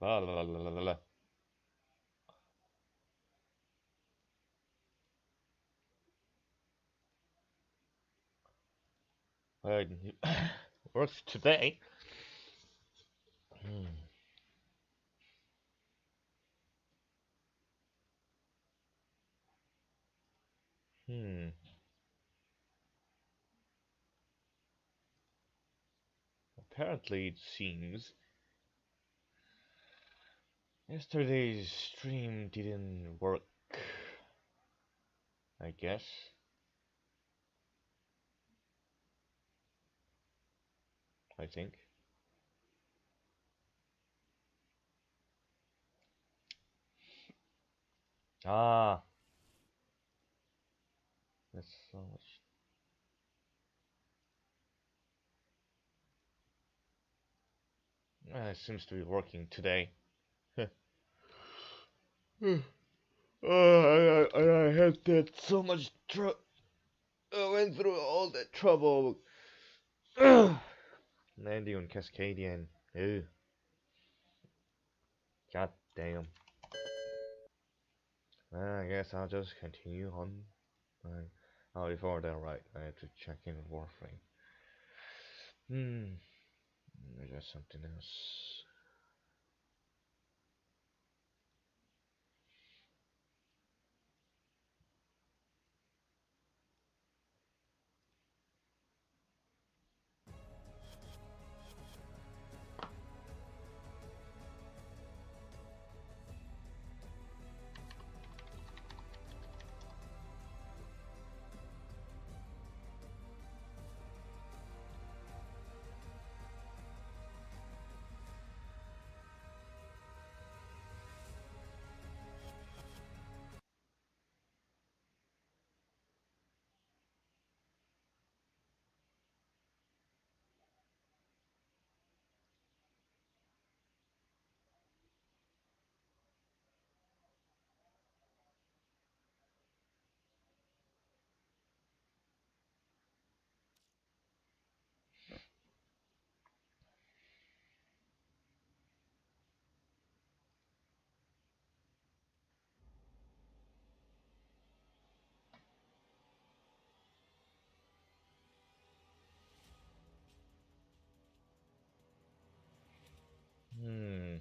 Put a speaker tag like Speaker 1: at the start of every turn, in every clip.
Speaker 1: La la la la la la. Uh, works today. Hmm. Hmm. Apparently, it seems yesterday's stream didn't work. I guess. I think. Ah, that's so much. It seems to be working today. I had that so much trouble. I went through all that trouble. Landing on Cascadian. Ew. God damn. I guess I'll just continue on. Uh, oh, before that, right, I have to check in with Warframe. Hmm. There's something else. Hmm.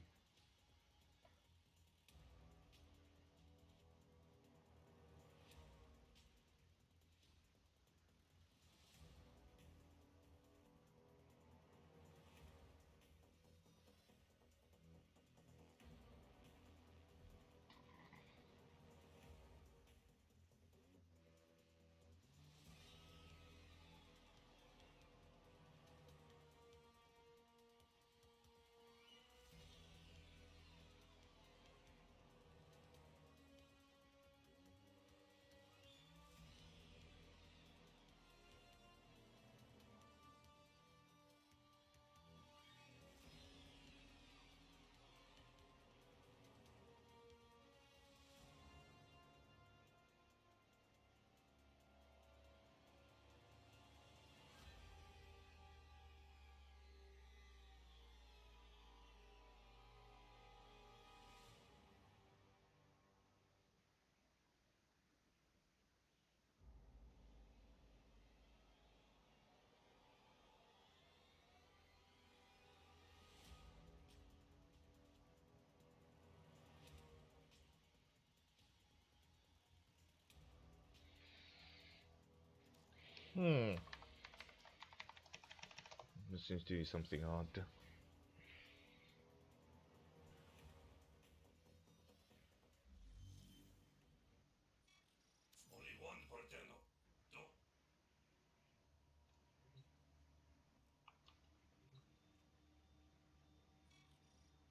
Speaker 1: Hmm. This seems to be something odd.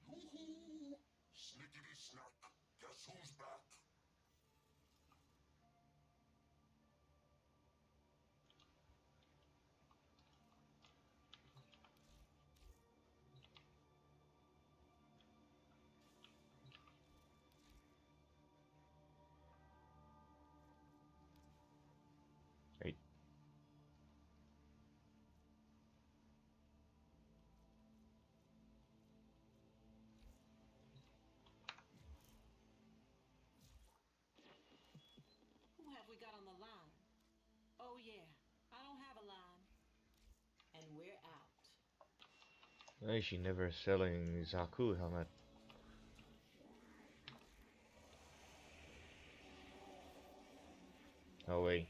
Speaker 2: Yoo-hoo! Snickety snack. Guess who's back?
Speaker 1: Right.
Speaker 3: we got on the line? Oh yeah, I don't have a line. And we're out.
Speaker 1: Why is she never selling Zaku helmet? Oh wait.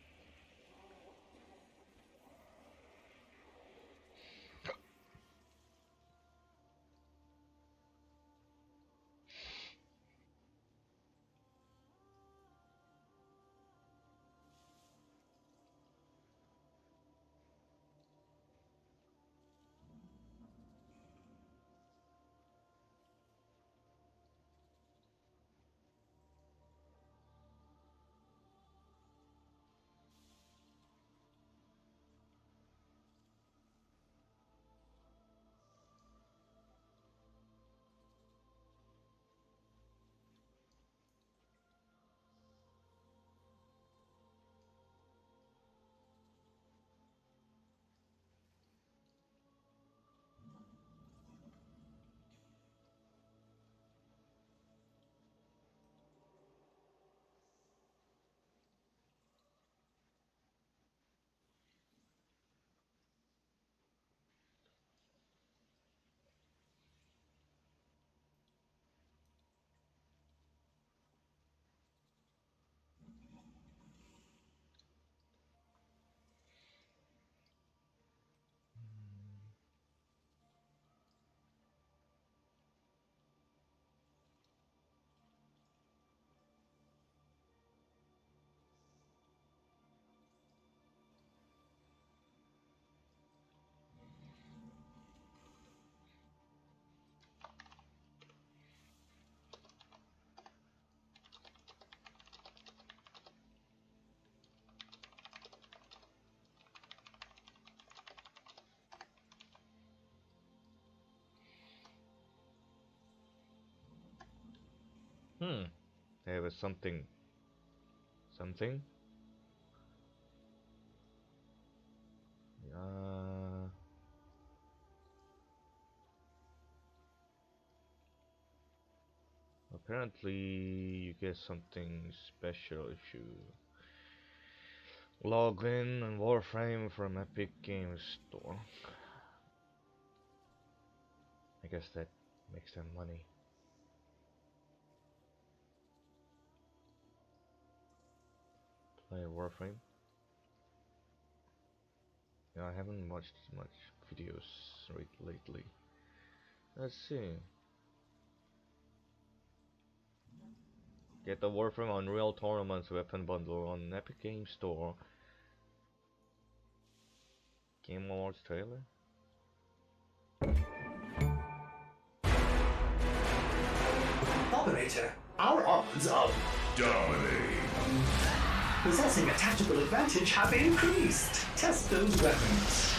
Speaker 1: Hmm. There was something. Something? Uh. Apparently, you get something special if you log in on Warframe from Epic Games Store. I guess that makes them money. Play Warframe. Yeah, I haven't watched much videos lately. Let's see. Get the Warframe Unreal Tournaments weapon bundle on Epic Games Store. Game Awards trailer.
Speaker 2: Operator, our odds of dominating, possessing a tactical advantage have increased. Test those weapons.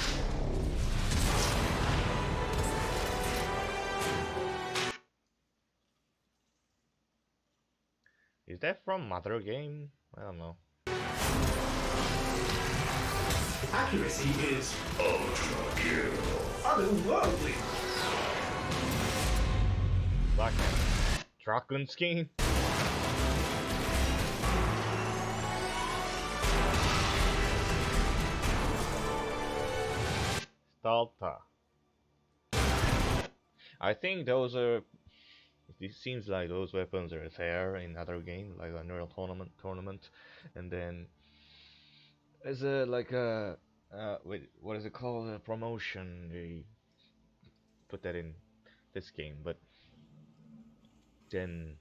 Speaker 1: Is that from Mother Game? I don't know.
Speaker 2: Accuracy is ultra kill. Otherworldly.
Speaker 1: Black Dragon skin. Stalta. I think those are. It seems like those weapons are there in other games, like Unreal Tournament, and then as a like a wait, what is it called? A promotion. They put that in this game, but then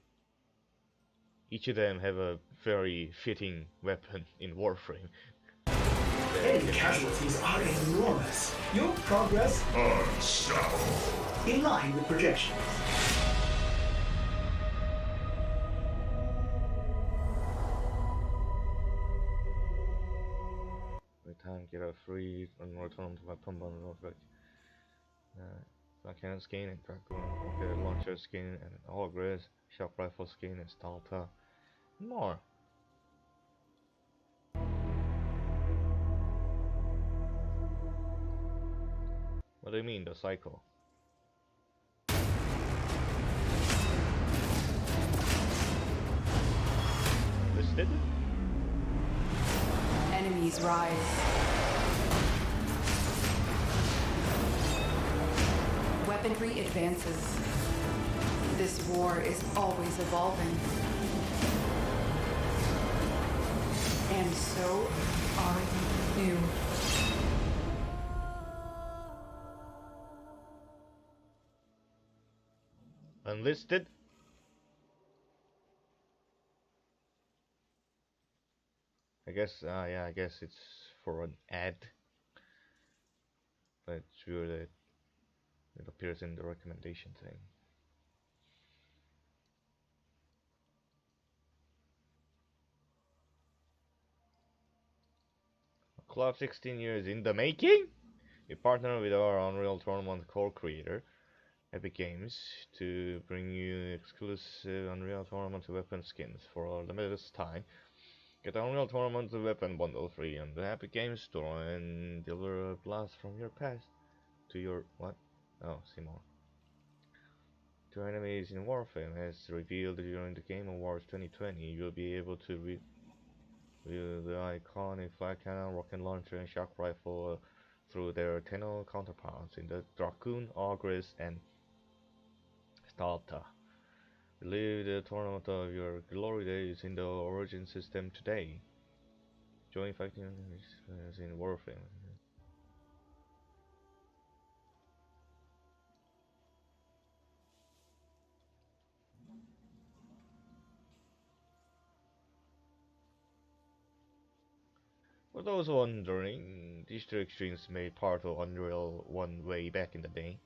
Speaker 1: each of them have a very fitting weapon in Warframe.
Speaker 2: Enemy casualties are enormous. Your progress unstoppable. In line with projections.
Speaker 1: Every time get a free Unreal Tournament weapon bundle. Cannon skin and Dragoon, rocket launcher skin and Ogres, shock rifle skin and Stalta, and more. What do you mean, the cycle? Listed?
Speaker 4: enemies rise. Weaponry advances. This war is always evolving. And so are you.
Speaker 1: Unlisted? I guess, yeah, I guess it's for an ad, but sure that it appears in the recommendation thing. Club 16 years in the making? We partner with our Unreal Tournament core creator, Epic Games, to bring you exclusive Unreal Tournament weapon skins for a limited time. Get the Unreal Tournament weapon bundle free on the Epic Games store and deliver a blast from your past to your what? Oh, see more. To enemies in Warframe, as revealed during the Game Awards 2020, you'll be able to view the iconic flag cannon, rocket launcher, and shock rifle through their Tenno counterparts in the Dracoon, Ogress, and Stalta. Relive the tournament of your glory days in the Origin system today. Join fighting in Warframe. For those wondering, these two extremes made part of Unreal 1 way back in the day.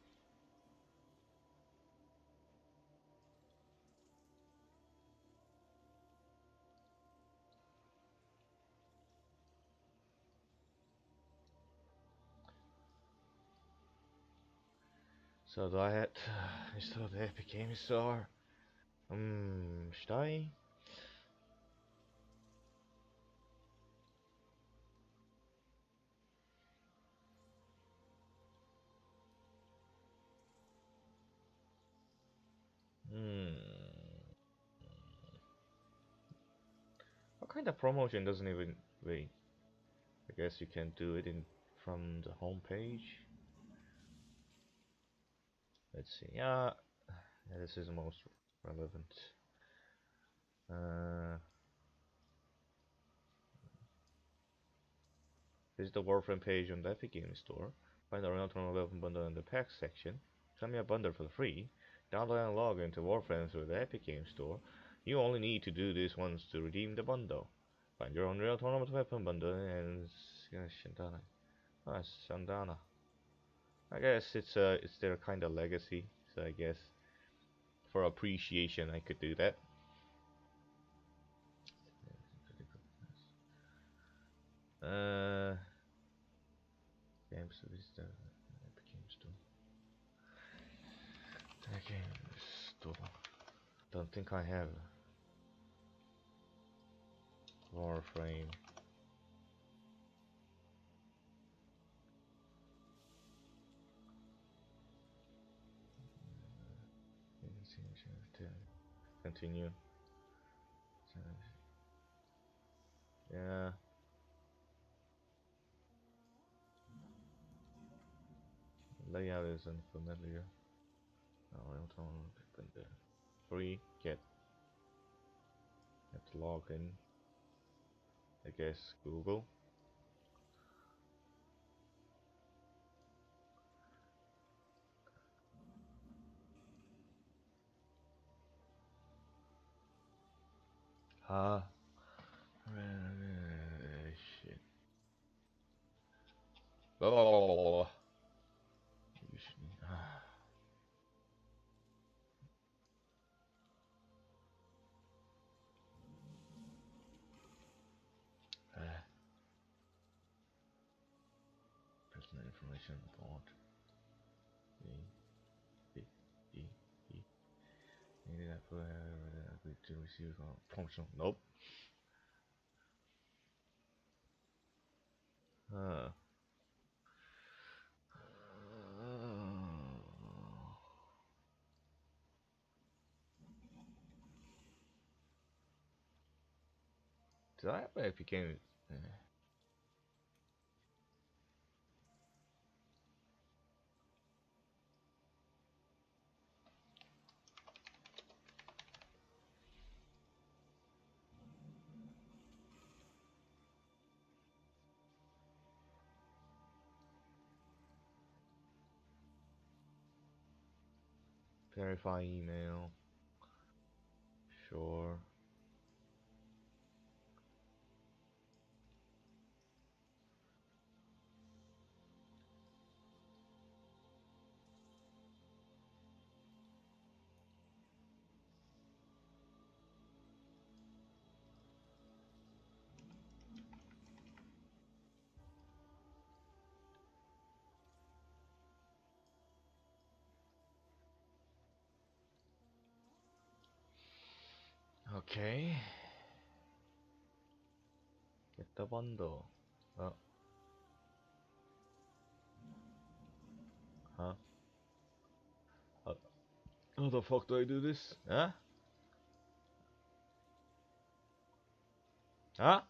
Speaker 1: So that instead of the Epic Games Store. Should I? Hmm. What kind of promotion doesn't even wait? I guess you can do it in from the home page. Let's see. Yeah, this is the most relevant. Visit the Warframe page on the Epic Games Store. Find the Unreal Tournament Weapon Bundle in the Packs section. Claim your bundle for free. Download and log into Warframe through the Epic Games Store. You only need to do this once to redeem the bundle. Find your Unreal Tournament Weapon Bundle and Shandana. Ah, Shandana. I guess it's their kind of legacy, so I guess for appreciation I could do that. Games Vista, Epic Games Store. Epic Games Store. Don't think I have Warframe. Continue. Yeah. Layout is unfamiliar. Free get. Have to log in. I guess Google. Ah. Shit. Oh. Personal information report. Needed that for agreed to receive functional. Nope. Huh. Did I ever became? Verify email. Sure. Okay. Get the bundle. Oh. Huh? Uh, how the fuck do I do this? Huh? Huh?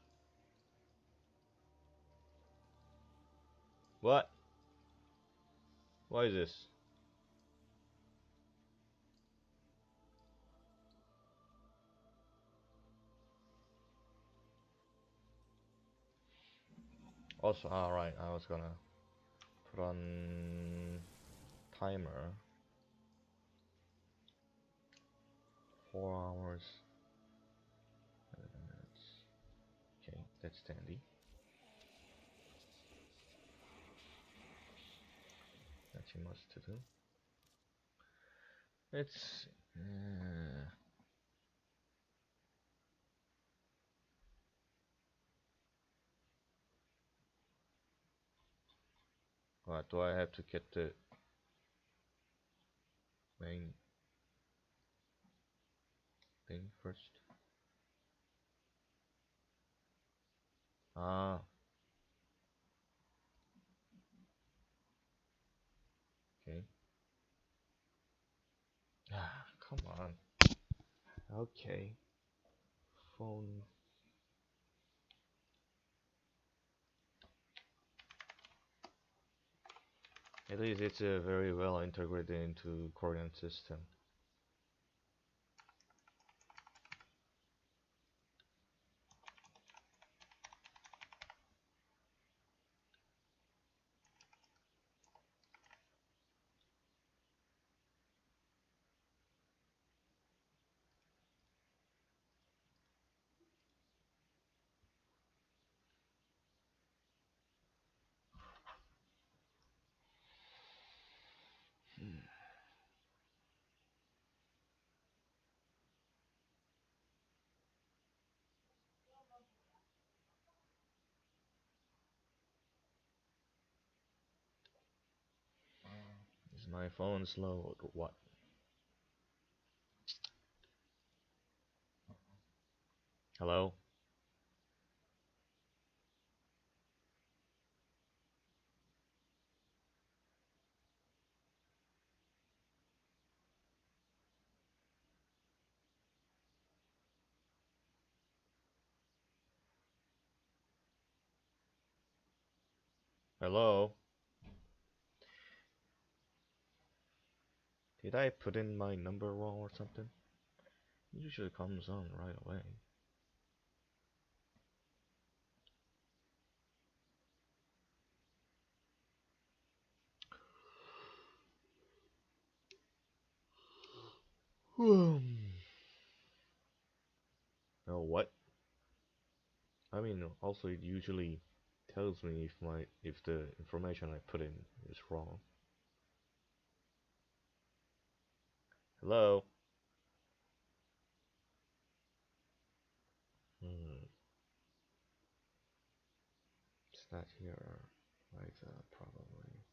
Speaker 1: What? What is this? Also, alright, I was gonna put on timer. 4 hours. 11 minutes. Okay, that's dandy. Nothing much to do. It's what do I have to get the main thing first? Ah, okay. Ah, come on. Okay. Phone. At least it's very well integrated into coordinate system. Is my phone slow or what? Hello? Hello? Did I put in my number wrong or something? It usually comes on right away. Oh, what? I mean, also it usually tells me if the information I put in is wrong. Hello? Hmm. It's not here either, probably.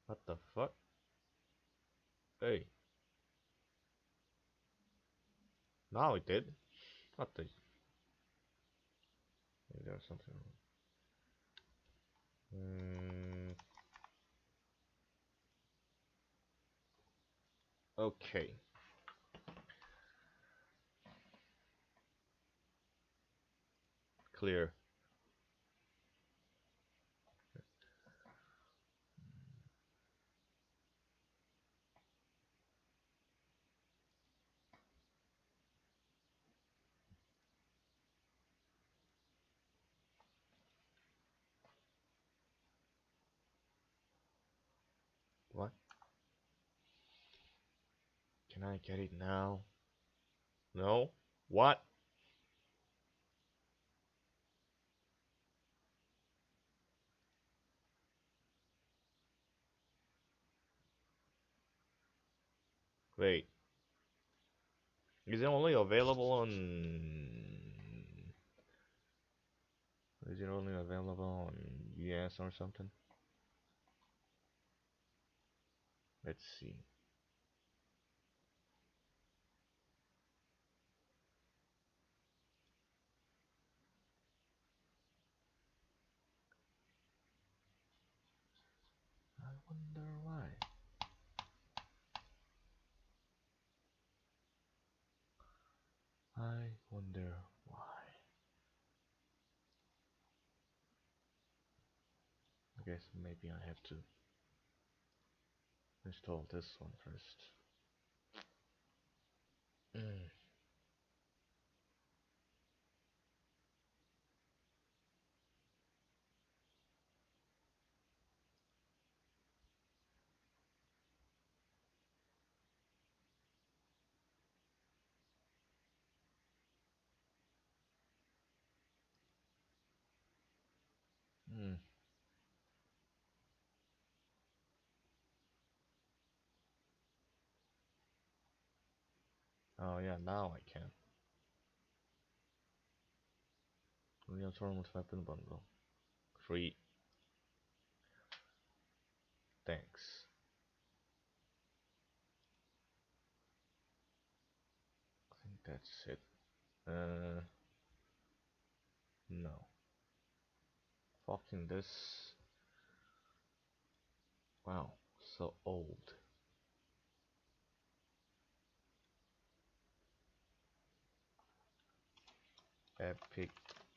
Speaker 1: What the fuck? Hey, now it did. What the? Maybe there's something wrong. Okay. Clear. What? Can I get it now? No? What? Wait. Is it only available on... Is it only available on US or something? Let's see. I wonder why. I wonder why. I guess maybe I have to install this one first. Mm. Mm. Oh yeah, now I can. Real tournament weapon bundle. Free. Thanks. I think that's it. No. Fucking this. Wow, so old. Epic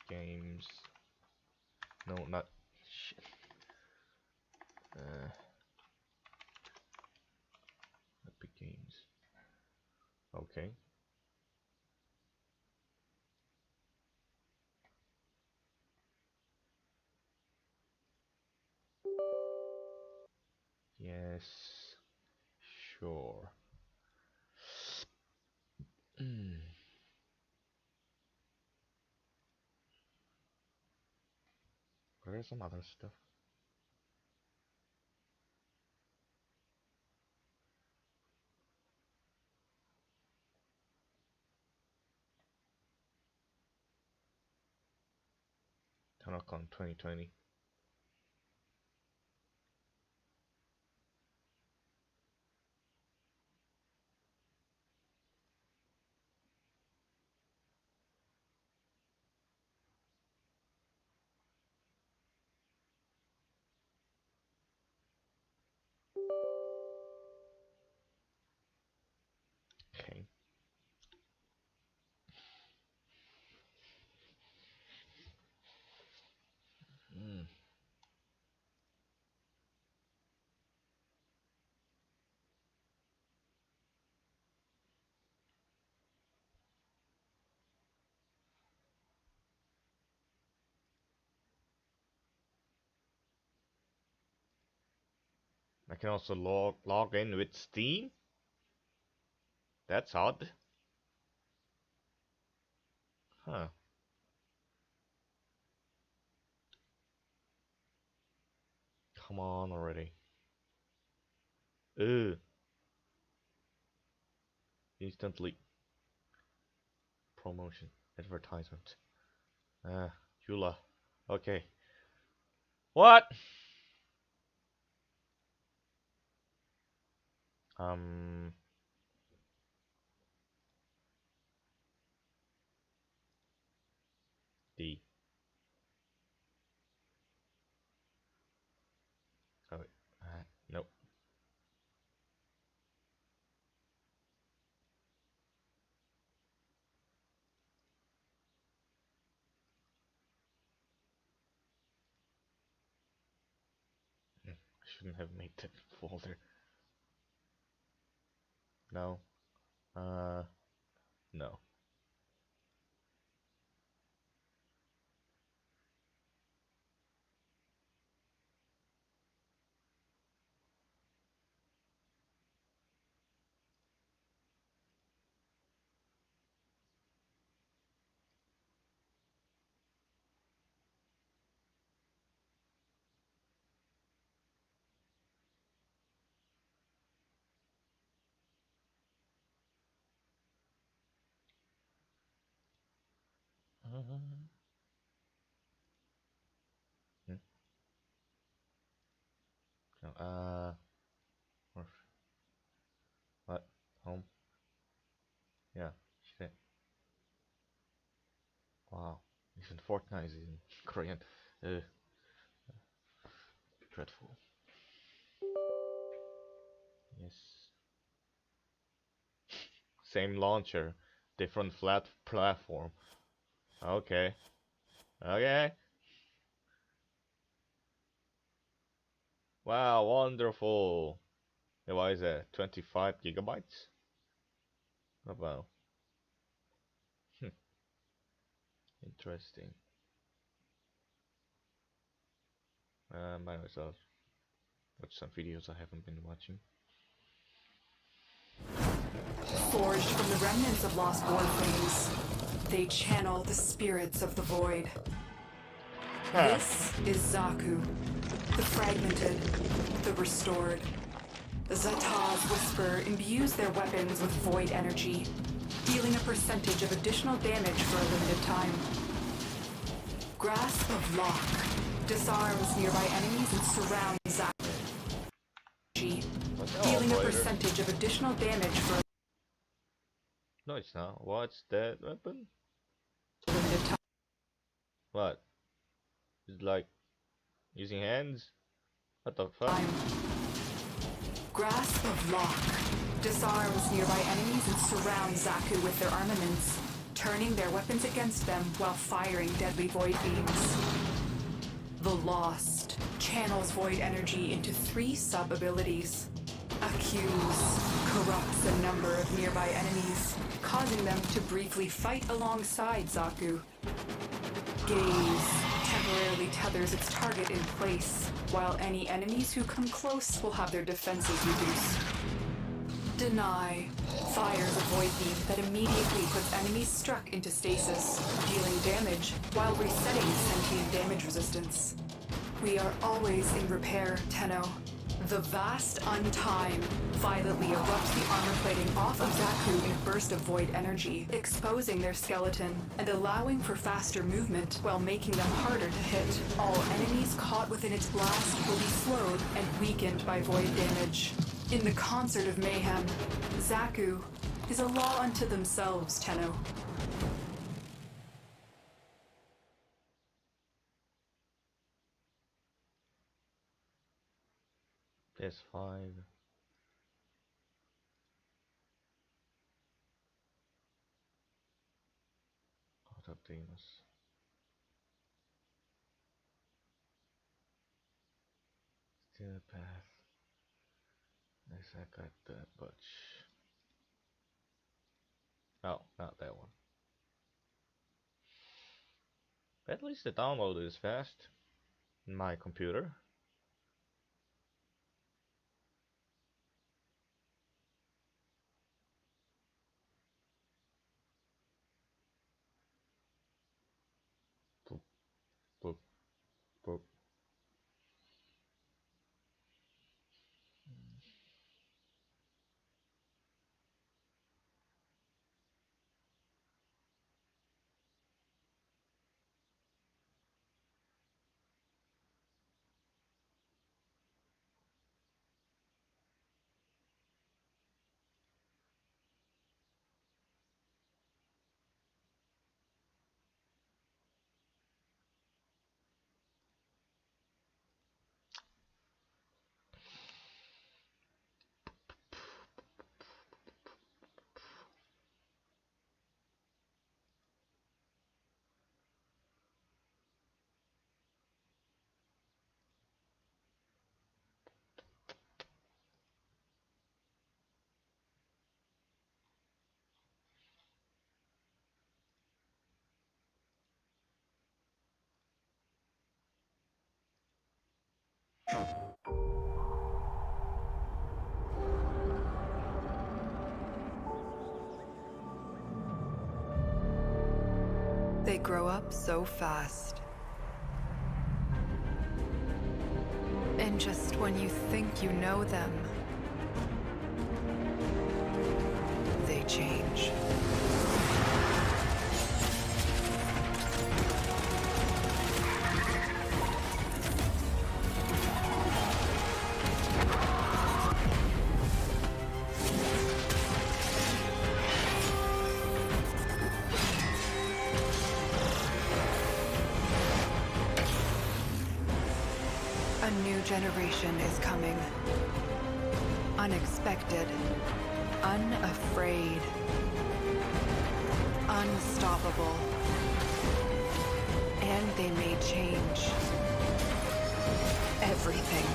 Speaker 1: Games. No, not. Shit. Uh, Epic Games. Okay. Yes. Sure. Mm. Where's some other stuff? TonoCon 2020. Okay. Mm. I can also log in with Steam. That's odd. Huh. Come on already. Ugh. Instantly. Promotion. Advertisement. Yula. Okay. What? Um. D. Oh, wait. Nope. I shouldn't have made that folder. No. Uh. No. Hmm? No, what? Home? Yeah, shit. Wow. Even Fortnite is in Korean. Dreadful. Yes. Same launcher, different flat platform. Okay. Okay. Wow, wonderful. Yeah, why is that? 25 gigabytes? Oh, wow. Interesting. Might as well watch some videos I haven't been watching.
Speaker 4: Forged from the remnants of lost Warframes, they channel the spirits of the void. This is Zaku, the fragmented, the restored. Zata's whisper imbues their weapons with void energy, dealing a percentage of additional damage for a limited time. Grasp of Lock disarms nearby enemies and surrounds Zaku, dealing a percentage of additional damage for
Speaker 1: No, it's not. What's that weapon?
Speaker 4: a limited time.
Speaker 1: What? Is it like using hands? What the fuck?
Speaker 4: Grasp of Lock disarms nearby enemies and surrounds Zaku with their armaments, turning their weapons against them while firing deadly void beams. The Lost channels void energy into 3 sub-abilities. Accuse corrupts a number of nearby enemies, causing them to briefly fight alongside Zaku. Gaze temporarily tethers its target in place, while any enemies who come close will have their defenses reduced. Deny fires a void beam that immediately puts enemies struck into stasis, dealing damage while resetting sentient damage resistance. We are always in repair, Tenno. The vast Untime violently erupts the armor plating off of Zaku in a burst of void energy, exposing their skeleton and allowing for faster movement while making them harder to hit. All enemies caught within its blast will be slowed and weakened by void damage. In the concert of mayhem, Zaku is a law unto themselves, Tenno.
Speaker 1: PS5. Auto Demus. Still path. Yes, I got that butch. Oh, not that one. At least the download is fast in my computer. Boop, boop, boop.
Speaker 4: They grow up so fast. And just when you think you know them, they change. A new generation is coming. Unexpected. Unafraid. Unstoppable. And they may change everything.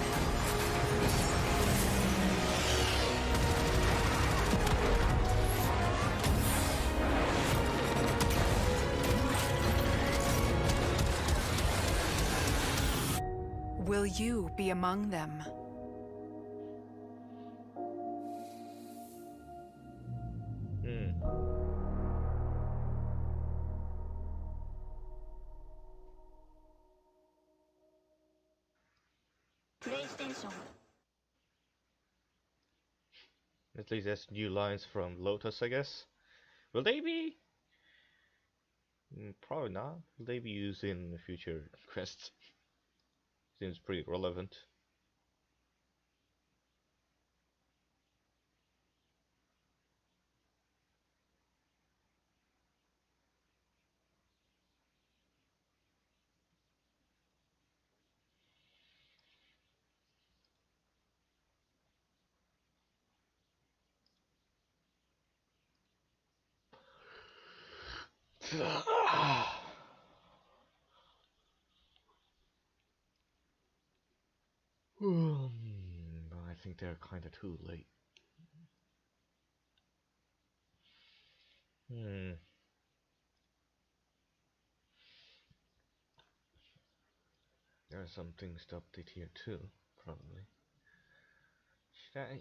Speaker 4: Will you be among them?
Speaker 1: Hmm. At least that's new lines from Lotus, I guess. Will they be? Probably not. Will they be used in future quests? Seems pretty relevant. I think they're kinda too late. Hmm. There are some things to update here too, probably. Should I?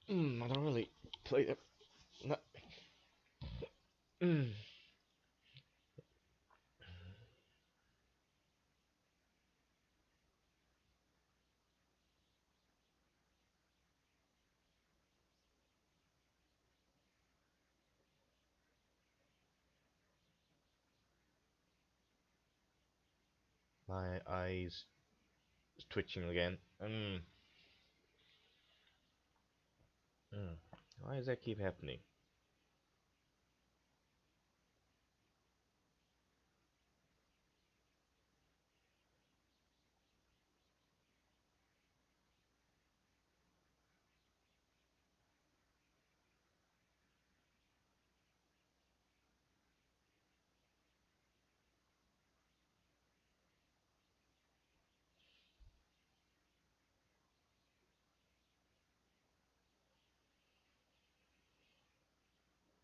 Speaker 1: I don't really play them. No. My eyes twitching again. Why does that keep happening?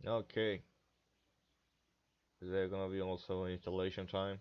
Speaker 1: Okay. Is there gonna be also an installation time?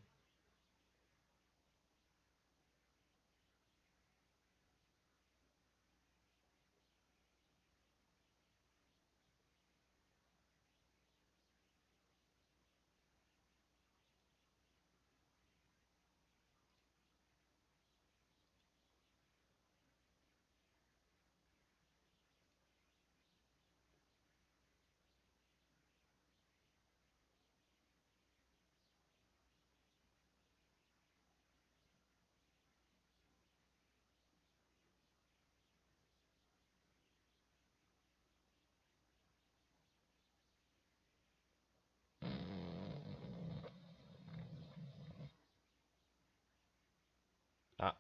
Speaker 1: Ah,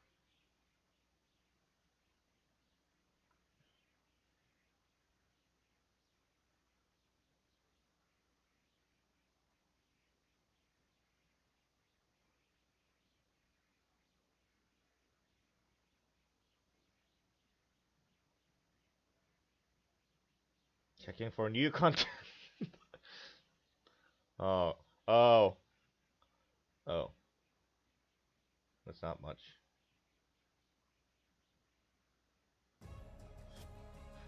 Speaker 1: checking for new content. Oh, oh, oh. That's not much.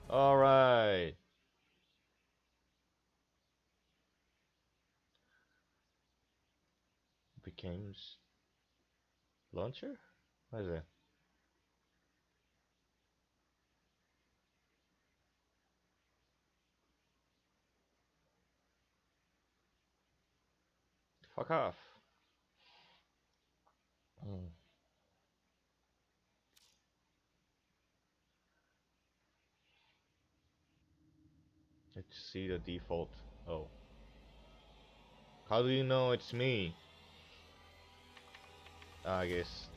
Speaker 1: All right. Becomes launcher. What is that? Fuck off. Hmm. Let's see the default. Oh. How do you know it's me? I guess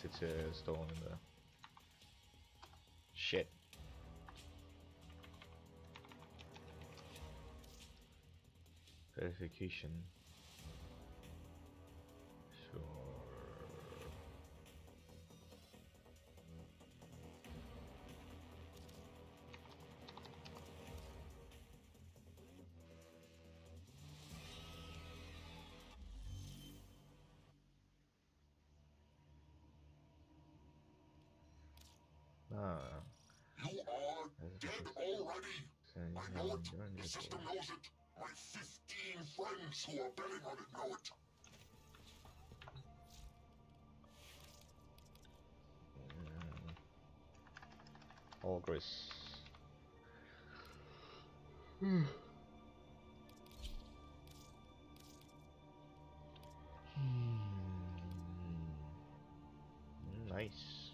Speaker 1: it's a stone in the shit. Verification. Sure. Ah.
Speaker 5: You are dead already. I know it. The system
Speaker 1: Mm,
Speaker 5: knows it. My 15 friends who are betting on it know it.
Speaker 1: Ogress. Nice.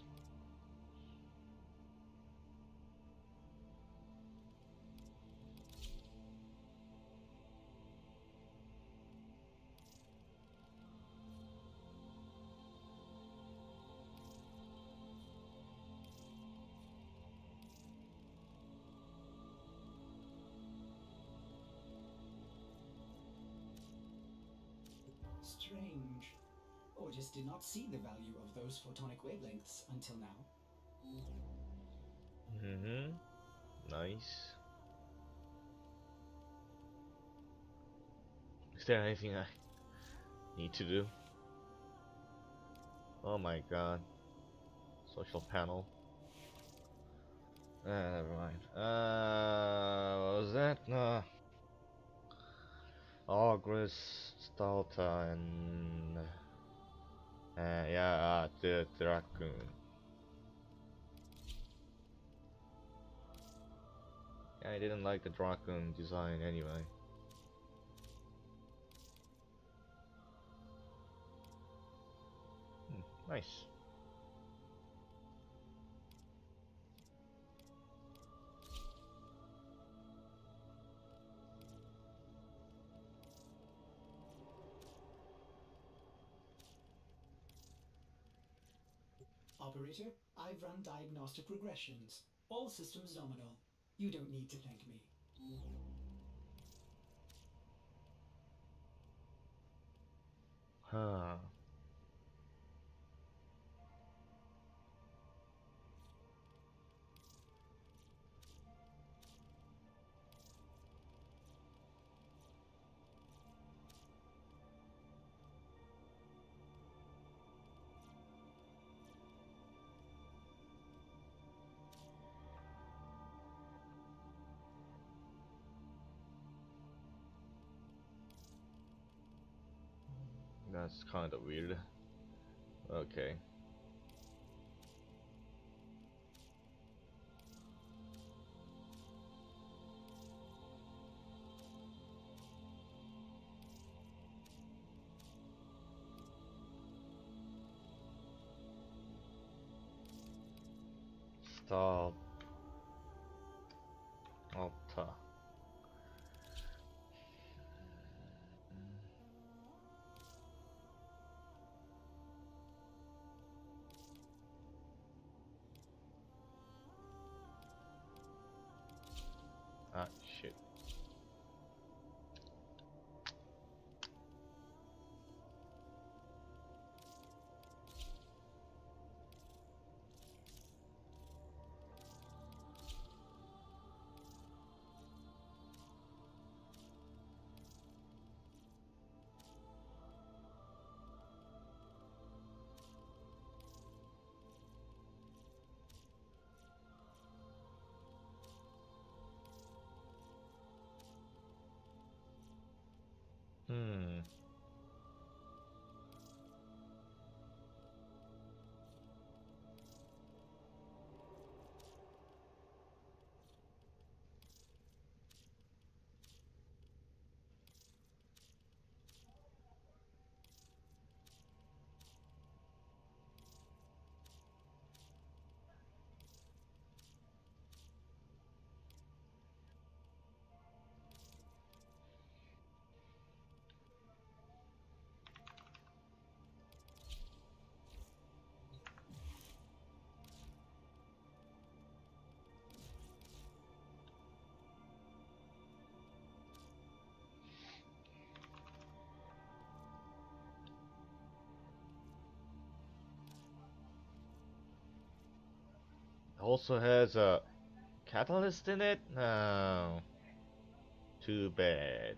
Speaker 2: Strange. Ortis did not see the value of those photonic wavelengths until now.
Speaker 1: Nice. Is there anything I need to do? Oh my god. Social panel. Never mind. What was that? Ogress, Stalta, and yeah, the raccoon. Yeah, I didn't like the raccoon design anyway. Nice.
Speaker 2: Operator, I've run diagnostic regressions. All systems nominal. You don't need to thank me.
Speaker 1: Huh. That's kind of weird. Okay. Stop. Alta. Ah, shit. Hmm. Also has a catalyst in it? No. Too bad.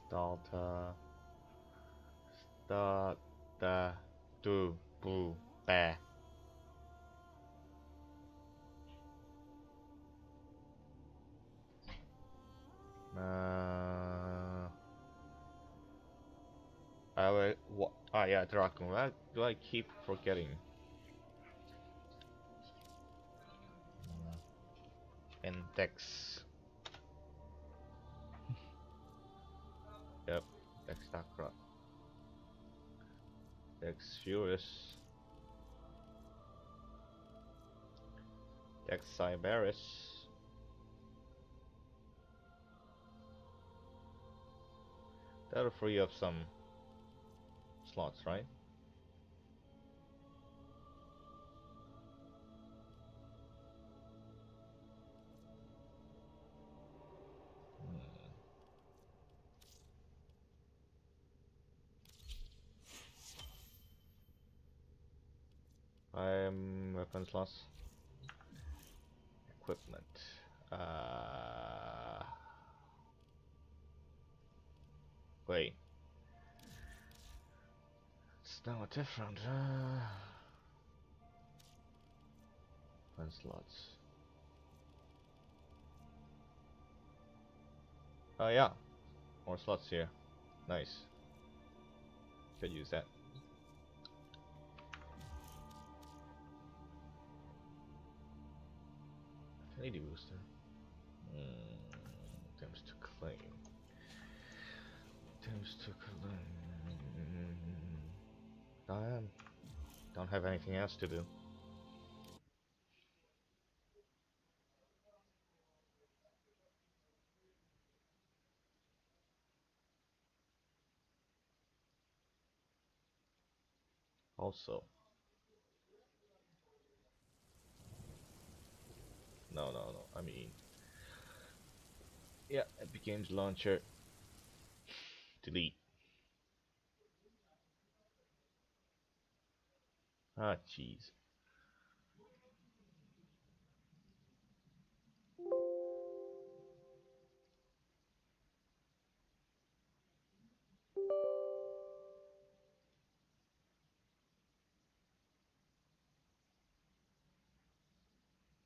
Speaker 1: Starter. Starter. Do. Boo. Bah. I will. What? Ah, yeah, Dragon. Why do I keep forgetting? And Dex. Yep. Dex Dakra. Dex Furious. Dex Cyberus. That'll free up some slots, right? Weapon slots. Equipment. Wait. It's now different. Weapon slots. Oh yeah, more slots here. Nice. Could use that. Affinity booster. Attempts to claim. Attempts to claim. Don't have anything else to do. Also. No. I mean. Yeah, Epic Games Launcher. Delete. Ah, jeez.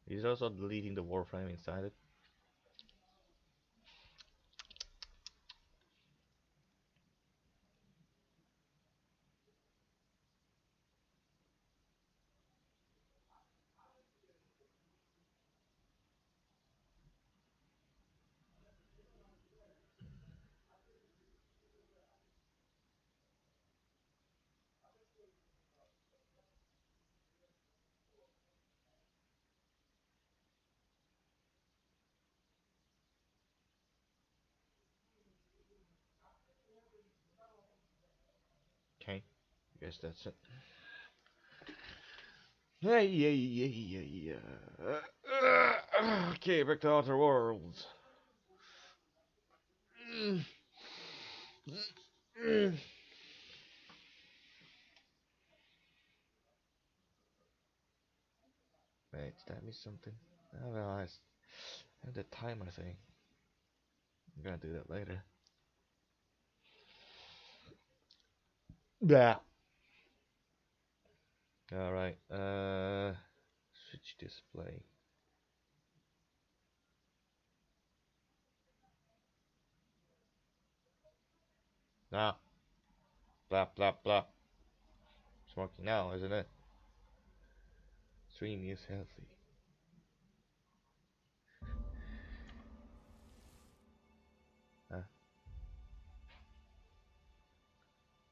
Speaker 1: He's also deleting the Warframe inside it. Okay, I guess that's it. Yeah. Okay, back to Outer Worlds. Wait, did I miss something? I realized I have the timer thing. I'm gonna do that later. Yeah. Alright, switch display. Now, blah. It's working now, isn't it? Stream is healthy. Huh?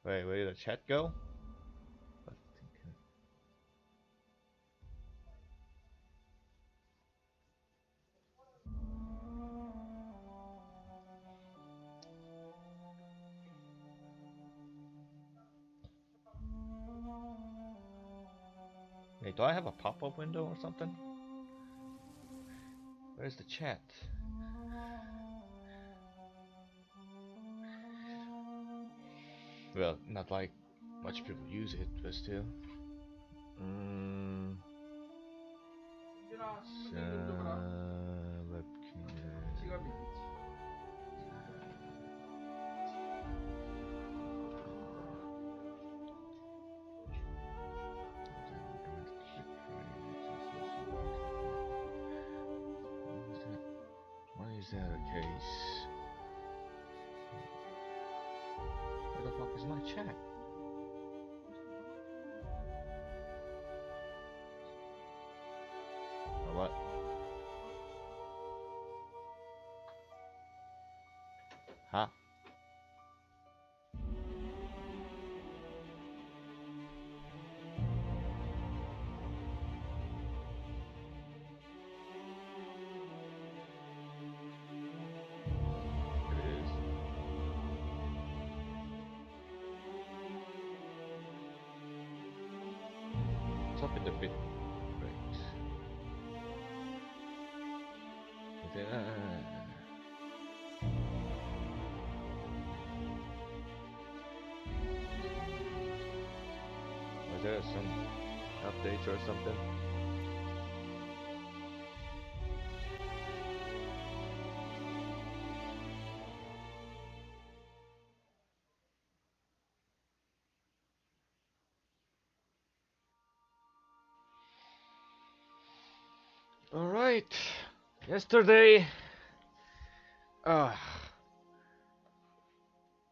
Speaker 1: Wait, where did the chat go? Wait, do I have a pop-up window or something? Where's the chat? Well, not like much people use it, but still. Why is that a case? Where the fuck is my chat? Or what? Huh? Here it is. What's up with the bit rate? Is it, was there some updates or something? Alright. Yesterday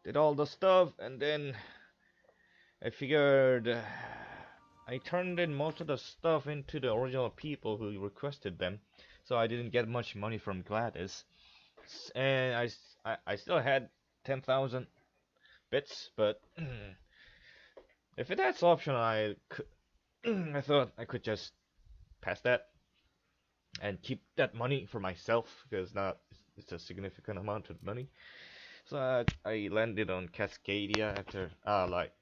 Speaker 1: did all the stuff, and then I figured I turned in most of the stuff into the original people who requested them, so I didn't get much money from Gladys, and I still had 10,000 bits, but if that's optional, I thought I could just pass that and keep that money for myself, because not it's a significant amount of money. So I landed on Cascadia after alright,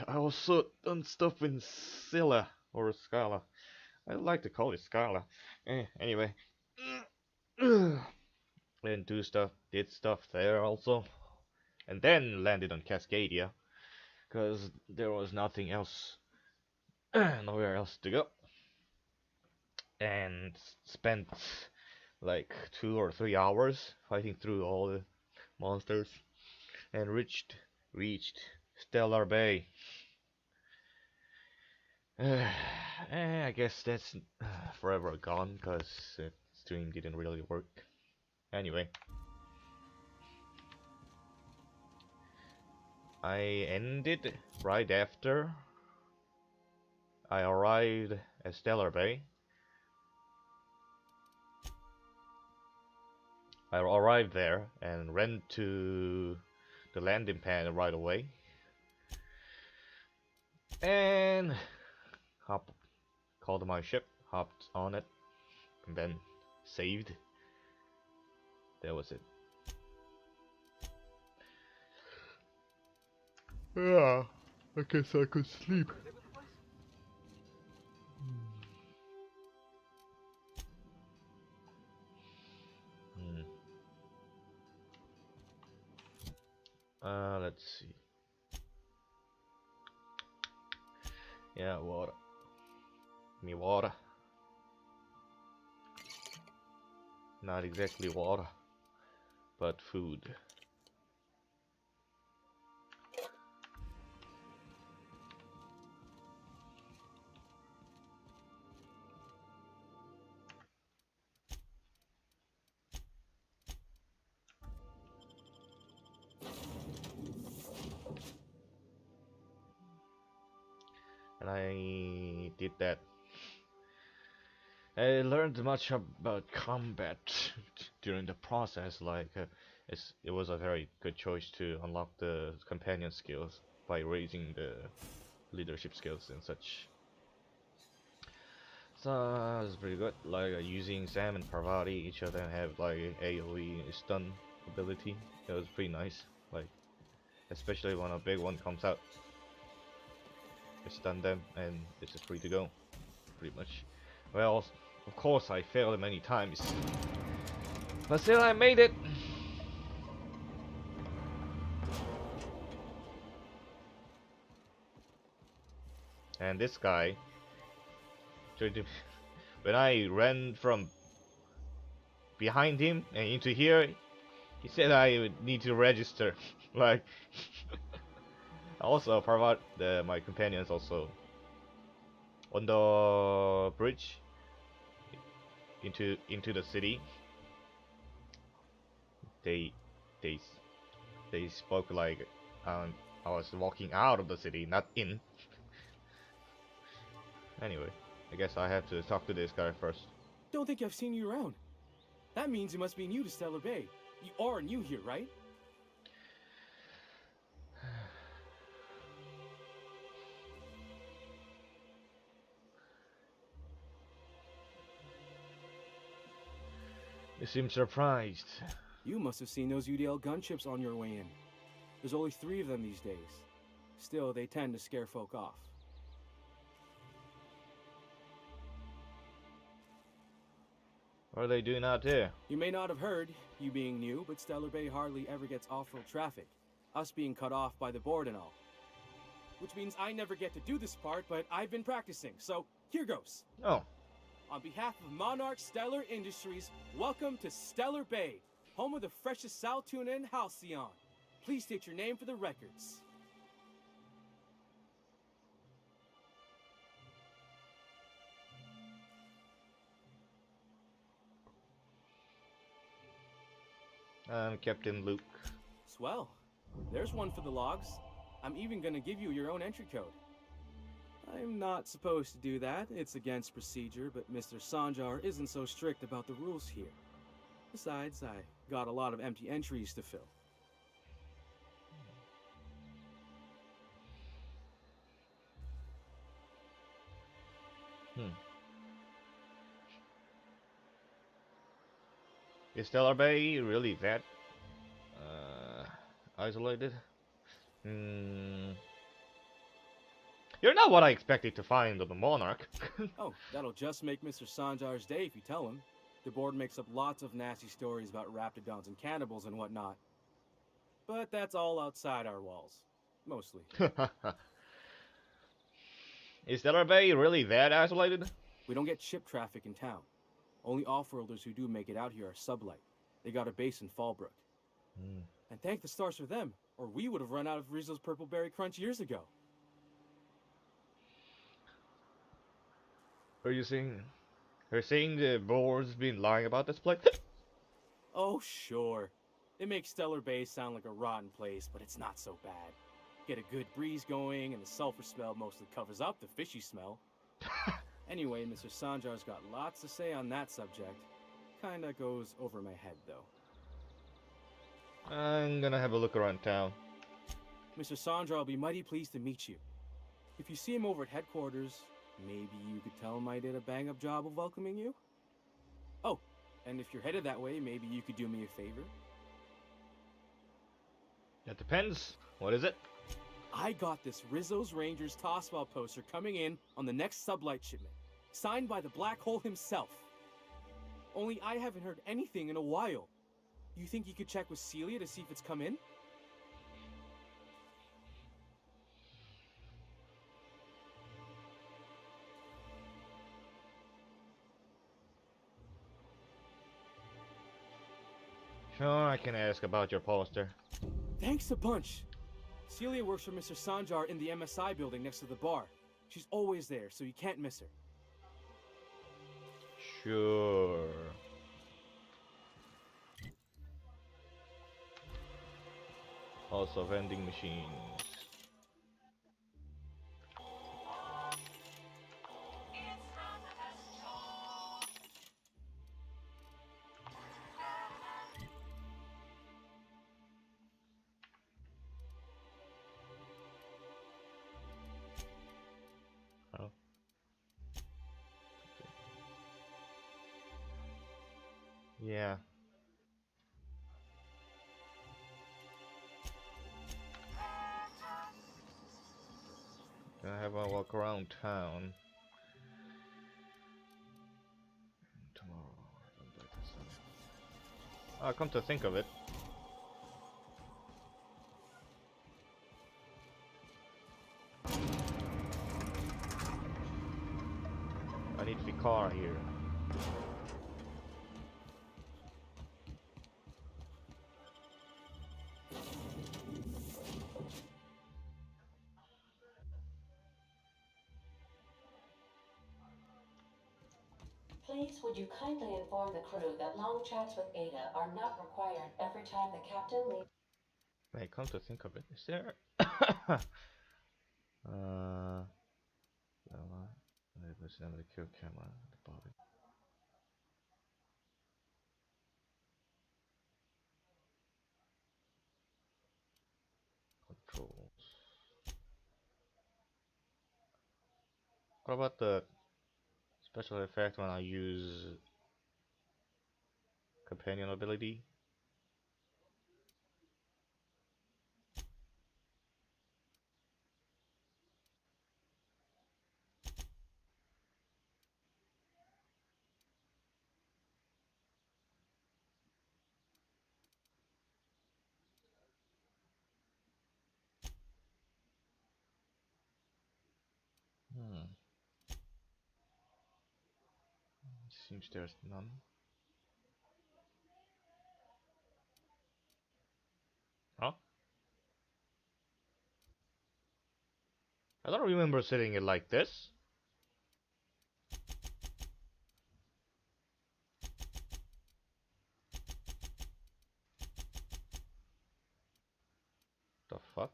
Speaker 1: I also done stuff in Scylla or Scala. I like to call it Scala. Anyway, and did stuff there also, and then landed on Cascadia, cause there was nothing else, nowhere else to go, and spent like 2 or 3 hours fighting through all the monsters, and reached Stellar Bay. I guess that's forever gone, cause the stream didn't really work. Anyway, I ended right after I arrived at Stellar Bay. I arrived there and ran to the landing pad right away, and called my ship, hopped on it, and then saved. That was it. Yeah, I guess I could sleep. Let's see. Yeah, water. Give me water. Not exactly water, but food. And I did that. I learned much about combat during the process. Like, it was a very good choice to unlock the companion skills by raising the leadership skills and such. So it was pretty good. Like using Sam and Parvati, each of them have like AoE stun ability. It was pretty nice. Like, especially when a big one comes out, I stun them and it's free to go. pretty much. Well, of course I failed many times, but still I made it. And this guy tried to, when I ran from behind him and into here, he said I would need to register. Like, also about my companions also on the bridge into the city. They they they spoke like I was walking out of the city, not in. Anyway, I guess I have to talk to this guy first.
Speaker 6: Don't think I've seen you around. That means you must be new to Stellar Bay. You are new here, right?
Speaker 1: You seem surprised.
Speaker 6: You must have seen those UDL gunships on your way in. There's only 3 of them these days. Still, they tend to scare folk off.
Speaker 1: What are they doing out there?
Speaker 6: You may not have heard, you being new, but Stellar Bay hardly ever gets off-road traffic. Us being cut off by the board and all. Which means I never get to do this part, but I've been practicing, so here goes.
Speaker 1: Oh,
Speaker 6: On behalf of Monarch Stellar Industries, welcome to Stellar Bay, home of the freshest sal tuna and halcyon. Please state your name for the records.
Speaker 1: I'm Captain Luke.
Speaker 6: Swell. There's one for the logs. I'm even gonna give you your own entry code. I'm not supposed to do that. It's against procedure, but Mr. Sanjar isn't so strict about the rules here. Besides, I got a lot of empty entries to fill.
Speaker 1: Is Stellar Bay really that isolated? You're not what I expected to find on the Monarch.
Speaker 6: Oh, that'll just make Mr. Sanjar's day if you tell him. The board makes up lots of nasty stories about raptidons and cannibals and whatnot. But that's all outside our walls. Mostly.
Speaker 1: Is Stellar Bay really that isolated?
Speaker 6: We don't get ship traffic in town. Only off-worlders who do make it out here are Sublight. They got a base in Fallbrook. And thank the stars for them, or we would have run out of Rizzo's Purple Berry Crunch years ago.
Speaker 1: Are you saying the board's been lying about this place?
Speaker 6: Oh, sure. They make Stellar Bay sound like a rotten place, but it's not so bad. Get a good breeze going, and the sulfur smell mostly covers up the fishy smell. Anyway, Mr. Sanjar's got lots to say on that subject. Kinda goes over my head, though.
Speaker 1: I'm gonna have a look around town.
Speaker 6: Mr. Sanjar will be mighty pleased to meet you. If you see him over at headquarters, maybe you could tell him I did a bang-up job of welcoming you? Oh, and if you're headed that way, maybe you could do me a favor?
Speaker 1: That depends. What is it?
Speaker 6: I got this Rizzo's Rangers Tosswell poster coming in on the next Sublight shipment, signed by the Black Hole himself. Only I haven't heard anything in a while. You think you could check with Celia to see if it's come in?
Speaker 1: Sure, I can ask about your poster.
Speaker 6: Thanks a bunch. Celia works for Mr. Sanjar in the MSI building next to the bar. She's always there, so you can't miss her.
Speaker 1: Sure. Also vending machines. Oh. Yeah. Gonna have a walk around town. Come to think of it. I need the car here.
Speaker 7: Please, would you kindly inform the crew that long chats with Ada are not required every time the captain leaves.
Speaker 1: Wait, come to think of it, is there? Let's the kill camera at the bottom. Controls. What about the special effect when I use companion ability? Seems there's none. Huh? I don't remember setting it like this. The fuck?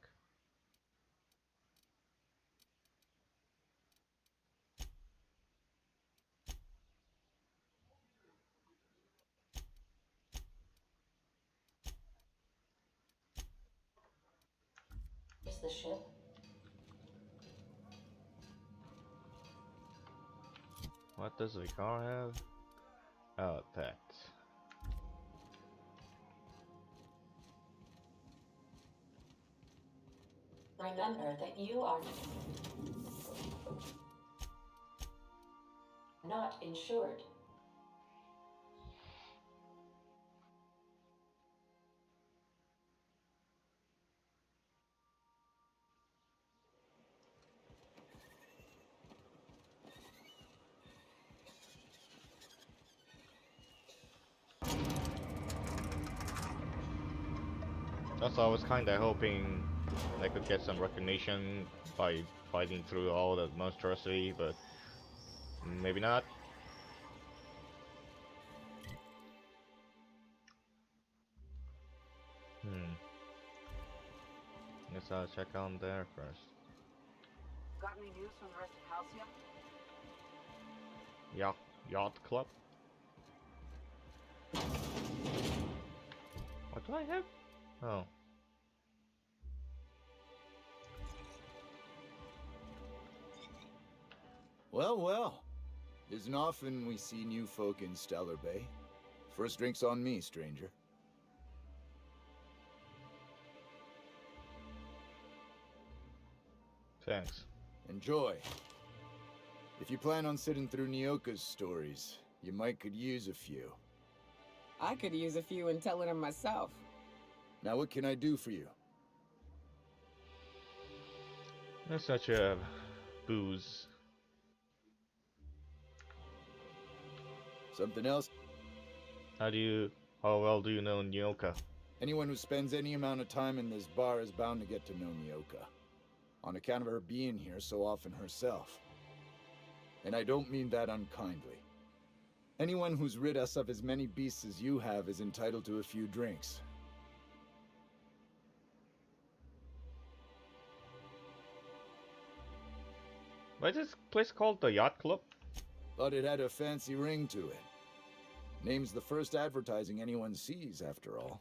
Speaker 7: The ship.
Speaker 1: What does the car have? Oh, that.
Speaker 7: Remember that you are not insured.
Speaker 1: Also, I was kinda hoping I could get some recognition by fighting through all that monstrosity, but maybe not. Guess I'll check on there first.
Speaker 8: Got any news from the rest of Halcyon?
Speaker 1: Yacht Club? What do I have? Oh.
Speaker 9: Well, well. Isn't often we see new folk in Stellar Bay. First drink's on me, stranger.
Speaker 1: Thanks.
Speaker 9: Enjoy. If you plan on sitting through Nyoka's stories, you might could use a few.
Speaker 10: I could use a few and telling them myself.
Speaker 9: Now what can I do for you?
Speaker 1: That's such a booze.
Speaker 9: Something else?
Speaker 1: How well do you know Nyoka?
Speaker 9: Anyone who spends any amount of time in this bar is bound to get to know Nyoka. On account of her being here so often herself. And I don't mean that unkindly. Anyone who's rid us of as many beasts as you have is entitled to a few drinks.
Speaker 1: Why is this place called the Yacht Club?
Speaker 9: Thought it had a fancy ring to it. Name's the first advertising anyone sees, after all.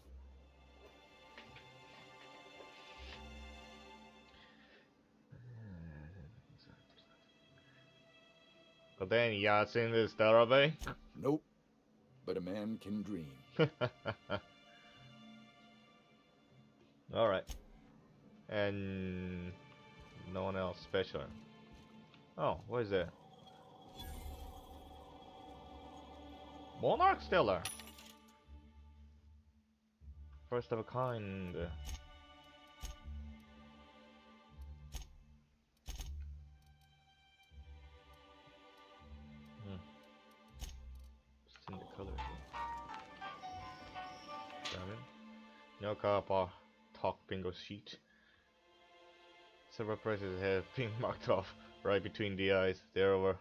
Speaker 1: But then yachts in this Stellar Bay?
Speaker 9: Nope. But a man can dream.
Speaker 1: Alright. And no one else special. Oh, what is that? Monarch Stellar. First of a kind. Just in the color. No car talk bingo sheet. Several prices have been marked off right between the eyes. There were.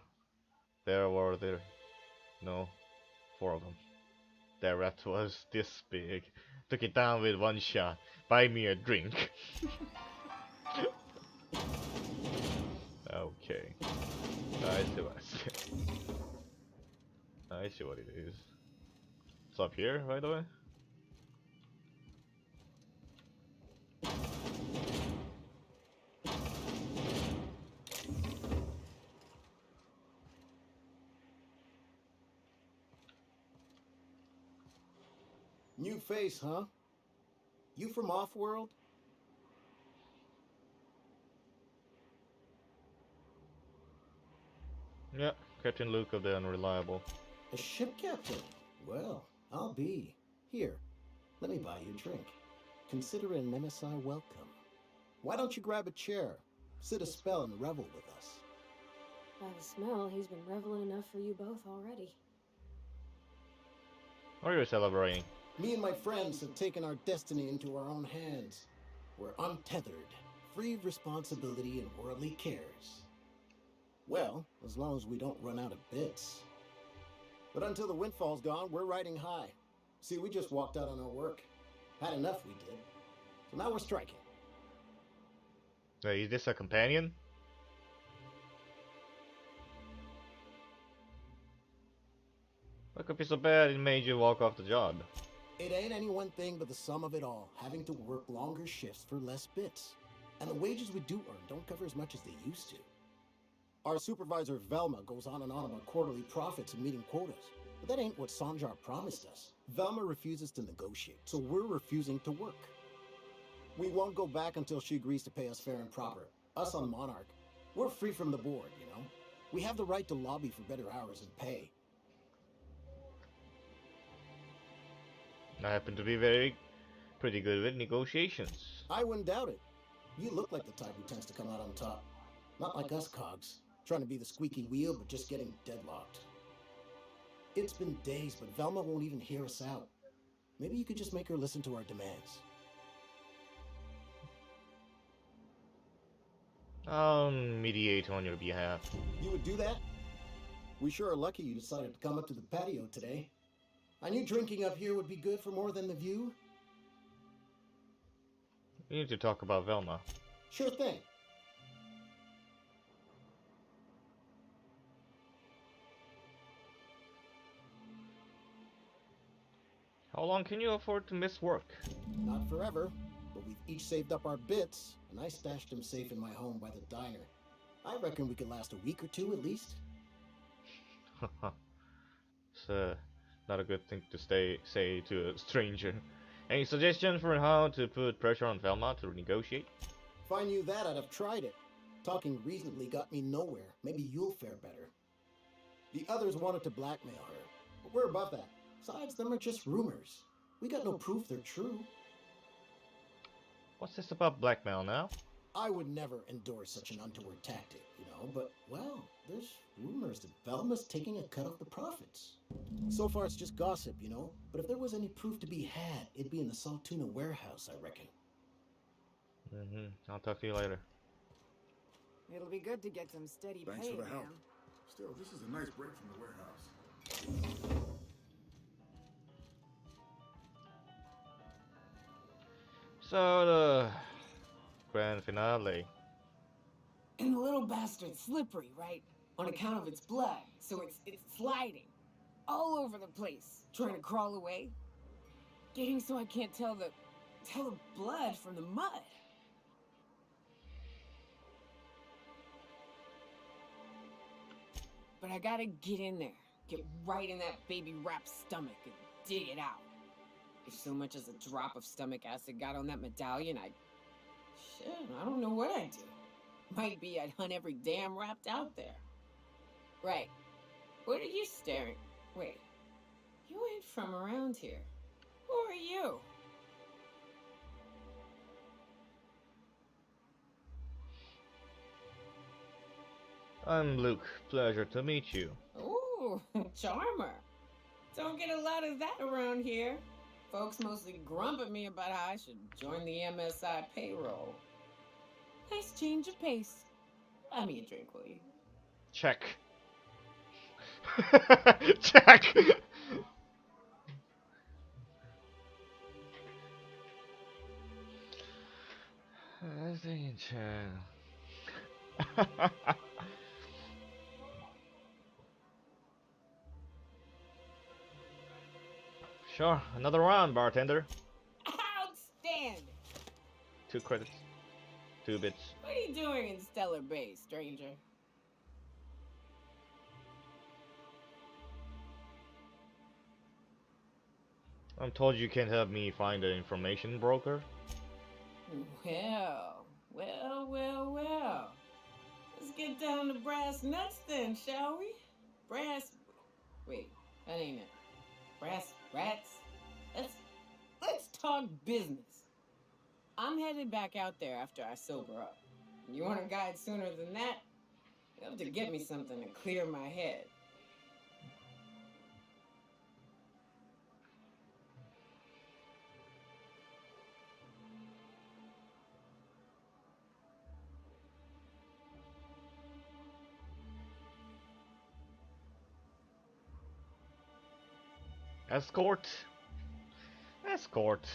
Speaker 1: No, 4 of them. That rat was this big. Took it down with one shot. Buy me a drink. Okay. I see what it is. It's up here, by the way.
Speaker 11: New face, huh? You from Offworld?
Speaker 1: Yeah, Captain Luke of the Unreliable.
Speaker 11: A ship captain? Well, I'll be. Here, let me buy you a drink. Consider an MSI welcome. Why don't you grab a chair? Sit a spell and revel with us.
Speaker 12: By the smell, he's been reveling enough for you both already.
Speaker 1: What are you celebrating?
Speaker 11: Me and my friends have taken our destiny into our own hands. We're untethered, free of responsibility and worldly cares. Well, as long as we don't run out of bits. But until the windfall's gone, we're riding high. See, we just walked out on our work. Had enough, we did. So now we're striking.
Speaker 1: Wait, is this a companion? What could be so bad it made you walk off the job?
Speaker 11: It ain't any one thing but the sum of it all, having to work longer shifts for less bits. And the wages we do earn don't cover as much as they used to. Our supervisor Velma goes on and on about quarterly profits and meeting quotas. But that ain't what Sanjar promised us. Velma refuses to negotiate, so we're refusing to work. We won't go back until she agrees to pay us fair and proper. Us on Monarch, we're free from the board, you know? We have the right to lobby for better hours and pay.
Speaker 1: I happen to be pretty good with negotiations.
Speaker 11: I wouldn't doubt it. You look like the type who tends to come out on top. Not like us cogs, trying to be the squeaky wheel but just getting deadlocked. It's been days, but Velma won't even hear us out. Maybe you could just make her listen to our demands.
Speaker 1: I'll mediate on your behalf.
Speaker 11: You would do that? We sure are lucky you decided to come up to the patio today. I knew drinking up here would be good for more than the view.
Speaker 1: We need to talk about Velma.
Speaker 11: Sure thing.
Speaker 1: How long can you afford to miss work?
Speaker 11: Not forever, but we've each saved up our bits, and I stashed them safe in my home by the diner. I reckon we could last a week or two at least.
Speaker 1: It's not a good thing to say to a stranger. Any suggestions for how to put pressure on Velma to negotiate?
Speaker 11: If I knew that, I'd have tried it. Talking reasonably got me nowhere. Maybe you'll fare better. The others wanted to blackmail her, but we're above that. Besides, them are just rumors. We got no proof they're true.
Speaker 1: What's this about blackmail now?
Speaker 11: I would never endorse such an untoward tactic, you know, but, well, there's rumors that Velma's taking a cut of the profits. So far it's just gossip, you know, but if there was any proof to be had, it'd be in the Saltuna warehouse, I reckon.
Speaker 1: I'll talk to you later.
Speaker 10: It'll be good to get some steady
Speaker 5: Thanks
Speaker 10: pay,
Speaker 5: for the help.
Speaker 10: man.
Speaker 5: Still, this is a nice break from the warehouse.
Speaker 1: So the grand finale.
Speaker 10: And the little bastard's slippery, right? On account of its blood, so it's sliding all over the place, trying to crawl away. Getting so I can't tell the blood from the mud. But I gotta get in there, get right in that baby rap's stomach and dig it out. If so much as a drop of stomach acid got on that medallion, I don't know what I'd do. Might be I'd hunt every damn wrapped out there. Right. What are you staring? Wait. You ain't from around here. Who are you?
Speaker 1: I'm Luke. Pleasure to meet you.
Speaker 10: Ooh, charmer. Don't get a lot of that around here. Folks mostly grump at me about how I should join the MSI payroll. Nice change of pace. Buy me a drink, will you?
Speaker 1: Check. Check. I think check. Sure, another round, bartender.
Speaker 10: Outstanding!
Speaker 1: 2 credits. 2 bits.
Speaker 10: What are you doing in Stellar Base, stranger?
Speaker 1: I'm told you can help me find the information broker.
Speaker 10: Well. Let's get down to brass nuts then, shall we? Wait, that ain't it. Brass rats? Let's talk business. I'm headed back out there after I sober up. You want a guide sooner than that? You have to get me something to clear my head.
Speaker 1: Escort. Escort.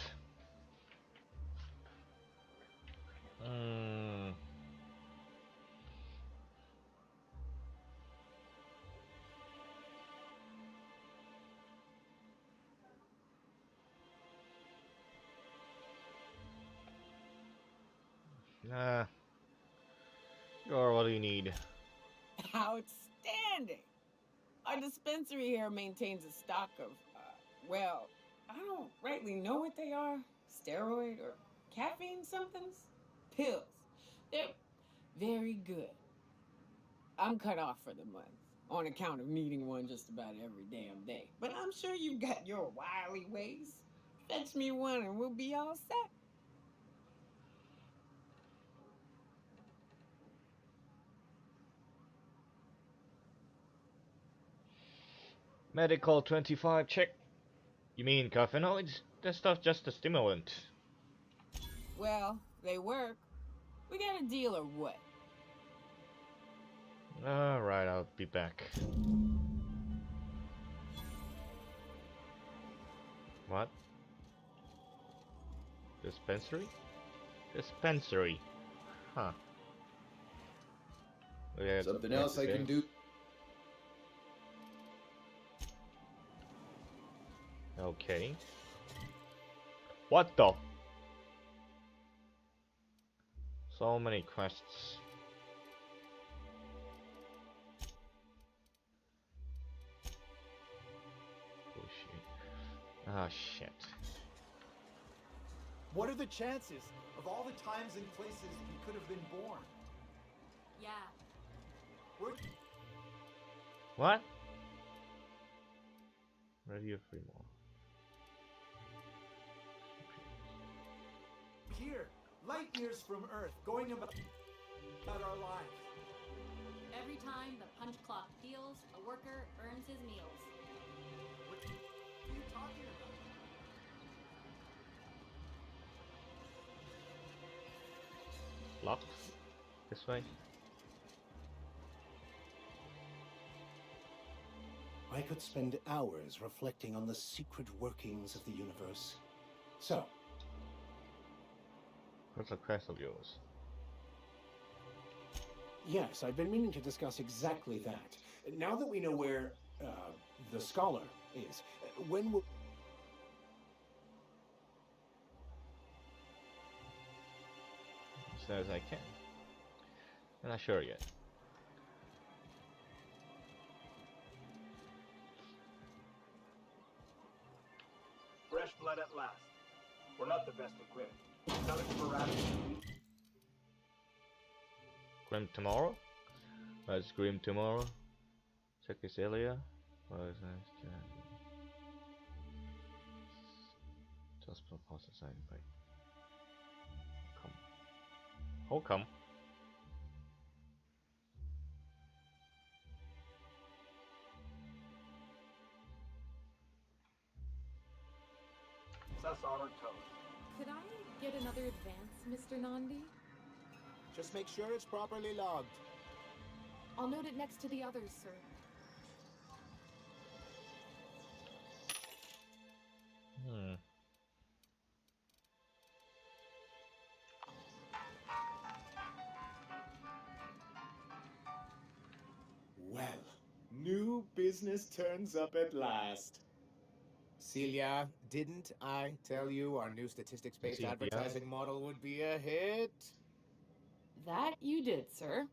Speaker 1: You're what you need.
Speaker 10: Outstanding! Our dispensary here maintains a stock of, well, I don't rightly know what they are. Steroid or caffeine somethings? Pills. They're very good. I'm cut off for the month, on account of needing one just about every damn day. But I'm sure you've got your wily ways. Fetch me one and we'll be all set.
Speaker 1: Medical 25 check. You mean caffeinoids? That stuff's just a stimulant.
Speaker 10: Well, they work. We got a deal or what?
Speaker 1: Alright, I'll be back. What? Dispensary? Dispensary. Huh. Yeah,
Speaker 9: Something else I can do?
Speaker 1: Okay. What the? So many quests. Oh shit. Ah shit.
Speaker 13: What are the chances of all the times and places we could have been born?
Speaker 12: Yeah.
Speaker 1: What? Radio free more.
Speaker 13: Here, light years from Earth, going about our lives.
Speaker 12: Every time the punch clock peals, a worker earns his meals.
Speaker 13: What are you talking about?
Speaker 1: Locked? This way?
Speaker 11: I could spend hours reflecting on the secret workings of the universe. So,
Speaker 1: What's a quest of yours?
Speaker 11: yes, I've been meaning to discuss exactly that. Now that we know where, the scholar is, when will...
Speaker 1: As soon as I can. I'm not sure yet.
Speaker 13: Fresh blood at last. We're not the best equipped. Nothing sporadic.
Speaker 1: Grim tomorrow? Let's Grim tomorrow. Check this area. Just pause the sign by. Come. How come?
Speaker 12: advance, Mr. Nandi?
Speaker 11: Just make sure it's properly logged.
Speaker 12: I'll note it next to the others, sir.
Speaker 2: Well, new business turns up at last. Celia, didn't I tell you our new statistics-based
Speaker 1: Celia?
Speaker 2: advertising model would be a hit?
Speaker 10: That you did, sir.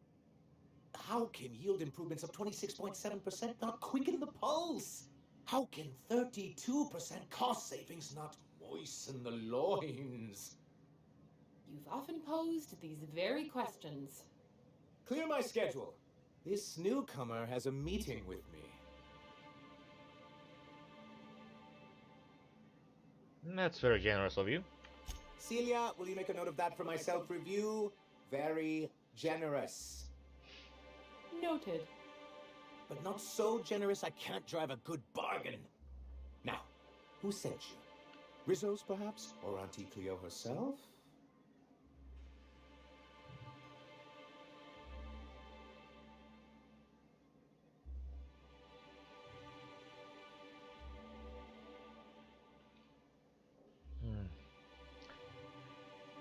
Speaker 11: How can yield improvements of 26.7% not quicken the pulse? How can 32% cost savings not moisten the loins?
Speaker 10: You've often posed these very questions.
Speaker 2: Clear my schedule. This newcomer has a meeting with me.
Speaker 1: That's very generous of you.
Speaker 2: Celia, will you make a note of that for my self-review? Very generous.
Speaker 10: Noted.
Speaker 11: But not so generous I can't drive a good bargain.
Speaker 2: Now, who sent you? Rizzo's, perhaps? Or Auntie Cleo herself?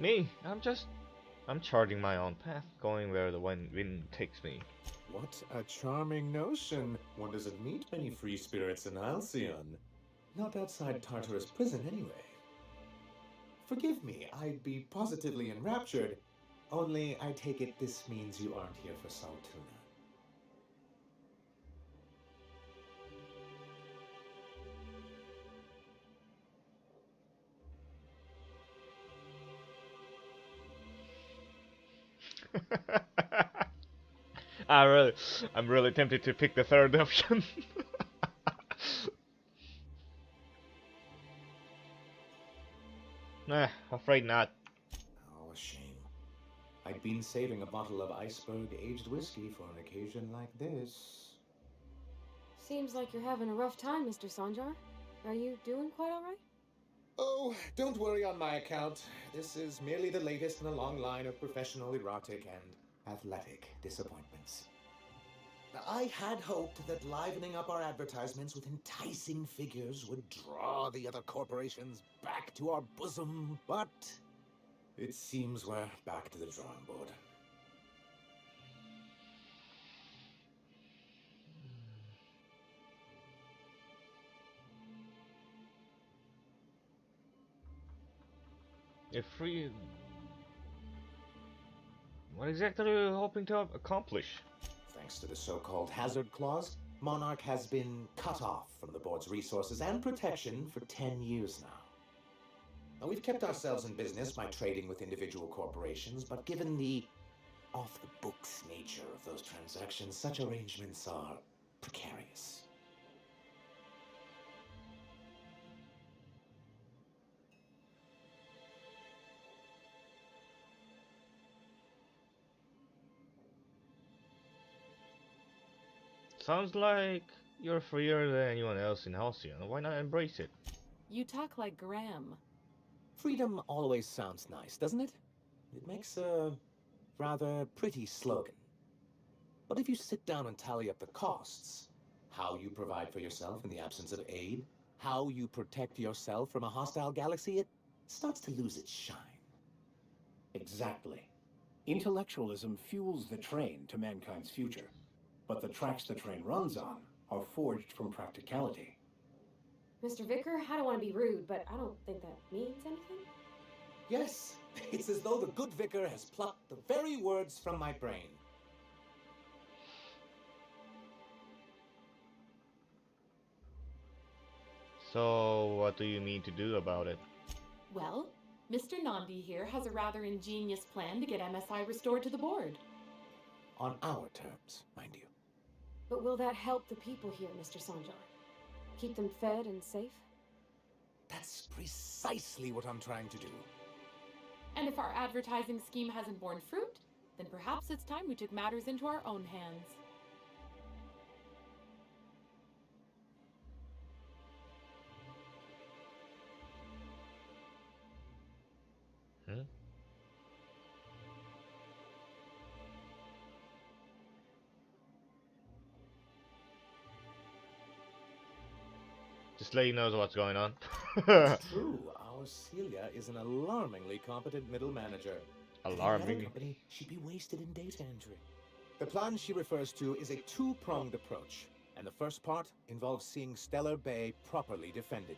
Speaker 1: Me, I'm charting my own path, going where the wind takes me.
Speaker 2: What a charming notion. One doesn't meet many free spirits in Halcyon. Not outside Tartarus prison, anyway. Forgive me, I'd be positively enraptured. Only, I take it this means you aren't here for Saltuna.
Speaker 1: I'm really tempted to pick the third option. Nah, afraid not.
Speaker 2: Oh, a shame. I'd been saving a bottle of iceberg-aged whiskey for an occasion like this.
Speaker 10: Seems like you're having a rough time, Mr. Sanjar. Are you doing quite all right?
Speaker 2: Oh, don't worry on my account. This is merely the latest in a long line of professional erotic and athletic disappointments.
Speaker 11: I had hoped that livening up our advertisements with enticing figures would draw the other corporations back to our bosom, but
Speaker 2: it seems we're back to the drawing board.
Speaker 1: If free, what exactly are you hoping to accomplish?
Speaker 2: Thanks to the so-called hazard clause, Monarch has been cut off from the board's resources and protection for 10 years now. Now, we've kept ourselves in business by trading with individual corporations, but given the off-the-books nature of those transactions, such arrangements are precarious.
Speaker 1: Sounds like you're freer than anyone else in Halcyon. Why not embrace it?
Speaker 10: You talk like Graham.
Speaker 2: Freedom always sounds nice, doesn't it? It makes a rather pretty slogan. But if you sit down and tally up the costs, how you provide for yourself in the absence of aid, how you protect yourself from a hostile galaxy, it starts to lose its shine.
Speaker 14: Exactly. Intellectualism fuels the train to mankind's future, but the tracks the train runs on are forged from practicality.
Speaker 10: Mr. Vicar, I don't want to be rude, but I don't think that means anything.
Speaker 2: Yes, it's as though the good vicar has plucked the very words from my brain.
Speaker 1: So, what do you mean to do about it?
Speaker 10: Well, Mr. Nandi here has a rather ingenious plan to get MSI restored to the board.
Speaker 2: On our terms, mind you.
Speaker 10: But will that help the people here, Mr. Sanjar? Keep them fed and safe?
Speaker 2: That's precisely what I'm trying to do.
Speaker 10: And if our advertising scheme hasn't borne fruit, then perhaps it's time we took matters into our own hands.
Speaker 1: This lady knows what's going on.
Speaker 2: It's true. Our Celia is an alarmingly competent middle manager. In any other
Speaker 1: Alarming.
Speaker 2: company, she'd be wasted in data entry. The plan she refers to is a two-pronged approach, and the first part involves seeing Stellar Bay properly defended.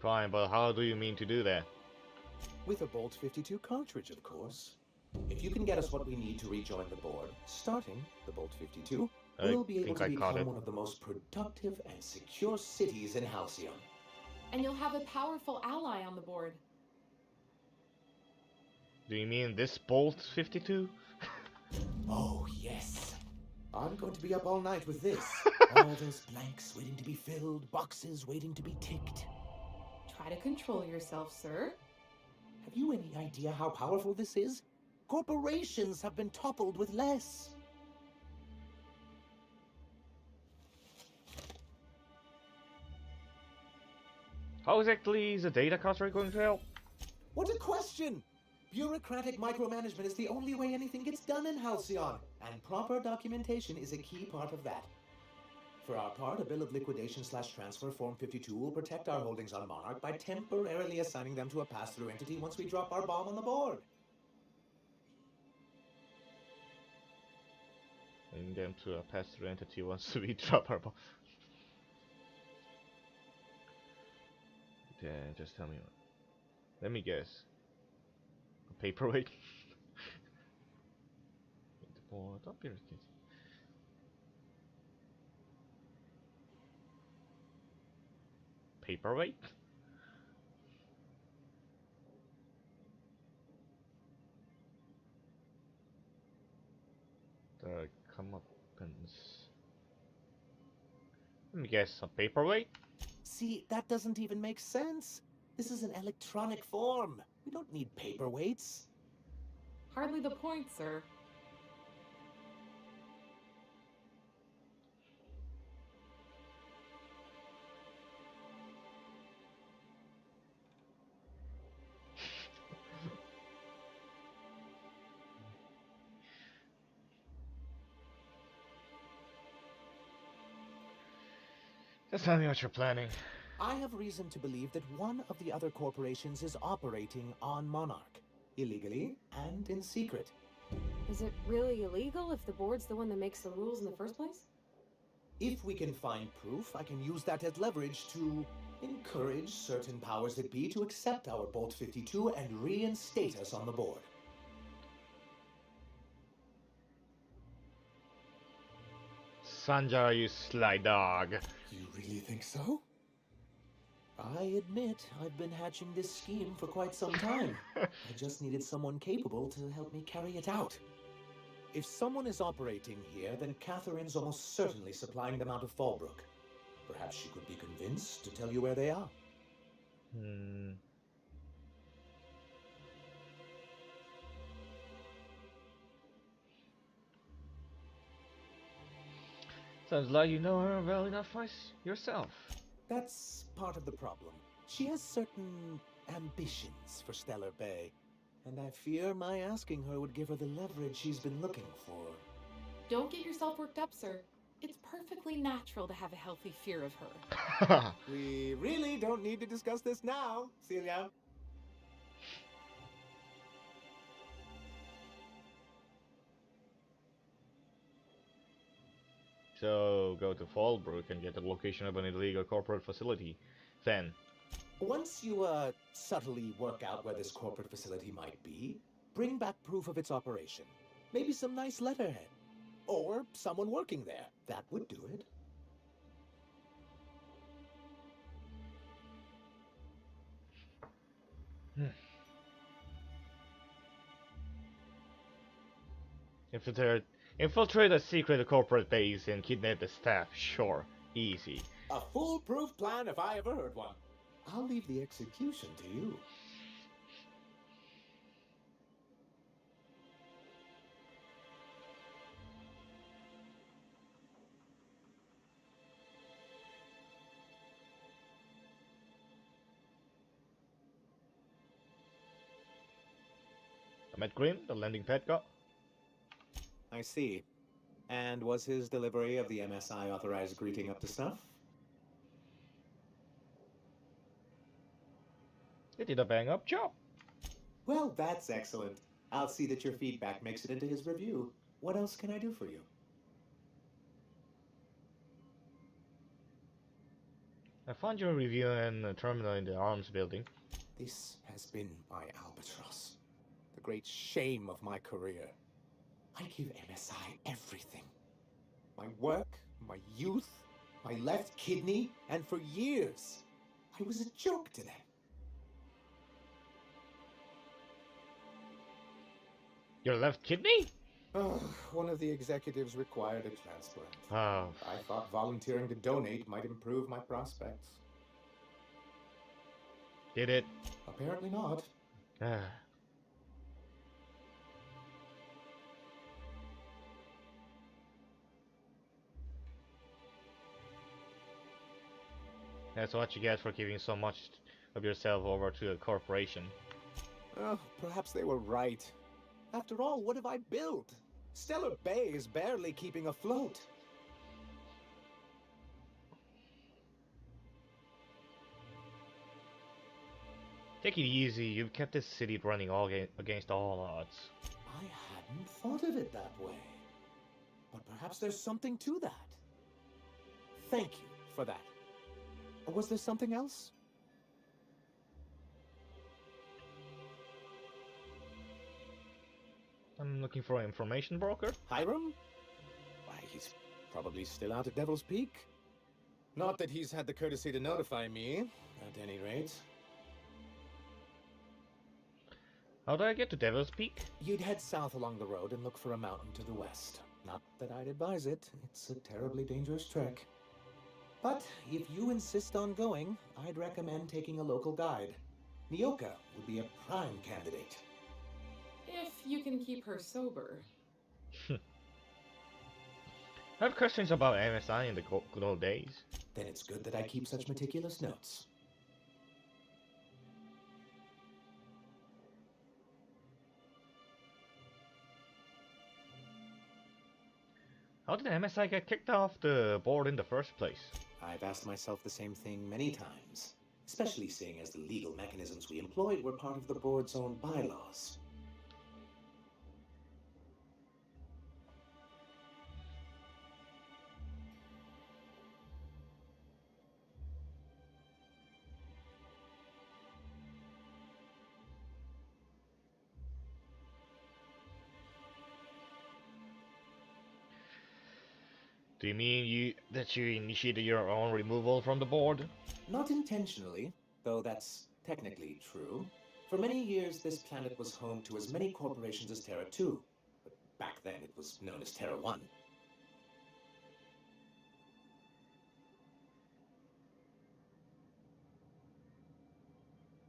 Speaker 1: Fine, but how do you mean to do that?
Speaker 2: With a Bolt 52 cartridge, of course. If you can get us what we need to rejoin the board, starting the Bolt 52, we'll be able to become one of the most productive and secure cities in Halcyon.
Speaker 12: And you'll have a powerful ally on the board.
Speaker 1: Do you mean this Bolt 52?
Speaker 2: Oh, yes. I'm going to be up all night with this. All those blanks waiting to be filled, boxes waiting to be ticked.
Speaker 12: Try to control yourself, sir.
Speaker 2: Have you any idea how powerful this is? Corporations have been toppled with less.
Speaker 1: How exactly is the data cutter going to help?
Speaker 2: What a question! Bureaucratic micromanagement is the only way anything gets done in Halcyon, and proper documentation is a key part of that. For our part, a bill of liquidation/transfer Form 52 will protect our holdings on Monarch by temporarily assigning them to a pass-through entity once we drop our bomb on the board.
Speaker 1: Assigning them to a pass-through entity once we drop our bomb. Yeah, just tell me. Let me guess. A paperweight? Don't be ridiculous. Paperweight? The comeuppance. Let me guess, a paperweight?
Speaker 2: See, that doesn't even make sense. This is an electronic form. We don't need paperweights.
Speaker 12: Hardly the point, sir.
Speaker 1: Just tell me what you're planning.
Speaker 2: I have reason to believe that one of the other corporations is operating on Monarch, illegally and in secret.
Speaker 15: Is it really illegal if the board's the one that makes the rules in the first place?
Speaker 2: If we can find proof, I can use that as leverage to encourage certain powers that be to accept our Bolt 52 and reinstate us on the board.
Speaker 1: Sanjar, you sly dog.
Speaker 2: You really think so? I admit I've been hatching this scheme for quite some time. I just needed someone capable to help me carry it out. If someone is operating here, then Catherine's almost certainly supplying them out of Fallbrook. Perhaps she could be convinced to tell you where they are.
Speaker 1: Sounds like you know her well enough yourself.
Speaker 2: That's part of the problem. She has certain ambitions for Stellar Bay, and I fear my asking her would give her the leverage she's been looking for.
Speaker 12: Don't get yourself worked up, sir. It's perfectly natural to have a healthy fear of her.
Speaker 2: We really don't need to discuss this now, Celia.
Speaker 1: So go to Fallbrook and get the location of an illegal corporate facility. Then.
Speaker 2: Once you, subtly work out where this corporate facility might be, bring back proof of its operation. Maybe some nice letterhead. Or someone working there. That would do it.
Speaker 1: Infiltrate a secret corporate base and kidnap the staff. Sure. Easy.
Speaker 2: A foolproof plan if I ever heard one. I'll leave the execution to you.
Speaker 1: I met Grim, the landing pad guy.
Speaker 2: I see. And was his delivery of the MSI authorized greeting up to snuff?
Speaker 1: He did a bang-up job.
Speaker 2: Well, that's excellent. I'll see that your feedback makes it into his review. What else can I do for you?
Speaker 1: I found your review in a terminal in the arms building.
Speaker 2: This has been my albatross. The great shame of my career. I give MSI everything. My work, my youth, my left kidney, and for years, I was a joke to them.
Speaker 1: Your left kidney?
Speaker 2: Oh, one of the executives required a transplant.
Speaker 1: Oh.
Speaker 2: I thought volunteering to donate might improve my prospects.
Speaker 1: Did it?
Speaker 2: Apparently not.
Speaker 1: That's what you get for giving so much of yourself over to a corporation.
Speaker 2: Oh, perhaps they were right. After all, what have I built? Stellar Bay is barely keeping afloat.
Speaker 1: Take it easy, you've kept this city running against all odds.
Speaker 2: I hadn't thought of it that way. But perhaps there's something to that. Thank you for that. Was there something else?
Speaker 1: I'm looking for an information broker.
Speaker 2: Hiram? Why, he's probably still out at Devil's Peak. Not that he's had the courtesy to notify me, at any rate.
Speaker 1: How do I get to Devil's Peak?
Speaker 2: You'd head south along the road and look for a mountain to the west. Not that I'd advise it. It's a terribly dangerous trek. But if you insist on going, I'd recommend taking a local guide. Nyoka would be a prime candidate.
Speaker 12: If you can keep her sober.
Speaker 1: I have questions about MSI in the good old days.
Speaker 2: Then it's good that I keep such meticulous notes.
Speaker 1: How did MSI get kicked off the board in the first place?
Speaker 2: I've asked myself the same thing many times, especially seeing as the legal mechanisms we employed were part of the board's own bylaws.
Speaker 1: Do you mean that you initiated your own removal from the board?
Speaker 2: Not intentionally, though that's technically true. For many years, this planet was home to as many corporations as Terra 2. But back then, it was known as Terra 1.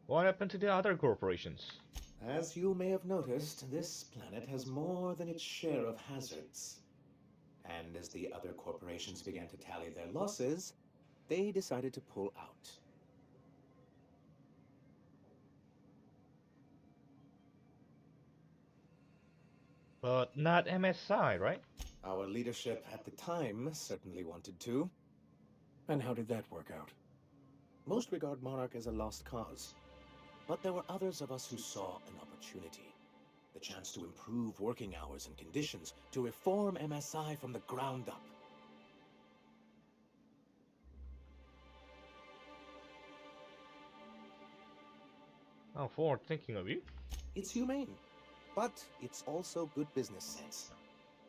Speaker 1: What happened to the other corporations?
Speaker 2: As you may have noticed, this planet has more than its share of hazards. And as the other corporations began to tally their losses, they decided to pull out.
Speaker 1: But not MSI, right?
Speaker 2: Our leadership at the time certainly wanted to.
Speaker 14: And how did that work out?
Speaker 2: Most regard Monarch as a lost cause. But there were others of us who saw an opportunity. The chance to improve working hours and conditions, to reform MSI from the ground up.
Speaker 1: How forward thinking of you.
Speaker 2: It's humane, but it's also good business sense.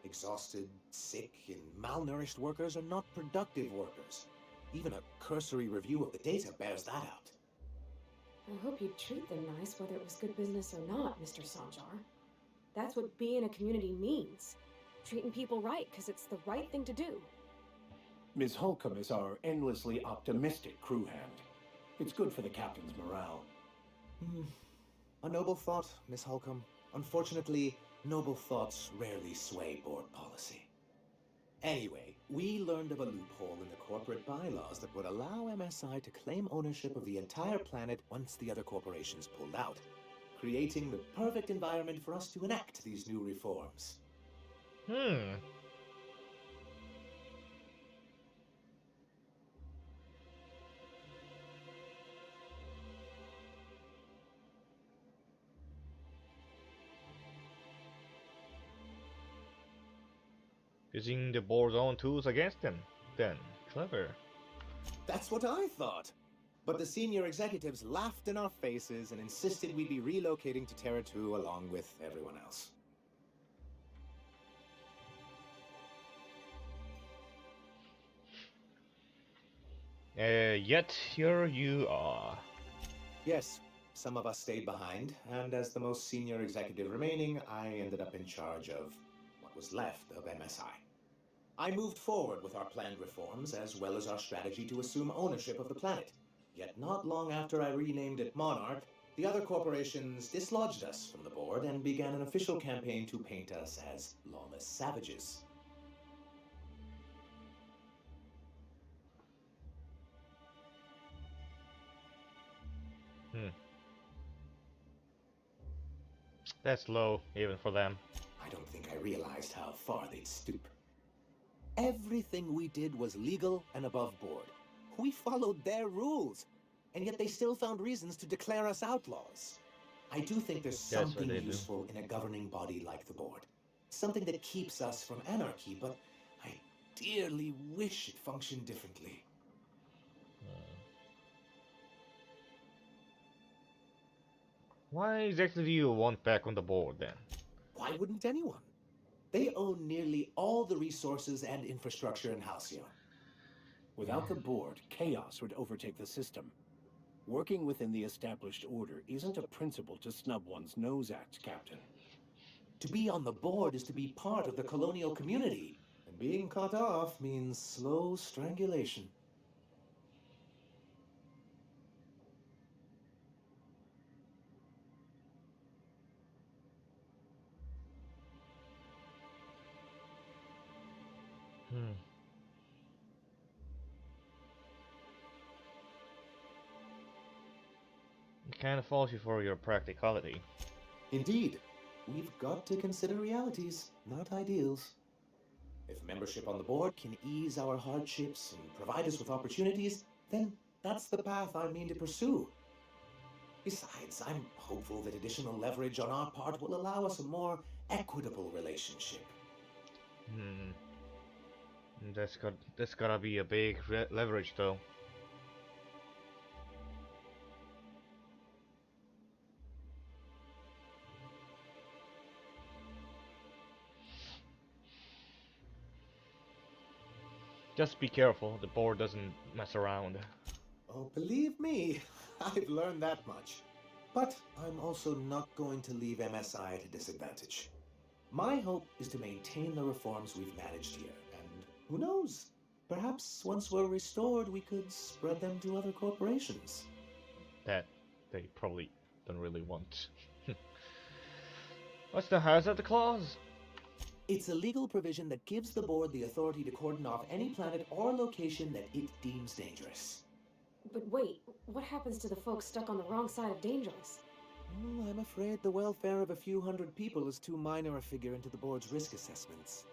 Speaker 2: Exhausted, sick, and malnourished workers are not productive workers. Even a cursory review of the data bears that out.
Speaker 15: I hope you'd treat them nice, whether it was good business or not, Mr. Sanjar. That's what being a community means. Treating people right, because it's the right thing to do.
Speaker 14: Ms. Holcomb is our endlessly optimistic crew hand. It's good for the captain's morale.
Speaker 2: A noble thought, Miss Holcomb. Unfortunately, noble thoughts rarely sway board policy. Anyway, we learned of a loophole in the corporate bylaws that would allow MSI to claim ownership of the entire planet once the other corporations pulled out. creating the perfect environment for us to enact these new reforms.
Speaker 1: Using the board's own tools against them, then. Clever.
Speaker 2: That's what I thought. But the senior executives laughed in our faces and insisted we'd be relocating to Terra 2 along with everyone else.
Speaker 1: Yet here you are.
Speaker 2: Yes, some of us stayed behind, and as the most senior executive remaining, I ended up in charge of what was left of MSI. I moved forward with our planned reforms, as well as our strategy to assume ownership of the planet. Yet not long after I renamed it Monarch, the other corporations dislodged us from the board and began an official campaign to paint us as lawless savages.
Speaker 1: That's low, even for them.
Speaker 2: I don't think I realized how far they'd stoop. Everything we did was legal and above board. We followed their rules, and yet they still found reasons to declare us outlaws. I do think there's something useful in a governing body like the board. Something that keeps us from anarchy, but I dearly wish it functioned differently.
Speaker 1: Why exactly do you want back on the board then?
Speaker 2: Why wouldn't anyone? They own nearly all the resources and infrastructure in Halcyon.
Speaker 14: Without the board, chaos would overtake the system. Working within the established order isn't a principle to snub one's nose at, Captain.
Speaker 2: To be on the board is to be part of the colonial community, and being cut off means slow strangulation.
Speaker 1: It kind of faults you for your practicality.
Speaker 2: Indeed. We've got to consider realities, not ideals. If membership on the board can ease our hardships and provide us with opportunities, then that's the path I mean to pursue. Besides, I'm hopeful that additional leverage on our part will allow us a more equitable relationship.
Speaker 1: That's gotta be a big leverage, though. Just be careful, the board doesn't mess around.
Speaker 2: Oh, believe me, I've learned that much. But I'm also not going to leave MSI at a disadvantage. My hope is to maintain the reforms we've managed here, and who knows? Perhaps once we're restored, we could spread them to other corporations.
Speaker 1: That they probably don't really want. What's the hazard clause?
Speaker 2: It's a legal provision that gives the board the authority to cordon off any planet or location that it deems dangerous.
Speaker 15: But wait, what happens to the folks stuck on the wrong side of dangerous?
Speaker 2: Oh, I'm afraid the welfare of a few hundred people is too minor a figure into the board's risk assessments.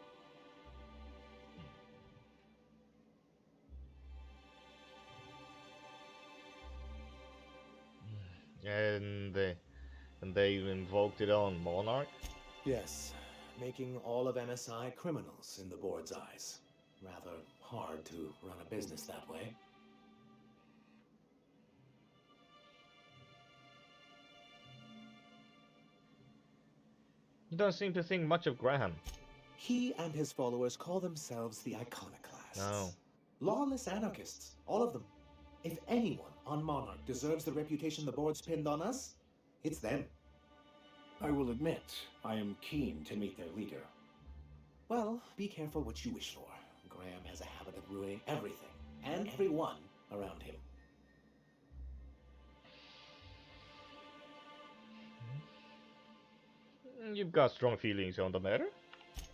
Speaker 1: And they invoked it on Monarch?
Speaker 2: Yes, making all of MSI criminals in the board's eyes. Rather hard to run a business that way.
Speaker 1: You don't seem to think much of Graham.
Speaker 2: He and his followers call themselves the Iconoclasts.
Speaker 1: No.
Speaker 2: Lawless anarchists, all of them. If anyone on Monarch deserves the reputation the board's pinned on us, it's them.
Speaker 14: I will admit, I am keen to meet their leader.
Speaker 2: Well, be careful what you wish for. Graham has a habit of ruining everything, and everyone around him.
Speaker 1: You've got strong feelings on the matter?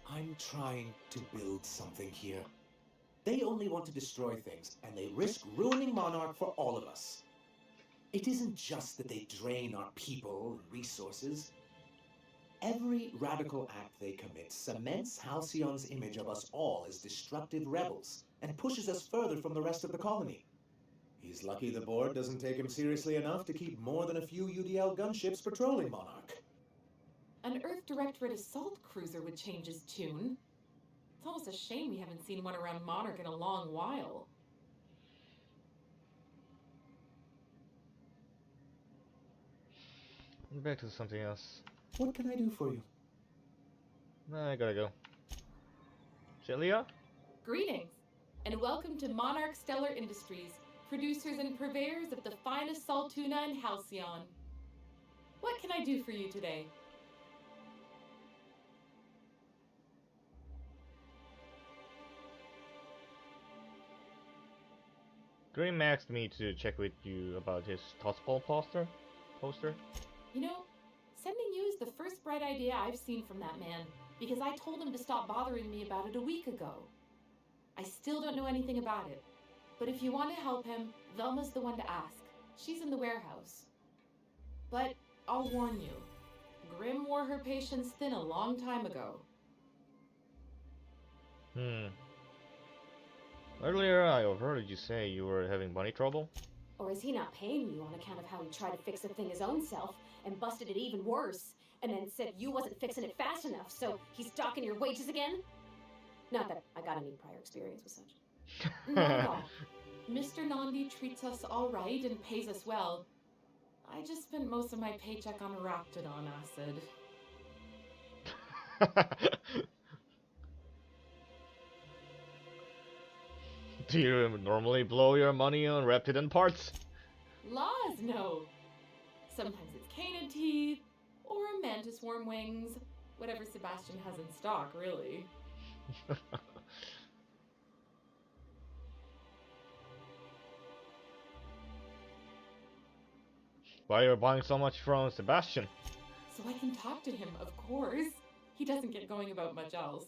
Speaker 2: I'm trying to build something here. They only want to destroy things, and they risk ruining Monarch for all of us. It isn't just that they drain our people and resources. Every radical act they commit cements Halcyon's image of us all as destructive rebels and pushes us further from the rest of the colony. He's lucky the board doesn't take him seriously enough to keep more than a few UDL gunships patrolling Monarch.
Speaker 12: An Earth Directorate assault cruiser would change his tune. It's almost a shame we haven't seen one around Monarch in a long while.
Speaker 1: Back to something else.
Speaker 2: What can I do for you?
Speaker 1: I gotta go. Celia?
Speaker 12: Greetings, and welcome to Monarch Stellar Industries, producers and purveyors of the finest salt tuna in Halcyon. What can I do for you today?
Speaker 1: Grim asked me to check with you about his Tossball poster.
Speaker 12: You know, sending you is the first bright idea I've seen from that man, because I told him to stop bothering me about it a week ago. I still don't know anything about it, but if you want to help him, Velma's the one to ask. She's in the warehouse. But I'll warn you, Grim wore her patience thin a long time ago.
Speaker 1: Earlier I overheard you say you were having money trouble.
Speaker 15: Or is he not paying you on account of how he tried to fix the thing his own self and busted it even worse, and then said you wasn't fixing it fast enough, so he's docking your wages again? Not that I got any prior experience with such.
Speaker 12: Not at all. Mr. Nandi treats us all right and pays us well. I just spent most of my paycheck on Raptidon acid.
Speaker 1: Do you normally blow your money on Raptidon parts?
Speaker 12: Laws, no. Sometimes it's canid teeth, or mantis worm wings. Whatever Sebastian has in stock, really.
Speaker 1: Why are you buying so much from Sebastian?
Speaker 12: So I can talk to him, of course. He doesn't get going about much else.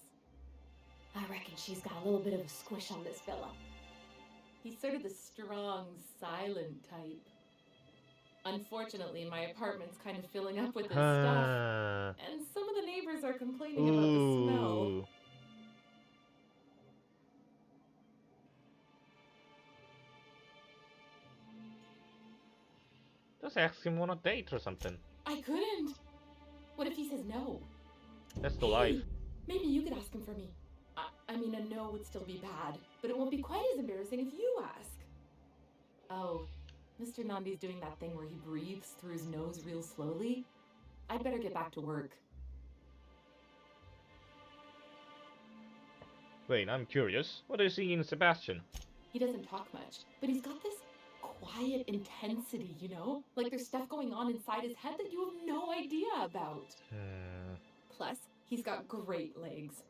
Speaker 15: I reckon she's got a little bit of a squish on this fella.
Speaker 12: He's sort of the strong, silent type. Unfortunately, my apartment's kind of filling up with his stuff, and some of the neighbors are complaining about the smell.
Speaker 1: Just ask him on a date or something.
Speaker 12: I couldn't. What if he says no?
Speaker 1: That's the life.
Speaker 12: Maybe you could ask him for me. I mean, a no would still be bad, but it won't be quite as embarrassing if you ask. Oh, Mr. Nandi's doing that thing where he breathes through his nose real slowly. I'd better get back to work.
Speaker 1: Wait, I'm curious. What do you see in Sebastian?
Speaker 12: He doesn't talk much, but he's got this quiet intensity, you know? Like there's stuff going on inside his head that you have no idea about. Plus, he's got great legs.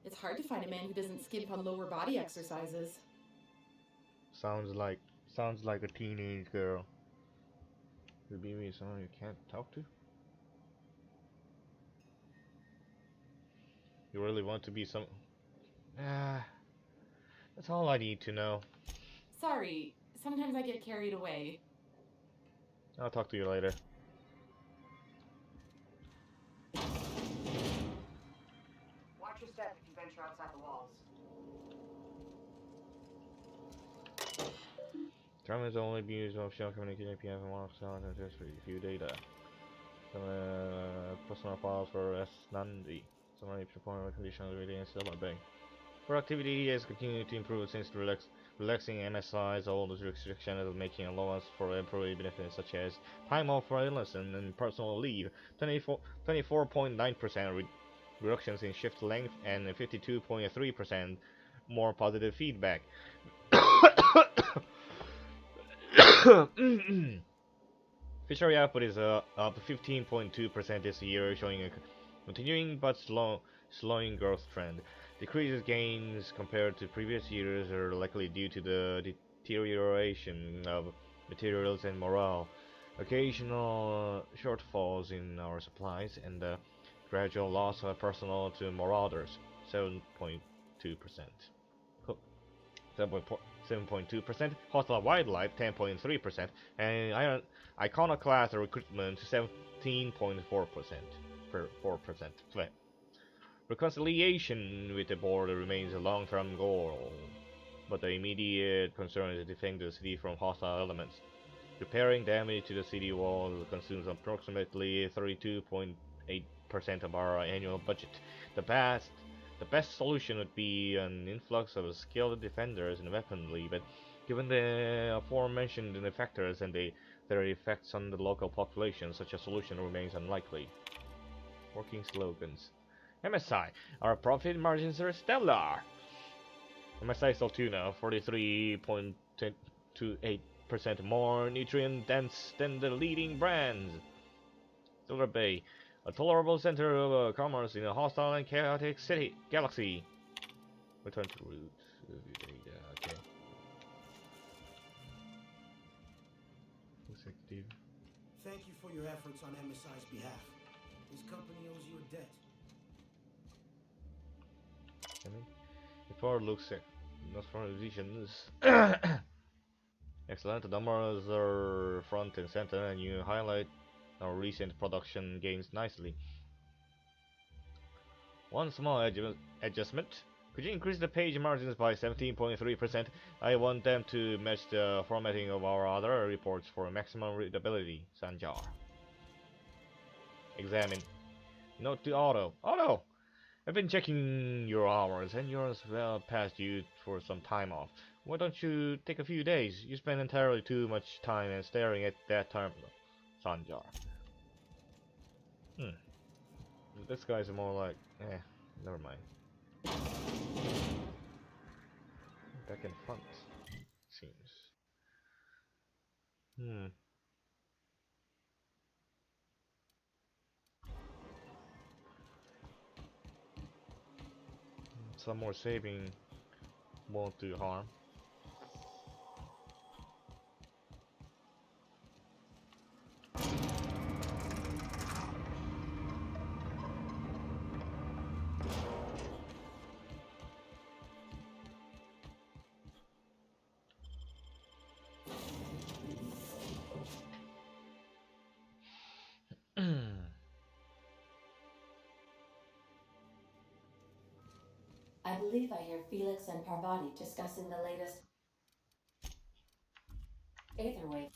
Speaker 12: It's hard to find a man who doesn't skimp on lower body exercises.
Speaker 1: Sounds like a teenage girl. Could be me someone you can't talk to? You really want to be some... that's all I need to know.
Speaker 12: Sorry, sometimes I get carried away.
Speaker 1: I'll talk to you later.
Speaker 8: Watch your step if you venture outside the walls.
Speaker 1: Terminals only be used of shell communication API and one of silent and just review data. Some personal files for S. Nandi. Some performance conditions really and still not big. Productivity has continued to improve since relaxing MSI's old restrictions of making allowance for employee benefits such as time off for illness and personal leave. 24.9% reductions in shift length and 52.3% more positive feedback. Fishery output is up 15.2% this year, showing a continuing but slowing growth trend. Decreases gains compared to previous years are likely due to the deterioration of materials and morale, occasional shortfalls in our supplies, and the gradual loss of personnel to marauders, 7.2%. 7.2%, hostile wildlife 10.3%, and iconoclast recruitment 17.4% per 4%. Reconciliation with the border remains a long-term goal, but the immediate concern is defending the city from hostile elements. Repairing damage to the city wall consumes approximately 32.8% of our annual budget. The best solution would be an influx of skilled defenders and weaponry, but given the aforementioned factors and their effects on the local population, such a solution remains unlikely. Working slogans. MSI, our profit margins are stellar. MSI is still 2 now, 43.28% more nutrient dense than the leading brands. Silver Bay, a tolerable center of commerce in a hostile and chaotic galaxy. Return to root. Okay. Executive.
Speaker 11: Thank you for your efforts on MSI's behalf. This company owes you a debt.
Speaker 1: Before looks not for musicians. Excellent. The numbers are front and center, and you highlight our recent production gains nicely. One small adjustment. Could you increase the page margins by 17.3%? I want them to match the formatting of our other reports for maximum readability. Sanjar. Examine. Note to Auto. Auto! I've been checking your hours, and yours well past due for some time off. Why don't you take a few days? You spend entirely too much time staring at that terminal. Sanjar. This guy's more like, never mind. Back in front, seems. Some more saving won't do harm.
Speaker 7: I believe I hear Felix and Parvati discussing the latest Aether wave.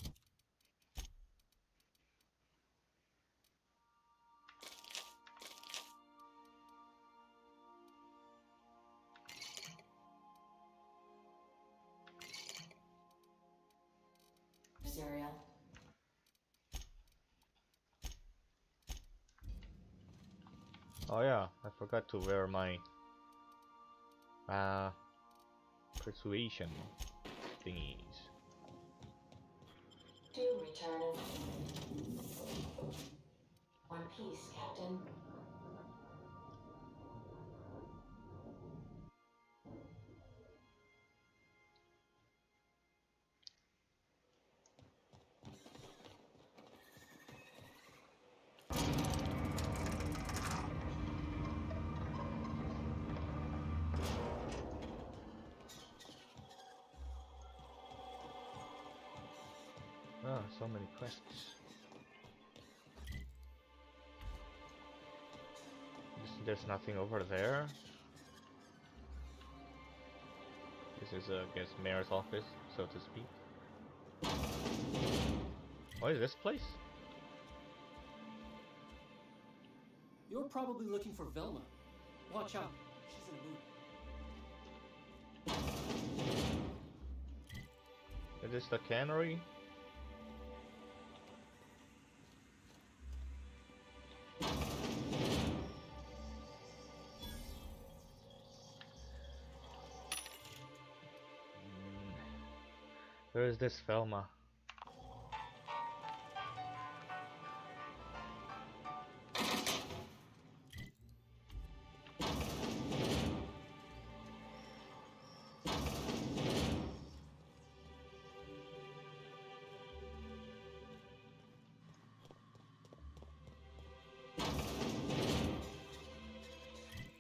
Speaker 7: Cereal.
Speaker 1: Oh yeah, I forgot to wear my persuasion thingies.
Speaker 7: To return. One piece, Captain.
Speaker 1: Ah, so many quests. There's nothing over there. This is, I guess, mayor's office, so to speak. What is this place?
Speaker 16: You're probably looking for Velma. Watch out, she's in a mood.
Speaker 1: Is this the cannery? Where is this Velma?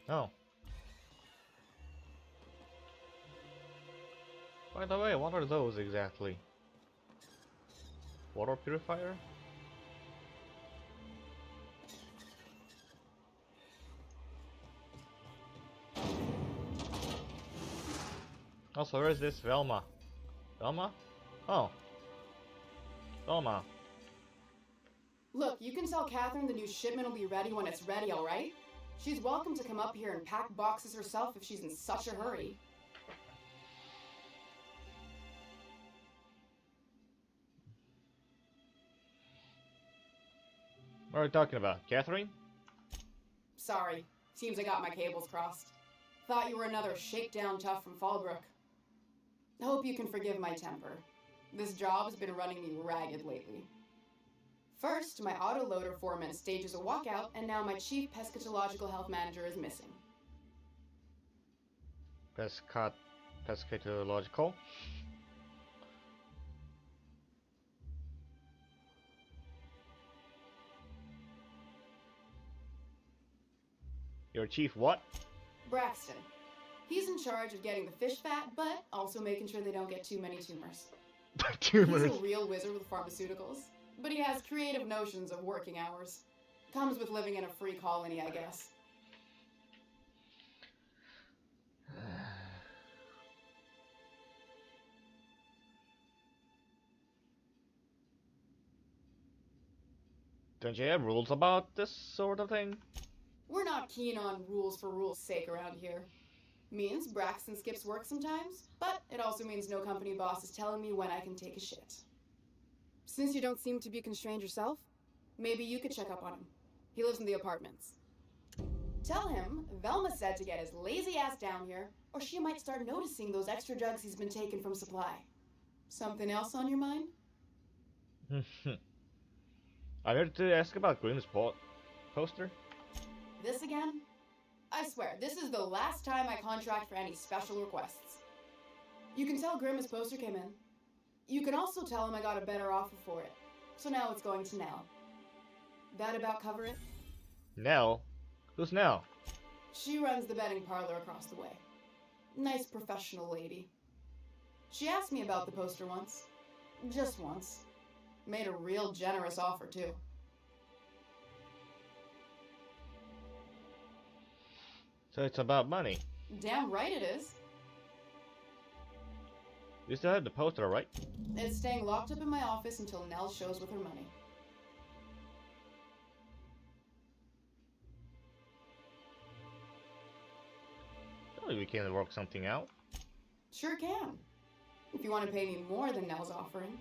Speaker 1: Oh. By the way, what are those exactly? Water purifier? Also, where is this Velma? Velma? Oh. Velma.
Speaker 17: Look, you can tell Catherine the new shipment will be ready when it's ready, alright? She's welcome to come up here and pack boxes herself if she's in such a hurry.
Speaker 1: What are you talking about? Catherine?
Speaker 17: Sorry. Seems I got my cables crossed. Thought you were another shakedown tough from Fallbrook. Hope you can forgive my temper. This job's been running me ragged lately. First, my autoloader foreman stages a walkout, and now my chief pescatological health manager is missing.
Speaker 1: Pescatological? Your chief what?
Speaker 17: Braxton. He's in charge of getting the fish fat, but also making sure they don't get too many tumors.
Speaker 1: Tumors?
Speaker 17: He's a real wizard with pharmaceuticals, but he has creative notions of working hours. Comes with living in a free colony, I guess.
Speaker 1: Don't you have rules about this sort of thing?
Speaker 17: We're not keen on rules for rules' sake around here. Means Braxton skips work sometimes, but it also means no company boss is telling me when I can take a shit. Since you don't seem to be constrained yourself, maybe you could check up on him. He lives in the apartments. Tell him Velma said to get his lazy ass down here, or she might start noticing those extra drugs he's been taking from supply. Something else on your mind?
Speaker 1: I'm here to ask about Grimm's poster.
Speaker 17: This again? I swear, this is the last time I contract for any special requests. You can tell Grimm his poster came in. You can also tell him I got a better offer for it. So now it's going to Nell. That about cover it?
Speaker 1: Nell? Who's Nell?
Speaker 17: She runs the betting parlor across the way. Nice professional lady. She asked me about the poster once. Just once. Made a real generous offer, too.
Speaker 1: So it's about money.
Speaker 17: Damn right it is.
Speaker 1: You still have the poster, right?
Speaker 17: It's staying locked up in my office until Nell shows with her money.
Speaker 1: Surely we can work something out.
Speaker 17: Sure can. If you want to pay me more than Nell's offering.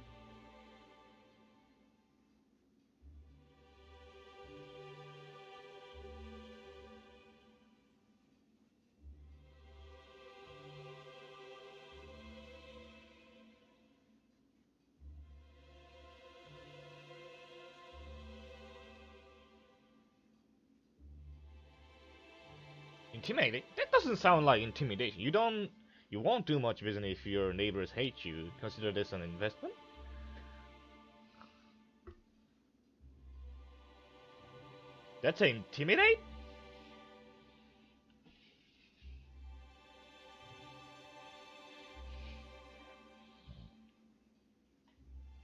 Speaker 1: Intimidating? That doesn't sound like intimidation. You won't do much business if your neighbors hate you. Consider this an investment? That's intimidate?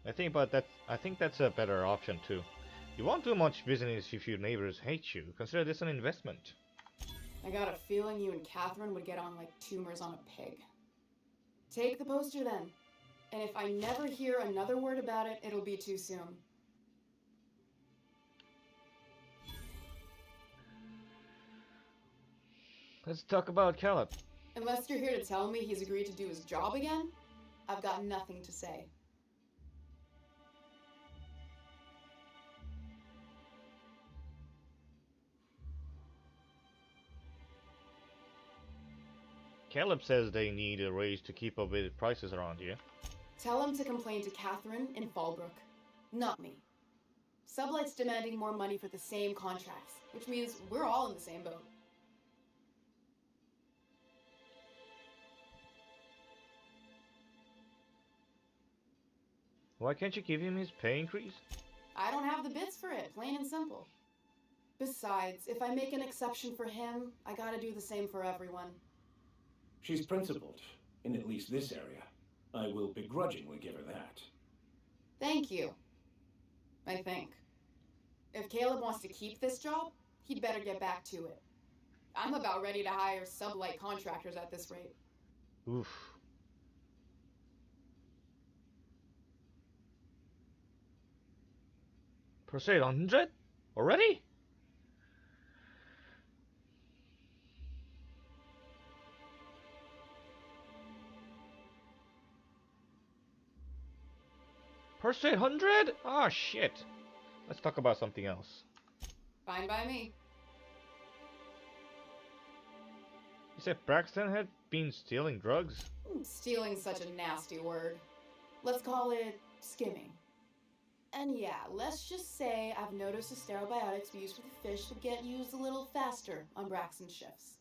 Speaker 1: I think that's a better option too. You won't do much business if your neighbors hate you. Consider this an investment.
Speaker 17: I got a feeling you and Catherine would get on like tumors on a pig. Take the poster then. And if I never hear another word about it, it'll be too soon.
Speaker 1: Let's talk about Caleb.
Speaker 17: Unless you're here to tell me he's agreed to do his job again, I've got nothing to say.
Speaker 1: Caleb says they need a raise to keep up with prices around here.
Speaker 17: Tell him to complain to Catherine in Fallbrook, not me. Sublight's demanding more money for the same contracts, which means we're all in the same boat.
Speaker 1: Why can't you give him his pay increase?
Speaker 17: I don't have the bits for it, plain and simple. Besides, if I make an exception for him, I gotta do the same for everyone.
Speaker 14: She's principled, in at least this area. I will begrudgingly give her that.
Speaker 17: Thank you. I think. If Caleb wants to keep this job, he'd better get back to it. I'm about ready to hire sublight contractors at this rate.
Speaker 1: Oof. Persuade 100? Already? Persuade 100? Ah, shit. Let's talk about something else.
Speaker 17: Fine by me.
Speaker 1: You said Braxton had been stealing drugs?
Speaker 17: Stealing's such a nasty word. Let's call it skimming. And yeah, let's just say I've noticed the stereobiotics we use for the fish would get used a little faster on Braxton's shifts.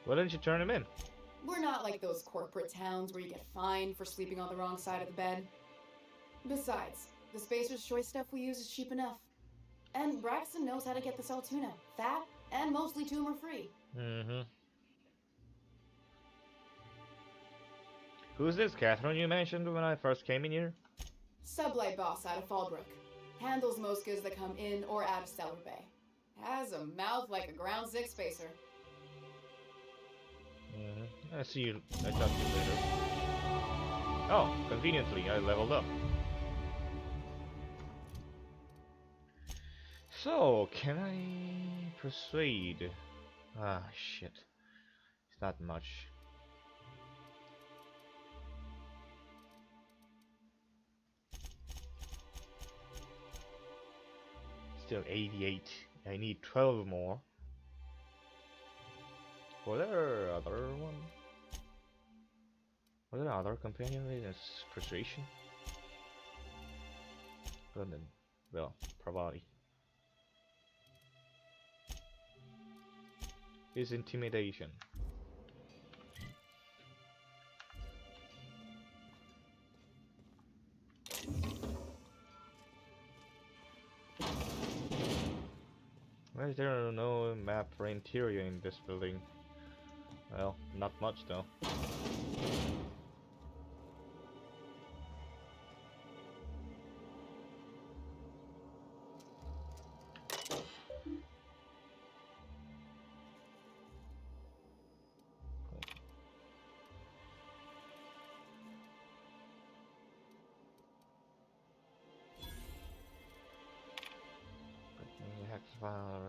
Speaker 1: Why didn't you turn him in?
Speaker 17: We're not like those corporate towns where you get fined for sleeping on the wrong side of the bed. Besides, the Spacer's Choice stuff we use is cheap enough. And Braxton knows how to get the salt tuna, fat and mostly tumor-free.
Speaker 1: Mm-hmm. Who's this Catherine you mentioned when I first came in here?
Speaker 17: Sublight boss out of Fallbrook. Handles most goods that come in or out of Stellar Bay. Has a mouth like a ground six spacer.
Speaker 1: I see you. I talk to you later. Oh, conveniently, I leveled up. So, can I persuade? Ah, shit. It's not much. Still 88. I need 12 more. Was there other one? Was there other companion with this persuasion? But then, well, probably. Is intimidation. Why is there no map for interior in this building? Well, not much though.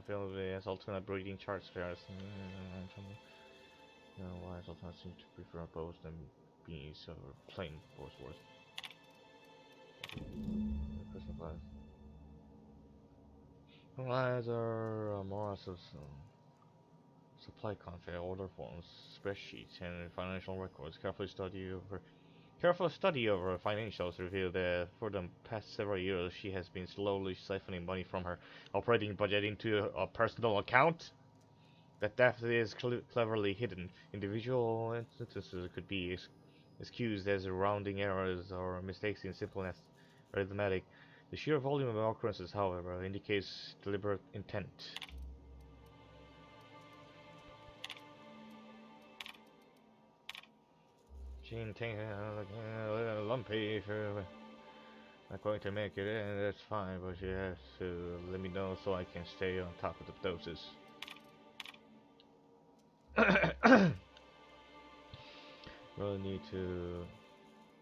Speaker 1: Availability as alternate breeding charts pairs. Why is alternate seem to prefer bows than bees or plain bow swords? Allies are more as supply config, order forms, spreadsheets, and financial records. Careful study over financials reveal that for the past several years she has been slowly siphoning money from her operating budget into a personal account. That theft is cleverly hidden. Individual instances could be excused as rounding errors or mistakes in simple arithmetic. The sheer volume of occurrences, however, indicates deliberate intent. Gene tank lumpy. Not going to make it in, that's fine, but you have to let me know so I can stay on top of the doses. Really need to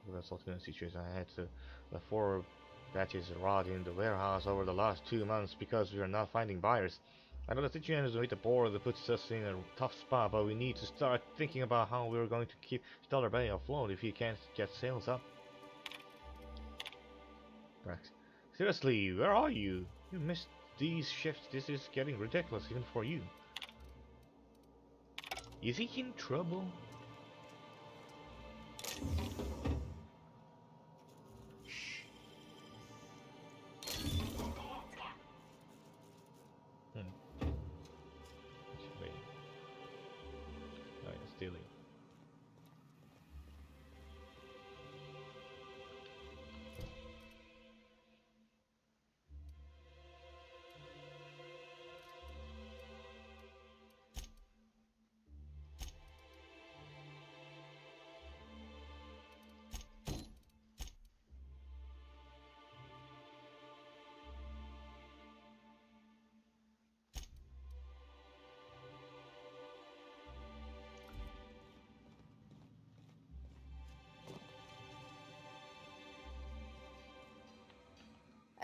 Speaker 1: result in a situation. I had to let 4 batches rot in the warehouse over the last 2 months because we are not finding buyers. I know the situation with the board that puts us in a tough spot, but we need to start thinking about how we're going to keep Stellar Bay afloat if we can't get sales up. Brax, seriously, where are you? You missed these shifts. This is getting ridiculous even for you. Is he in trouble? Stealing.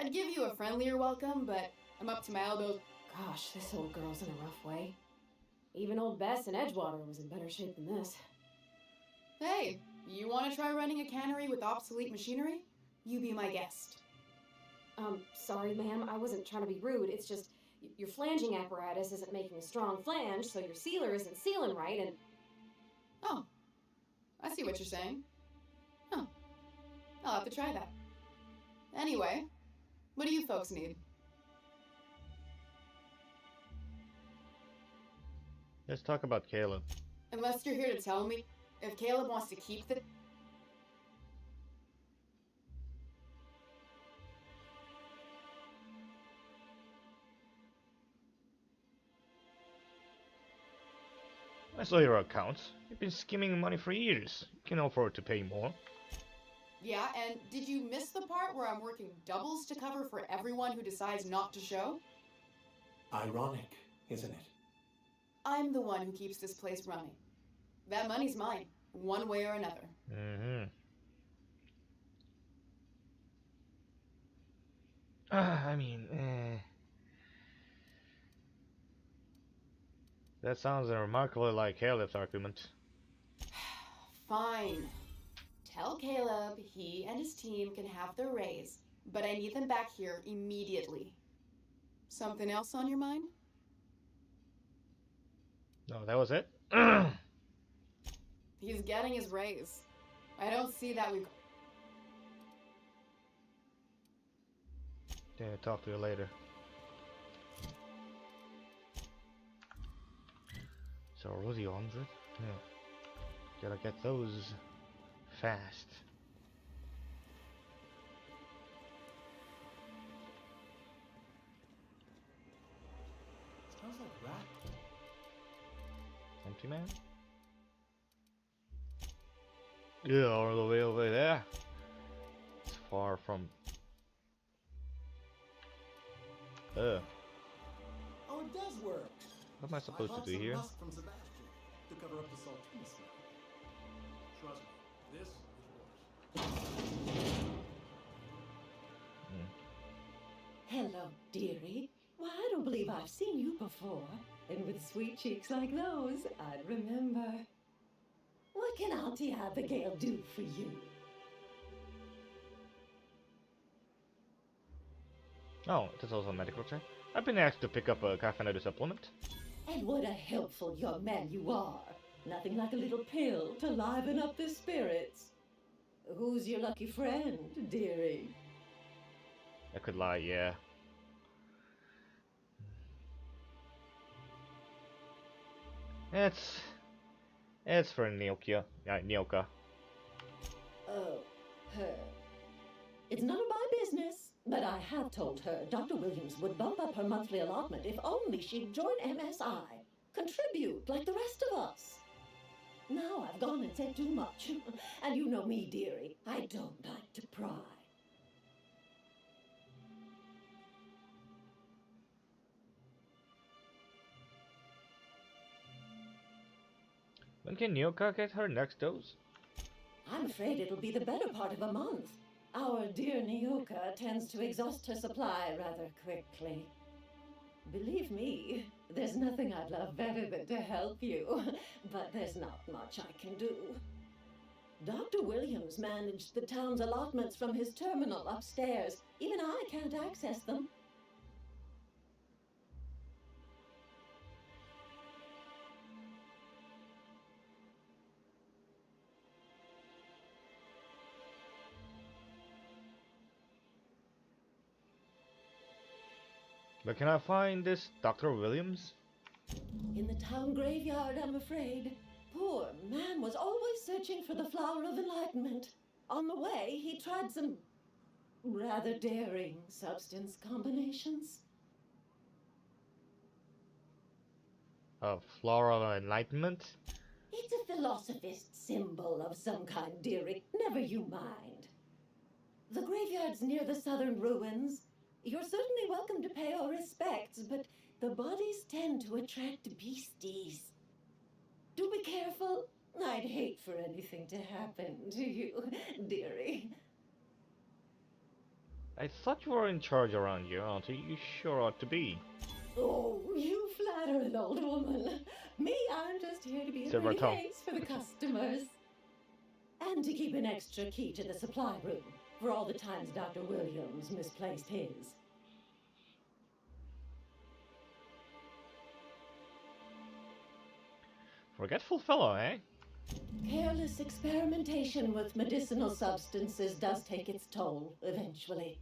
Speaker 17: I'd give you a friendlier welcome, but I'm up to my elbows.
Speaker 15: Gosh, this old girl's in a rough way. Even old Bess in Edgewater was in better shape than this.
Speaker 17: Hey, you want to try running a cannery with obsolete machinery? You be my guest.
Speaker 15: Sorry, ma'am, I wasn't trying to be rude. It's just your flanging apparatus isn't making a strong flange, so your sealer isn't sealing right, and...
Speaker 17: Oh, I see what you're saying. Huh. I'll have to try that. Anyway, what do you folks need?
Speaker 1: Let's talk about Caleb.
Speaker 17: Unless you're here to tell me if Caleb wants to keep the...
Speaker 1: I saw your accounts. You've been skimming money for years. You can afford to pay more.
Speaker 17: Yeah, and did you miss the part where I'm working doubles to cover for everyone who decides not to show?
Speaker 14: Ironic, isn't it?
Speaker 17: I'm the one who keeps this place running. That money's mine, one way or another.
Speaker 1: Mm-hmm. I mean, that sounds remarkably like Caleb's argument.
Speaker 17: Fine. Tell Caleb he and his team can have their raise, but I need them back here immediately. Something else on your mind?
Speaker 1: No, that was it?
Speaker 17: He's getting his raise. I don't see that we've...
Speaker 1: Yeah, talk to you later. So, Rosie 100? Yeah. Gotta get those fast.
Speaker 14: Smells like rat.
Speaker 1: Empty man? Yeah, all the way over there. It's far from...
Speaker 11: Oh, it does work.
Speaker 1: What am I supposed to do here?
Speaker 11: From Sebastian to cover up the saltine smell.
Speaker 13: Trust me, this is worse.
Speaker 18: Hello, dearie. Why, I don't believe I've seen you before. And with sweet cheeks like those, I'd remember. What can Auntie Abigail do for you?
Speaker 1: Oh, that's also a medical check. I've been asked to pick up a caffeinated supplement.
Speaker 18: And what a helpful young man you are. Nothing like a little pill to liven up the spirits. Who's your lucky friend, dearie?
Speaker 1: I could lie, yeah. It's for Nyoka. Nyoka.
Speaker 18: Oh, her. It's none of my business, but I have told her Dr. Williams would bump up her monthly allotment if only she'd join MSI. Contribute like the rest of us. Now I've gone and said too much. And you know me, dearie. I don't like to pry.
Speaker 1: When can Nyoka get her next dose?
Speaker 18: I'm afraid it'll be the better part of a month. Our dear Nyoka tends to exhaust her supply rather quickly. Believe me, there's nothing I'd love better than to help you, but there's not much I can do. Dr. Williams managed the town's allotments from his terminal upstairs. Even I can't access them.
Speaker 1: But can I find this Dr. Williams?
Speaker 18: In the town graveyard, I'm afraid. Poor man was always searching for the flower of enlightenment. On the way, he tried some rather daring substance combinations.
Speaker 1: A floral enlightenment?
Speaker 18: It's a philosophist symbol of some kind, dearie. Never you mind. The graveyard's near the southern ruins. You're certainly welcome to pay our respects, but the bodies tend to attract beasties. Do be careful. I'd hate for anything to happen to you, dearie.
Speaker 1: I thought you were in charge around here, auntie. You sure ought to be.
Speaker 18: Oh, you flatter an old woman. Me, I'm just here to be a
Speaker 1: Silver
Speaker 18: pretty
Speaker 1: tongue.
Speaker 18: face for the customers. And to keep an extra key to the supply room for all the times Dr. Williams misplaced his.
Speaker 1: Forgetful fellow, eh?
Speaker 18: Careless experimentation with medicinal substances does take its toll, eventually.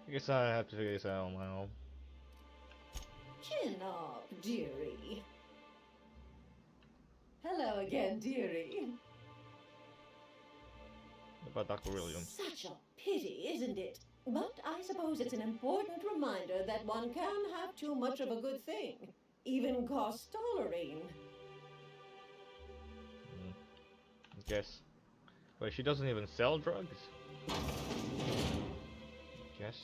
Speaker 1: I guess I have to figure this out on my own.
Speaker 18: Chin up, dearie. Hello again, dearie.
Speaker 1: What about Dr. Williams?
Speaker 18: Such a pity, isn't it? But I suppose it's an important reminder that one can have too much of a good thing. Even cost tolerine.
Speaker 1: I guess. Wait, she doesn't even sell drugs? Guess.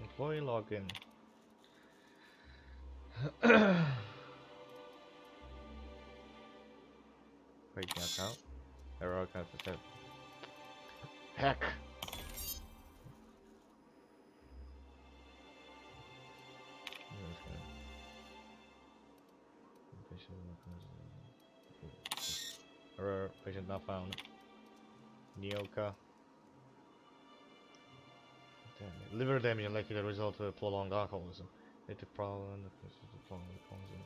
Speaker 1: Employee login. Wait, account. Error account set. Heck. Error, patient not found. Nyoka. Liver damage likely the result of prolonged alcoholism. Native problem, the prolonged alcoholism.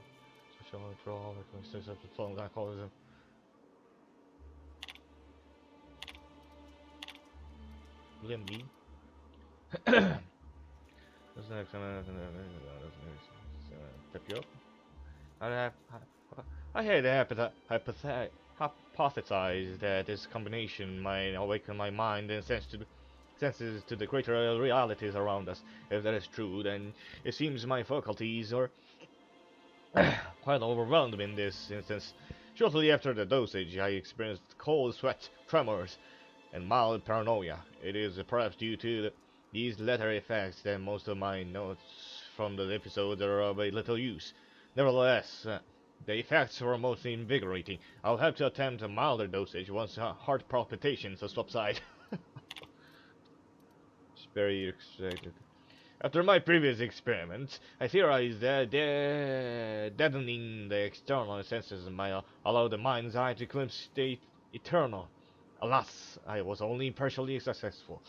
Speaker 1: Social withdrawal, the prolonged alcoholism. William B. What's next? Tip you up. I had hypothesized that this combination might awaken my mind and senses to the greater realities around us. If that is true, then it seems my faculties are quite overwhelmed in this instance. Shortly after the dosage, I experienced cold sweat, tremors, and mild paranoia. It is perhaps due to these latter effects that most of my notes from the episodes are of a little use. Nevertheless, the effects were mostly invigorating. I'll have to attempt a milder dosage once heart palpitations subside. It's very excited. After my previous experiments, I theorized that deadening the external senses might allow the mind's eye to glimpse the eternal. Alas, I was only partially successful.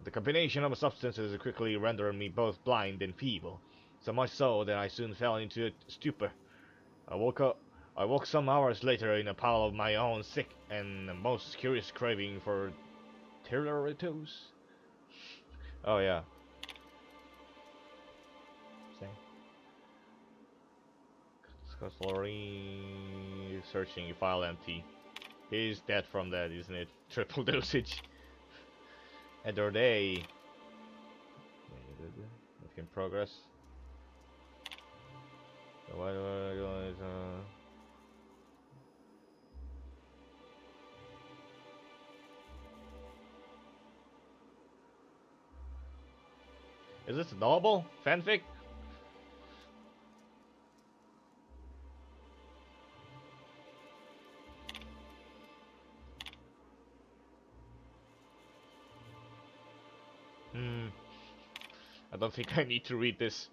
Speaker 1: The combination of substances quickly rendered me both blind and feeble, so much so that I soon fell into a stupor. I woke some hours later in a pile of my own sick and most curious craving for Territos. Oh yeah. Same. Scoslary searching file empty. He's dead from that, isn't it? Triple dosage. Enter day. Work in progress. So why do I go is Is this a novel? Fanfic? I don't think I need to read this.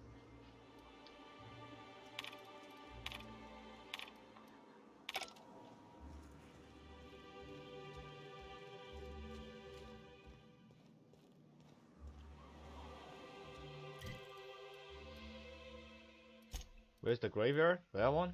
Speaker 1: Where's the graveyard? That one?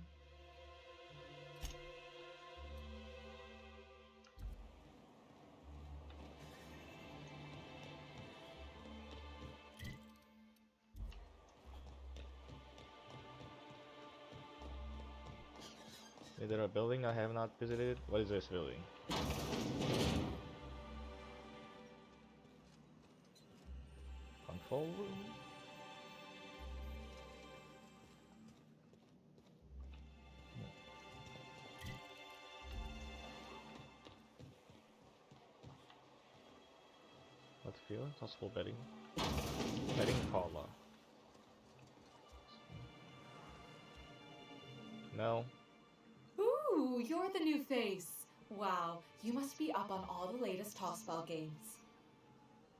Speaker 1: Is there a building I have not visited? What is this building? Control room? field, possible betting. Betting Paula. No.
Speaker 4: Ooh, you're the new face. Wow, you must be up on all the latest tossball games.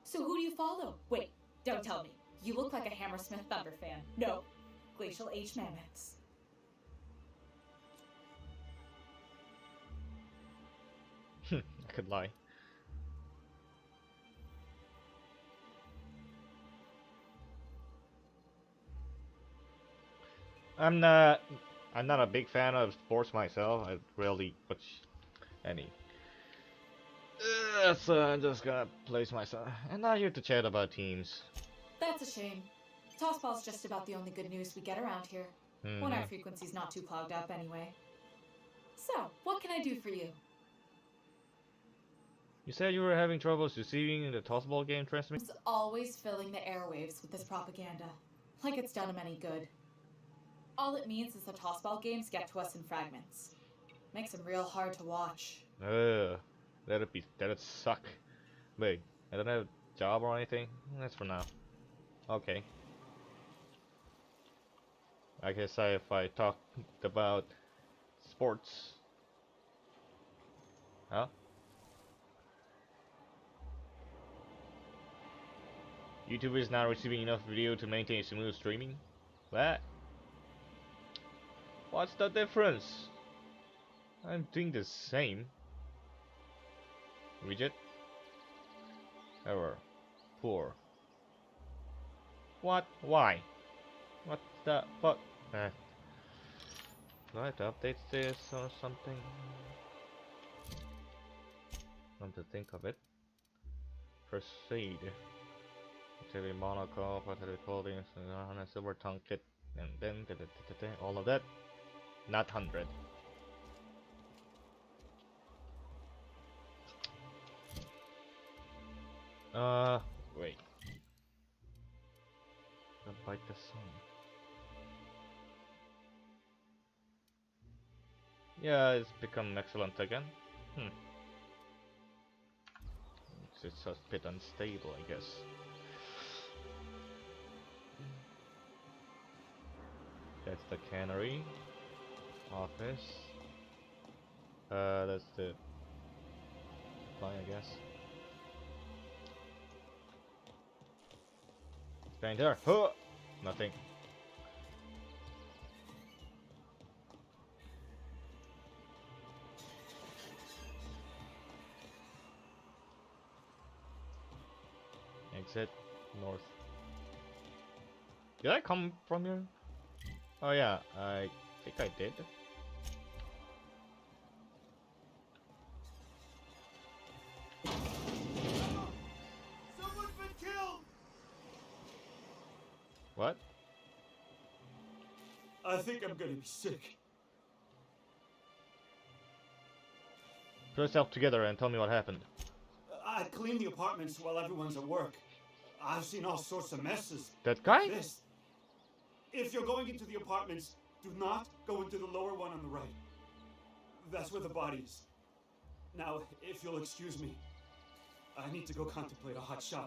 Speaker 4: So who do you follow? Wait, don't tell me. You look like a Hammersmith Thunder fan. No, Glacial H Mammoths.
Speaker 1: I could lie. I'm not a big fan of sports myself. I rarely watch any. So I'm just gonna place myself. I'm not here to chat about teams.
Speaker 4: That's a shame. Tossball's just about the only good news we get around here. When our frequency's not too clogged up anyway. So, what can I do for you?
Speaker 1: You said you were having troubles receiving the tossball game transmission?
Speaker 4: He's always filling the airwaves with this propaganda. Like it's done him any good. All it means is the tossball games get to us in fragments. Makes them real hard to watch.
Speaker 1: That'd suck. Wait, I don't have a job or anything? That's for now. Okay. I guess if I talk about sports. Huh? YouTube is not receiving enough video to maintain smooth streaming? What? What's the difference? I'm doing the same. Widget. Error. Poor. What? Why? What the fuck? Do I have to update this or something? Come to think of it. Proceed. TV monocle, positive clothing, on a silver tongue kit, and then all of that. Not 100. Wait. Don't bite the sun. Yeah, it's become excellent again. It's a bit unstable, I guess. That's the cannery. Office. That's the supply, I guess. Behind there. Huh! Nothing. Exit north. Did I come from here? Oh yeah, I think I did.
Speaker 13: Someone's been killed!
Speaker 1: What?
Speaker 13: I think I'm gonna be sick.
Speaker 1: Put yourself together and tell me what happened.
Speaker 13: I clean the apartments while everyone's at work. I've seen all sorts of messes.
Speaker 1: That guy?
Speaker 13: Like this. If you're going into the apartments, do not go into the lower one on the right. That's where the body is. Now, if you'll excuse me, I need to go contemplate a hot shower.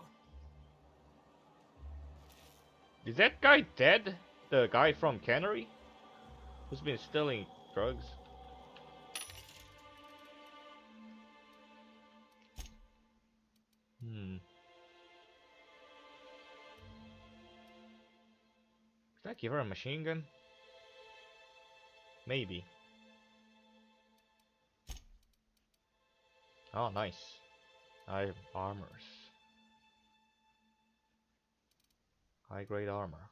Speaker 1: Is that guy dead? The guy from Cannery? Who's been stealing drugs? Did I give her a machine gun? Maybe. Oh, nice. I have armors. High grade armor.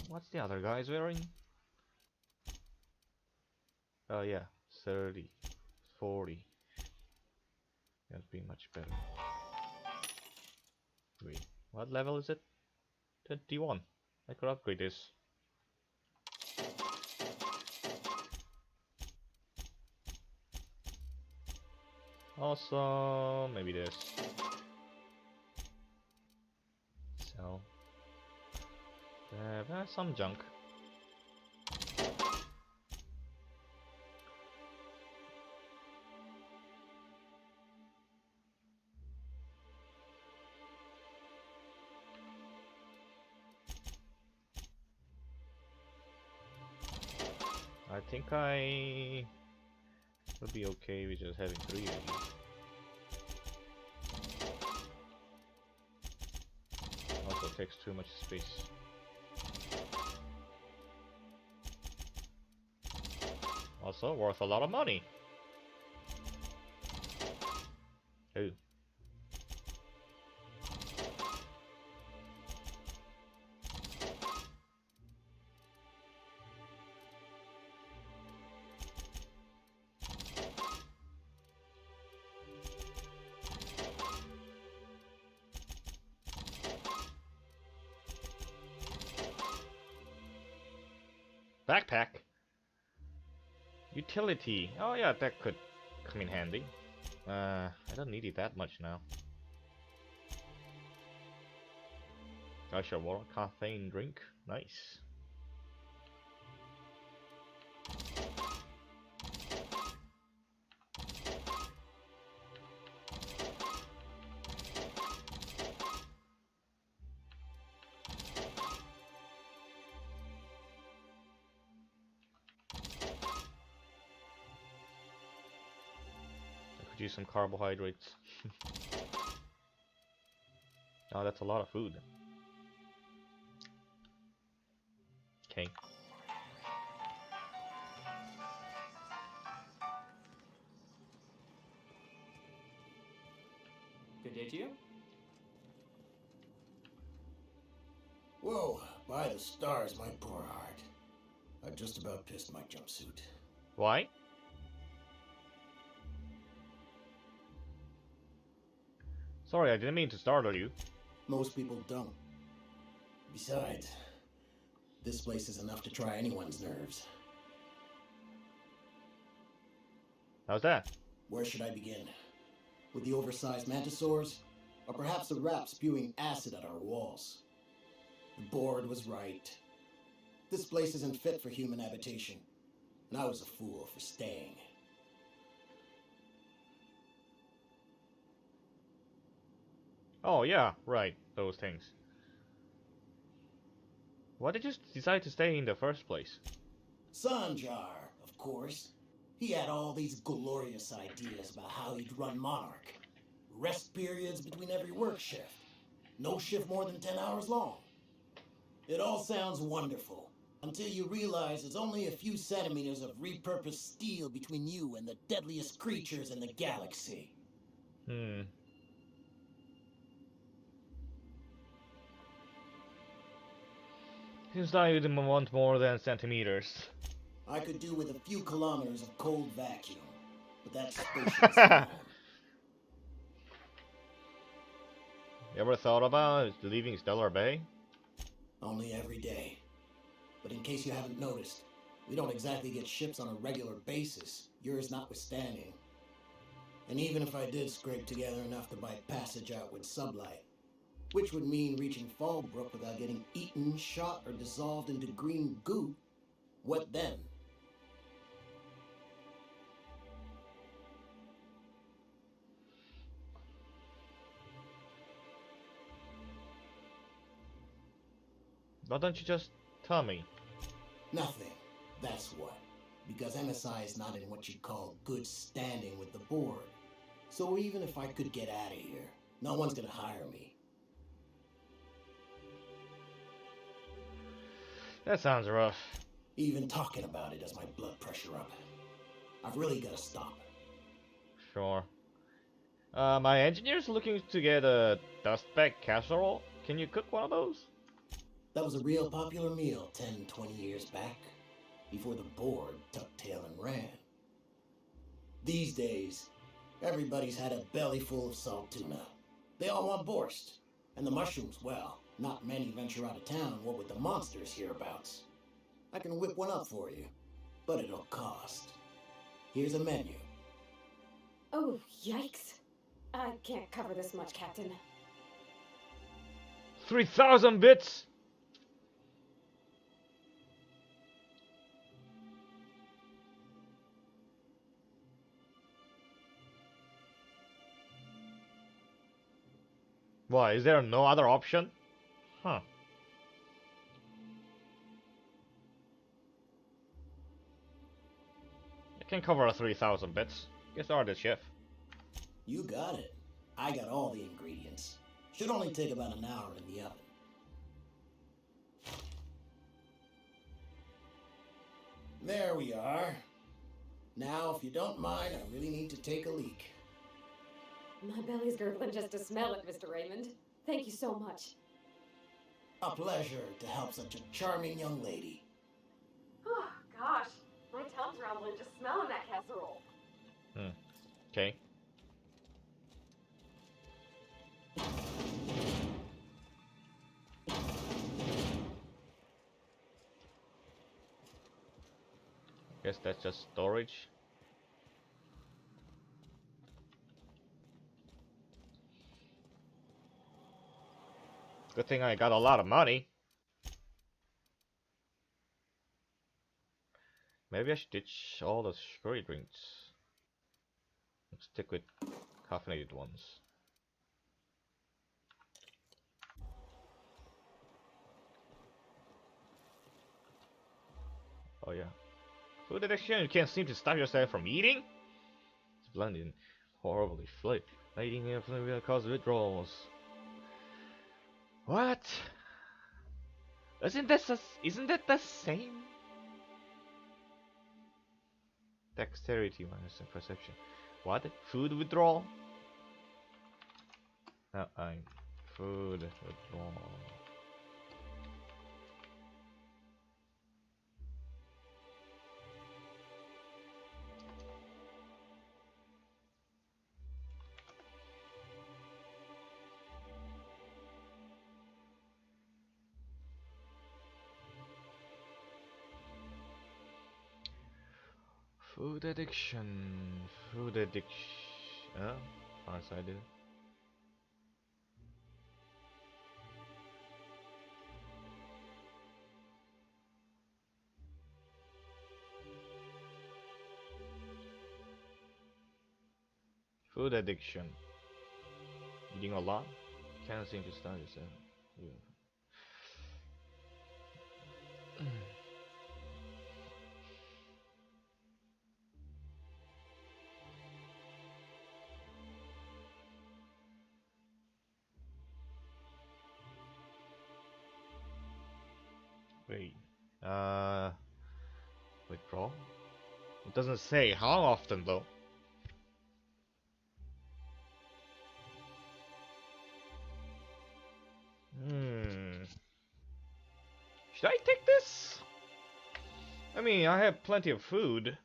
Speaker 1: What's the other guys wearing? Oh yeah, 30, 40. That'd be much better. Wait, what level is it? 21. I could upgrade this. Also, maybe this. So, some junk. I think I would be okay with just having 3 of these. Also takes too much space. Also worth a lot of money. Ooh. Backpack? Utility. Oh yeah, that could come in handy. I don't need it that much now. Gotcha, water, caffeine drink. Nice. Use some carbohydrates. Oh, that's a lot of food. Okay.
Speaker 16: Good day to you.
Speaker 11: Whoa, by the stars, my poor heart. I just about pissed my jumpsuit.
Speaker 1: Why? Sorry, I didn't mean to startle you.
Speaker 11: Most people don't. Besides, this place is enough to try anyone's nerves.
Speaker 1: How's that?
Speaker 11: Where should I begin? With the oversized mantisaurs? Or perhaps the rat spewing acid at our walls? The board was right. This place isn't fit for human habitation, and I was a fool for staying.
Speaker 1: Oh yeah, right, those things. Why did you decide to stay in the first place?
Speaker 11: Sanjar, of course. He had all these glorious ideas about how he'd run Monarch. Rest periods between every work shift. No shift more than 10 hours long. It all sounds wonderful, until you realize it's only a few centimeters of repurposed steel between you and the deadliest creatures in the galaxy.
Speaker 1: Seems like you didn't want more than centimeters.
Speaker 11: I could do with a few kilometers of cold vacuum, but that's spaceship's
Speaker 1: You ever thought about leaving Stellar Bay?
Speaker 11: Only every day. But in case you haven't noticed, we don't exactly get ships on a regular basis, yours notwithstanding. And even if I did scrape together enough to buy passage out with sublight, which would mean reaching Fallbrook without getting eaten, shot, or dissolved into green goo, what then?
Speaker 1: Why don't you just tell me?
Speaker 11: Nothing. That's what. Because MSI is not in what you'd call good standing with the board. So even if I could get out of here, no one's gonna hire me.
Speaker 1: That sounds rough.
Speaker 11: Even talking about it has my blood pressure up. I've really gotta stop.
Speaker 1: Sure. My engineer's looking to get a dustbag casserole. Can you cook one of those?
Speaker 11: That was a real popular meal 10, 20 years back, before the board tucked tail and ran. These days, everybody's had a belly full of salt tuna. They all want borscht. And the mushrooms, well, not many venture out of town, what with the monsters hereabouts. I can whip one up for you, but it'll cost. Here's a menu.
Speaker 15: Oh, yikes. I can't cover this much, Captain.
Speaker 1: 3,000 bits! Why, is there no other option? Huh. can cover 3,000 bits. Get started, chef.
Speaker 11: You got it. I got all the ingredients. Should only take about an hour in the oven. There we are. Now, if you don't mind, I really need to take a leak.
Speaker 15: My belly's gurgling just to smell it, Mr. Raymond. Thank you so much.
Speaker 11: A pleasure to help such a charming young lady.
Speaker 15: Oh, gosh. My tongue's rumbling just smelling that casserole.
Speaker 1: Okay. Guess that's just storage. Good thing I got a lot of money. Maybe I should ditch all the sugary drinks. Stick with caffeinated ones. Oh yeah. Food addiction, you can't seem to stop yourself from eating? It's blending horribly flat. Eating inflammation will cause withdrawals. What? Isn't that the same? Dexterity minus perception. What? Food withdrawal? No, I'm food withdrawal. Food addiction. Food addiction. Farsighted. Food addiction. Eating a lot? Can't seem to stop yourself. Wait. Withdraw? It doesn't say how often though. Should I take this? I mean, I have plenty of food.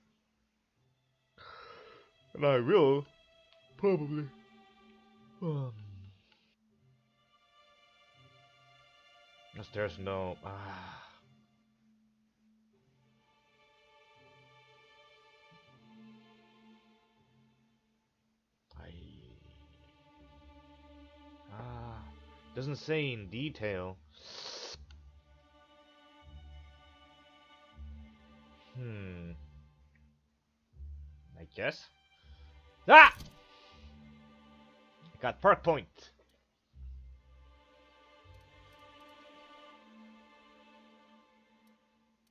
Speaker 1: And I will. Probably. Because there's no... Doesn't say in detail. I guess. Ah! I got perk point.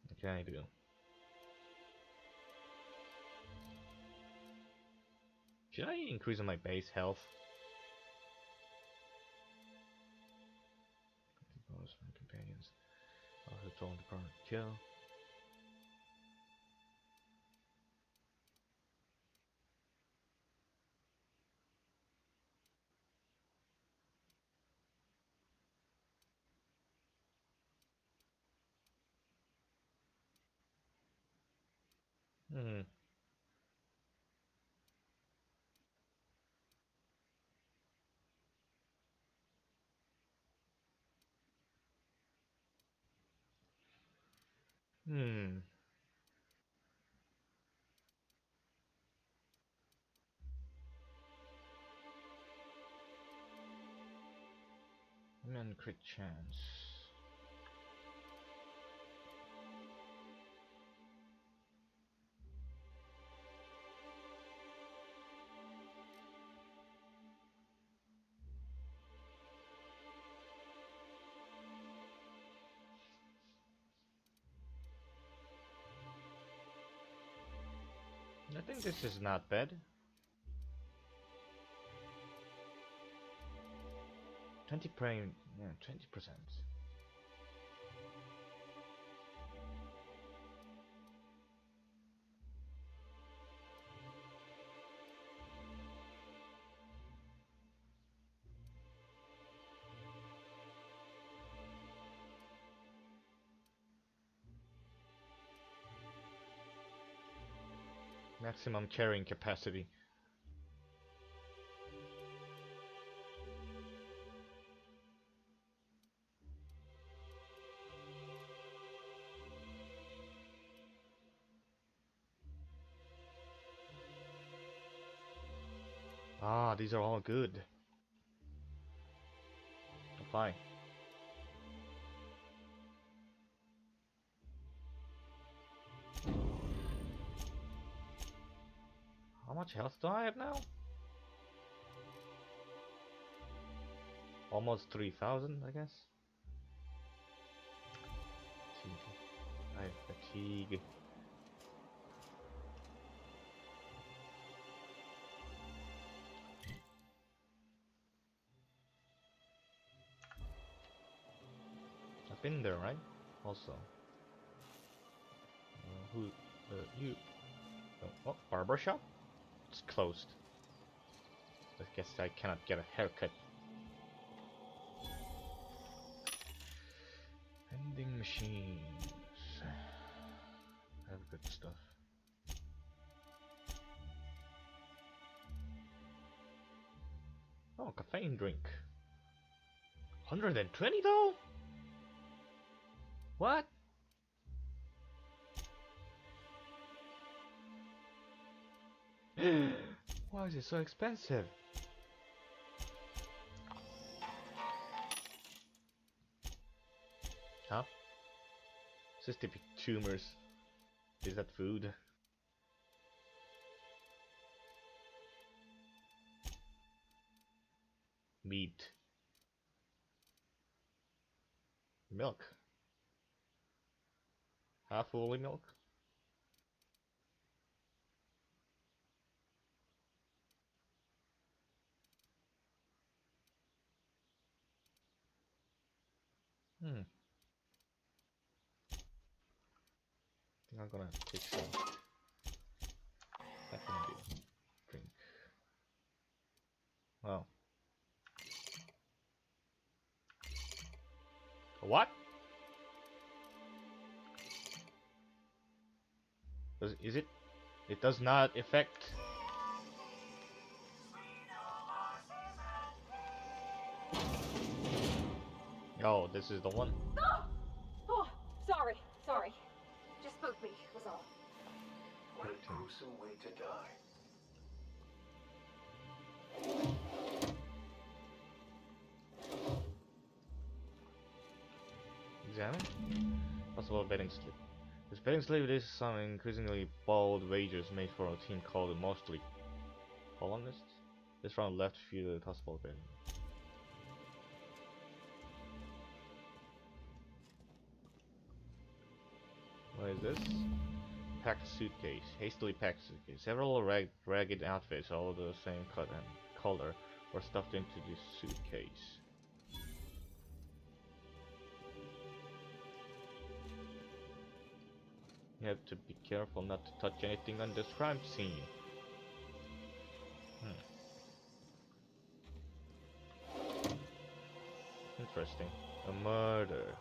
Speaker 1: What can I do? Should I increase my base health? Bonus my companions. Also told the part kill. And crit chance. think this is not bad. 20 prime, yeah, 20%. Maximum carrying capacity. Ah, these are all good. Apply. How much health do I have now? Almost 3,000, I guess. I have fatigue. I've been there, right? Also. You? Oh, barber shop? It's closed. I guess I cannot get a haircut. Vending machines. Have good stuff. Oh, caffeine drink. 120 though? What? Why is it so expensive? Huh? Cystic tumors. Is that food? Meat. Milk. Half fully milk? Hmm. I think I'm gonna take some. That can be drink. Wow. What? Is it? It does not affect. Oh, this is the one.
Speaker 15: Oh! Oh, sorry. Just spooked me, was all.
Speaker 14: What a gruesome way to die.
Speaker 1: Examine? Possible betting slip. This betting slip is some increasingly bold wagers made for a team called mostly colonists. This round left few possible betting. What is this? Packed suitcase. Hastily packed suitcase. Several ragged outfits, all the same cut and color, were stuffed into this suitcase. You have to be careful not to touch anything on this crime scene. Interesting. A murder.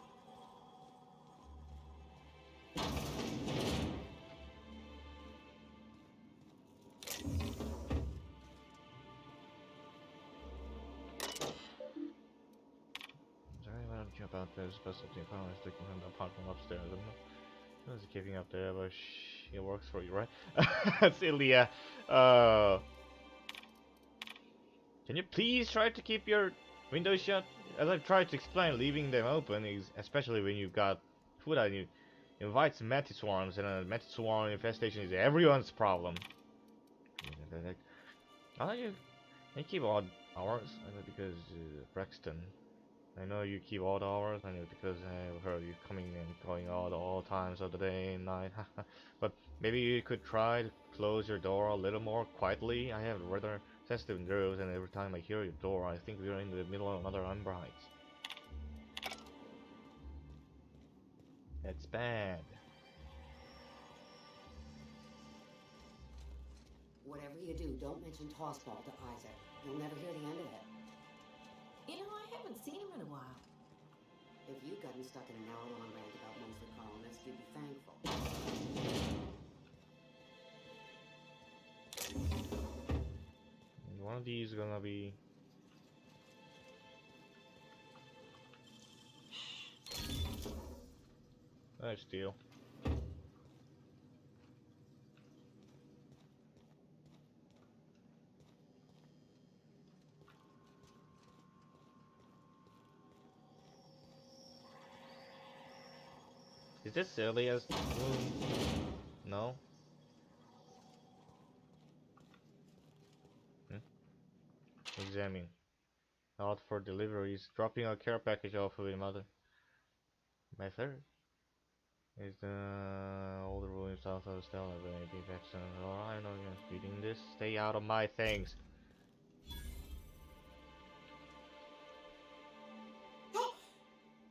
Speaker 1: About this specialty economy is taking him apart from upstairs. I don't know. Who is keeping up there? But she works for you, right? Celia, can you please try to keep your windows shut? As I've tried to explain, leaving them open is, especially when you've got food on you, invites mantis swarms, and a mantis swarm infestation is everyone's problem. How do you keep odd hours? I know because Braxton. I know you keep all the hours, I know because I've heard you coming and going out all times of the day and night. But maybe you could try to close your door a little more quietly. I have rather sensitive nerves, and every time I hear your door, I think we're in the middle of another Umber Heights. That's bad.
Speaker 19: Whatever you do, don't mention Tossball to Isaac. You'll never hear the end of it.
Speaker 15: You know, I haven't seen him in a while.
Speaker 19: If you'd gotten stuck in an hour-long rant about monster colonists, you'd be thankful.
Speaker 1: And one of these is gonna be... Nice deal. Is this Celia's room? No? Examine. Out for deliveries. Dropping a care package off with mother. My third. Is the older room south of the style of maybe vaccine. Alright, I know you're speeding this. Stay out of my things.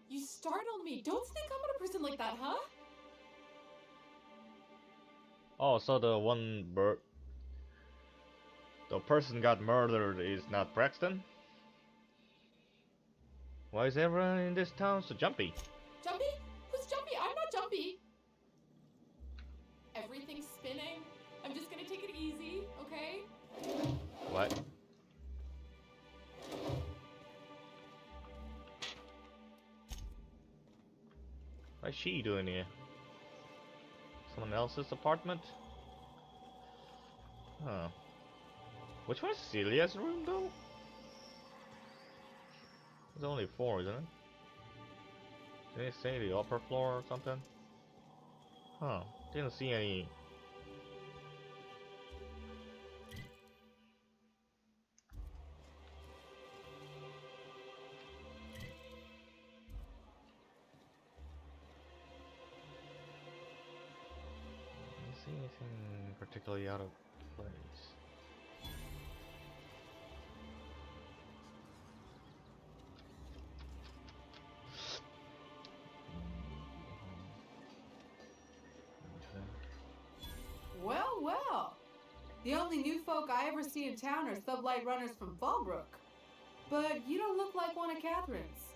Speaker 12: You startled me. Don't sneak up on a person like that, huh?
Speaker 1: Oh, so the person got murdered is not Braxton? Why is everyone in this town so jumpy?
Speaker 12: Jumpy? Who's jumpy? I'm not jumpy. Everything's spinning. I'm just gonna take it easy, okay?
Speaker 1: What? What's she doing here? Someone else's apartment? Huh. Which one's Celia's room though? There's only 4, isn't it? Did they say the upper floor or something? Huh. Didn't see any. Didn't see anything particularly out of place.
Speaker 17: Well, well. The only new folk I ever see in town are sublight runners from Fallbrook. But you don't look like one of Catherine's.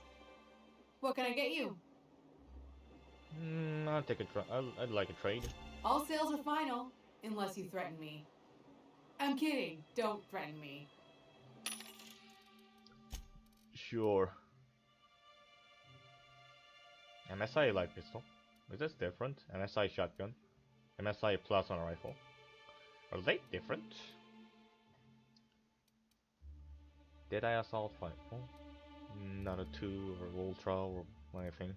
Speaker 17: What can I get you?
Speaker 1: I'll take a I'd like a trade.
Speaker 17: All sales are final, unless you threaten me. I'm kidding. Don't threaten me.
Speaker 1: Sure. MSI light pistol. Is this different? MSI shotgun. MSI plasma rifle. Are they different? Deadeye assault rifle. Not a 2 or ultra or anything.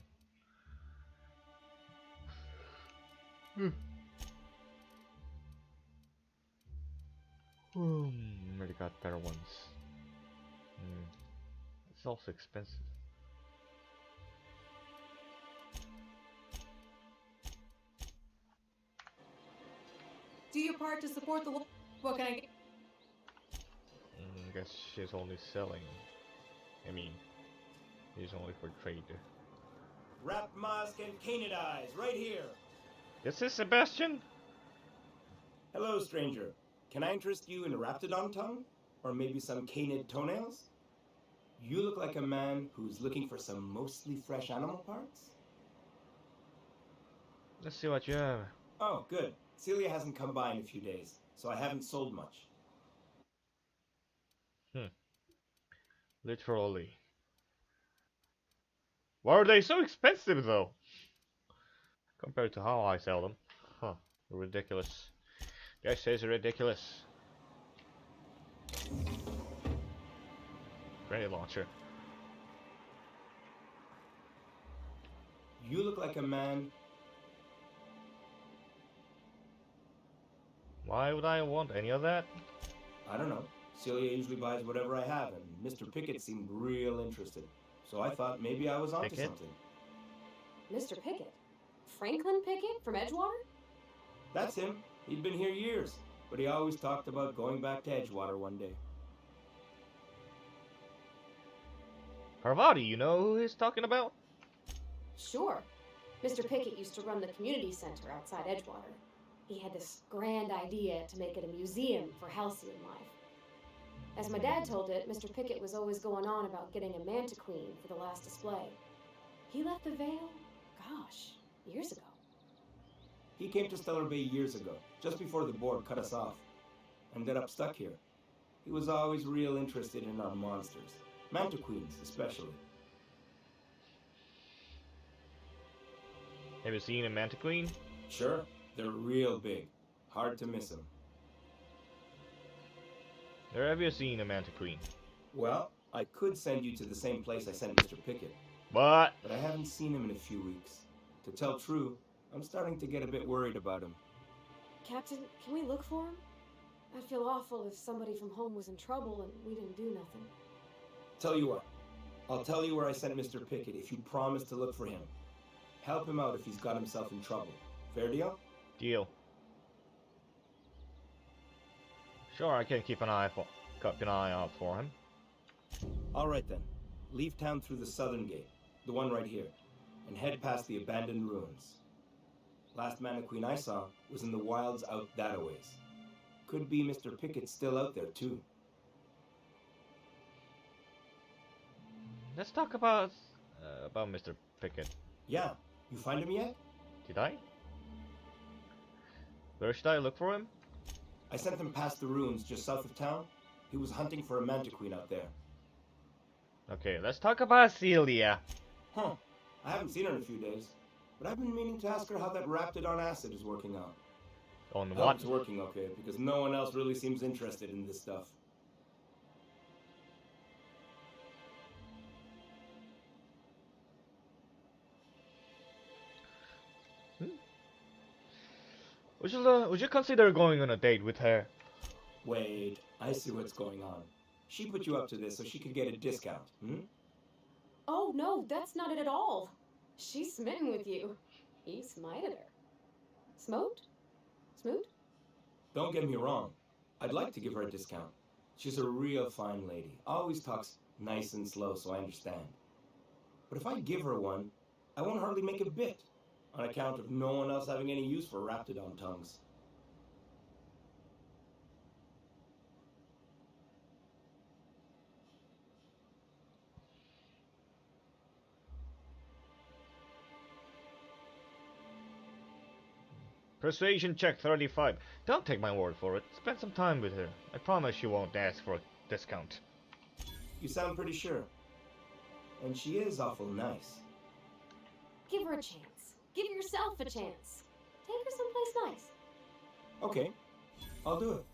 Speaker 1: Really got better ones. It's also expensive.
Speaker 17: Do your part to support the. What can I get?
Speaker 1: I guess she's only selling. I mean, it's only for trade.
Speaker 20: Wrap mask and canid eyes, right here.
Speaker 1: This is Sebastian?
Speaker 20: Hello, stranger. Can I interest you in a raptidon tongue? Or maybe some canid toenails? You look like a man who's looking for some mostly fresh animal parts?
Speaker 1: Let's see what you have.
Speaker 20: Oh, good. Celia hasn't come by in a few days, so I haven't sold much.
Speaker 1: Literally. Why are they so expensive though? Compared to how I sell them. Huh. Ridiculous. This is ridiculous. Grenade launcher.
Speaker 20: You look like a man.
Speaker 1: Why would I want any of that?
Speaker 20: I don't know. Celia usually buys whatever I have, and Mr. Pickett seemed real interested. so I thought maybe I was onto
Speaker 1: Pickett?
Speaker 20: something.
Speaker 15: Mr. Pickett? Franklin Pickett from Edgewater?
Speaker 20: That's him. He'd been here years, but he always talked about going back to Edgewater one day.
Speaker 1: Parvati, you know who he's talking about?
Speaker 15: Sure. Mr. Pickett used to run the community center outside Edgewater. He had this grand idea to make it a museum for halcyon life. As my dad told it, Mr. Pickett was always going on about getting a manta queen for the last display. He left the Vale, gosh, years ago.
Speaker 20: He came to Stellar Bay years ago, just before the board cut us off. Ended up stuck here. He was always real interested in our monsters. Manta queens, especially.
Speaker 1: Have you seen a manta queen?
Speaker 20: Sure, they're real big. Hard to miss them.
Speaker 1: Where have you seen a manta queen?
Speaker 20: Well, I could send you to the same place I sent Mr. Pickett.
Speaker 1: What?
Speaker 20: But I haven't seen him in a few weeks. To tell true, I'm starting to get a bit worried about him.
Speaker 15: Captain, can we look for him? I'd feel awful if somebody from home was in trouble and we didn't do nothing.
Speaker 20: Tell you what, I'll tell you where I sent Mr. Pickett if you promise to look for him. Help him out if he's got himself in trouble. Fair deal?
Speaker 1: Deal. Sure, I can keep an eye out for him.
Speaker 20: All right then. Leave town through the southern gate, the one right here, and head past the abandoned ruins. Last Mana Queen I saw was in the wilds out that-a-ways. Could be Mr. Pickett still out there too.
Speaker 1: Let's talk about Mr. Pickett.
Speaker 20: Yeah, you find him yet?
Speaker 1: Did I? Where should I look for him?
Speaker 20: I sent him past the ruins just south of town. He was hunting for a manta queen out there.
Speaker 1: Okay, let's talk about Celia.
Speaker 20: Huh. I haven't seen her in a few days, but I've been meaning to ask her how that Raptidon acid is working out.
Speaker 1: On
Speaker 20: I
Speaker 1: what?
Speaker 20: hope it's working okay, because no one else really seems interested in this stuff.
Speaker 1: Would you consider going on a date with her?
Speaker 20: Wait, I see what's going on. She put you up to this so she could get a discount, hmm?
Speaker 15: Oh, no, that's not it at all. She's smitten with you. He smited her. Smote? Smoot?
Speaker 20: Don't get me wrong. I'd like to give her a discount. She's a real fine lady. Always talks nice and slow, so I understand. But if I give her one, I won't hardly make a bit, on account of no one else having any use for Raptidon tongues.
Speaker 1: Persuasion check 35. Don't take my word for it. Spend some time with her. I promise she won't ask for a discount.
Speaker 20: You sound pretty sure. And she is awful nice.
Speaker 15: Give her a chance. Give yourself a chance. Take her someplace nice.
Speaker 20: Okay, I'll do it.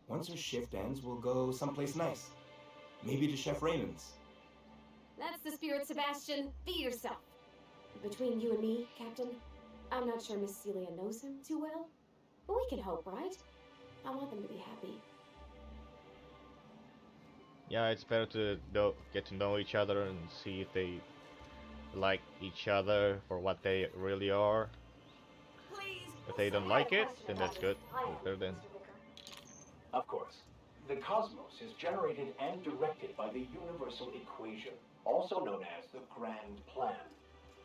Speaker 20: Once her shift ends, we'll go someplace nice. Maybe to Chef Raymond's.
Speaker 15: That's the spirit, Sebastian. Be yourself. Between you and me, Captain, I'm not sure Miss Celia knows him too well, but we can hope, right? I want them to be happy.
Speaker 1: Yeah, it's better to get to know each other and see if they like each other for what they really are. If they don't like it, then that's good. Better than.
Speaker 14: Of course. The cosmos is generated and directed by the universal equation, also known as the Grand Plan.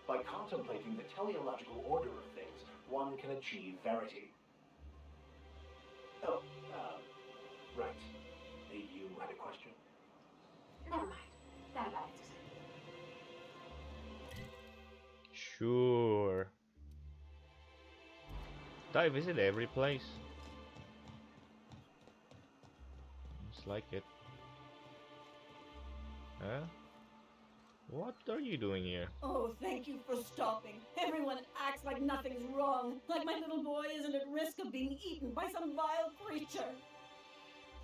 Speaker 14: By contemplating the teleological order of things, one can achieve verity. Oh, right. You had a question?
Speaker 15: Never mind. That answers it.
Speaker 1: Sure. Did I visit every place? Looks like it. Huh? What are you doing here?
Speaker 18: Oh, thank you for stopping. Everyone acts like nothing's wrong, like my little boy isn't at risk of being eaten by some vile creature.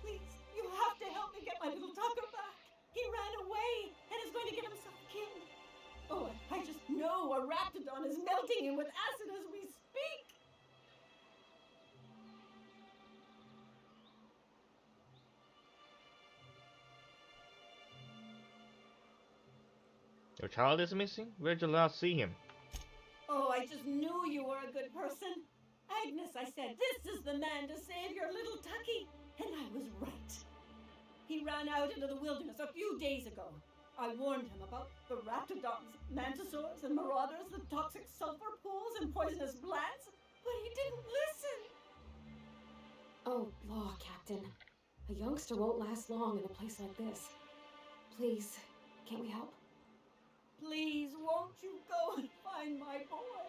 Speaker 18: Please, you have to help me get my little Tucker back. He ran away and is going to get himself killed. Oh, I just know a Raptidon is melting him with acid as we speak.
Speaker 1: Your child is missing? Where'd you last see him?
Speaker 15: Oh, I just knew you were a good person. Agnes, I said, this is the man to save your little Tucky. And I was right. He ran out into the wilderness a few days ago. I warned him about the raptidons, mantisaurs, and marauders, the toxic sulfur pools, and poisonous plants, but he didn't listen.
Speaker 12: Oh, law, Captain. A youngster won't last long in a place like this. Please, can't we help?
Speaker 15: Please, won't you go and find my boy?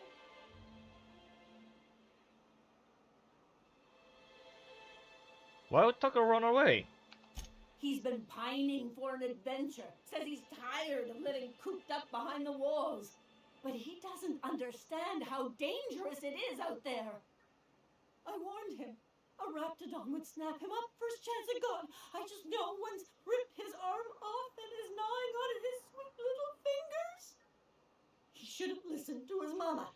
Speaker 1: Why would Tucker run away?
Speaker 15: He's been pining for an adventure. Says he's tired of living cooped up behind the walls. But he doesn't understand how dangerous it is out there. I warned him. A raptidon would snap him up first chance it got. I just know one's ripped his arm off and is gnawing on his sweet little fingers. He shouldn't listen to his mama.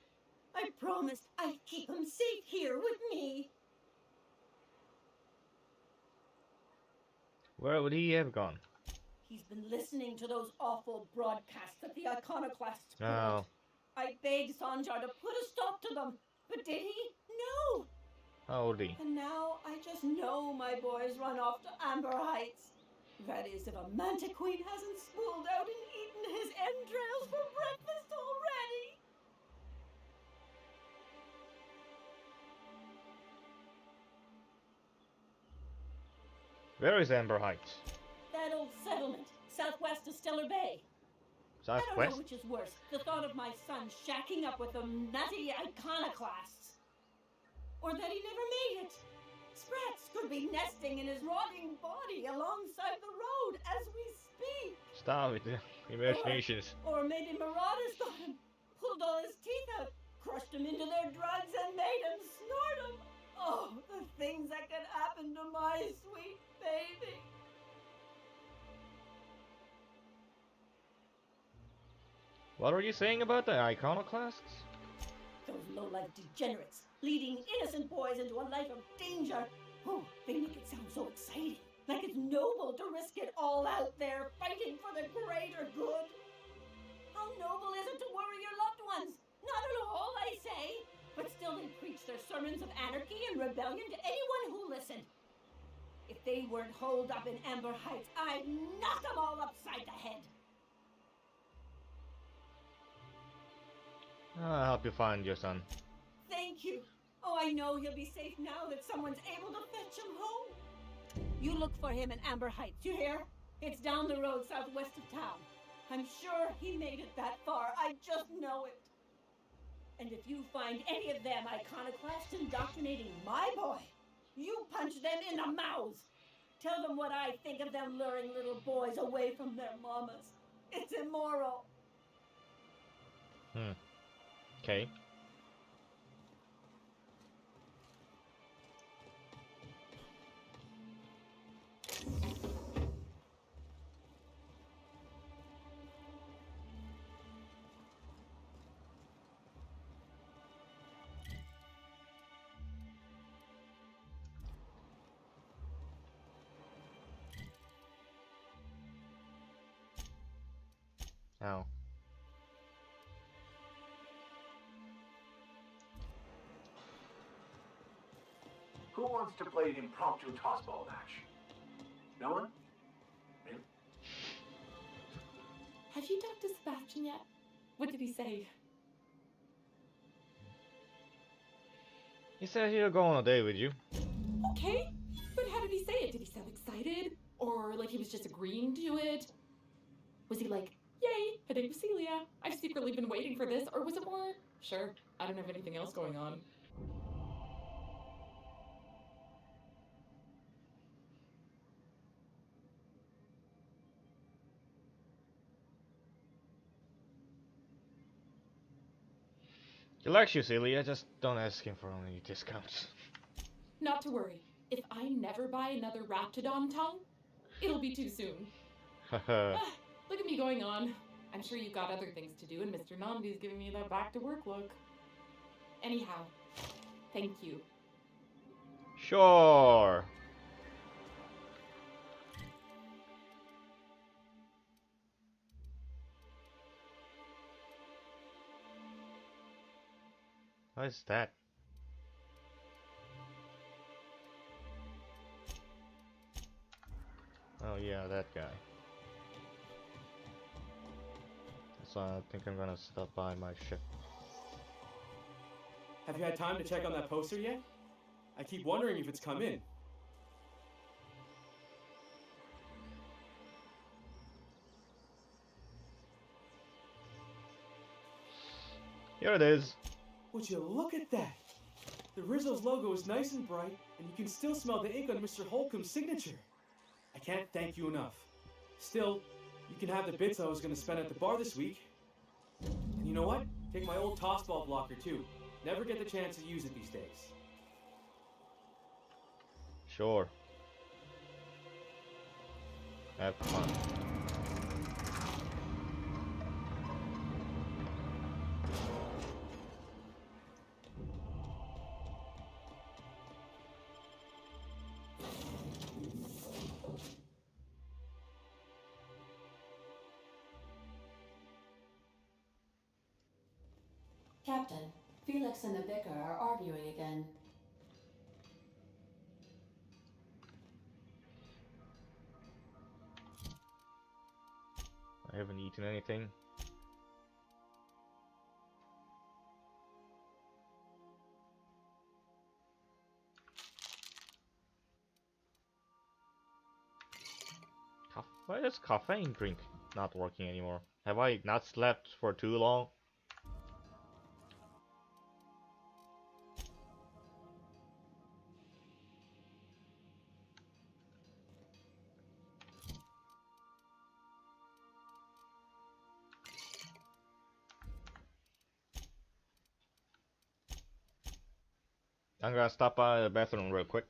Speaker 15: I promised I'd keep him safe here with me.
Speaker 1: Where would he have gone?
Speaker 15: He's been listening to those awful broadcasts that the iconoclasts put
Speaker 1: Oh.
Speaker 15: out. I begged Sanjar to put a stop to them, but did he? No!
Speaker 1: How old is he?
Speaker 15: And now I just know my boy's run off to Amber Heights. That is, if a mantiqueen hasn't spooled out and eaten his entrails for breakfast already.
Speaker 1: Where is Amber Heights?
Speaker 15: That old settlement, southwest of Stellar Bay. I don't
Speaker 1: Southwest?
Speaker 15: know which is worse, the thought of my son shacking up with them nutty iconoclasts. Or that he never made it. Sprats could be nesting in his rotting body alongside the road as we speak.
Speaker 1: Stop with the imaginations.
Speaker 15: Or maybe marauders got him, pulled all his teeth out, crushed him into their drugs and made him snort them. Oh, the things that could happen to my sweet baby.
Speaker 1: What were you saying about the iconoclasts?
Speaker 15: Those low-life degenerates, leading innocent boys into a life of danger. Oh, they make it sound so exciting. Like it's noble to risk it all out there, fighting for the greater good. How noble is it to worry your loved ones? Not at all, I say. But still they preach their sermons of anarchy and rebellion to anyone who listened. If they weren't holed up in Amber Heights, I'd knock them all upside the head.
Speaker 1: I'll help you find your son.
Speaker 15: Thank you. Oh, I know he'll be safe now that someone's able to fetch him home. You look for him in Amber Heights, you hear? It's down the road southwest of town. I'm sure he made it that far. I just know it. And if you find any of them iconoclasts indoctrinating my boy, you punch them in the mouths. Tell them what I think of them luring little boys away from their mamas. It's immoral.
Speaker 1: Okay. Now.
Speaker 14: Who wants to play an impromptu tossball match? No one? Really?
Speaker 12: Have you talked to Sebastian yet? What did he say?
Speaker 1: He said he'll go on a date with you.
Speaker 12: Okay, but how did he say it? Did he sound excited? Or like he was just agreeing to it? Was he like, yay, a date with Celia, I've secretly been waiting for this? Or was it more, sure, I don't have anything else going on?
Speaker 1: He likes you, Celia. Just don't ask him for any discounts.
Speaker 12: Not to worry. If I never buy another Raptidon tongue, it'll be too soon. Look at me going on. I'm sure you've got other things to do, and Mr. Nambi's giving me that back-to-work look. Anyhow, thank you.
Speaker 1: Sure. What is that? Oh yeah, that guy. So I think I'm gonna stop by my ship.
Speaker 6: Have you had time to check on that poster yet? I keep wondering if it's come in.
Speaker 1: Here it is.
Speaker 6: Would you look at that? The Rizzo's logo is nice and bright, and you can still smell the ink on Mr. Holcomb's signature. I can't thank you enough. Still, you can have the bits I was going to spend at the bar this week. And you know what? Take my old tossball blocker too. Never get the chance to use it these days.
Speaker 1: Sure. Have fun.
Speaker 7: Captain, Felix and the Vicar are arguing again.
Speaker 1: I haven't eaten anything. Why is caffeine drink not working anymore? Have I not slept for too long? I'm gonna stop by the bathroom real quick.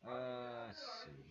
Speaker 1: Let's see.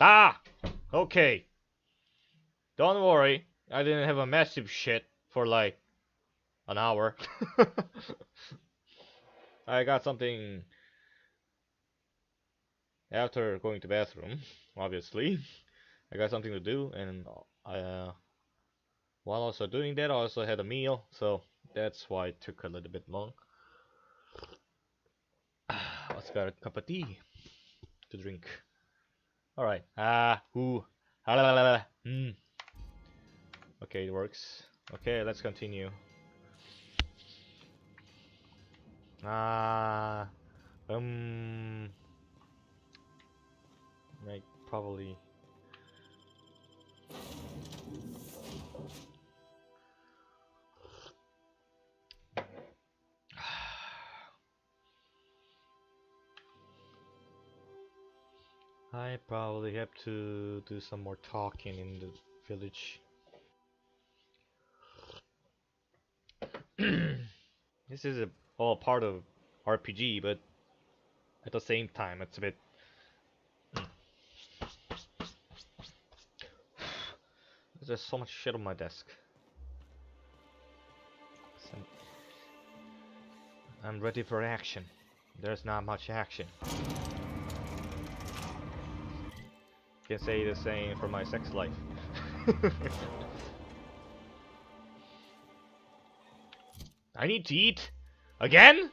Speaker 1: Ah! Okay. Don't worry. I didn't have a massive shit for like an hour. I got something after going to bathroom, obviously. I got something to do, and while also doing that, I also had a meal, so that's why it took a little bit long. Also got a cup of tea to drink. Alright. Okay, it works. Okay, let's continue. Like probably. I probably have to do some more talking in the village. This is all part of RPG, but at the same time, it's a bit. There's so much shit on my desk. I'm ready for action. There's not much action. Can say the same for my sex life. I need to eat again?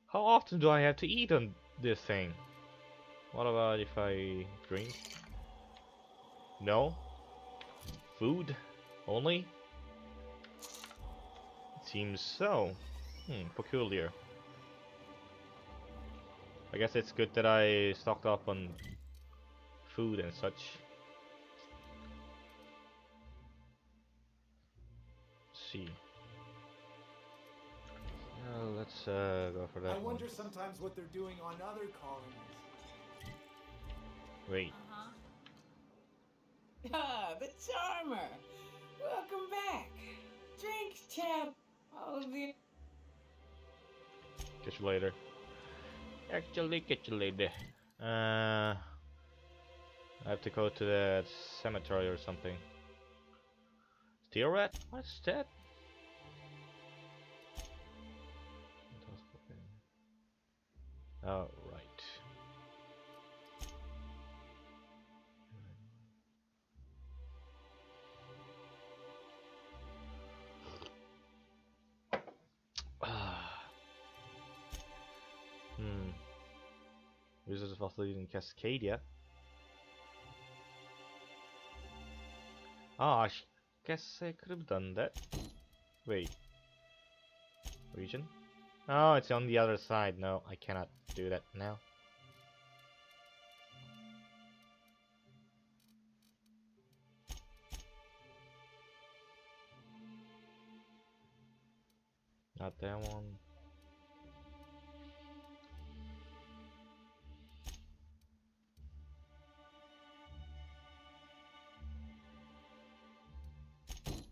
Speaker 1: How often do I have to eat on this thing? What about if I drink? No? Food? Only? It seems so. Peculiar. I guess it's good that I stocked up on food and such. Let's see. Let's go for that
Speaker 9: I wonder
Speaker 1: one.
Speaker 9: sometimes what they're doing on other colonies.
Speaker 1: Wait.
Speaker 10: Ah, the charmer. Welcome back. Drinks, chap. All of you.
Speaker 1: Catch you later. Actually, catch you later. I have to go to that cemetery or something. Steel rat? What's that? Oh, right. Users of Fossil in Cascadia. I guess I could have done that. Wait. Region? Oh, it's on the other side. No, I cannot do that now. Not that one.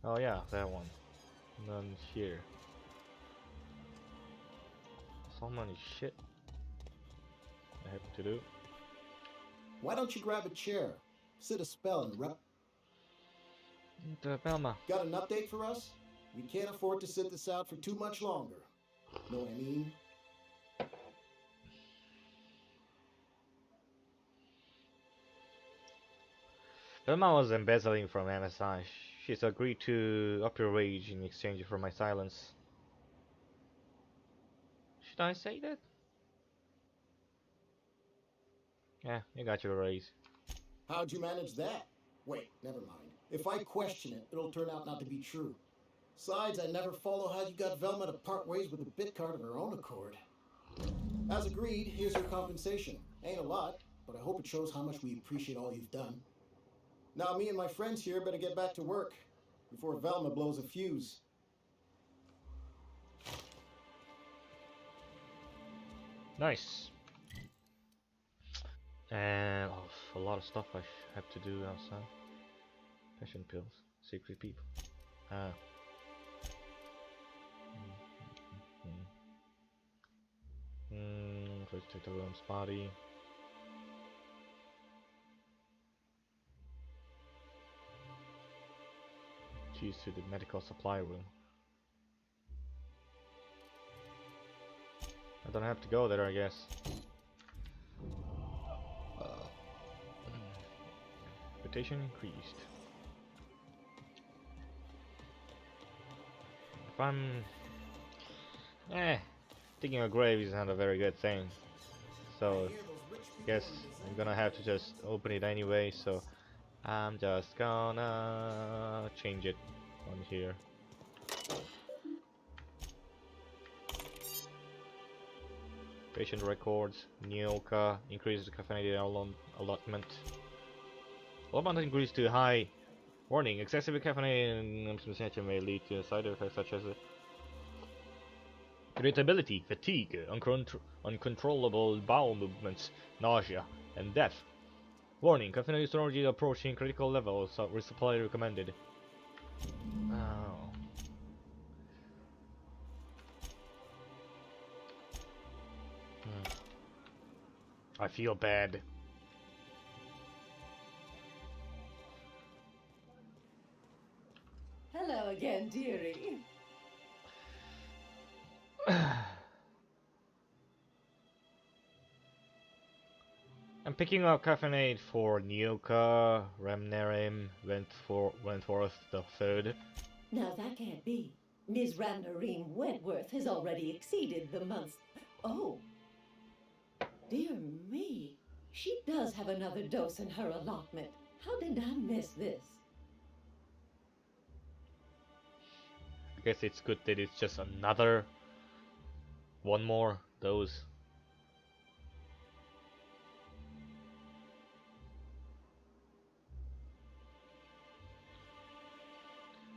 Speaker 1: Oh yeah, that one. None here. So many shit I have to do.
Speaker 11: Why don't you grab a chair, sit a spell, and rep?
Speaker 1: Velma.
Speaker 11: Got an update for us? We can't afford to sit this out for too much longer. Know what I mean?
Speaker 1: Velma was embezzling from MSI. She's agreed to up your wage in exchange for my silence. Should I say that? Yeah, you got your raise.
Speaker 11: How'd you manage that? Wait, never mind. If I question it, it'll turn out not to be true. Besides, I never follow how you got Velma to part ways with a bit card of her own accord. As agreed, here's your compensation. Ain't a lot, but I hope it shows how much we appreciate all you've done. Now me and my friends here better get back to work before Velma blows a fuse.
Speaker 1: Nice. And a lot of stuff I have to do outside. Passion pills, secret people. check the room's body. Keys to the medical supply room. I don't have to go there, I guess. Reputation increased. If I'm... digging a grave is not a very good thing. So, guess I'm gonna have to just open it anyway, so I'm just gonna change it on here. Patient records, Nyoka, increases the caffeinated allotment. Allotment increased to high. Warning, excessive caffeinated may lead to side effects such as irritability, fatigue, uncontrollable bowel movements, nausea, and death. Warning, caffeinated storage is approaching critical levels, so resupply recommended. Oh. I feel bad.
Speaker 18: Hello again, dearie.
Speaker 1: I'm picking up caffeinate for Nyoka, Remnerim, Wentworth the Third.
Speaker 18: Now that can't be. Ms. Ramnareem Wentworth has already exceeded the month's... Oh. Dear me. She does have another dose in her allotment. How did I miss this?
Speaker 1: I guess it's good that it's just another... one more dose.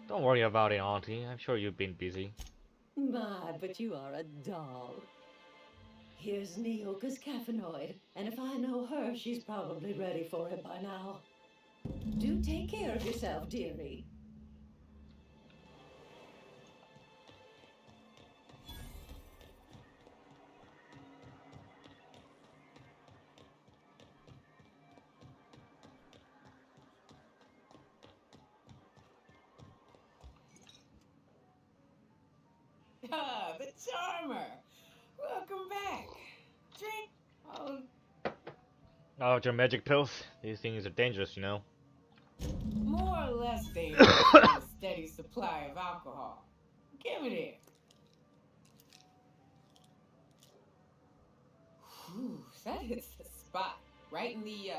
Speaker 1: Don't worry about it, Auntie. I'm sure you've been busy.
Speaker 18: My, but you are a doll. Here's Nyoka's caffeinoid, and if I know her, she's probably ready for it by now. Do take care of yourself, dearie.
Speaker 10: Ah, the charmer! Welcome back. Drink. Oh.
Speaker 1: Oh, your magic pills? These things are dangerous, you know.
Speaker 10: More or less dangerous than a steady supply of alcohol. Give it here. Whew, that hits the spot. Right in the,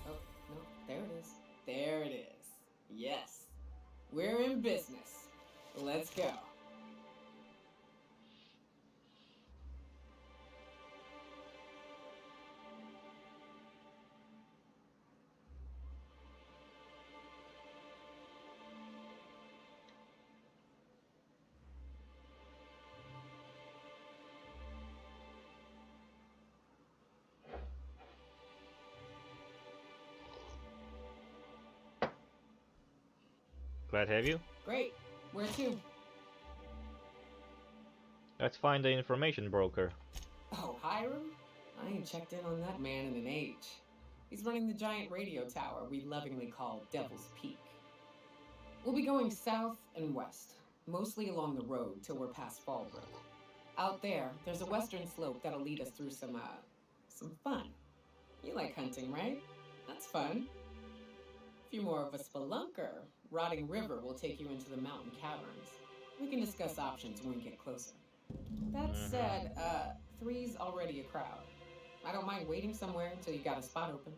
Speaker 10: oh, no, there it is. There it is. Yes. We're in business. Let's go.
Speaker 1: Glad to have you.
Speaker 10: Great. Where to?
Speaker 1: Let's find the information broker.
Speaker 10: Oh, Hiram? I ain't checked in on that man in an age. He's running the giant radio tower we lovingly call Devil's Peak. We'll be going south and west, mostly along the road till we're past Fallbrook. Out there's a western slope that'll lead us through some fun. You like hunting, right? That's fun. If you're more of a spelunker, Rotting River will take you into the mountain caverns. We can discuss options when we get closer. That said, 3's already a crowd. I don't mind waiting somewhere until you got a spot open.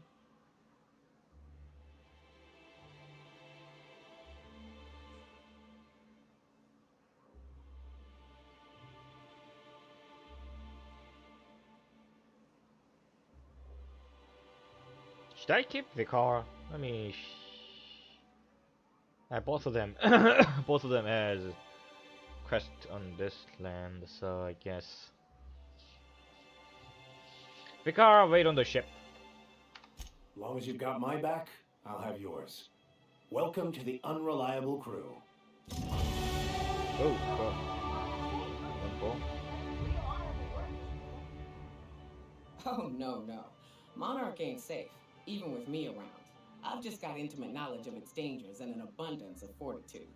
Speaker 1: Should I keep the car? I mean, both of them, both of them as quest on this land, so I guess. Vicar, wait on the ship.
Speaker 14: As long as you've got my back, I'll have yours. Welcome to the unreliable crew.
Speaker 1: Oh, cool.
Speaker 10: Oh, no, no. Monarch ain't safe, even with me around. I've just got intimate knowledge of its dangers and an abundance of fortitude.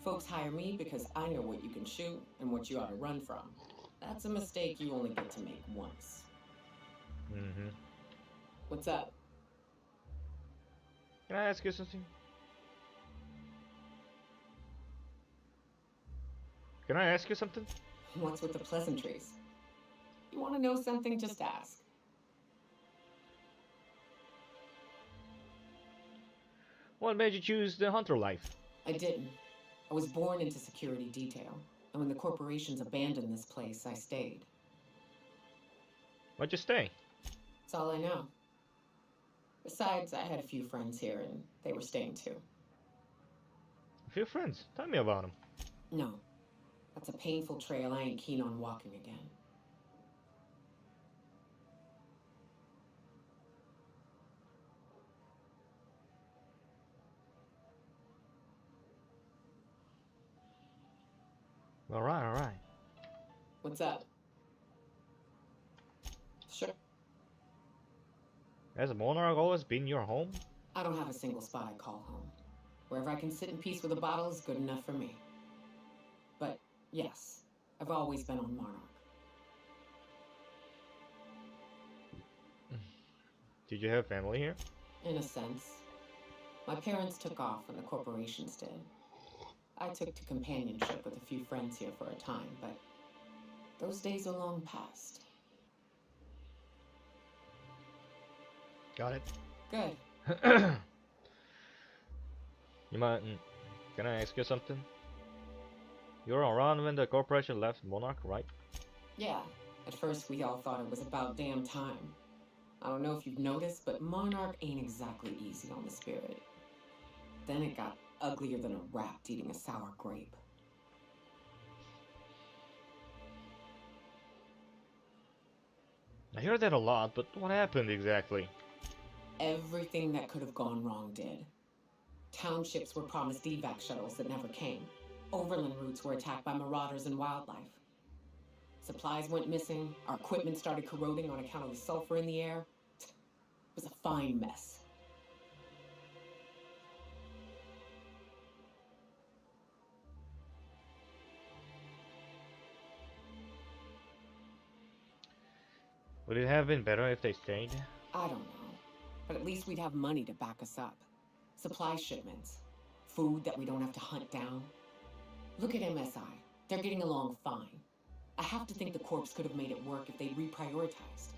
Speaker 10: Folks hire me because I know what you can shoot and what you ought to run from. That's a mistake you only get to make once.
Speaker 1: Mm-hmm.
Speaker 10: What's up?
Speaker 1: Can I ask you something? Can I ask you something?
Speaker 10: What's with the pleasantries? You want to know something? Just ask.
Speaker 1: What made you choose the hunter life?
Speaker 10: I didn't. I was born into security detail, and when the corporations abandoned this place, I stayed.
Speaker 1: Why'd you stay?
Speaker 10: That's all I know. Besides, I had a few friends here, and they were staying too.
Speaker 1: A few friends. Tell me about them.
Speaker 10: No. That's a painful trail I ain't keen on walking again.
Speaker 1: Alright, alright.
Speaker 10: What's up? Sure.
Speaker 1: Has Monarch always been your home?
Speaker 10: I don't have a single spot I call home. Wherever I can sit in peace with a bottle is good enough for me. But, yes, I've always been on Monarch.
Speaker 1: Did you have family here?
Speaker 10: In a sense. My parents took off when the corporations did. I took to companionship with a few friends here for a time, but those days are long past.
Speaker 1: Got it.
Speaker 10: Good.
Speaker 1: You might. Can I ask you something? You were around when the corporation left Monarch, right?
Speaker 10: Yeah. At first, we all thought it was about damn time. I don't know if you've noticed, but Monarch ain't exactly easy on the spirit. Then it got uglier than a rat eating a sour grape.
Speaker 1: I hear that a lot, but what happened exactly?
Speaker 10: Everything that could have gone wrong did. Townships were promised evac shuttles that never came. Overland routes were attacked by marauders and wildlife. Supplies went missing, our equipment started corroding on account of the sulfur in the air. It was a fine mess.
Speaker 1: Would it have been better if they stayed?
Speaker 10: I don't know. But at least we'd have money to back us up. Supply shipments. Food that we don't have to hunt down. Look at MSI. They're getting along fine. I have to think the Corps could have made it work if they reprioritized.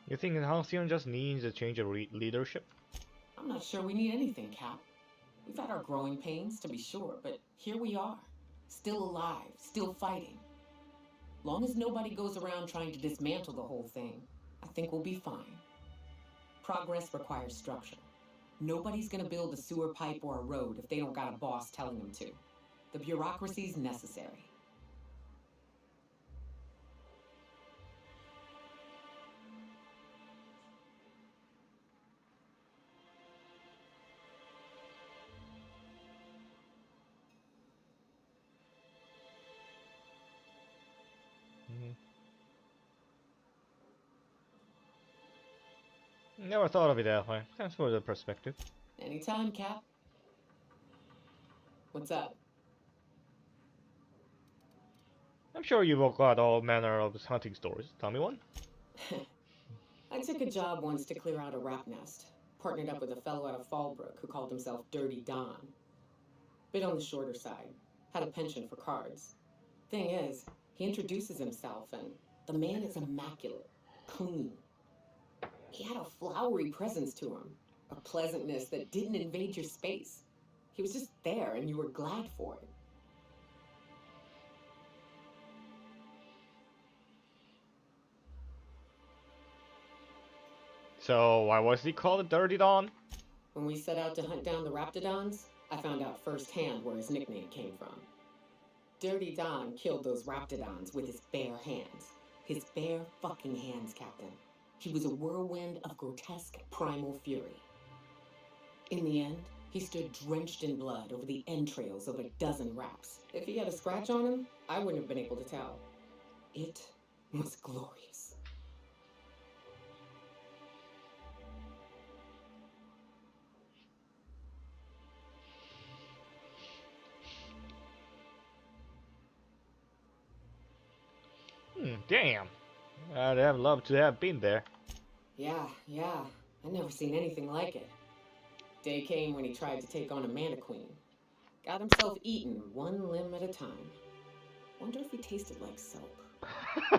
Speaker 1: You think Halcyon just needs a change of leadership?
Speaker 10: I'm not sure we need anything, Cap. We've had our growing pains, to be sure, but here we are. Still alive, still fighting. Long as nobody goes around trying to dismantle the whole thing, I think we'll be fine. Progress requires structure. Nobody's gonna build a sewer pipe or a road if they don't got a boss telling them to. The bureaucracy's necessary.
Speaker 1: Never thought of it that way. Thanks for the perspective.
Speaker 10: Anytime, Cap. What's up?
Speaker 1: I'm sure you've got all manner of hunting stories. Tell me one.
Speaker 10: I took a job once to clear out a rat nest. Partnered up with a fellow out of Fallbrook who called himself Dirty Don. Bit on the shorter side. Had a penchant for cards. Thing is, he introduces himself and the man is immaculate. Clean. He had a flowery presence to him. A pleasantness that didn't invade your space. He was just there and you were glad for it.
Speaker 1: So, why was he called Dirty Don?
Speaker 10: When we set out to hunt down the Raptidons, I found out firsthand where his nickname came from. Dirty Don killed those raptidons with his bare hands. His bare fucking hands, Captain. He was a whirlwind of grotesque primal fury. In the end, he stood drenched in blood over the entrails of a dozen raps. If he had a scratch on him, I wouldn't have been able to tell. It was glorious.
Speaker 1: Damn. I'd have loved to have been there.
Speaker 10: Yeah. I'd never seen anything like it. Day came when he tried to take on a Mantiqueen. Got himself eaten one limb at a time. Wonder if he tasted like soap.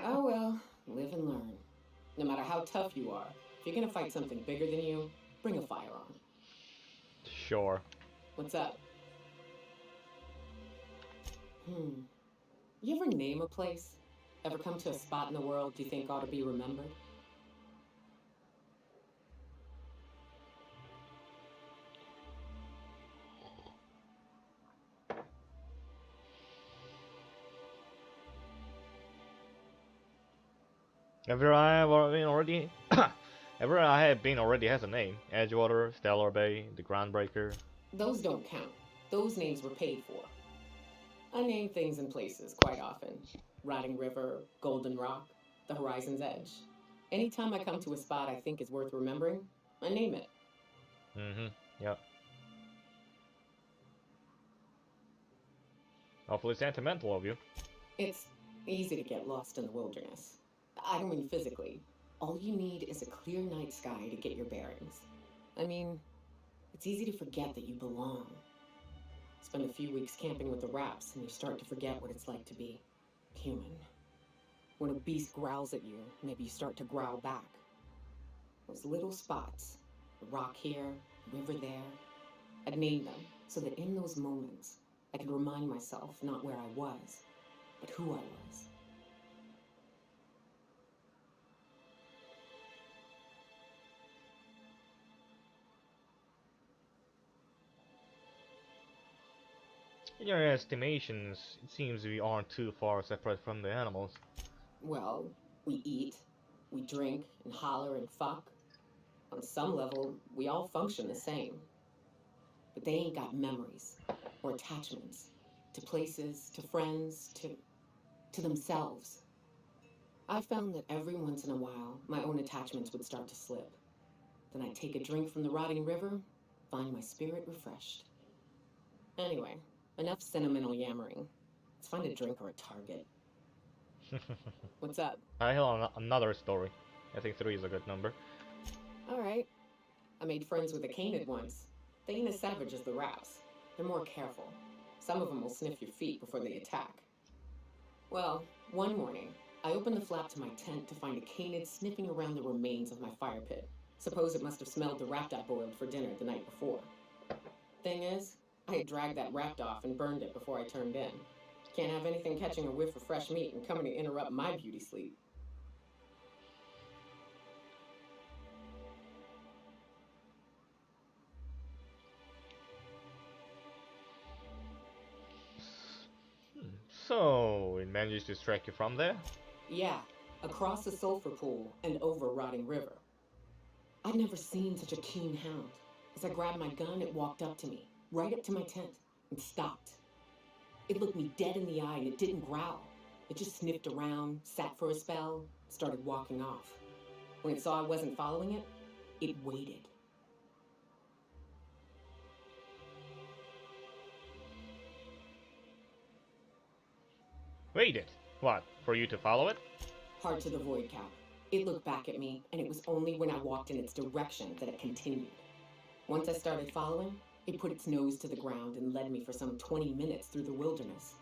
Speaker 10: Oh well, live and learn. No matter how tough you are, if you're gonna fight something bigger than you, bring a firearm.
Speaker 1: Sure.
Speaker 10: What's up? You ever name a place? Ever come to a spot in the world you think ought to be remembered?
Speaker 1: Ever I have been already Ever I have been already has a name. Edgewater, Stellar Bay, the Groundbreaker.
Speaker 10: Those don't count. Those names were paid for. I name things and places quite often. Rotting River, Golden Rock, the Horizon's Edge. Anytime I come to a spot I think is worth remembering, I name it.
Speaker 1: Yep. Awfully sentimental of you.
Speaker 10: It's easy to get lost in the wilderness. I don't mean physically. All you need is a clear night sky to get your bearings. I mean, it's easy to forget that you belong. Spend a few weeks camping with the raps and you start to forget what it's like to be human. When a beast growls at you, maybe you start to growl back. Those little spots, a rock here, a river there, I'd name them so that in those moments, I could remind myself not where I was, but who I was.
Speaker 1: In your estimations, it seems we aren't too far separate from the animals.
Speaker 10: Well, we eat, we drink, and holler and fuck. On some level, we all function the same. But they ain't got memories, or attachments, to places, to friends, to themselves. I found that every once in a while, my own attachments would start to slip. Then I'd take a drink from the rotting river, find my spirit refreshed. Anyway, enough sentimental yammering. Let's find a drink or a target. What's up?
Speaker 1: I hear another story. I think 3 is a good number.
Speaker 10: Alright. I made friends with a canid once. They ain't as savage as the raps. They're more careful. Some of them will sniff your feet before they attack. Well, one morning, I opened the flap to my tent to find a canid sniffing around the remains of my fire pit. Suppose it must have smelled the rat I boiled for dinner the night before. Thing is, I had dragged that rat off and burned it before I turned in. Can't have anything catching a whiff of fresh meat and coming to interrupt my beauty sleep.
Speaker 1: So, it managed to strike you from there?
Speaker 10: Yeah, across the sulfur pool and over Rotting River. I'd never seen such a keen hound. As I grabbed my gun, it walked up to me, right up to my tent, and stopped. It looked me dead in the eye and it didn't growl. It just sniffed around, sat for a spell, started walking off. When it saw I wasn't following it, it waited.
Speaker 1: Waited? What, for you to follow it?
Speaker 10: Hard to the void, Cap. It looked back at me, and it was only when I walked in its direction that it continued. Once I started following, it put its nose to the ground and led me for some 20 minutes through the wilderness.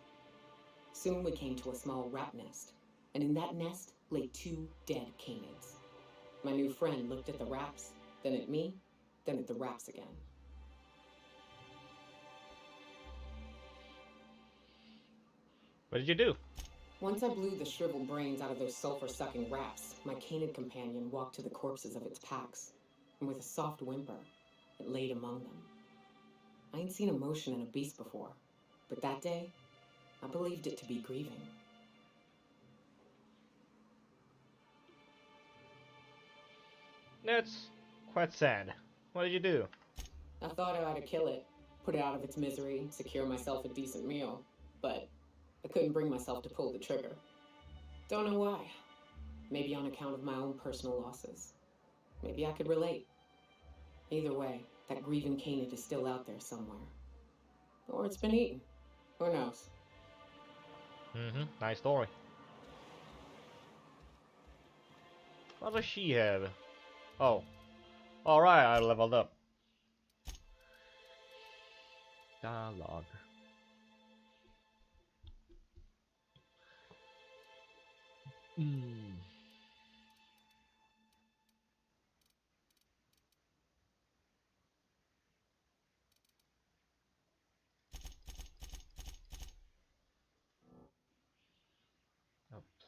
Speaker 10: Soon we came to a small rat nest, and in that nest lay 2 dead canids. My new friend looked at the raps, then at me, then at the raps again.
Speaker 1: What did you do?
Speaker 10: Once I blew the shriveled brains out of those sulfur-sucking raps, my canid companion walked to the corpses of its packs, and with a soft whimper, it laid among them. I ain't seen emotion in a beast before, but that day, I believed it to be grieving.
Speaker 1: That's quite sad. What did you do?
Speaker 10: I thought I ought to kill it, put it out of its misery, secure myself a decent meal, but I couldn't bring myself to pull the trigger. Don't know why. Maybe on account of my own personal losses. Maybe I could relate. Either way, that grieving canid is still out there somewhere. Or it's been eaten. Who knows?
Speaker 1: Nice story. What does she have? Oh. Alright, I leveled up. Dialogue.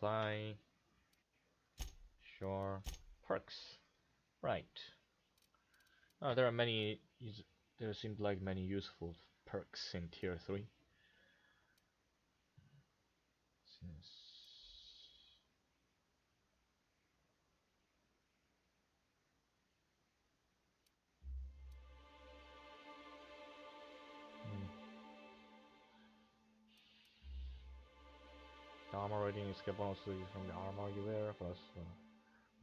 Speaker 1: Apply. Sure. Perks. Right. Oh, there are many. There seemed like many useful perks in tier 3. The armor rating is kept mostly from the armor you wear, plus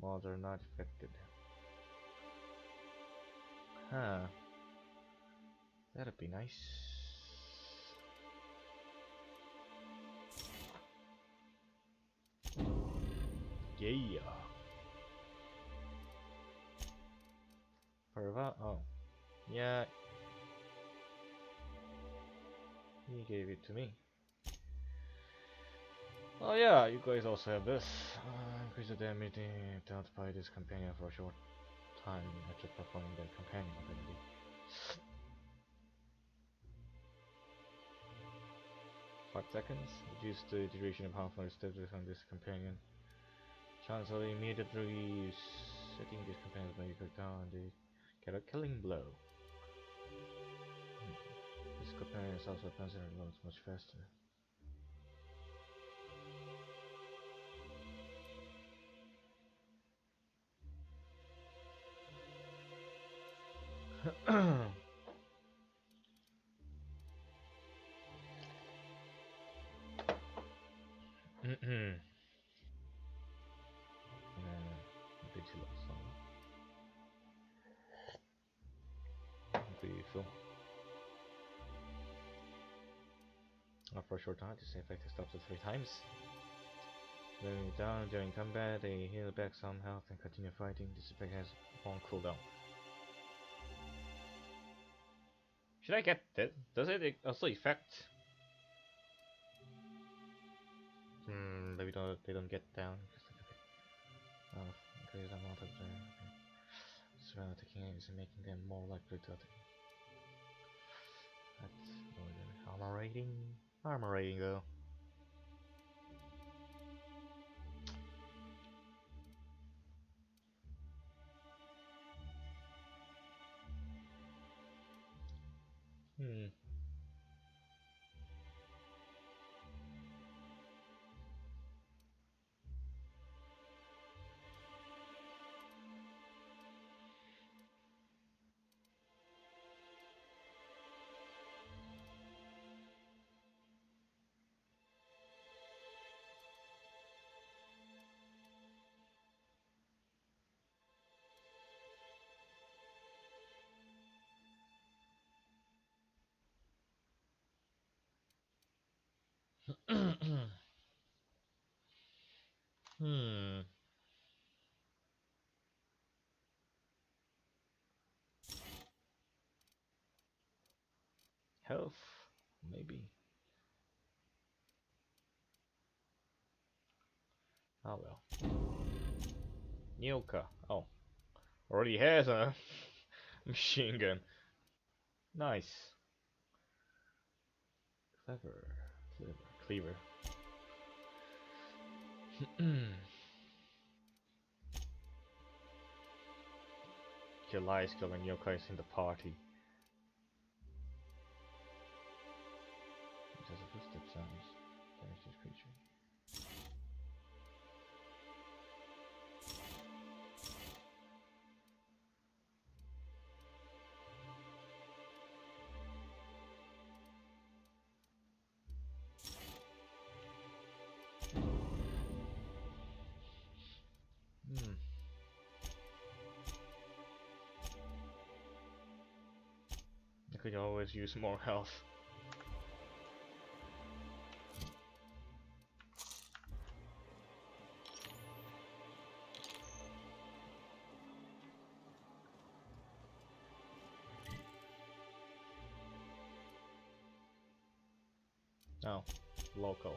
Speaker 1: mods are not affected. Huh. That'd be nice. Yeah. Perva? Oh. Yeah. He gave it to me. Oh yeah, you guys also have this. Increase the damage dealt by this companion for a short time after performing their companion ability. 5 seconds. Reduce the duration of harmful status on this companion. Chance of immediately setting this companion by you down and they get a killing blow. This companion is also considered loads much faster. For a short time, this effect is up to 3 times. When you're down during combat, they heal back some health and continue fighting. This effect has long cooldown. Should I get that? Does it also affect? Maybe they don't get down. Oh, increase the amount of their surround attacking enemies and making them more likely to attack. That's armor rating. Armor rating though. Health, maybe. Oh well. Nyoka. Oh, already has a machine gun. Nice. Cleaver. July is killing Nyoka is in the party. It has a footstep sounds. could always use more health. Oh, local.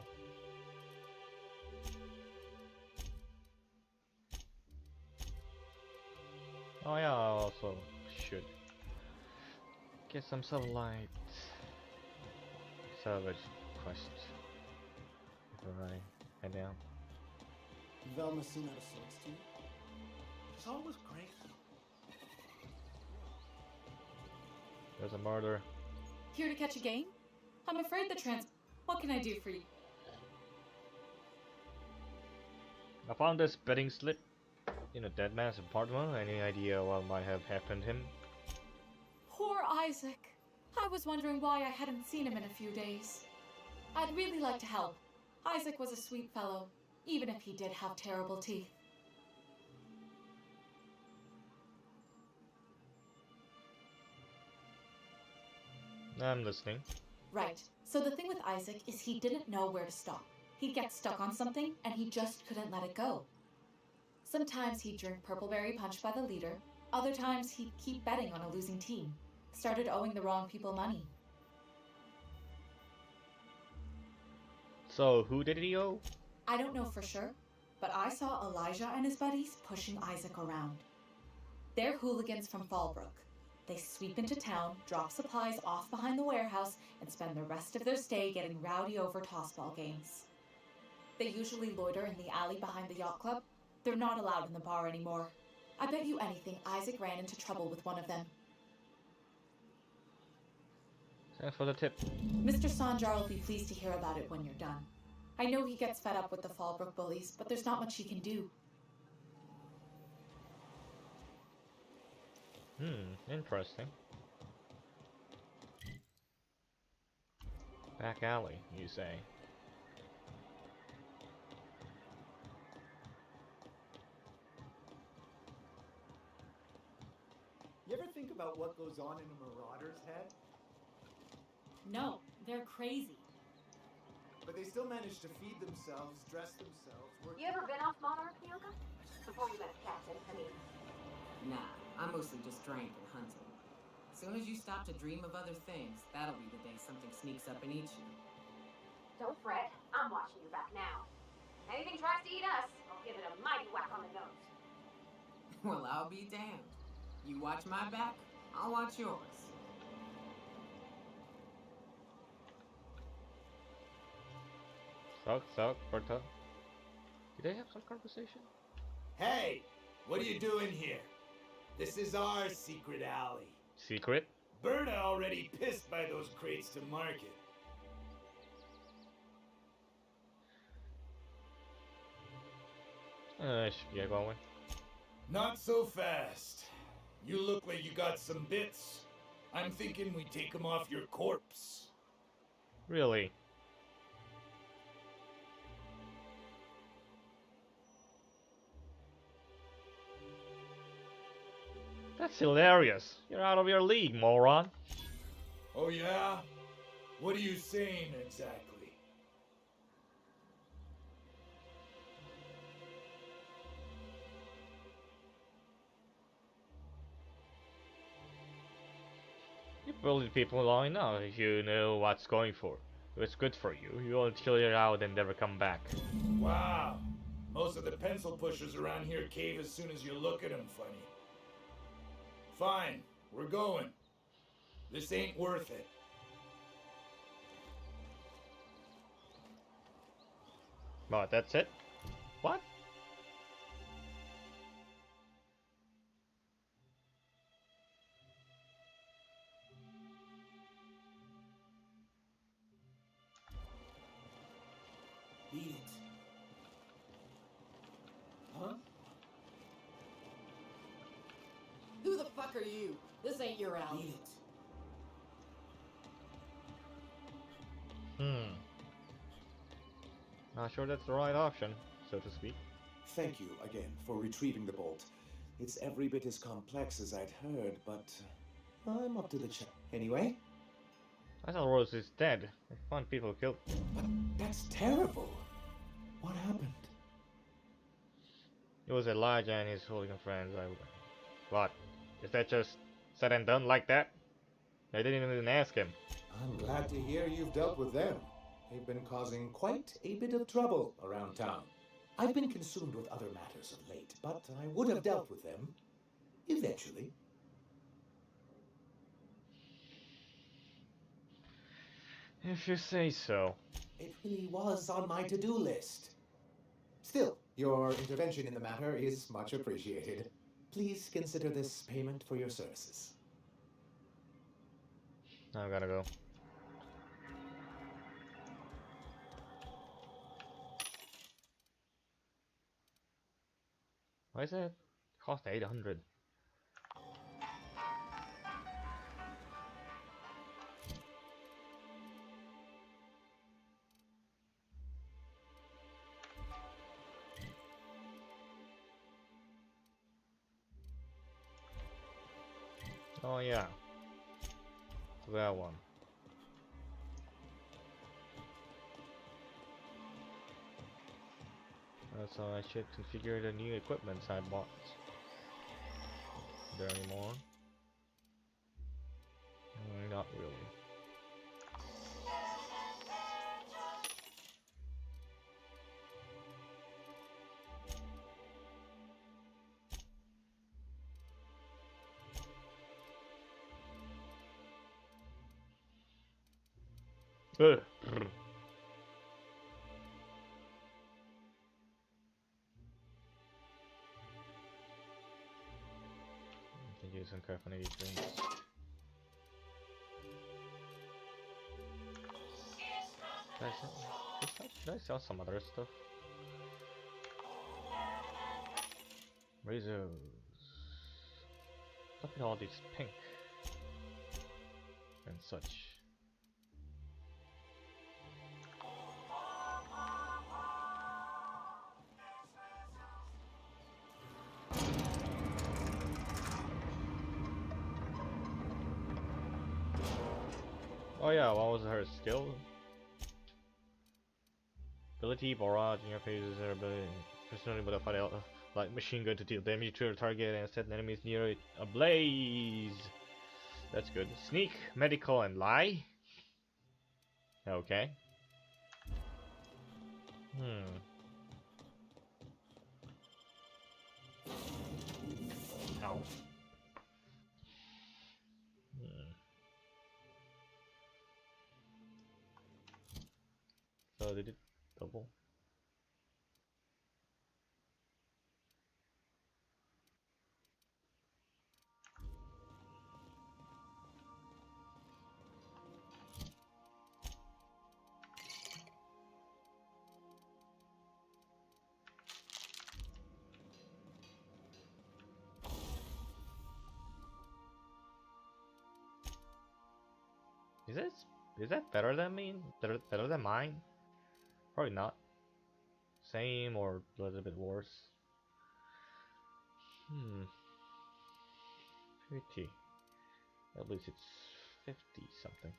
Speaker 1: Oh yeah, I also should get some sunlight. Salvage quest before I head down.
Speaker 11: Velma seem out of sorts to you?
Speaker 20: She's always great.
Speaker 1: There's a murder.
Speaker 12: Here to catch a game? I'm afraid the What can I do for you?
Speaker 1: I found this betting slip in a dead man's apartment. Any idea what might have happened to him?
Speaker 12: Poor Isaac. I was wondering why I hadn't seen him in a few days. I'd really like to help. Isaac was a sweet fellow, even if he did have terrible teeth.
Speaker 1: I'm listening.
Speaker 12: Right. So the thing with Isaac is he didn't know where to stop. He'd get stuck on something and he just couldn't let it go. Sometimes he'd drink purpleberry punch by the liter. Other times he'd keep betting on a losing team. Started owing the wrong people money.
Speaker 1: So who did he owe?
Speaker 12: I don't know for sure, but I saw Elijah and his buddies pushing Isaac around. They're hooligans from Fallbrook. They sweep into town, drop supplies off behind the warehouse, and spend the rest of their stay getting rowdy over tossball games. They usually loiter in the alley behind the yacht club. They're not allowed in the bar anymore. I bet you anything Isaac ran into trouble with one of them.
Speaker 1: Thanks for the tip.
Speaker 12: Mr. Sanjar will be pleased to hear about it when you're done. I know he gets fed up with the Fallbrook bullies, but there's not much he can do.
Speaker 1: Interesting. Back alley, you say?
Speaker 9: You ever think about what goes on in a marauder's head?
Speaker 12: No, they're crazy.
Speaker 9: But they still manage to feed themselves, dress themselves, work...
Speaker 15: You ever been off Monarch, Yoga? Before you met Captain, I mean...
Speaker 10: Nah, I mostly just drank and hunted. As soon as you stop to dream of other things, that'll be the day something sneaks up and eats you.
Speaker 15: Don't fret, I'm watching your back now. Anything tries to eat us, I'll give it a mighty whack on the nose.
Speaker 10: Well, I'll be damned. You watch my back, I'll watch yours.
Speaker 1: Suck, Berta. Did they have some conversation?
Speaker 9: Hey! What are you doing here? This is our secret alley.
Speaker 1: Secret?
Speaker 9: Berta already pissed by those crates to market.
Speaker 1: Should get going.
Speaker 9: Not so fast. You look like you got some bits. I'm thinking we take them off your corpse.
Speaker 1: Really? That's hilarious. You're out of your league, moron.
Speaker 9: Oh yeah? What are you saying exactly?
Speaker 1: You bullied people long enough. If you know what's going for. If it's good for you, you won't chill it out and never come back.
Speaker 9: Wow. Most of the pencil pushers around here cave as soon as you look at them funny. Fine, we're going. This ain't worth it.
Speaker 1: What, that's it? What?
Speaker 16: Beat it. Huh?
Speaker 17: Who the fuck are you? This ain't your alley.
Speaker 16: Beat it.
Speaker 1: Not sure that's the right option, so to speak.
Speaker 2: Thank you again for retrieving the bolt. It's every bit as complex as I'd heard, but I'm up to the challenge. Anyway,
Speaker 1: I thought Rose is dead. I found people killed.
Speaker 2: but that's terrible. What happened?
Speaker 1: It was Elijah and his hooligan friends. What? Is that just said and done like that? I didn't even ask him.
Speaker 2: I'm glad to hear you've dealt with them. They've been causing quite a bit of trouble around town. I've been consumed with other matters of late, but I would have dealt with them eventually.
Speaker 1: If you say so.
Speaker 2: It really was on my to-do list. Still, your intervention in the matter is much appreciated. Please consider this payment for your services.
Speaker 1: Now I gotta go. Why is it cost 800? Oh yeah, that one. So I should configure the new equipment I bought. There anymore? Not really. Ugh. Can use some caffeinated drinks. Should I sell some other stuff? Razors. Look at all these pink and such. Oh yeah, what was her skill? Ability, barrage in your face is her ability. Personally modified like machine gun to deal damage to your target and set enemies near it ablaze. That's good. Sneak, medical, and lie. Okay. Ow. So did it double? Is that better than me? Better than mine? Probably not. Same or a little bit worse. 50. At least it's 50 something.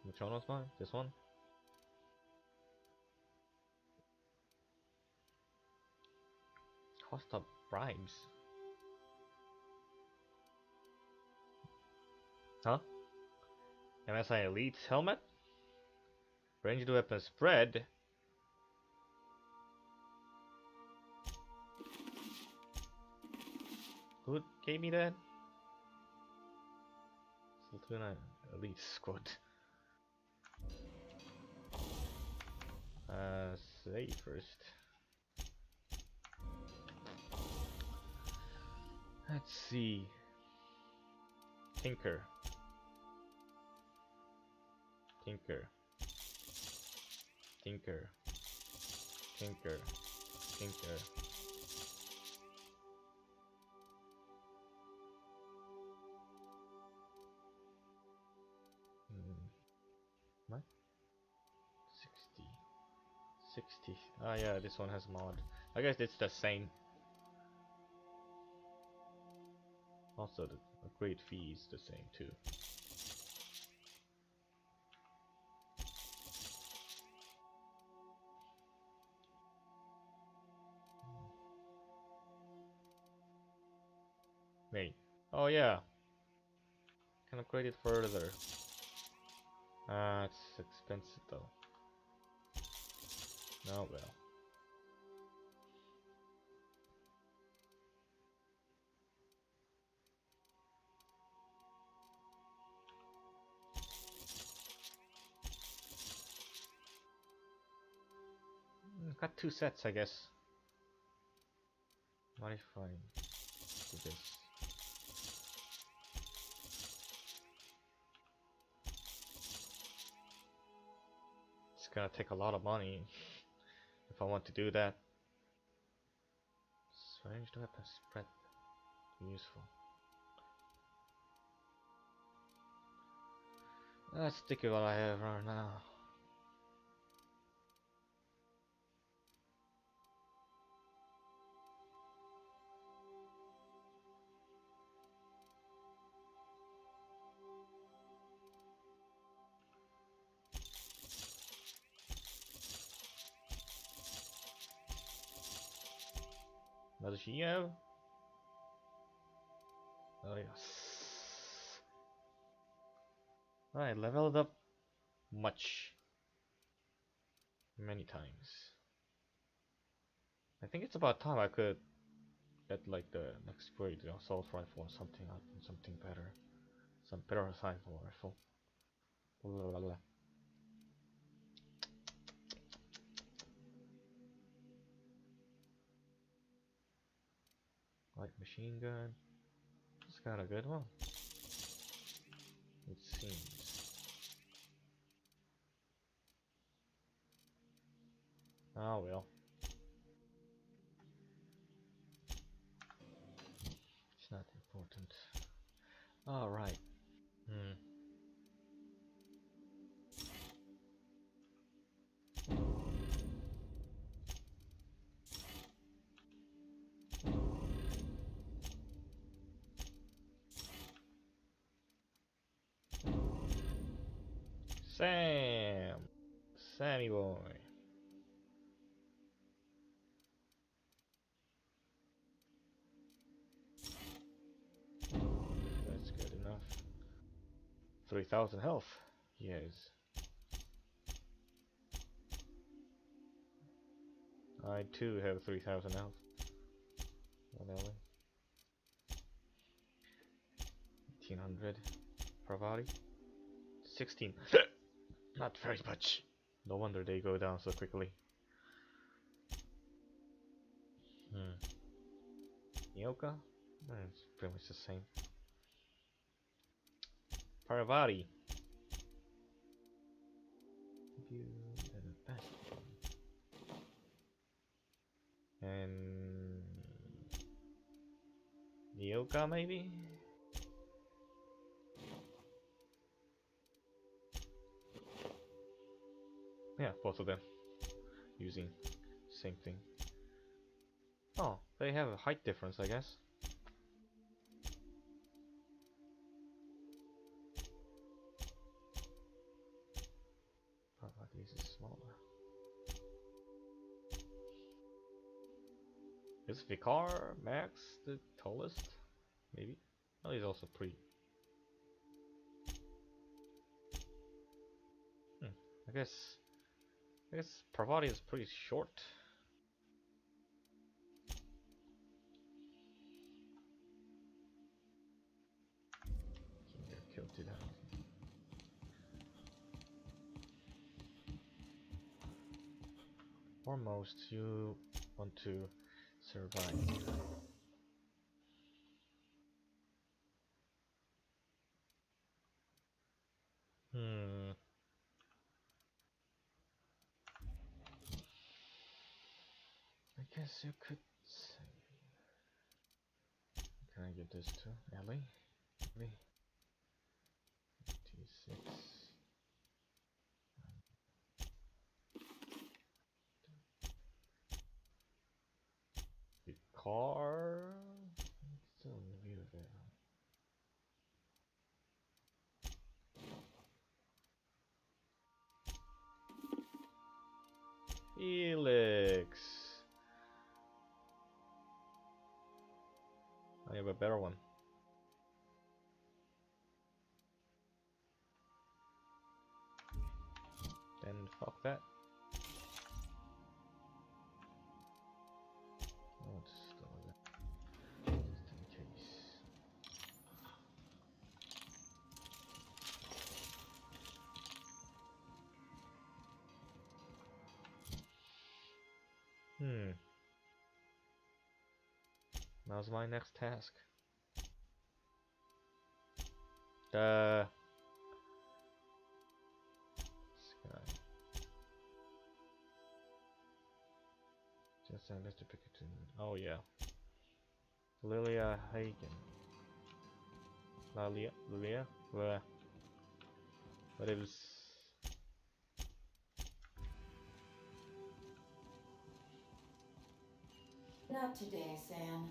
Speaker 1: Which one was mine? This one? Cost of bribes. Huh? MSI Elite helmet? Ranged weapon spread? Who gave me that? Sultana Elite Squad. Say first. Let's see. Tinker. Tinker. Tinker. Tinker. Tinker. What? 60. 60. Ah, yeah, this one has mod. I guess it's the same. Also, the upgrade fee is the same too. Wait. Oh yeah. Can upgrade it further. Ah, it's expensive though. Oh well. Got 2 sets, I guess. What if I do this? It's gonna take a lot of money if I want to do that. Strange to have a spread. Useful. Let's stick with what I have right now. What does she have? Oh yes. Alright, leveled up much. Many times. I think it's about time I could get like the next grade, you know, assault rifle or something, something better. Some better assault rifle. Blah, blah, blah. Light machine gun. It's got a good one. It seems. Oh well. It's not important. Alright. Sam! Sammy boy. That's good enough. 3000 health. Yes. I too have 3000 health. Whatever. 1800 per body. 16. Not very much. No wonder they go down so quickly. Nyoka? It's pretty much the same. Per body. And Nyoka maybe? Yeah, both of them using same thing. Oh, they have a height difference, I guess. Oh, this is smaller. Is Vicar Max the tallest? Maybe. Oh, he's also pretty. I guess Parvati is pretty short. Get killed to that. Foremost, you want to survive. I guess you could say. Can I get this too? Ellie? Ellie? T6. car. Still in the view there. Helix. I have a better one. Then fuck that. Oh, just go with that. Just in case. Now's my next task. Sky. Just let's pick it in. Oh yeah. Lilia Hagen. Lilia? What it was.
Speaker 15: Not today, Sam.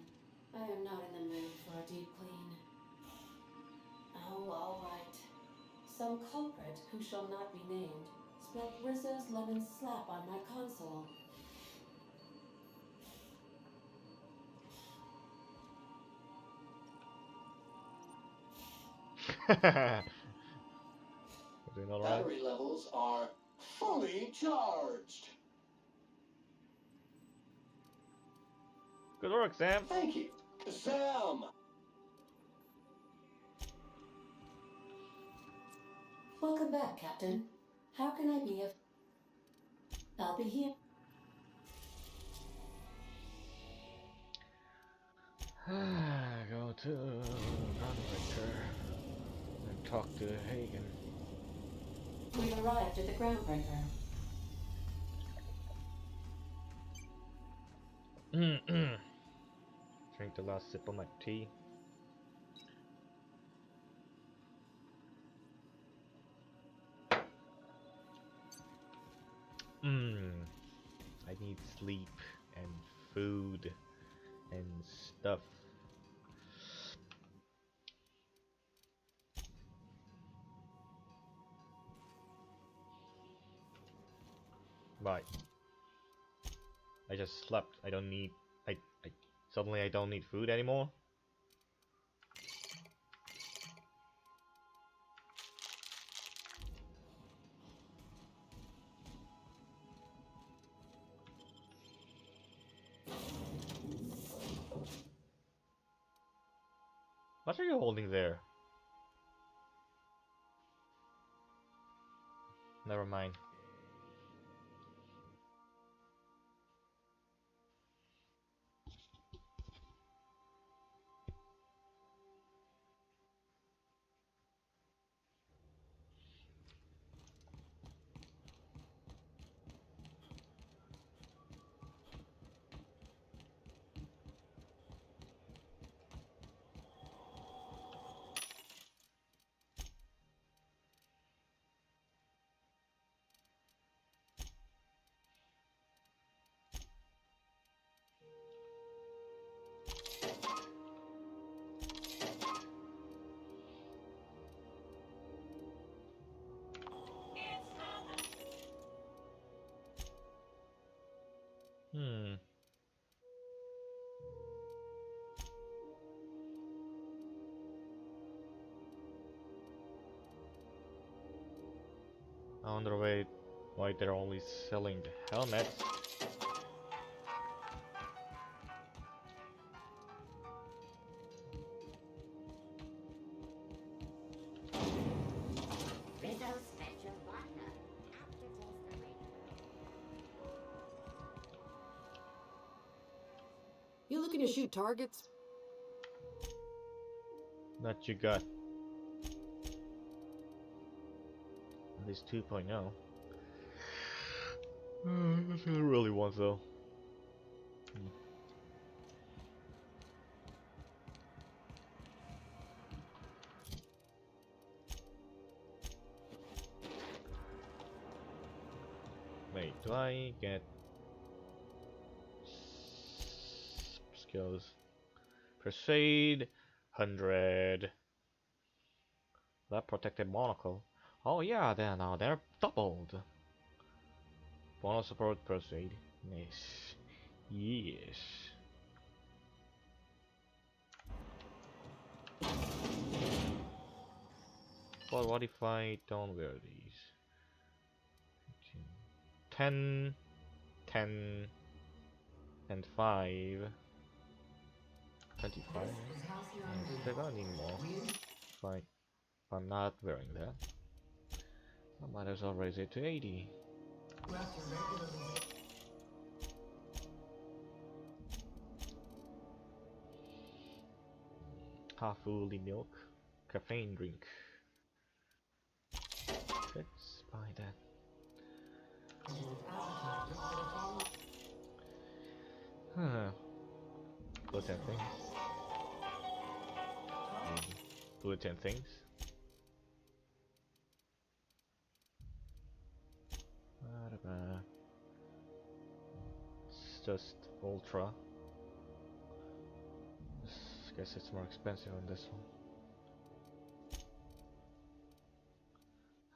Speaker 15: I am not in the mood for a deep clean. Oh, all right. Some culprit who shall not be named spilled Rizzo's lemon slap on my console.
Speaker 1: Doing all right?
Speaker 5: Battery levels are fully charged.
Speaker 1: Good work, Sam.
Speaker 5: Thank you, Sam.
Speaker 15: Welcome back, Captain. How can I be of... I'll be here.
Speaker 1: Go to Groundbreaker and talk to Hagen.
Speaker 15: We arrived at the Groundbreaker.
Speaker 1: Drink the last sip of my tea. I need sleep and food and stuff. Right. I just slept. I don't need. I suddenly I don't need food anymore. What are you holding there? Never mind. I wonder why they're only selling helmets.
Speaker 10: You looking to shoot targets?
Speaker 1: That you got. At least 2.0. That's what I really want though. Wait, do I get kills. Persuade 100. That protected monocle. Oh yeah, now they're doubled. Bonus support persuade. Nice. Yes. But what if I don't wear these? 10, 10, and 5. 25. Yes, they're gonna need more. If I'm not wearing that, I might as well raise it to 80. Half fully milk, caffeine drink. Let's buy that. Huh. Bulletin things. Bulletin things. It's just ultra. Guess it's more expensive on this one.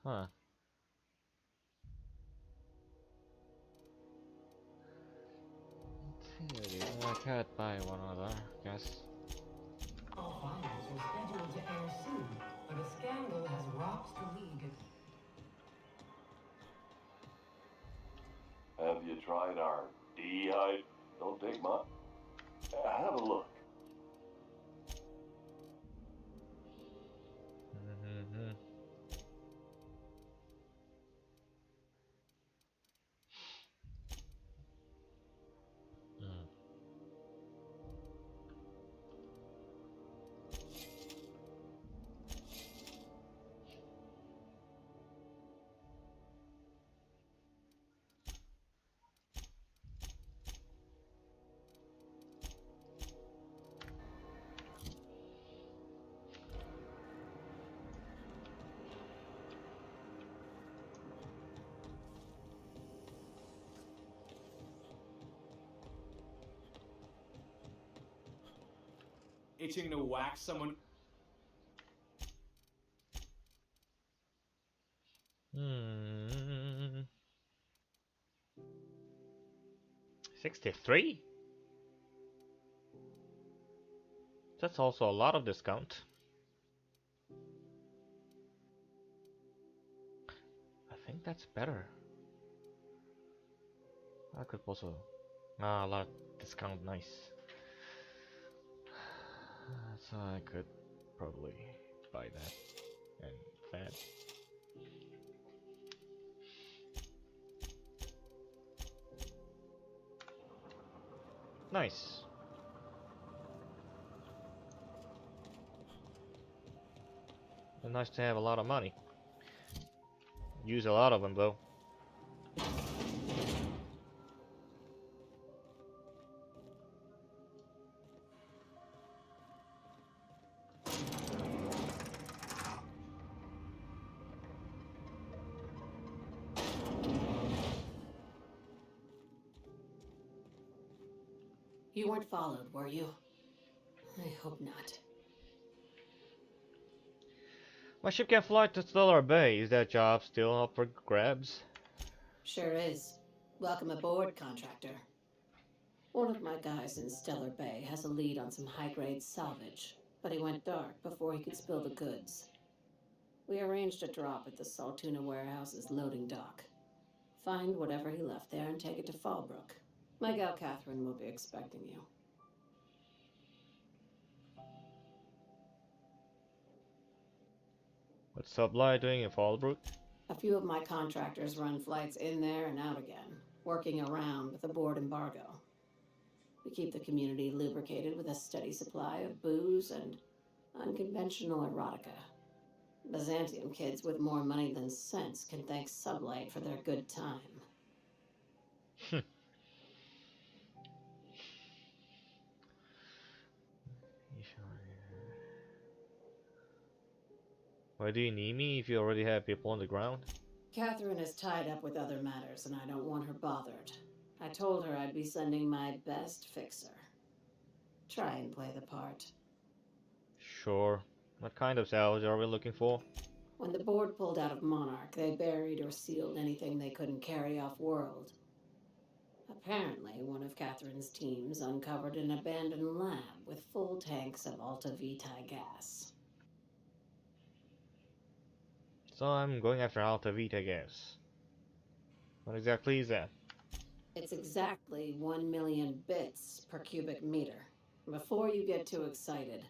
Speaker 1: Huh. I can't buy one other, guess.
Speaker 21: All finals were scheduled to air soon, but a scandal has rocked the league.
Speaker 22: Have you tried our D-hype? Don't take much. Have a look.
Speaker 6: Itching to whack someone.
Speaker 1: 63? That's also a lot of discount. I think that's better. I could also... a lot of discount, nice. So I could probably buy that and that. Nice. And nice to have a lot of money. Use a lot of them though.
Speaker 15: You weren't followed, were you? I hope not.
Speaker 1: My ship can fly to Stellar Bay. Is that job still up for grabs?
Speaker 15: Sure is. Welcome aboard, contractor. One of my guys in Stellar Bay has a lead on some high-grade salvage, but he went dark before he could spill the goods. We arranged a drop at the Saltuna warehouse's loading dock. Find whatever he left there and take it to Fallbrook. My gal Catherine will be expecting you.
Speaker 1: What's Sublight doing in Fallbrook?
Speaker 15: A few of my contractors run flights in there and out again, working around with the board embargo. We keep the community lubricated with a steady supply of booze and unconventional erotica. Byzantium kids with more money than sense can thank Sublight for their good time.
Speaker 1: Why do you need me if you already have people on the ground?
Speaker 15: Catherine is tied up with other matters, and I don't want her bothered. I told her I'd be sending my best fixer. Try and play the part.
Speaker 1: Sure. What kind of salvage are we looking for?
Speaker 15: When the board pulled out of Monarch, they buried or sealed anything they couldn't carry off-world. Apparently, one of Catherine's teams uncovered an abandoned lab with full tanks of Alta Vitae gas.
Speaker 1: So I'm going after Alta Vita gas. What exactly is that?
Speaker 15: It's exactly 1 million bits per cubic meter. Before you get too excited,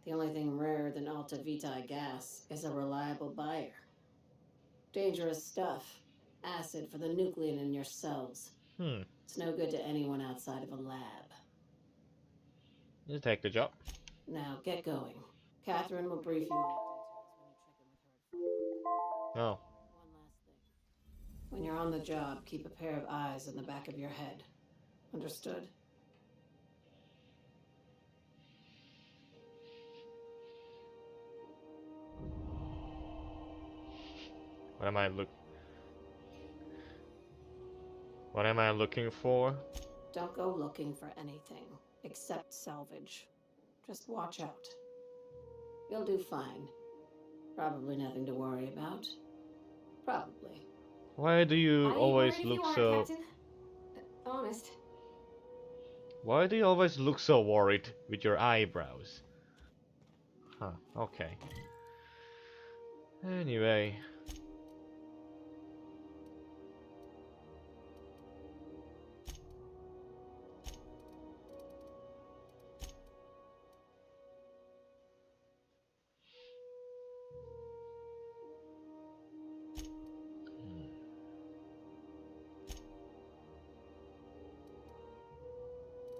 Speaker 15: the only thing rarer than Alta Vitae gas is a reliable buyer. Dangerous stuff. Acid for the nuclein in your cells. It's no good to anyone outside of a lab.
Speaker 1: You take the job.
Speaker 15: Now get going. Catherine will brief you.
Speaker 1: Oh.
Speaker 15: When you're on the job, keep a pair of eyes in the back of your head. Understood?
Speaker 1: What am I looking for?
Speaker 15: Don't go looking for anything except salvage. Just watch out. You'll do fine. Probably nothing to worry about. Probably.
Speaker 1: Why do you always look so...
Speaker 15: Captain. Honest.
Speaker 1: Why do you always look so worried with your eyebrows? Huh, okay. Anyway.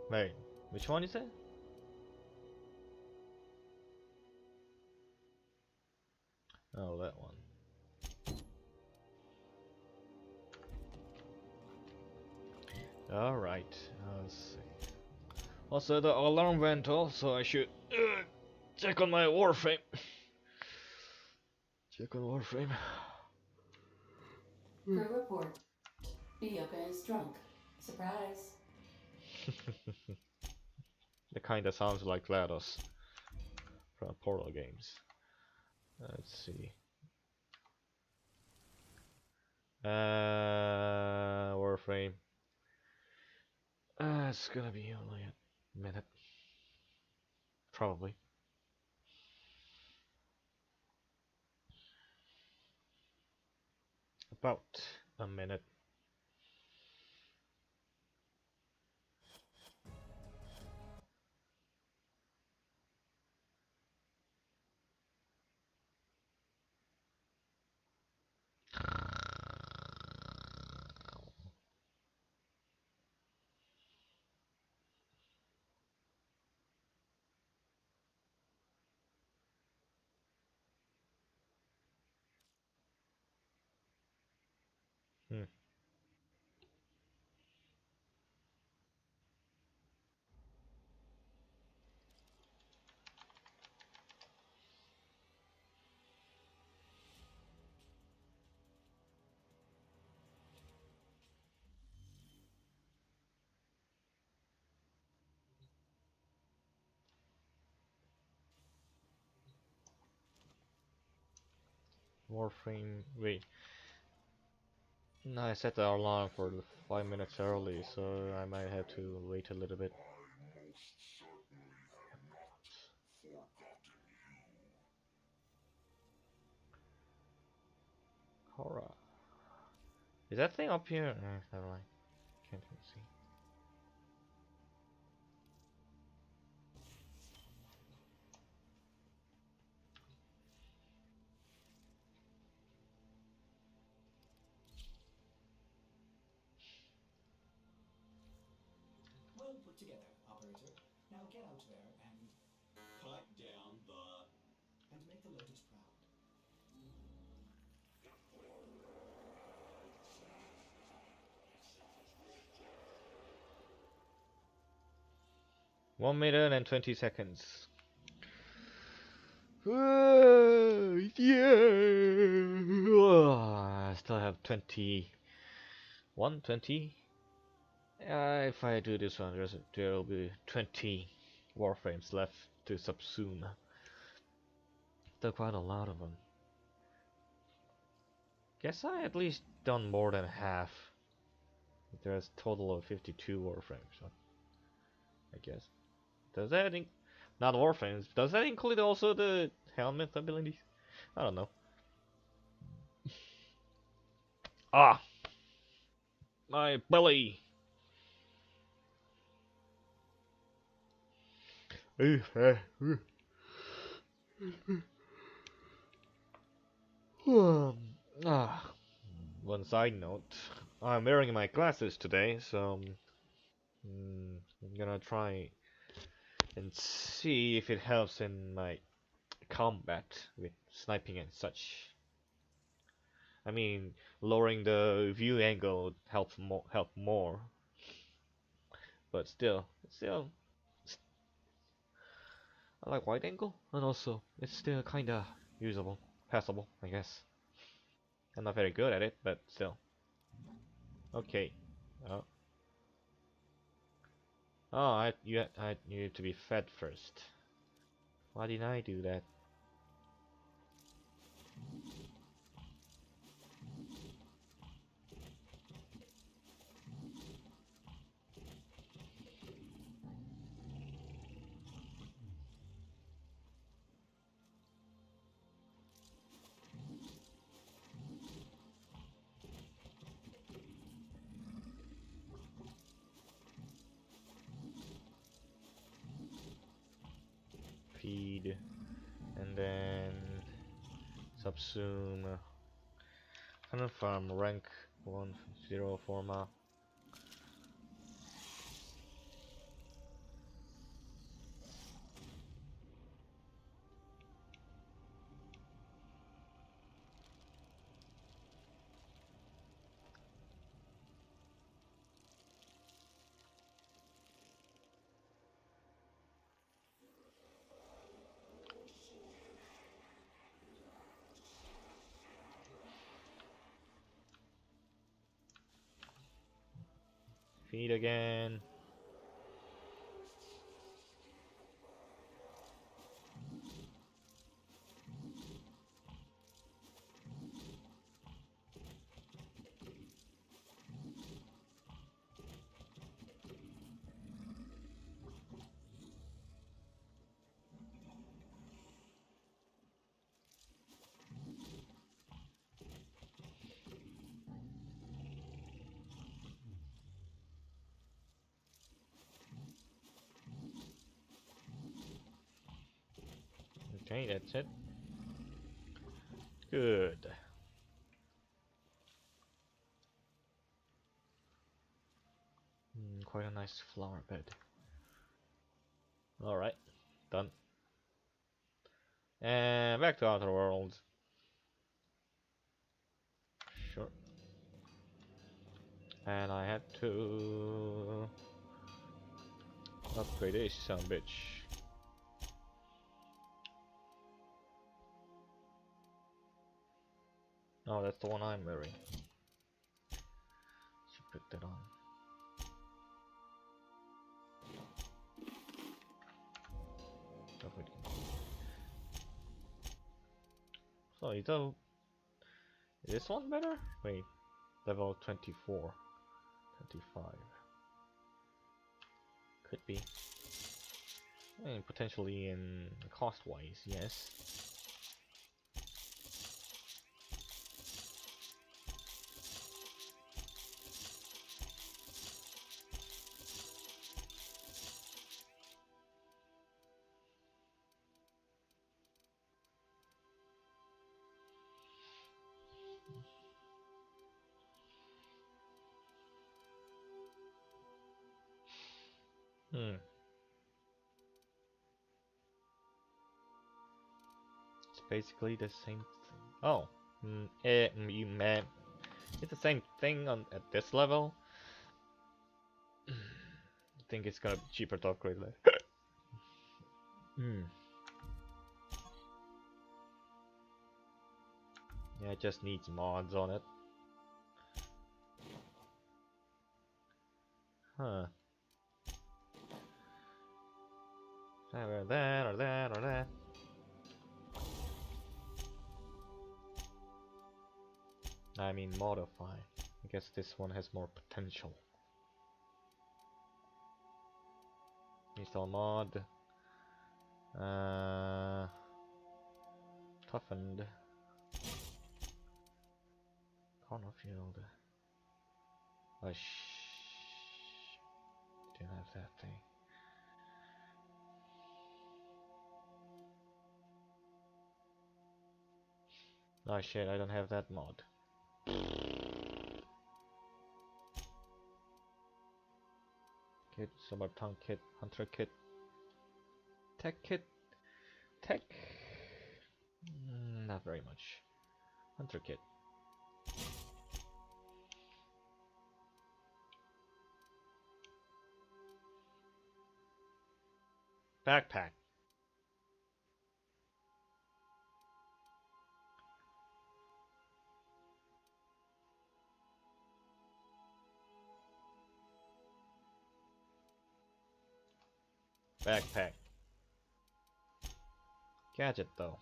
Speaker 1: Wait, which one is it? Oh, that one. Alright, let's see. Also, the alarm went off, so I should check on my Warframe. Check on Warframe.
Speaker 7: Crew report. Miyuka is drunk. Surprise.
Speaker 1: That kinda sounds like GLaDOS from Portal games. Let's see. Warframe. It's gonna be only a minute. Probably. About a minute. Warframe. Wait. No, I set the alarm for 5 minutes early, so I might have to wait a little bit. Horror. Is that thing up here? Never mind. Can't even see.
Speaker 3: Well put together, operator. Now get out there and pipe down the and make the Lotus proud.
Speaker 1: 1 minute and 20 seconds. Yeah! I still have 20. If I do this one, there will be 20 Warframes left to subsume. Still quite a lot of them. Guess I at least done more than half. There's a total of 52 Warframes, so I guess. Does that not Warframes, does that include also the helmet abilities? I don't know. Ah! My belly! One side note, I'm wearing my glasses today, so I'm gonna try and see if it helps in my combat with sniping and such. I mean, lowering the view angle would help more, but still, I like wide angle, and also it's still kinda usable, passable, I guess. I'm not very good at it, but still. Okay. Oh. Oh, I need to be fed first. Why didn't I do that? Feed, and then subsume. Farm rank 1-0 forma. Feed again. Okay, that's it. Good. Quite a nice flower bed. Alright, done. And back to Outer Worlds. Sure. And I had to upgrade this son of a bitch. Oh, that's the one I'm wearing. Should put that on. So is this one better? Wait, level 24, 25. Could be. And potentially in cost-wise, yes. It's basically the same thing. Oh, it's the same thing at this level. I think it's gonna be cheaper to upgrade later. Yeah, it just needs mods on it. Huh. Either that or that or that. I mean modify. I guess this one has more potential. Install mod. Toughened. Cornerfield. Oh didn't have that thing. Oh shit, I don't have that mod. Kit, Summer Tongue Kit, Hunter Kit, Tech Kit, Tech. Not very much. Hunter Kit. Backpack. Backpack. Gadget though.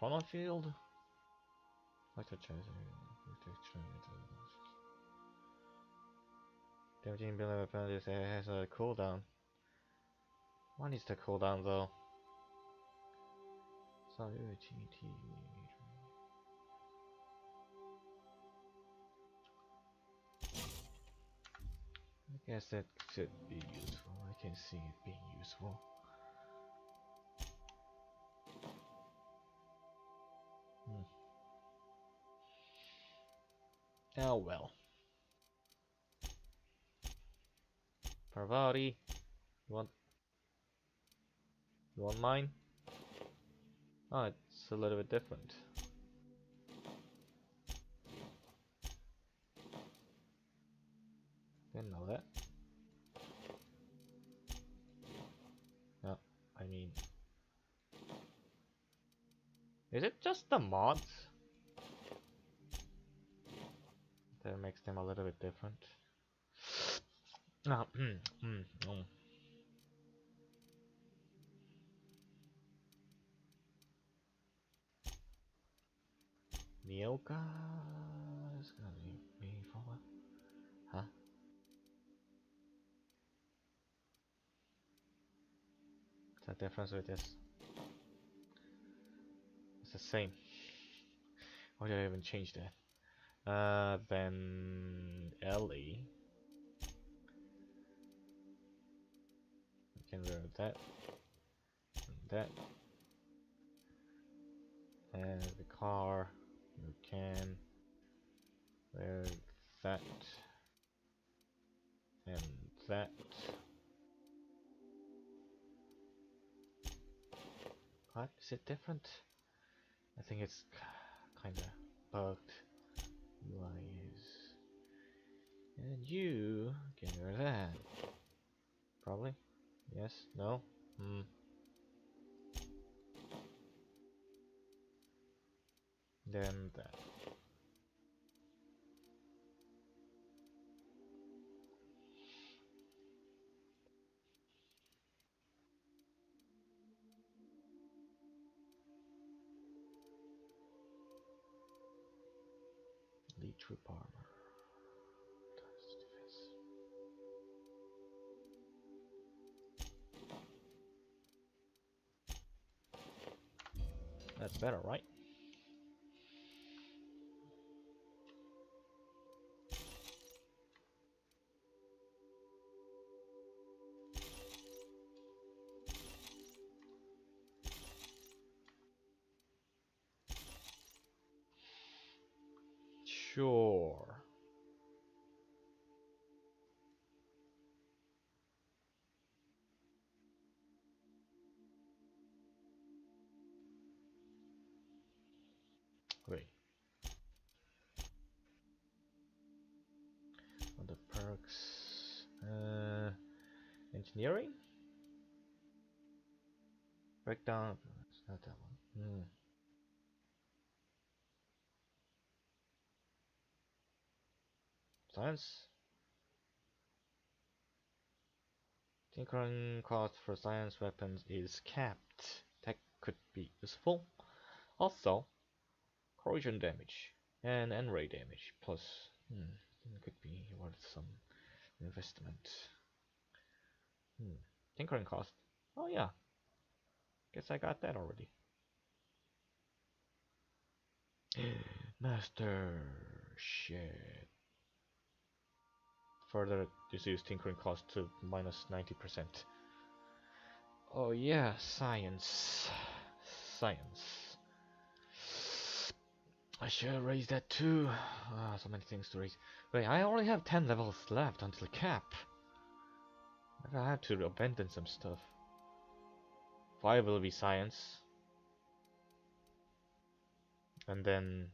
Speaker 1: Chronofield? Damaging ability weapon has a cooldown. What is the cooldown though? Sorry, GT. I guess that should be useful. I can see it being useful. Oh well. Parvati, you want mine? Oh, it's a little bit different. Didn't know that. No, I mean, is it just the mods that makes them a little bit different? No, Nyoka is gonna be meaningful. Huh? What's the difference with this? It's the same. Why did I even change that? Then Ellie. We can wear that. And that. And the car. You can wear that. And that. What? Is it different? I think it's kinda bugged. UI is. And you can wear that. Probably. Yes? No? Then that. Elite troop armor. That's better, right? Sure. Wait. Other perks. Engineering? Breakdown. It's not that one. Science. Tinkering cost for science weapons is capped. That could be useful. Also, corrosion damage and ray damage plus it could be worth some investment. Tinkering cost. Oh yeah, guess I got that already. Master shit. Further reduce tinkering cost to minus 90%. Oh yeah, science. Science. I should raise that too. So many things to raise. Wait, I only have 10 levels left until cap. Maybe I have to abandon some stuff. 5 will be science. And then...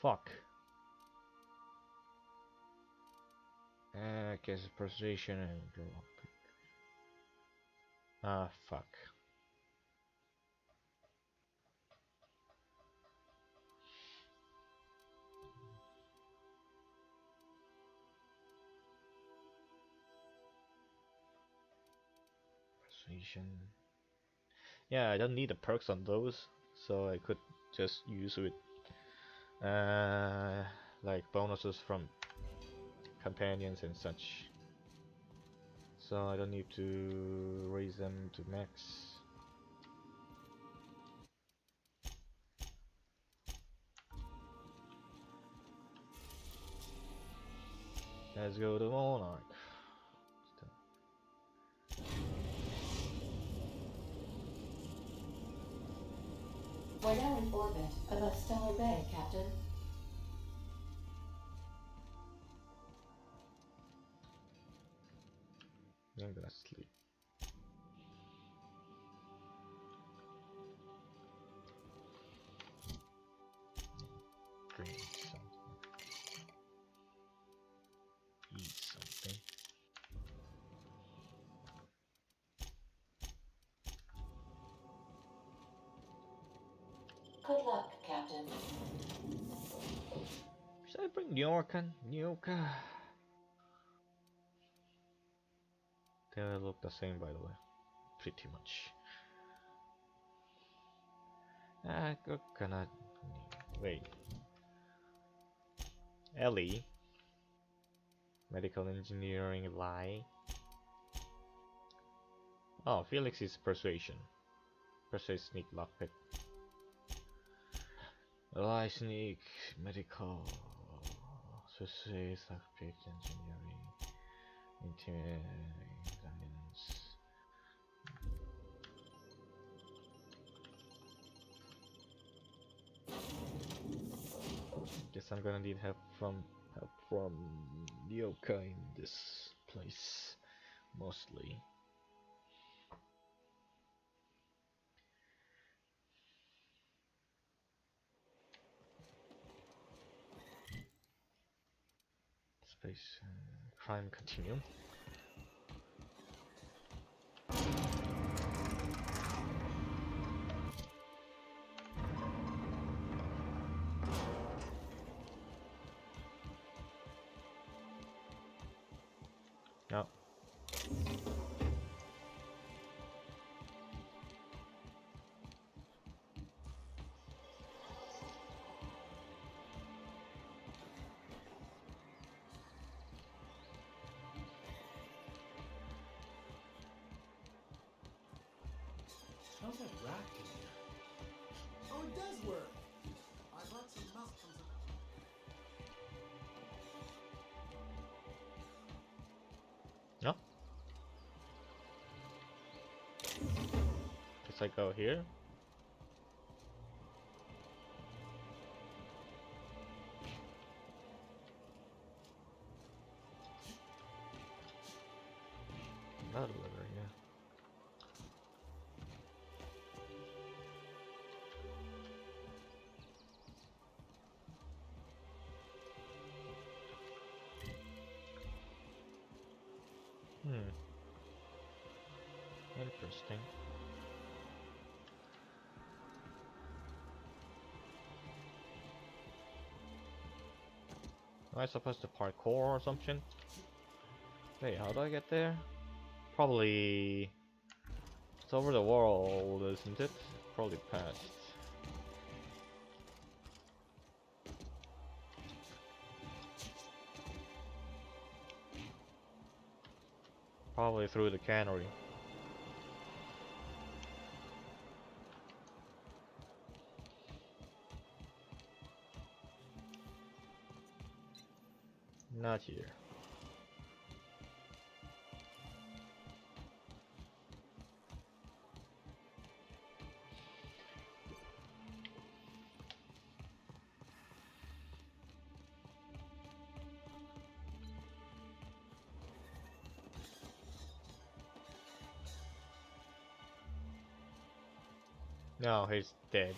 Speaker 1: Fuck. I guess persuasion and lockpick. Fuck. Persuasion. Yeah, I don't need the perks on those, so I could just use it. Like bonuses from companions and such. So I don't need to raise them to max. Let's go to Monarch.
Speaker 7: We're now in orbit above Stellar Bay, Captain.
Speaker 1: I'm gonna sleep. Drink something. Eat something.
Speaker 7: Good luck, Captain.
Speaker 1: Should I bring Nyoka? They look the same, by the way. Pretty much. Coconut. Wait. Ellie. Medical engineering lie. Oh, Felix is persuasion. Persuade, sneak, lockpick. Lie, sneak, medical. Persuade, lockpick, engineering. Intimidating, science. Guess I'm gonna need help from Nyoka in this place, mostly. Space crime continuum. No.
Speaker 16: How's that rack in here?
Speaker 11: Oh, it does work. I brought some milk from
Speaker 1: No. Just like go here. Another lever, yeah. Interesting. Am I supposed to parkour or something? Wait, how do I get there? Probably it's over the world, isn't it? Probably past. Probably through the cannery. Not here. No, he's dead.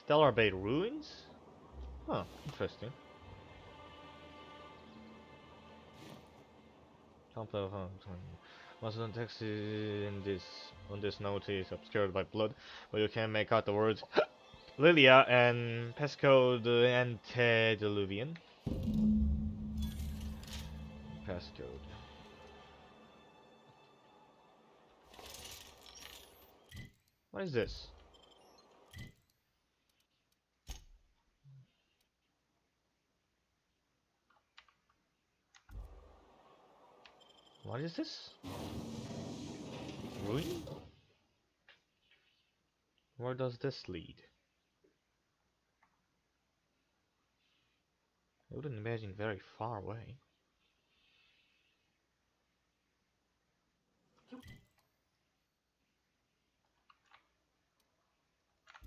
Speaker 1: Stellar Bay ruins? Huh, interesting. Complex most of the text in this on this note is obscured by blood, but you can make out the words Lilia and Pesco the Antediluvian. Passcode. What is this? What is this? Ruin? Where does this lead? I wouldn't imagine very far away.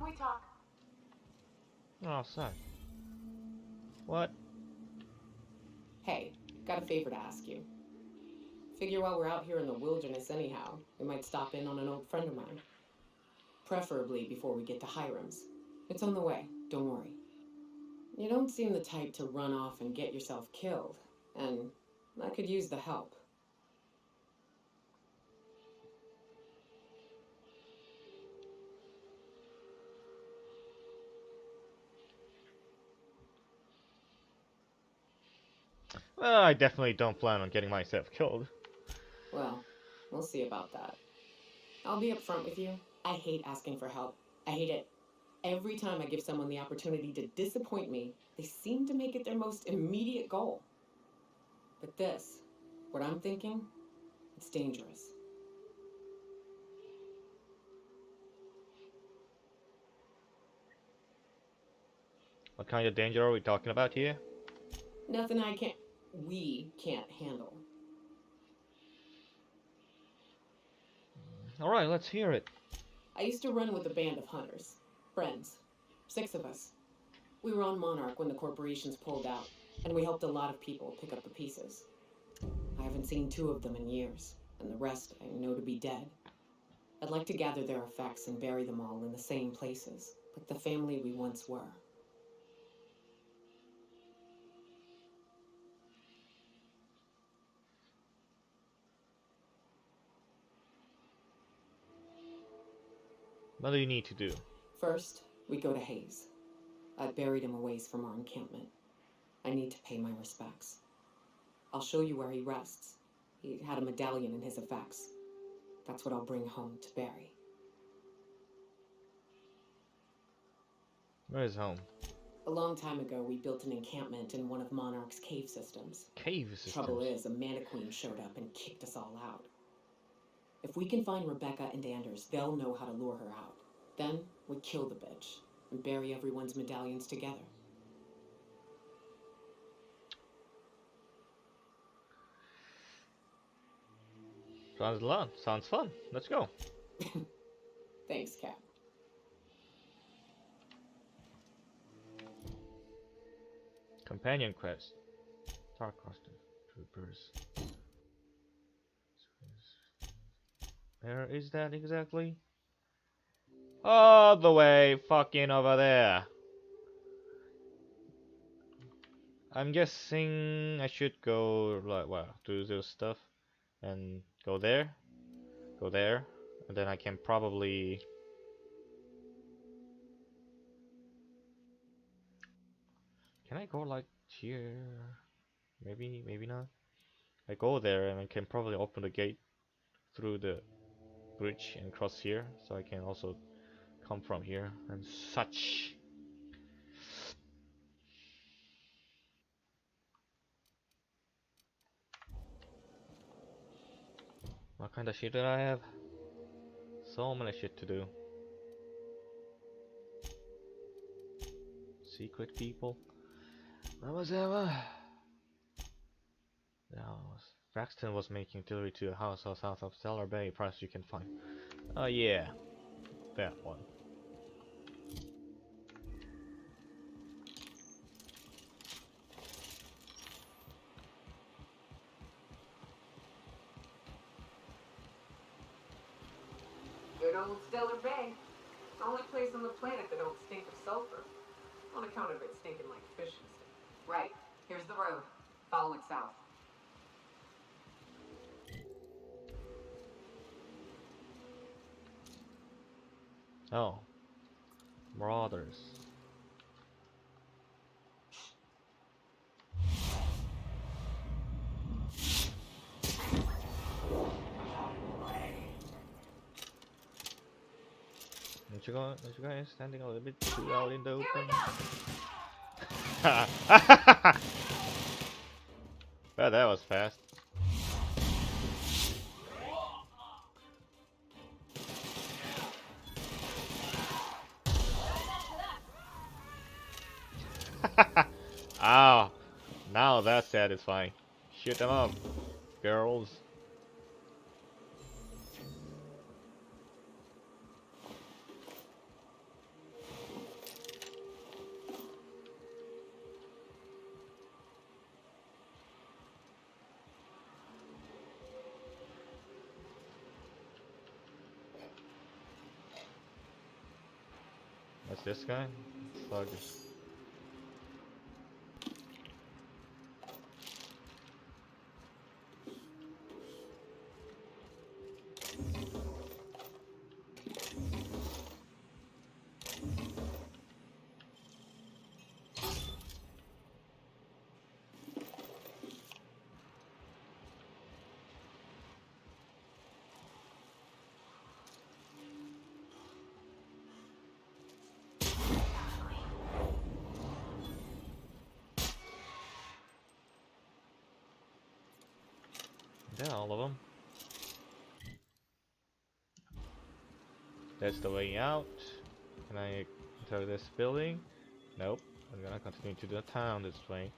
Speaker 4: We talk.
Speaker 1: Oh, son. What?
Speaker 10: Hey, got a favor to ask you. Figure while we're out here in the wilderness anyhow, we might stop in on an old friend of mine. Preferably before we get to Hiram's. It's on the way, don't worry. You don't seem the type to run off and get yourself killed, and I could use the help.
Speaker 1: Well, I definitely don't plan on getting myself killed.
Speaker 10: Well, we'll see about that. I'll be upfront with you. I hate asking for help. I hate it. Every time I give someone the opportunity to disappoint me, they seem to make it their most immediate goal. But this, what I'm thinking, it's dangerous.
Speaker 1: What kind of danger are we talking about here?
Speaker 10: Nothing we can't handle.
Speaker 1: Alright, let's hear it.
Speaker 10: I used to run with a band of hunters. Friends. 6 of us. We were on Monarch when the corporations pulled out, and we helped a lot of people pick up the pieces. I haven't seen 2 of them in years, and the rest I know to be dead. I'd like to gather their effects and bury them all in the same places, like the family we once were.
Speaker 1: What do you need to do?
Speaker 10: First, we go to Hayes. I buried him a ways from our encampment. I need to pay my respects. I'll show you where he rests. He had a medallion in his effects. That's what I'll bring home to Barry.
Speaker 1: Where is home?
Speaker 10: A long time ago, we built an encampment in one of Monarch's cave systems.
Speaker 1: Cave systems?
Speaker 10: Trouble is, a mannequin showed up and kicked us all out. If we can find Rebecca and Anders, they'll know how to lure her out. Then, we kill the bitch and bury everyone's medallions together.
Speaker 1: Sounds fun. Let's go.
Speaker 10: Thanks, Cap.
Speaker 1: Companion quest. Tarkaston Troopers. Where is that exactly? All the way fucking over there. I'm guessing I should go like do this stuff and go there, and then I can probably can I go like here? Maybe, maybe not. I go there and I can probably open the gate through the bridge and cross here, so I can also come from here and such. What kind of shit did I have? So many shit to do. Secret people. What was that one? That was Braxton was making delivery to a house south of Stellar Bay. Price you can find. Oh yeah, that one.
Speaker 10: Good old Stellar Bay. The only place on the planet that don't stink of sulfur. On account of it stinking like fish and stuff. Right. Here's the road. Follow it south.
Speaker 1: Oh, Marauders. Aren't you guys standing a little bit too out in the open? Well, that was fast. Ow! Now that's satisfying. Shoot them up, girls. What's this guy? Slug. Yeah, all of them. That's the way out. Can I enter this building? Nope. I'm gonna continue to the town this way.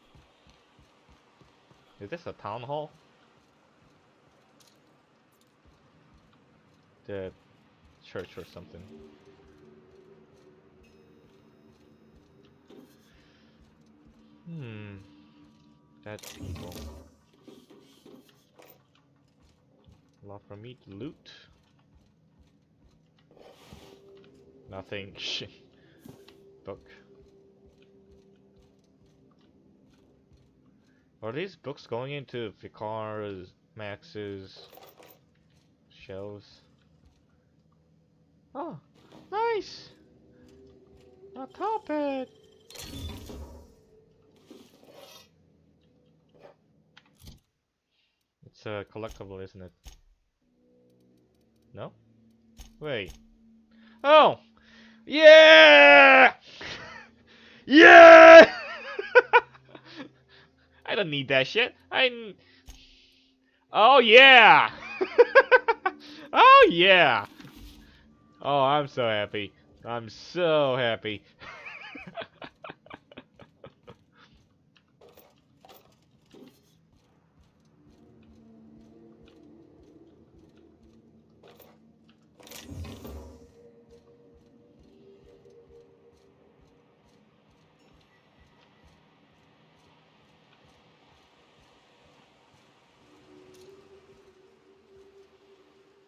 Speaker 1: Is this a town hall? The church or something. That's people. A lot for me to loot. Nothing. Book. Are these books going into Vicar's, Max's shelves? Oh, nice! A tophat! It's a collectible, isn't it? No? Wait. Oh! Yeah! Yeah! I don't need that shit. Oh yeah! Oh yeah! Oh, I'm so happy. I'm so happy.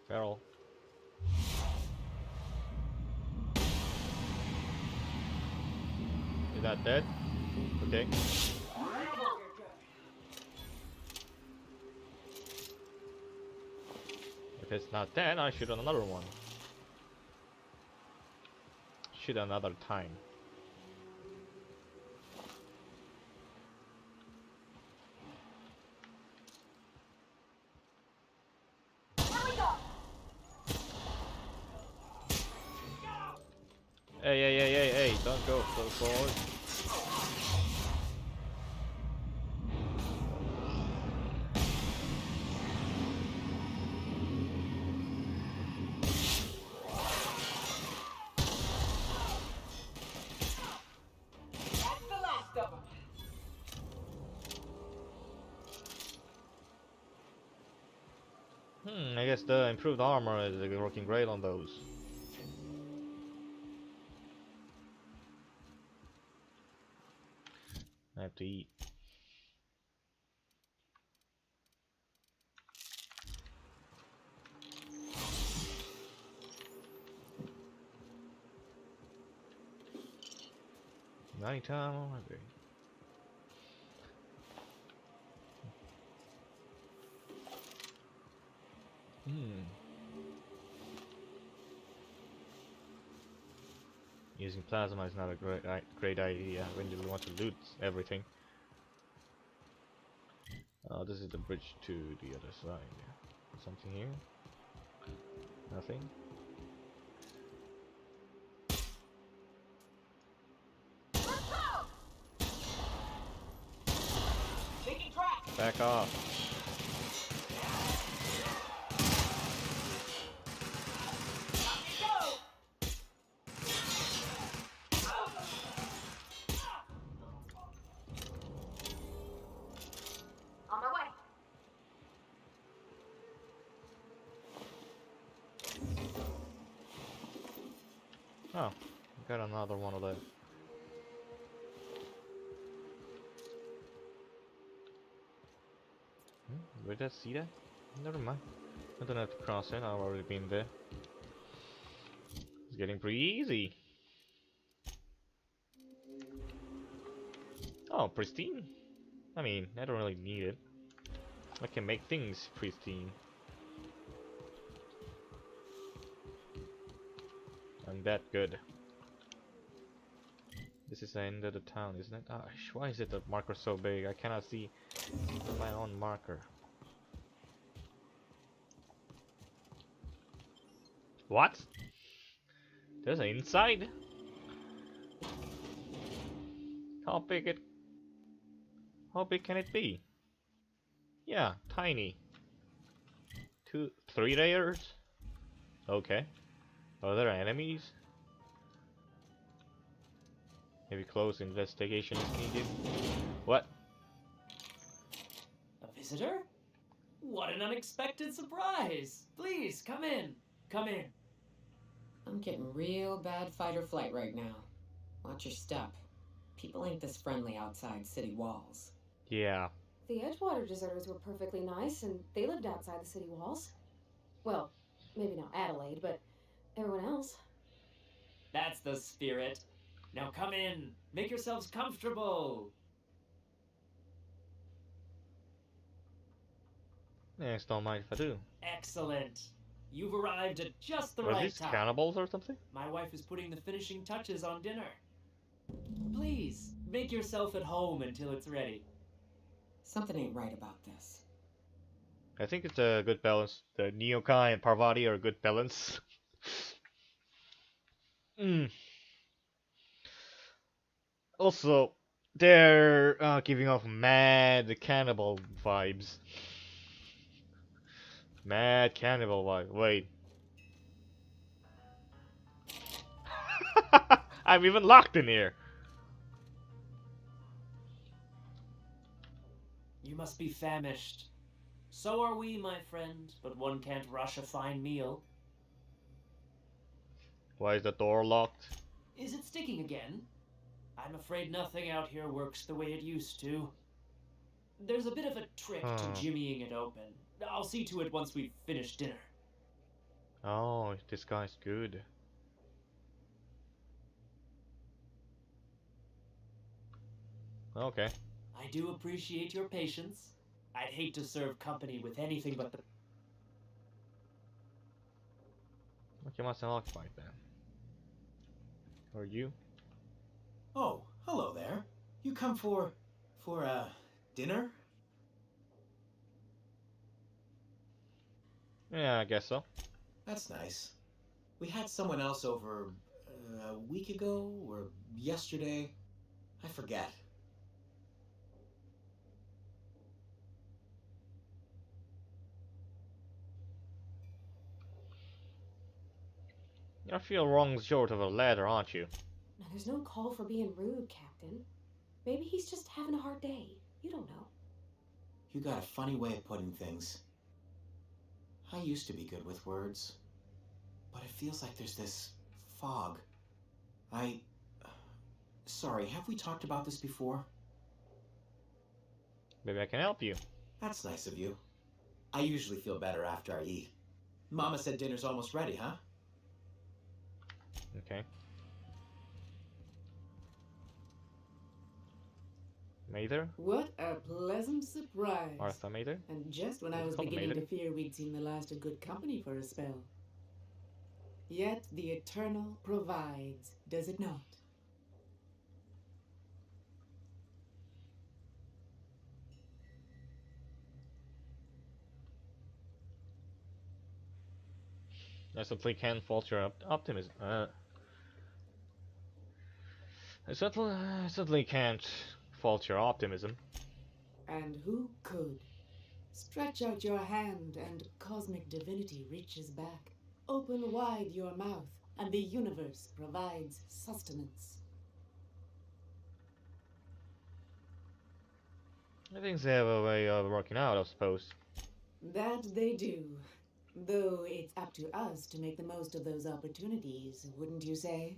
Speaker 1: Feral. Is that dead? Okay. If it's not dead, I shoot another one. Shoot another time. Hey, don't go so forward.
Speaker 10: That's the last of them.
Speaker 1: I guess the improved armor is working great on those. I have to eat. Nighttime already. Using plasma is not a great idea when you want to loot everything. Oh, this is the bridge to the other side. Something here? Nothing. Back off.
Speaker 15: On my way.
Speaker 1: Oh, got another one of those. Did I see that? Never mind. I don't have to cross it, I've already been there. It's getting pretty easy. Oh, pristine? I mean, I don't really need it. I can make things pristine. I'm that good. This is the end of the town, isn't it? Ah, why is it the marker so big? I cannot see my own marker. What? There's an inside? How big can it be? Yeah, tiny. 3 layers? Okay. Are there enemies? Maybe close investigation is needed. What?
Speaker 16: A visitor? What an unexpected surprise! Please, come in. Come in.
Speaker 10: I'm getting real bad fight or flight right now. Watch your step. People ain't this friendly outside city walls.
Speaker 1: Yeah.
Speaker 15: The Edgewater deserters were perfectly nice, and they lived outside the city walls. Well, maybe not Adelaide, but everyone else.
Speaker 16: That's the spirit. Now come in. Make yourselves comfortable.
Speaker 1: Yes, don't mind if I do.
Speaker 16: Excellent. You've arrived at just the
Speaker 1: Are
Speaker 16: right
Speaker 1: these
Speaker 16: time.
Speaker 1: cannibals or something?
Speaker 16: My wife is putting the finishing touches on dinner. Please, make yourself at home until it's ready.
Speaker 10: Something ain't right about this.
Speaker 1: I think it's a good balance. The Neokai and Parvati are a good balance. Also, they're giving off mad cannibal vibes. Mad cannibal vibe. Wait. I'm even locked in here.
Speaker 16: You must be famished. So are we, my friend, but one can't rush a fine meal.
Speaker 1: Why is the door locked?
Speaker 16: Is it sticking again? I'm afraid nothing out here works the way it used to. There's a bit of a trick to jimmying it open. I'll see to it once we've finished dinner.
Speaker 1: Oh, this guy's good. Okay.
Speaker 16: I do appreciate your patience. I'd hate to serve company with anything but the...
Speaker 1: Okay, must have occupied then. Or you?
Speaker 20: Oh, hello there. You come for dinner?
Speaker 1: Yeah, I guess so.
Speaker 20: That's nice. We had someone else over
Speaker 2: a week ago or yesterday. I forget.
Speaker 1: I feel wrong short of a letter, aren't you?
Speaker 15: Now, there's no call for being rude, Captain. Maybe he's just having a hard day. You don't know.
Speaker 2: You got a funny way of putting things. I used to be good with words, but it feels like there's this fog. Sorry, have we talked about this before?
Speaker 1: Maybe I can help you.
Speaker 2: That's nice of you. I usually feel better after I eat. Mama said dinner's almost ready, huh?
Speaker 1: Okay. Mather?
Speaker 4: What a pleasant surprise.
Speaker 1: Arthur Mather?
Speaker 4: And just when I was beginning to fear we'd seen the last of good company for a spell. Yet the Eternal provides, does it not?
Speaker 1: I simply can't fault your optimism. I certainly can't fault your optimism.
Speaker 4: And who could? Stretch out your hand and cosmic divinity reaches back. Open wide your mouth and the universe provides sustenance.
Speaker 1: Things have a way of working out, I suppose.
Speaker 4: That they do. Though it's up to us to make the most of those opportunities, wouldn't you say?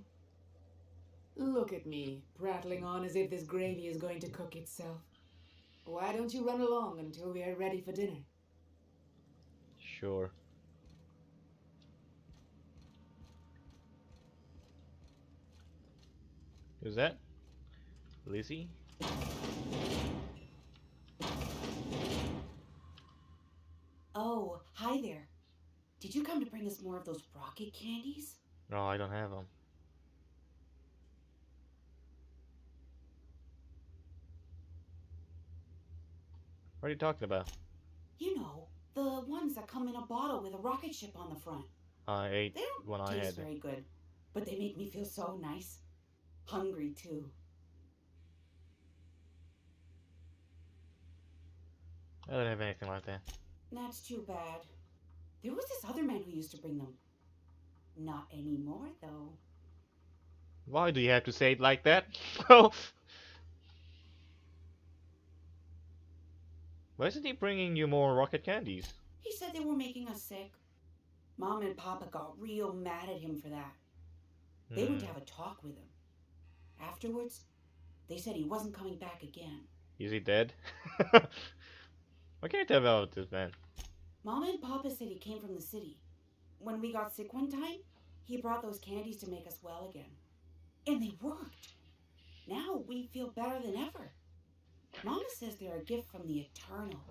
Speaker 4: Look at me, prattling on as if this gravy is going to cook itself. Why don't you run along until we are ready for dinner?
Speaker 1: Sure. Who's that? Lizzie?
Speaker 19: Oh, hi there. Did you come to bring us more of those rocket candies?
Speaker 1: No, I don't have them. What are you talking about?
Speaker 19: You know, the ones that come in a bottle with a rocket ship on the front.
Speaker 1: I ate
Speaker 19: They don't
Speaker 1: when I
Speaker 19: taste
Speaker 1: had.
Speaker 19: very good, but they make me feel so nice. Hungry, too.
Speaker 1: I don't have anything like that.
Speaker 19: That's too bad. There was this other man who used to bring them. Not anymore, though.
Speaker 1: Why do you have to say it like that? Why isn't he bringing you more rocket candies?
Speaker 19: He said they were making us sick. Mom and Papa got real mad at him for that. They went to have a talk with him. Afterwards, they said he wasn't coming back again.
Speaker 1: Is he dead? What can you tell about this man?
Speaker 19: Mama and Papa said he came from the city. When we got sick one time, he brought those candies to make us well again. And they worked. Now we feel better than ever. Mama says they're a gift from the Eternal.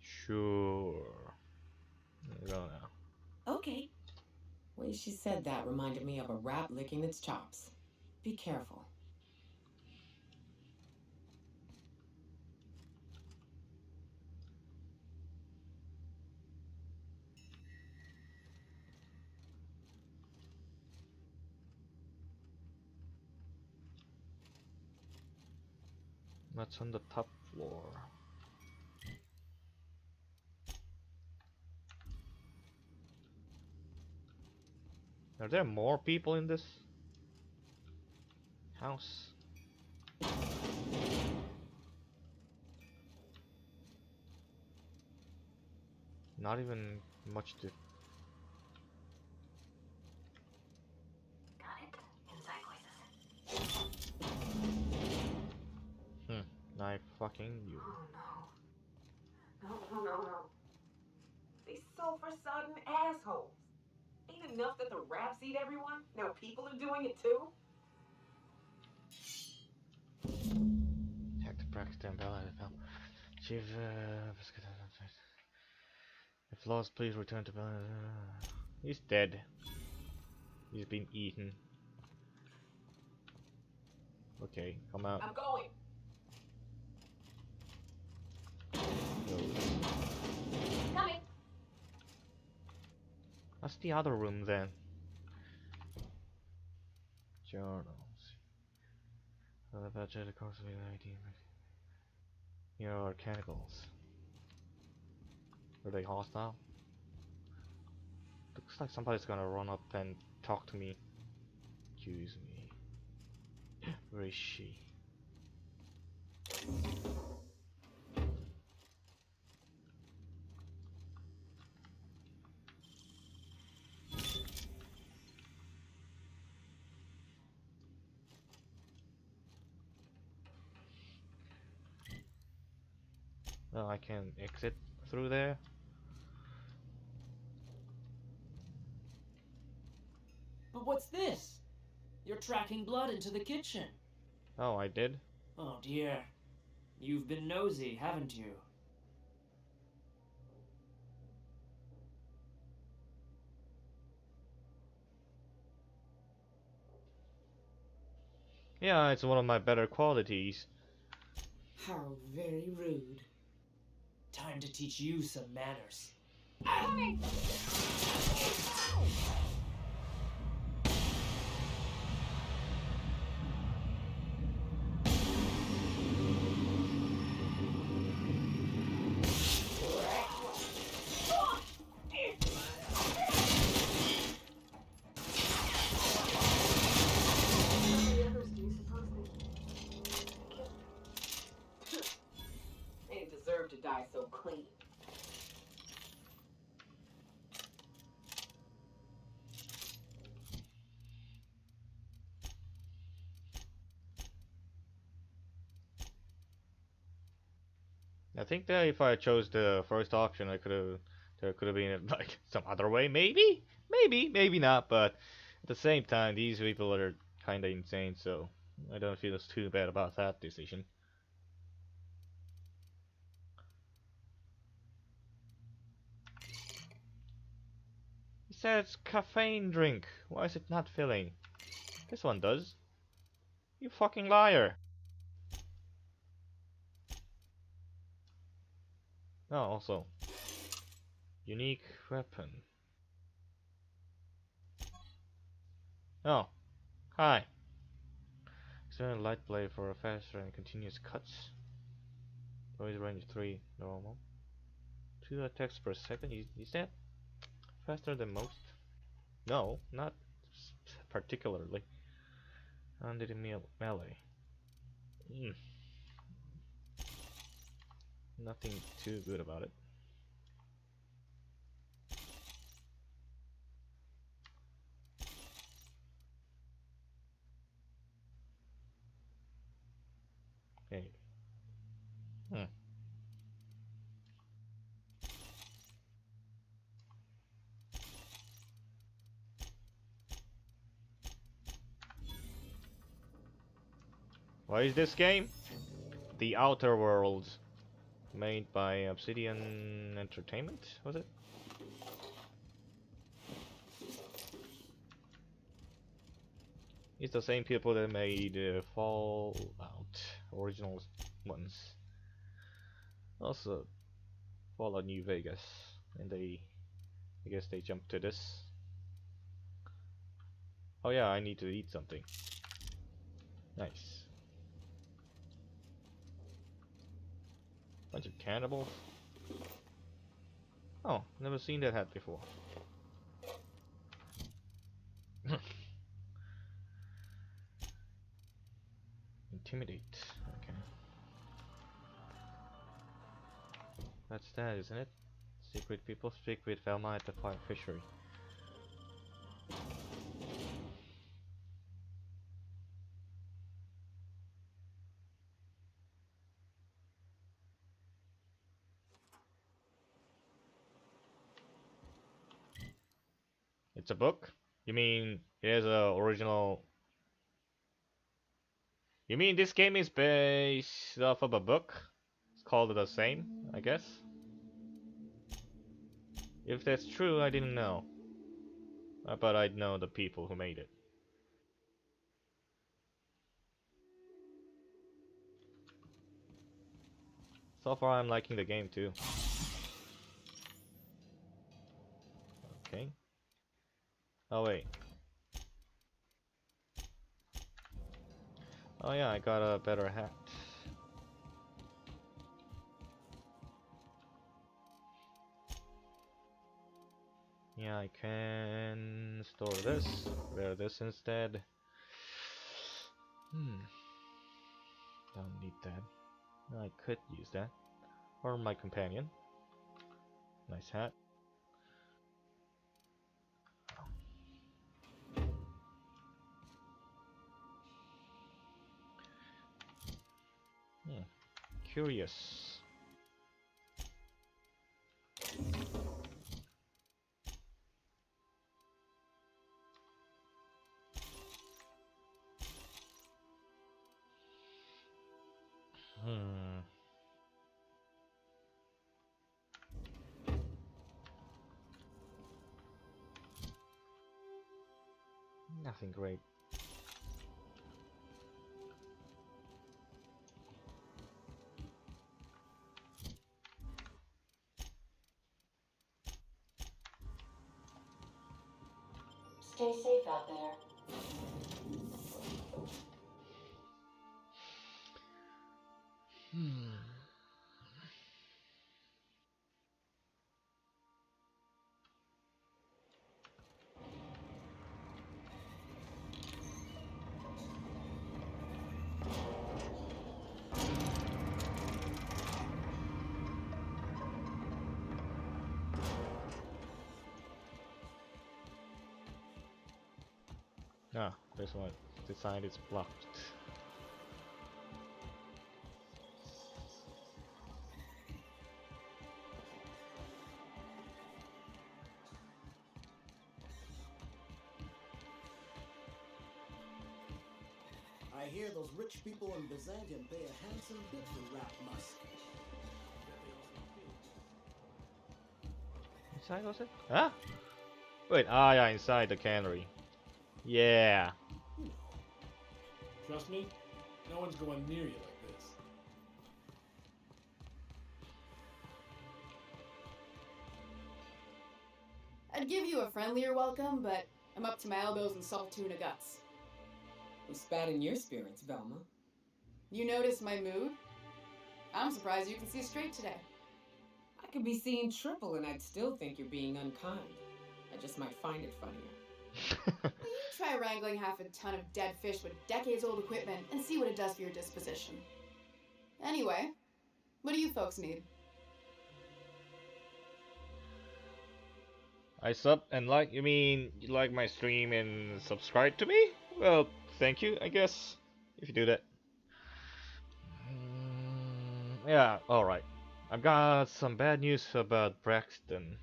Speaker 1: Sure. I don't know.
Speaker 10: Okay. Way she said that reminded me of a rat licking its chops. Be careful.
Speaker 1: That's on the top floor. Are there more people in this house? Not even much to...
Speaker 15: Got it. Inside voices.
Speaker 1: I fucking you.
Speaker 10: Oh, no. These sulfur-sodden assholes. Ain't enough that the rats eat everyone? Now people are doing it too?
Speaker 1: Hack the practice down bell out of hell. Chief, if lost, please return to bell. He's dead. He's been eaten. Okay, come out.
Speaker 10: I'm going.
Speaker 15: Coming.
Speaker 1: That's the other room then. Journals. The budget of course here are cannibals. Are they hostile? Looks like somebody's gonna run up and talk to me. Excuse me. Where is she? Oh, I can exit through there.
Speaker 16: But what's this? You're tracking blood into the kitchen.
Speaker 1: Oh, I did?
Speaker 16: Oh dear. You've been nosy, haven't you?
Speaker 1: Yeah, it's one of my better qualities.
Speaker 4: How very rude.
Speaker 16: Time to teach you some manners.
Speaker 10: They didn't deserve to die so clean.
Speaker 1: I think that if I chose the first option, there could have been like some other way. Maybe, maybe not. But at the same time, these people are kind of insane, so I don't feel too bad about that decision. It says caffeine drink. Why is it not filling? This one does. You fucking liar. Oh, also. Unique weapon. Oh, hi. External light blade for a faster and continuous cuts. Noise range 3, normal. 2 attacks per second. Is that faster than most? No, not particularly. Under the melee. Nothing too good about it. Okay. What is this game? The Outer Worlds. Made by Obsidian Entertainment, was it? It's the same people that made Fallout, original ones. Also, Fallout New Vegas, and I guess they jumped to this. Oh yeah, I need to eat something. Nice. Bunch of cannibals. Oh, never seen that hat before. Intimidate. Okay. That's that, isn't it? Secret people speak with Velma at the fishery. It's a book? You mean it has a original? You mean this game is based off of a book? It's called the same, I guess? If that's true, I didn't know. But I'd know the people who made it. So far I'm liking the game too. Okay. Oh wait. Oh yeah, I got a better hat. Yeah, I can store this, wear this instead. Don't need that. I could use that. Or my companion. Nice hat. Curious. Nothing great.
Speaker 7: Stay safe out there.
Speaker 1: Ah, this one. This side is blocked.
Speaker 11: I hear those rich people in Byzantium pay a handsome bit for rat musk.
Speaker 1: Inside was it? Huh? Wait, ah yeah, inside the cannery. Yeah.
Speaker 3: Trust me, no one's going near you like this.
Speaker 17: I'd give you a friendlier welcome, but I'm up to my elbows in salt tuna guts.
Speaker 10: Who's spat in your spirits, Velma?
Speaker 17: You notice my mood? I'm surprised you can see straight today.
Speaker 10: I could be seeing triple and I'd still think you're being unkind. I just might find it funnier.
Speaker 17: You try wrangling half a ton of dead fish with decades-old equipment and see what it does for your disposition. Anyway, what do you folks need?
Speaker 1: I sub and like, you mean you like my stream and subscribe to me? Well, thank you, I guess, if you do that. Yeah, alright. I've got some bad news about Braxton.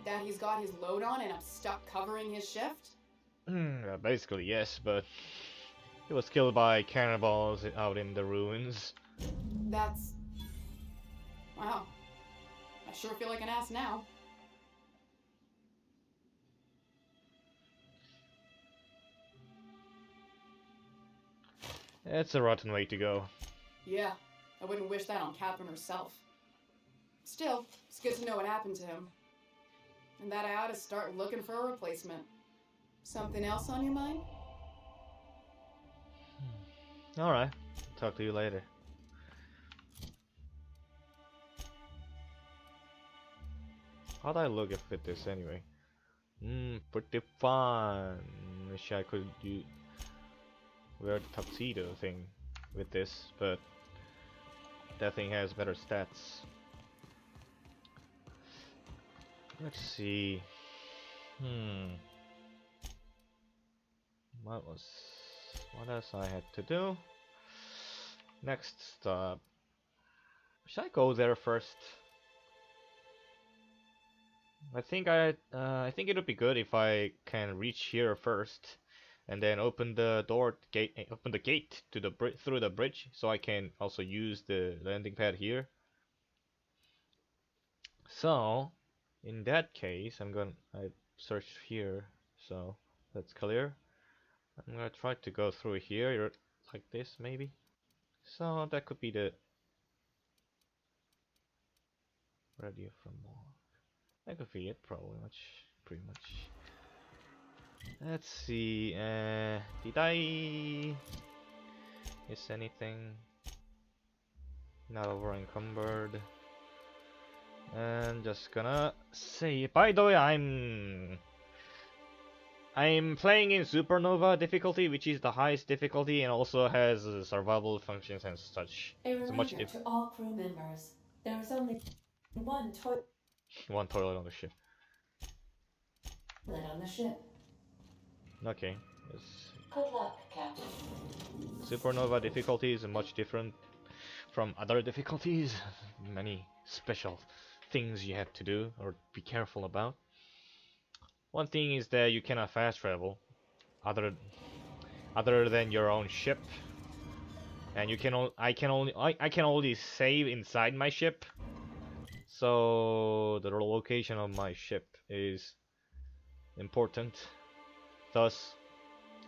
Speaker 17: That he's got his load on and I'm stuck covering his shift?
Speaker 1: Basically, yes, but he was killed by cannibals out in the ruins.
Speaker 17: That's... wow. I sure feel like an ass now.
Speaker 1: It's a rotten way to go.
Speaker 17: Yeah, I wouldn't wish that on Catherine herself. Still, it's good to know what happened to him. And that I ought to start looking for a replacement. Something else on your mind?
Speaker 1: Alright, talk to you later. How'd I look with this anyway? Pretty fun. Wish I could wear the tuxedo thing with this, but that thing has better stats. Let's see. What else I had to do? Next stop. Should I go there first? I think it would be good if I can reach here first, and then open the gate to the through the bridge, so I can also use the landing pad here. So, in that case, I searched here, so that's clear. I'm gonna try to go through here, like this maybe. So that could be the radio from more. That could be it, pretty much. Let's see. Did I Is anything not over encumbered? And just gonna say, by the way, I'm playing in Supernova difficulty, which is the highest difficulty, and also has survival functions and such.
Speaker 15: A
Speaker 1: It's much
Speaker 15: reminder to all crew members, there is only one toilet
Speaker 1: one toilet on the ship.
Speaker 15: on the ship.
Speaker 1: Okay.
Speaker 7: Good luck, Captain.
Speaker 1: Supernova difficulty is much different from other difficulties. Many special things you have to do or be careful about. One thing is that you cannot fast travel other than your own ship, and I can only save inside my ship. So the location of my ship is important. Thus,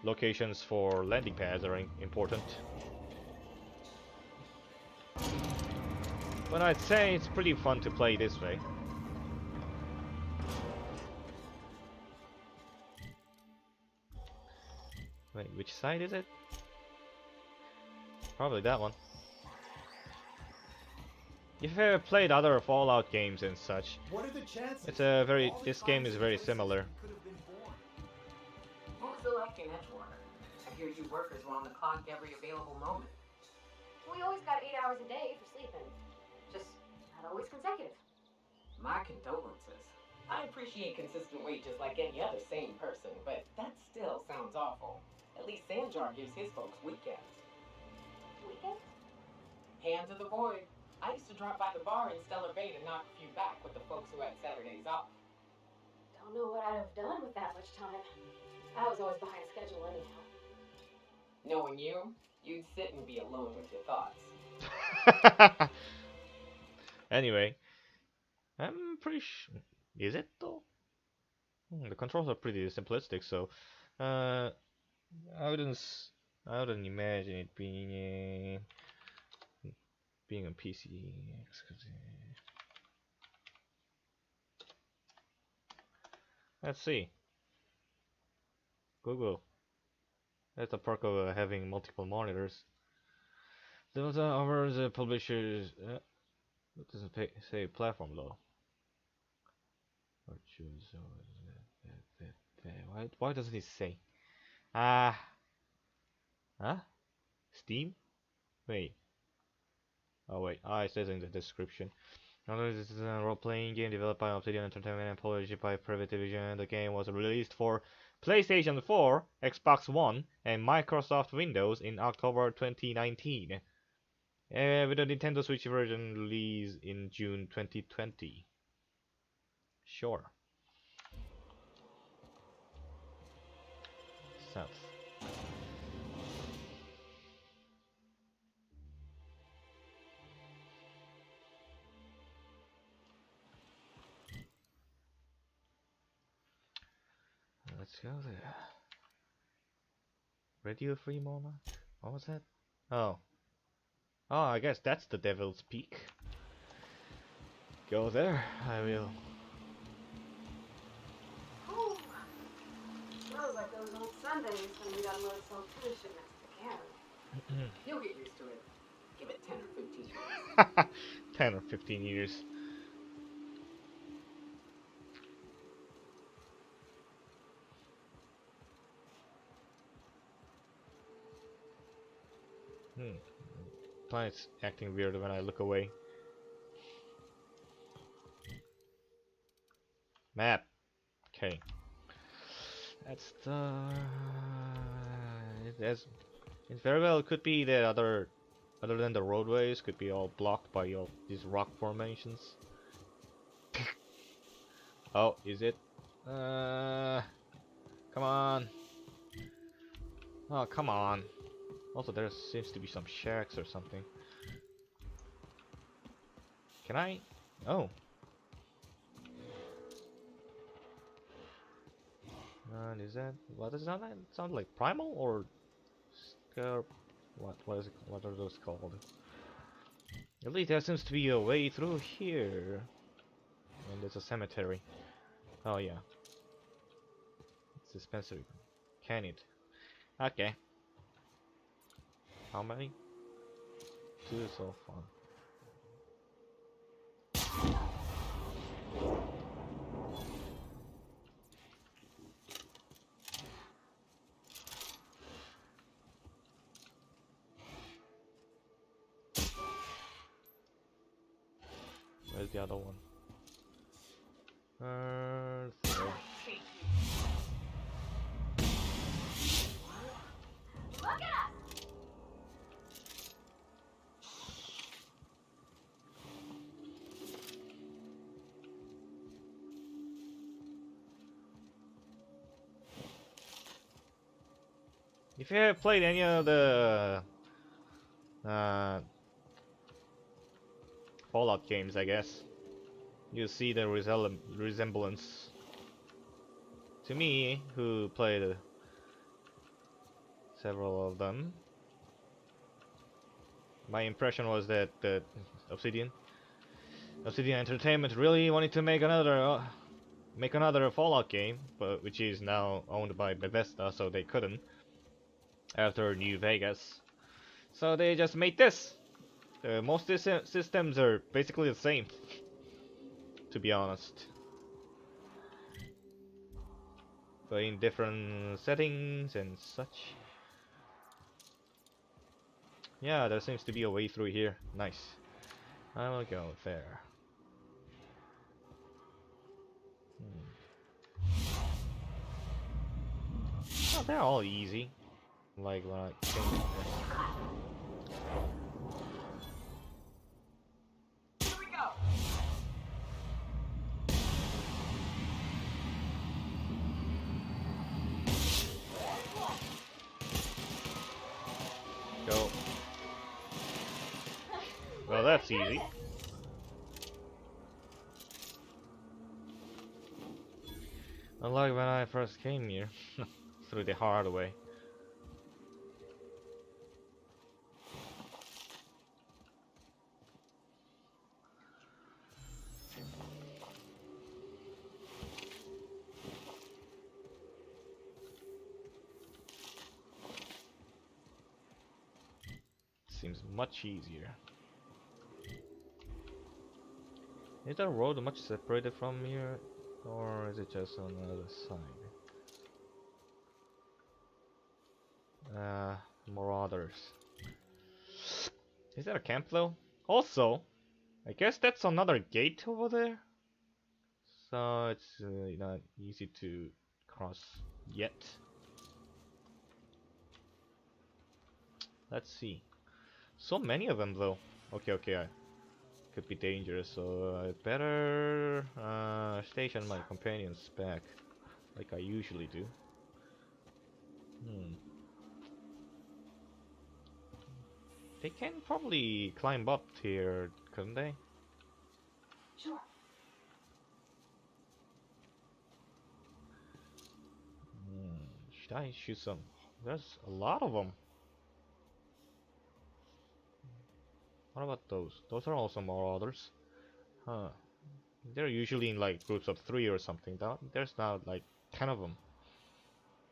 Speaker 1: locations for landing pads are important. But I'd say it's pretty fun to play this way. Wait, which side is it? Probably that one. If you've ever played other Fallout games and such,
Speaker 2: What are the chances?
Speaker 1: this game is very similar.
Speaker 10: What was it like in Edgewater? I hear you workers were on the clock every available moment.
Speaker 15: We always got 8 hours a day for sleeping. Just not always consecutive.
Speaker 10: My condolences. I appreciate consistent wages like any other sane person, but that still sounds awful. At least Sanjar gives his folks weekends.
Speaker 15: Weekend?
Speaker 10: Hands of the Void. I used to drop by the bar in Stellar Bay to knock a few back with the folks who had Saturdays off.
Speaker 15: Don't know what I'd have done with that much time. I was always behind schedule anyhow.
Speaker 10: Knowing you, you'd sit and be alone with your thoughts.
Speaker 1: Anyway, I'm pretty sure. Is it though? The controls are pretty simplistic, so I wouldn't imagine it being a PC. Let's see. Google. That's the perk of having multiple monitors. Those are ours, publishers. It doesn't say platform though. Why doesn't it say? Huh? Steam? Wait. Oh wait. It says in the description. This is a role-playing game developed by Obsidian Entertainment and published by Private Division. The game was released for PlayStation 4, Xbox One, and Microsoft Windows in October 2019. With the Nintendo Switch version released in June 2020. Sure. South. Let's go there. Radio Free Monarch? What was that? Oh. Oh, I guess that's the Devil's Peak. Go there, I will.
Speaker 10: Oh, smells like those old Sundays when we got a little soul food shipments to the cabin. You'll get used to it. Give it 10 or 15 years.
Speaker 1: 10 or 15 years. Planet's acting weird when I look away. Map. Okay. That's the. It very well could be that other than the roadways could be all blocked by all these rock formations. Oh, is it? Come on. Oh, come on. Also, there seems to be some shacks or something. Can I? Oh. Is that? What does that sound like? Primal or what is it? What are those called? At least there seems to be a way through here. And there's a cemetery. Oh yeah. It's dispensary. Can it? Okay. How many? 2 so far. Where's the other one? There.
Speaker 15: Look out!
Speaker 1: If you have played any of the Fallout games, I guess, you see the resemblance to me, who played several of them. My impression was that Obsidian Entertainment really wanted to make another Fallout game, but which is now owned by Bethesda, so they couldn't after New Vegas. So they just made this. Most systems are basically the same, to be honest, but in different settings and such. Yeah, there seems to be a way through here. Nice. I will go there. Oh, they're all easy. Like when I think.
Speaker 15: Here we go!
Speaker 1: Go. Well, that's easy. Unlike when I first came here, through the hard way. Seems much easier. Is the road much separated from here, or is it just on the other side? Marauders. Is that a camp though? Also, I guess that's another gate over there. So it's not easy to cross yet. Let's see. So many of them though. Okay, could be dangerous, so I better station my companions back, like I usually do. They can probably climb up here, couldn't they?
Speaker 15: Sure.
Speaker 1: Should I shoot some? There's a lot of them. What about those? Those are also marauders. Huh. They're usually in like groups of 3 or something. There's now like 10 of them.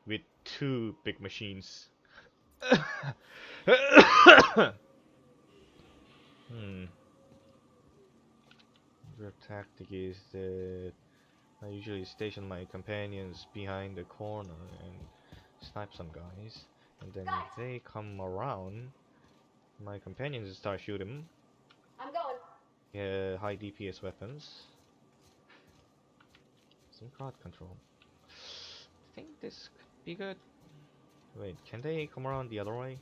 Speaker 1: With 2 big machines. Their tactic is that I usually station my companions behind the corner and snipe some guys. And then if they come around, my companions start shooting.
Speaker 15: I'm going.
Speaker 1: Yeah, high DPS weapons. Some crowd control. I think this could be good. Wait, can they come around the other way?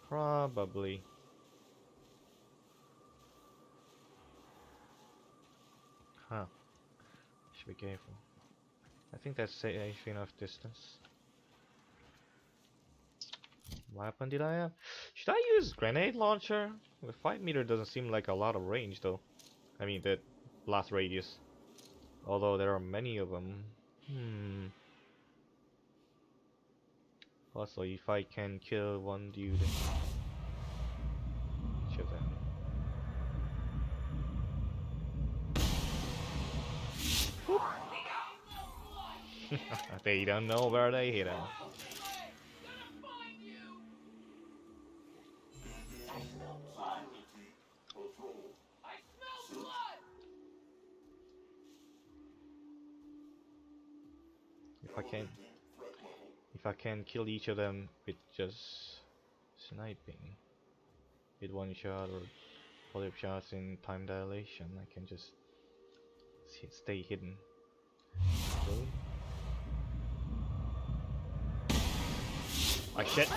Speaker 1: Probably. Huh. Should be careful. I think that's safe enough distance. What weapon did I have? Should I use grenade launcher? The 5 meter doesn't seem like a lot of range though. I mean the blast radius. Although there are many of them. Also, if I can kill one dude, each of them. They don't know where they hit them. If I can kill each of them with just sniping, with one shot or follow-up shots in time dilation, I can just stay hidden. Really? Oh shit!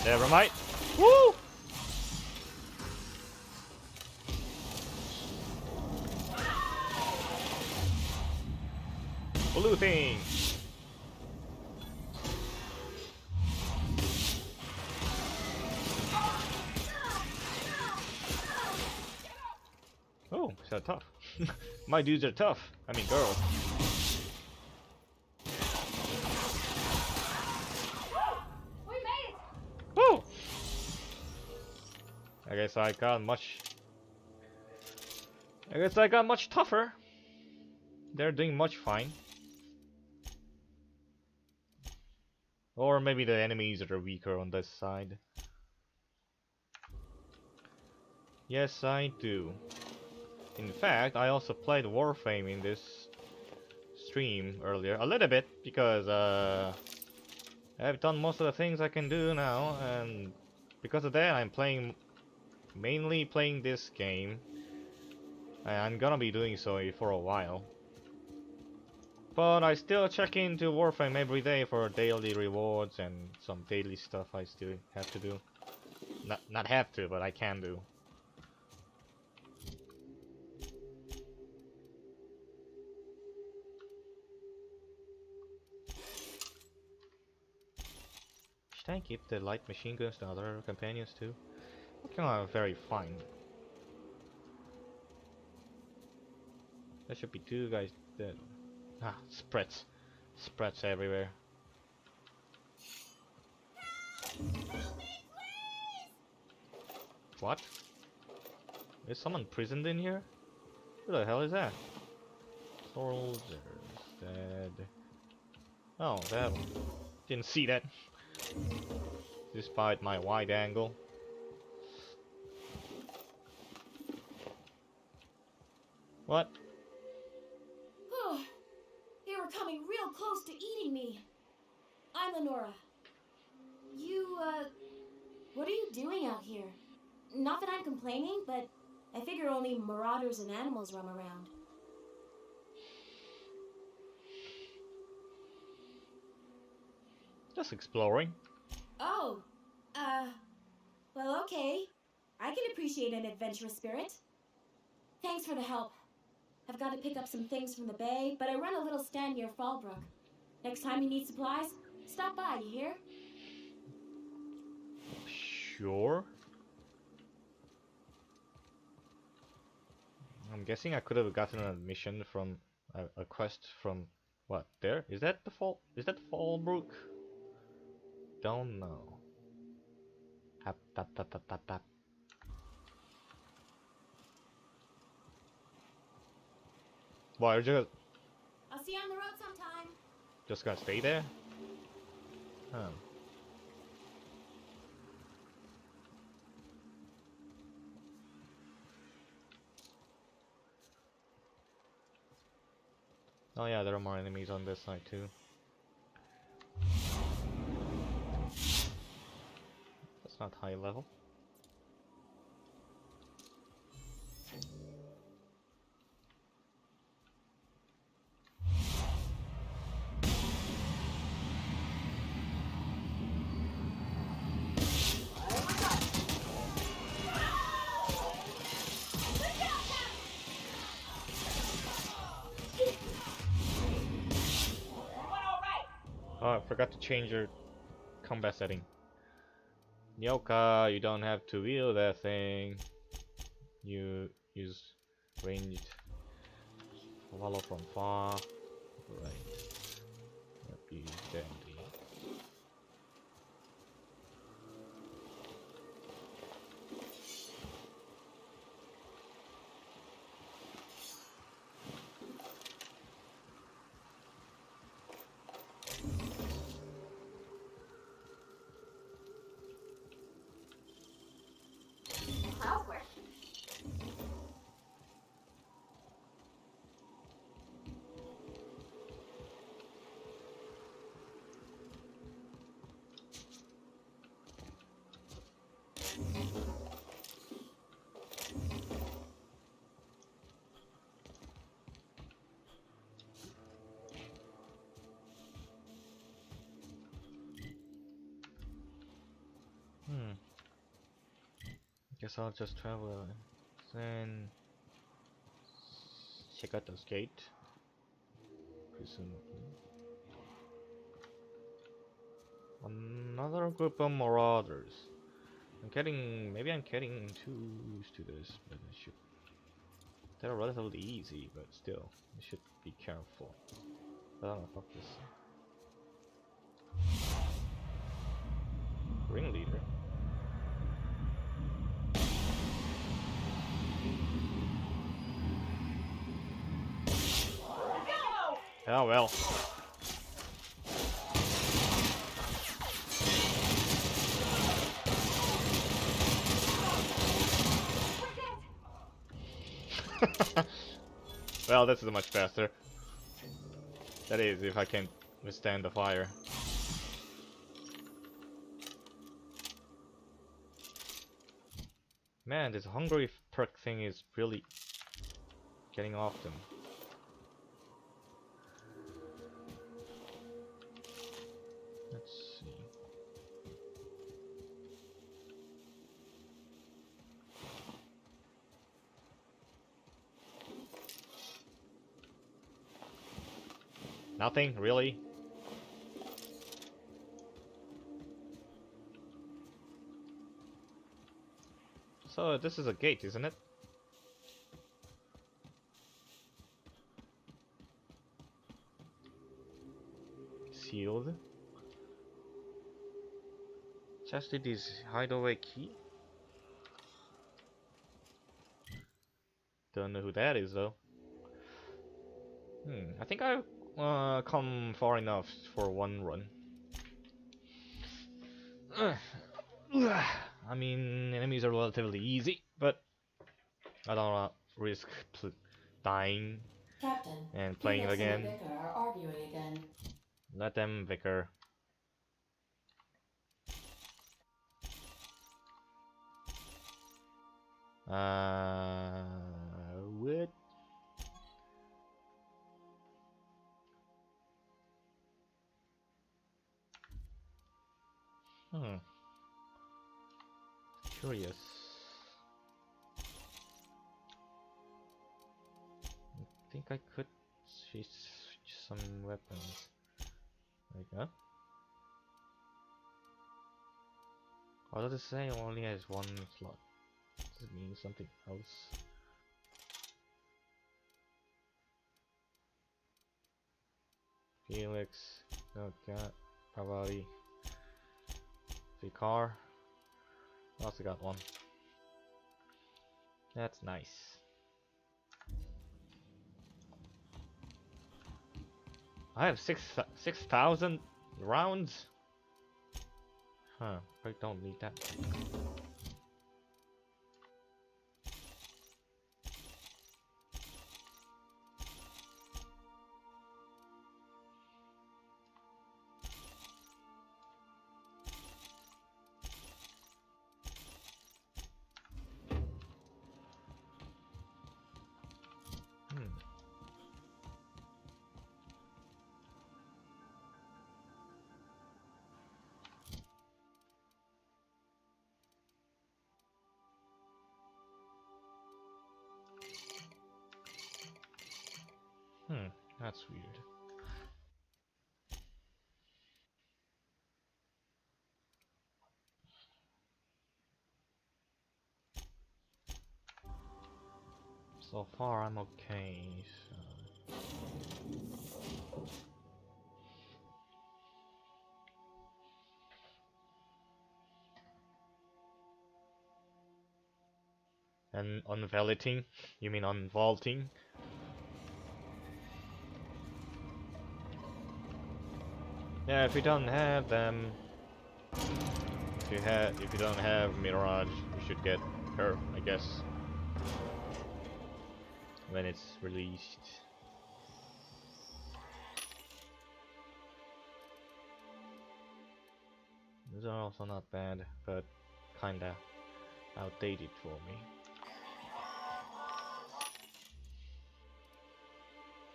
Speaker 1: Never mind. Woo! Blue thing. Oh, so tough. My dudes are tough. I mean, girls.
Speaker 15: We made it!
Speaker 1: Woo! I guess I got much tougher. They're doing much fine. Or maybe the enemies are weaker on this side. Yes, I do. In fact, I also played Warframe in this stream earlier. A little bit, because I've done most of the things I can do now, and because of that, I'm mainly playing this game. And I'm gonna be doing so for a while. But I still check into Warframe every day for daily rewards and some daily stuff I still have to do. Not have to, but I can do. Should I give the light machine guns to other companions too? Okay, very fine. There should be two guys dead. Ah, spreads. Spreads everywhere. What? Is someone imprisoned in here? Who the hell is that? Soldiers dead. Oh, that one. Didn't see that. Despite my wide angle. What?
Speaker 15: Oh, they were coming real close to eating me. I'm Lenora. You, what are you doing out here? Not that I'm complaining, but I figure only marauders and animals roam around.
Speaker 1: Just exploring.
Speaker 15: Oh, well, okay. I can appreciate an adventurous spirit. Thanks for the help. I've got to pick up some things from the bay, but I run a little stand near Fallbrook. Next time you need supplies, stop by, you hear?
Speaker 1: Sure. I'm guessing I could have gotten a mission from a quest from what there? Is that the Fallbrook? Don't know. Tap tap tap tap tap tap. Why are you
Speaker 15: I'll see you on the road sometime.
Speaker 1: just gonna stay there? Huh. Oh yeah, there are more enemies on this side too. That's not high level. Oh, I forgot to change your combat setting. Nyoka, you don't have to wield that thing. You use ranged follow from far. Right. That'd be dandy. Guess I'll just travel then check out this gate. Presumably. Another group of marauders. Maybe I'm getting too used to this, but I should. They're relatively easy, but still, I should be careful. But I don't know, fuck this. Ringleader. Oh well. Well, this is much faster. That is, if I can withstand the fire. Man, this hungry perk thing is really getting off them. Let's see. Nothing, really? So this is a gate, isn't it? Sealed. Chastity's hideaway key? Don't know who that is though. I think I've come far enough for one run. I mean, enemies are relatively easy, but I don't want to risk dying
Speaker 7: Captain,
Speaker 1: and playing it
Speaker 7: Felix and the
Speaker 1: again.
Speaker 7: Vicar are arguing again.
Speaker 1: Let them, Vicar. What? Curious. I think I could switch some weapons. Like that. What does it say? Only has one slot. Does it mean something else? Felix, okay, Cavalry, Vicar. Also got one. That's nice. I have 6,000 rounds. Huh? I don't need that. That's weird. So far I'm okay, so... And unvaulting? You mean unvaulting? Yeah, if you don't have them... If you don't have Mirage, you should get her, I guess. When it's released. These are also not bad, but kinda outdated for me.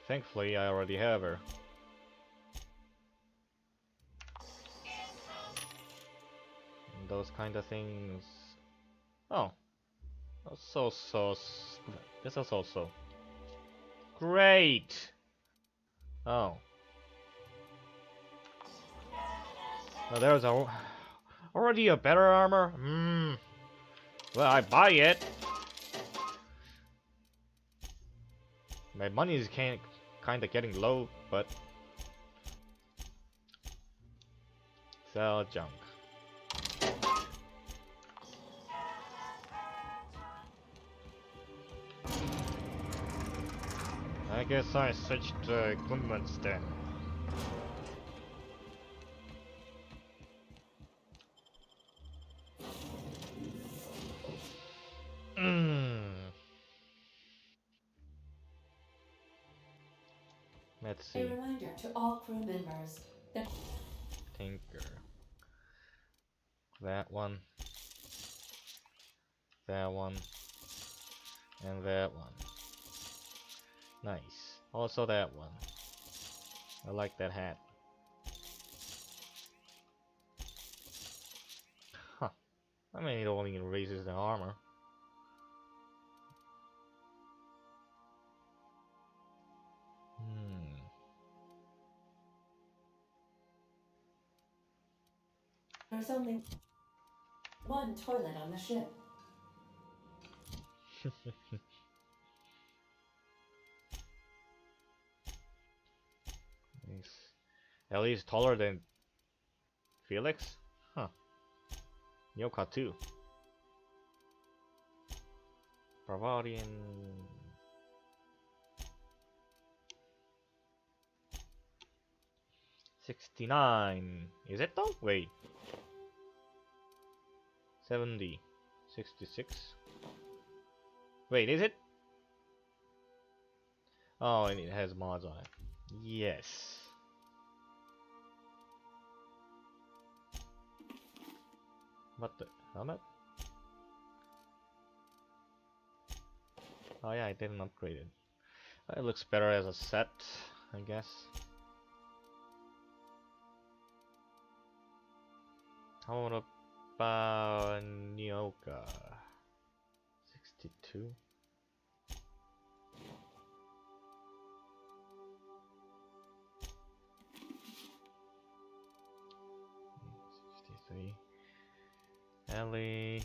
Speaker 1: Thankfully, I already have her. those kind of things. Oh, this is also great. Oh, well, there's already a better armor. Well, I buy it. My money is kind of getting low, but sell junk. I guess I switched equipment then. Let's see.
Speaker 15: A reminder to all crew members that
Speaker 1: Tinker. That one. That one. And that one. Nice. Also that one. I like that hat. Huh. I mean, it only raises the armor.
Speaker 15: there's only one toilet on the ship.
Speaker 1: He's at least taller than Felix? Huh. Yoka too. Bavarian. $69. Is it though? Wait. 70. 66. Wait, is it? Oh, and it has mods on it. Yes. What the helmet? Oh yeah, I didn't upgrade it. It looks better as a set, I guess. How about Nyoka? 62. Ellie.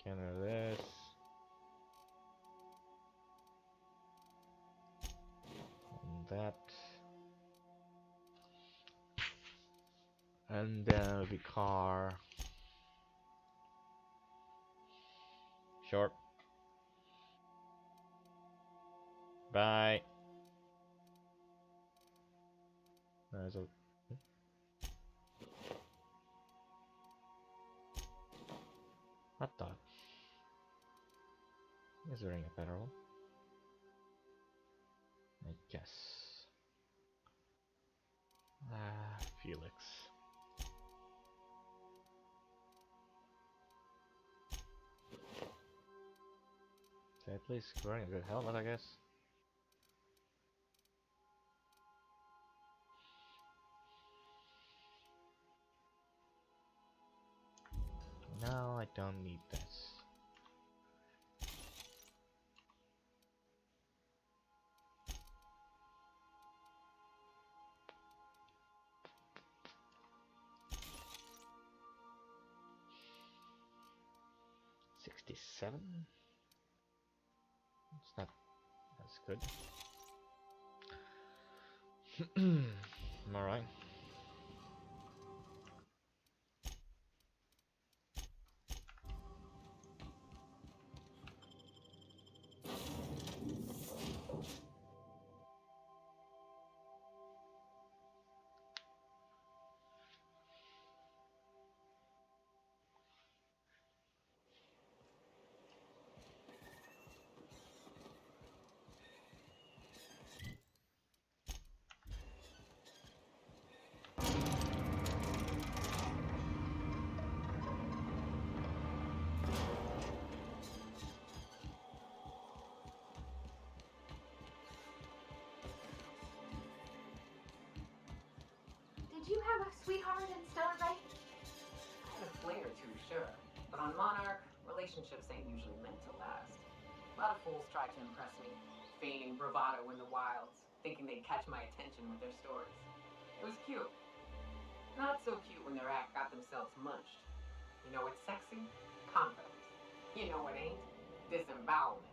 Speaker 1: Can I this? And that. And then it'll be car. Short. Bye. There's a. What the? Is there a better one? I guess. Felix. At least wearing a good helmet, I guess. No, I don't need this. $67? It's not as good. Alright.
Speaker 15: did you have a sweetheart in Stellar Bay?
Speaker 10: I had a fling or two, sure. But on Monarch, relationships ain't usually meant to last. A lot of fools tried to impress me, feigning bravado in the wilds, thinking they'd catch my attention with their stories. It was cute. Not so cute when their act got themselves munched. You know what's sexy? Confidence. You know what ain't? Disembowelment.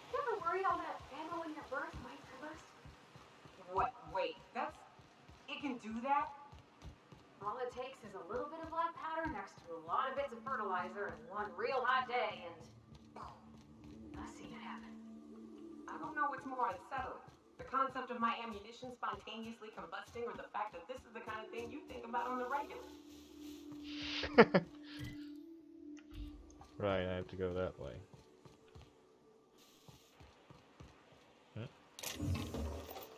Speaker 15: You ever worried all that ammo in your birth might burst?
Speaker 10: What? Wait, that's... It can do that?
Speaker 15: All it takes is a little bit of black powder next to a lot of bits of fertilizer and one real hot day, and I've seen it happen.
Speaker 10: I don't know what's more unsettling. The concept of my ammunition spontaneously combusting, or the fact that this is the kind of thing you think about on the regular.
Speaker 1: Right, I have to go that way.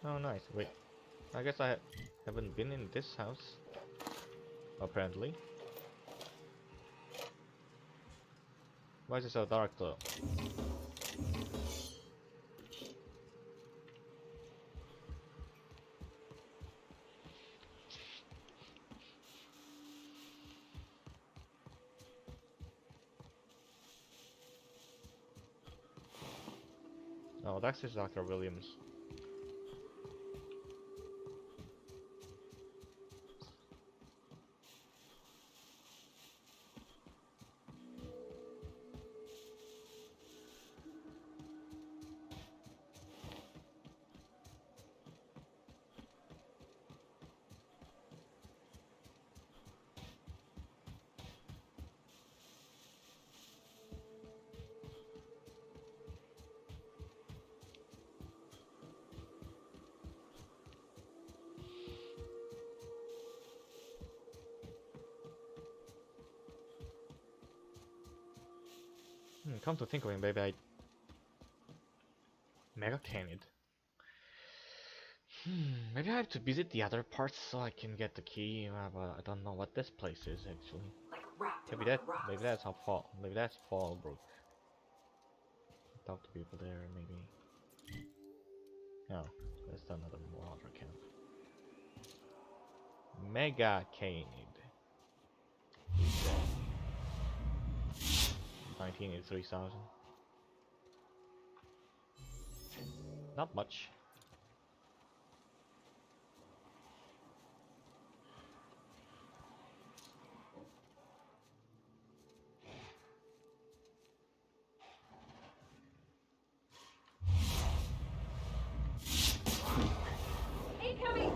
Speaker 1: Oh, nice. Wait, I guess I haven't been in this house. Apparently. Why is it so dark though? Oh, that's just Dr. Williams. Come to think of it, maybe I Mega Canid. Maybe I have to visit the other parts so I can get the key. But I don't know what this place is actually. Maybe that's how Fall. Maybe that's Fallbrook. Talk to people there, maybe. Oh, that's another water camp. Mega Canid. 1983,000. Not much.
Speaker 15: Incoming!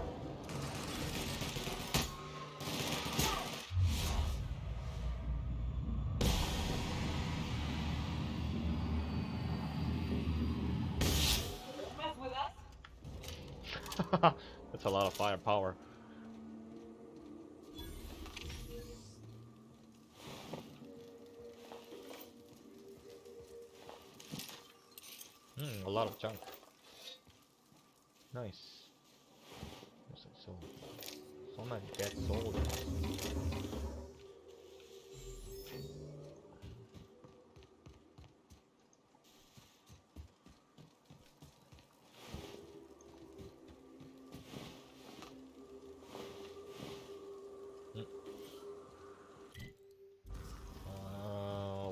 Speaker 10: Mess with us?
Speaker 1: That's a lot of firepower. A lot of junk. Nice. So many dead soldiers.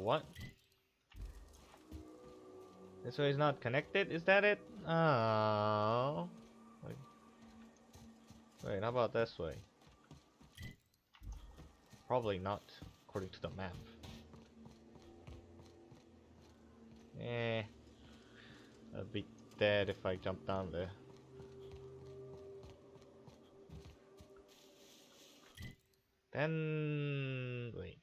Speaker 1: What? This way is not connected? Is that it? Oh. Wait, how about this way? Probably not, according to the map. I'll be dead if I jump down there. Then wait.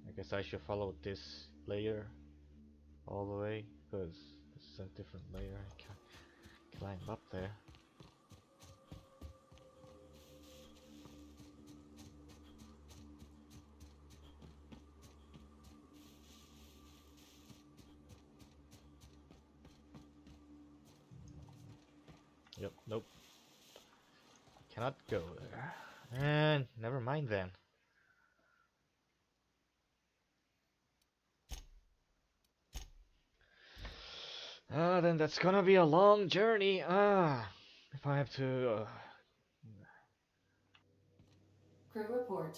Speaker 1: I guess I should follow this layer all the way, because this is a different layer. I can't climb up there. Yep, nope. cannot go there. And never mind then. Then that's gonna be a long journey. If I have to.
Speaker 15: Crew report.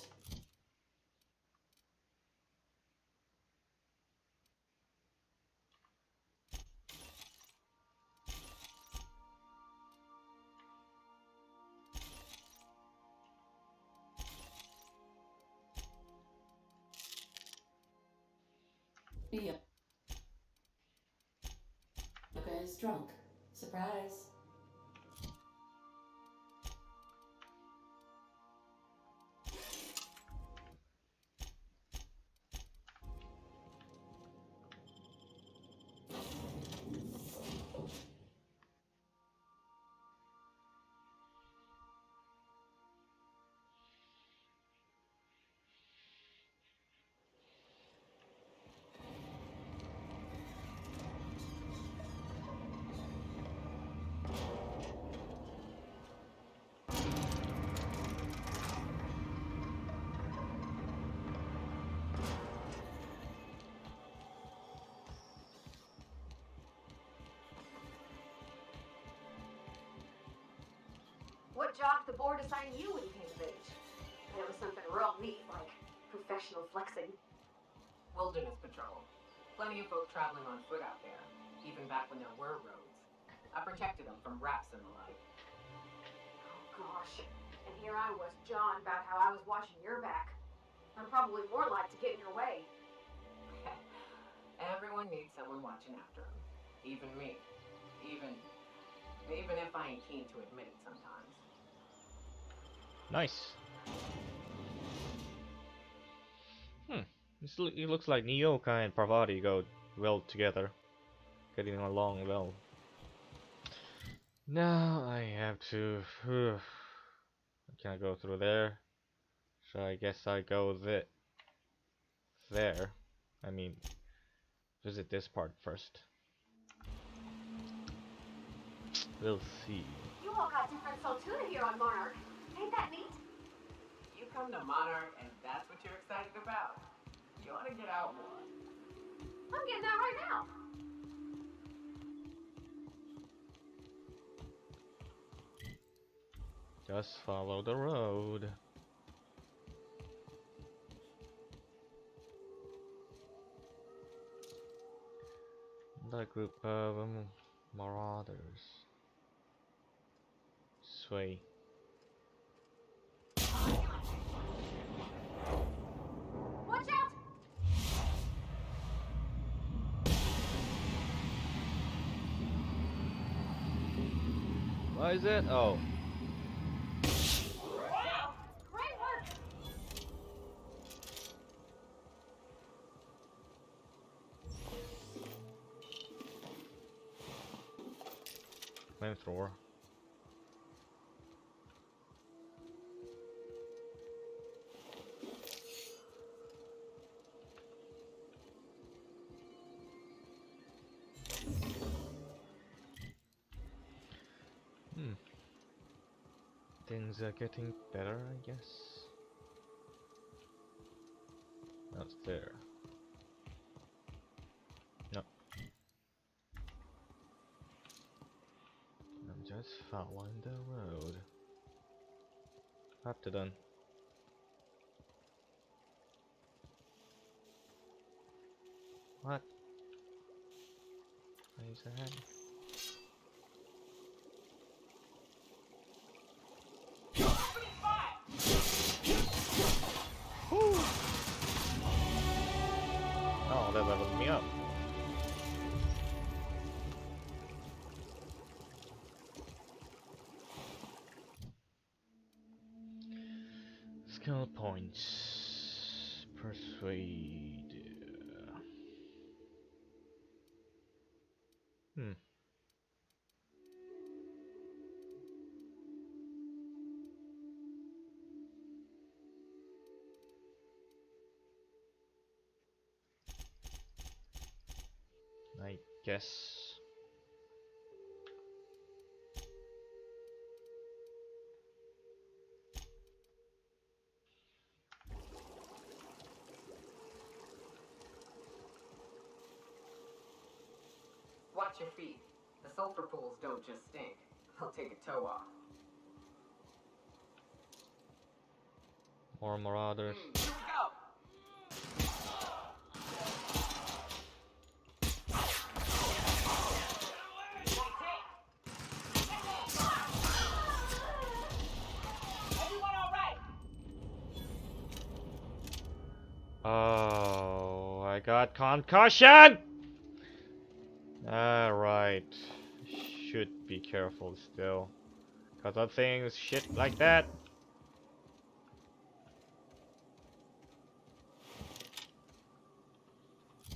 Speaker 15: Yep. Okay, is drunk. Surprise. What job did the board assign you when you came of age? It was something real neat, like professional flexing.
Speaker 10: Wilderness patrol. Plenty of folk traveling on foot out there, even back when there were roads. I protected them from rats and the like.
Speaker 15: Oh gosh. And here I was, John, about how I was watching your back. I'm probably more like to get in your way.
Speaker 10: Everyone needs someone watching after them. Even me. Even if I ain't keen to admit it sometimes.
Speaker 1: Nice. It looks like Nyoka and Parvati go well together. Getting along well. Now I have to... Can I go through there? So I guess I go there. I mean, visit this part first. We'll see.
Speaker 15: You all got different Saltuna here on Monarch. Ain't that neat?
Speaker 10: You come to Monarch and that's what you're excited about. You ought to get out more.
Speaker 15: I'm getting out right now.
Speaker 1: Just follow the road. The group of marauders. Sway.
Speaker 15: Watch out!
Speaker 1: Why is it? Oh.
Speaker 15: Wow! Great work!
Speaker 1: Flamethrower. Things are getting better, I guess. No, it's there. No. I'm just following the road. Up to done. What? Where's that? Oh, that leveled me up. Skill points. Persuade. I guess.
Speaker 10: Watch your feet. The sulfur pools don't just stink. They'll take a toe off.
Speaker 1: More marauders.
Speaker 10: Here we go!
Speaker 1: Oh, I got concussion! Alright. Should be careful still. Cause of things, shit like that.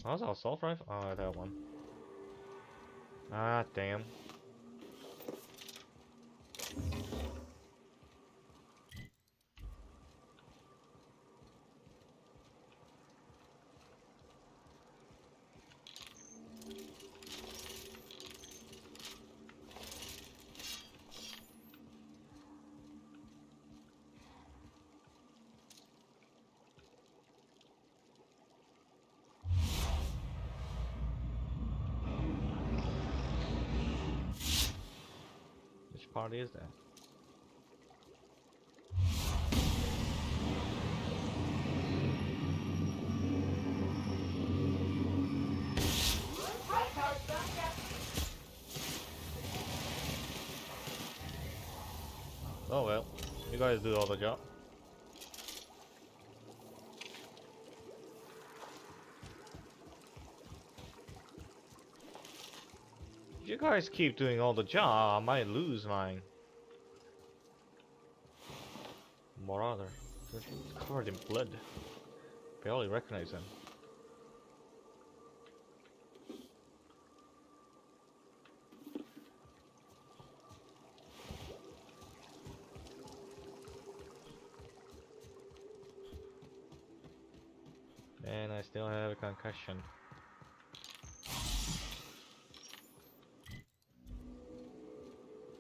Speaker 1: How's our assault rifle? Oh, that one. Ah, damn. Which party is that? Oh well, you guys do all the job. If you guys keep doing all the job, I might lose mine. Marauder. They're covered in blood. Barely recognize them. And I still have a concussion.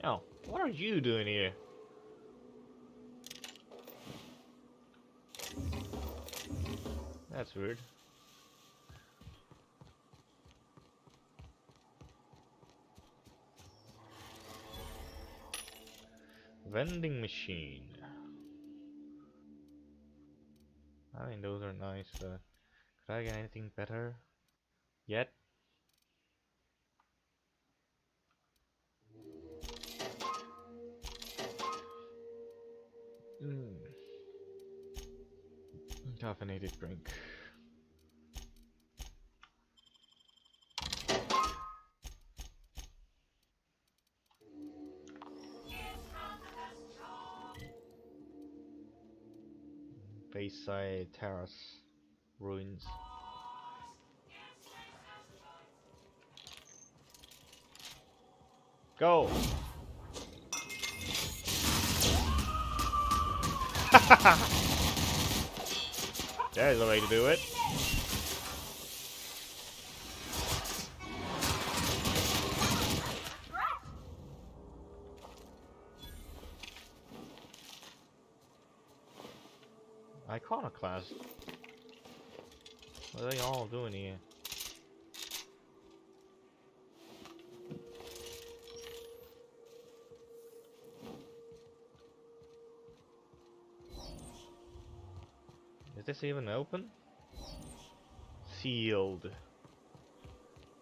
Speaker 1: Oh, what are you doing here? That's weird. Vending machine. I mean, those are nice, but could I get anything better yet? Caffeinated drink. Bayside Terrace ruins. Go! There's a way to do it. Iconoclast. What are they all doing here? Is this even open? Sealed.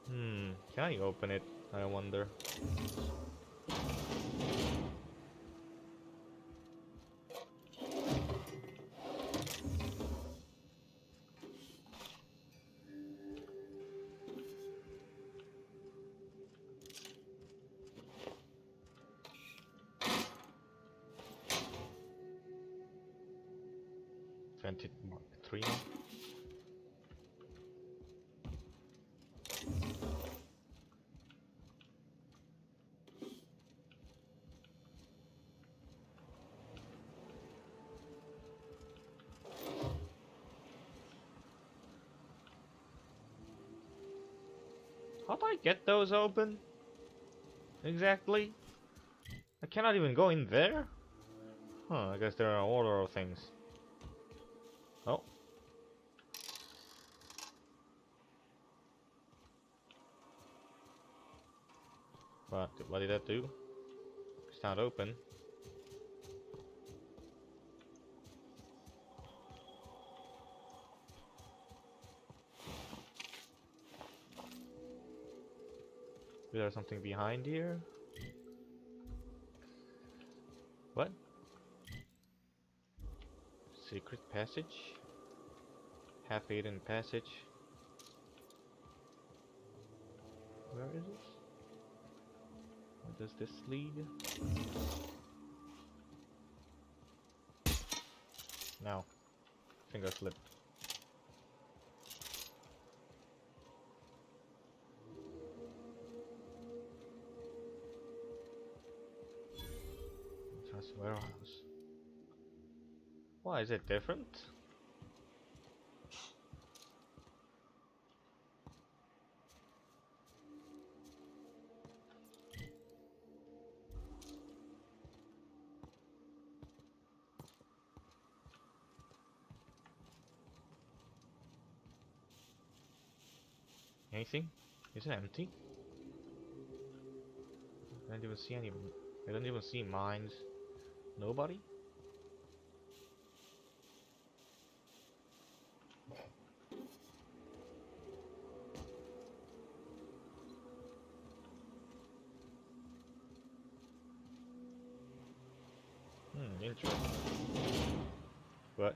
Speaker 1: Can I open it? I wonder. Vented Mark 3. How do I get those open? Exactly? I cannot even go in there? Huh, I guess there are an order of things. Oh. What did that do? It's not open. Is there something behind here? What? Secret passage? Half-hidden passage? Where is it? Where does this lead? No. Finger slipped. Trust warehouse. Why is it different? Anything? Is it empty? I don't even see any. I don't even see mines. Nobody? Interesting. What?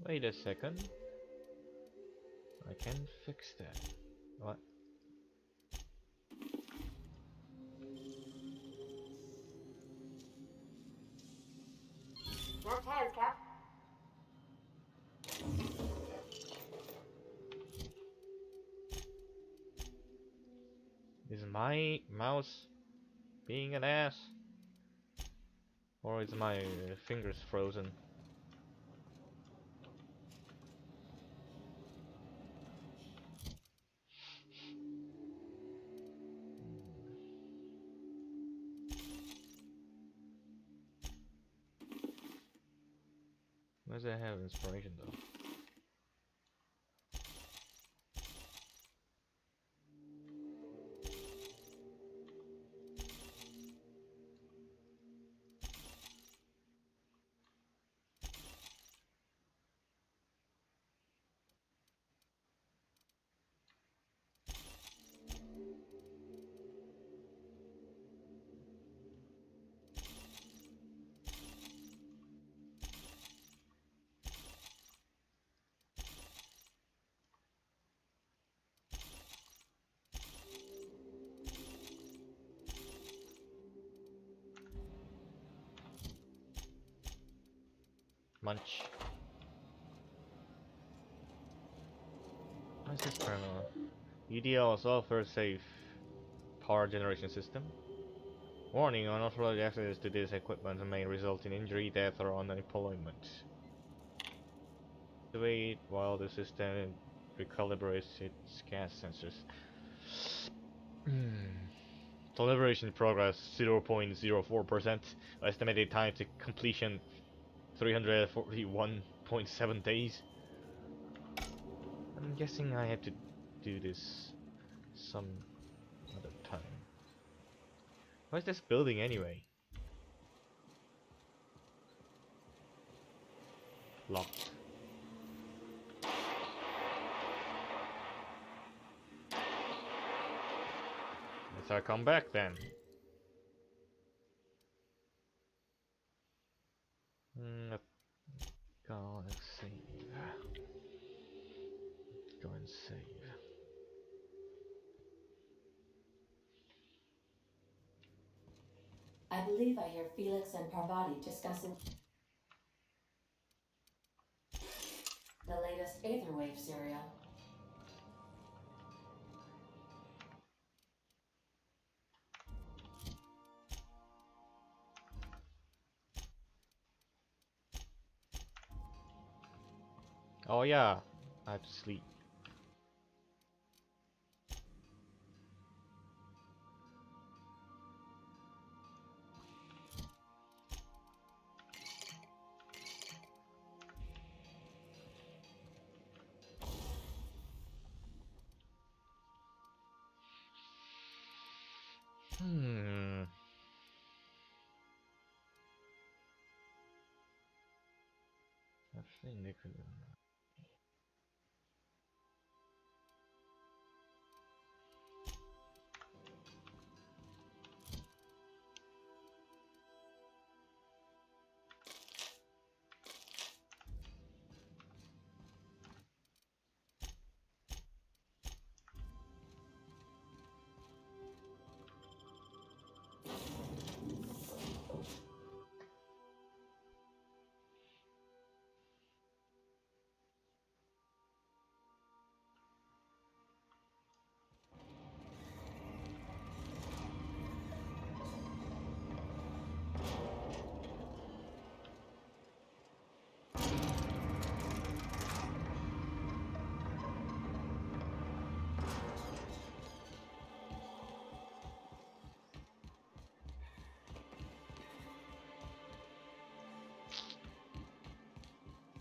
Speaker 1: Wait a second. I can fix that. What?
Speaker 15: No chance, Cap.
Speaker 1: Is my mouse being an ass? Or is my fingers frozen? Why does it have inspiration though? Munch. What is this terminal? EDL software safe power generation system. Warning, unauthorized access to this equipment may result in injury, death, or unemployment. Wait while the system recalibrates its gas sensors. Calibration progress 0.04%. Estimated time to completion 341.7 days. I'm guessing I have to do this some other time. What is this building anyway? Locked. Let's come back then. Go and save. Go and save.
Speaker 7: I believe I hear Felix and Parvati discussing the latest Aetherwave serial.
Speaker 1: Oh yeah, I have to sleep. Hmm. I think they could.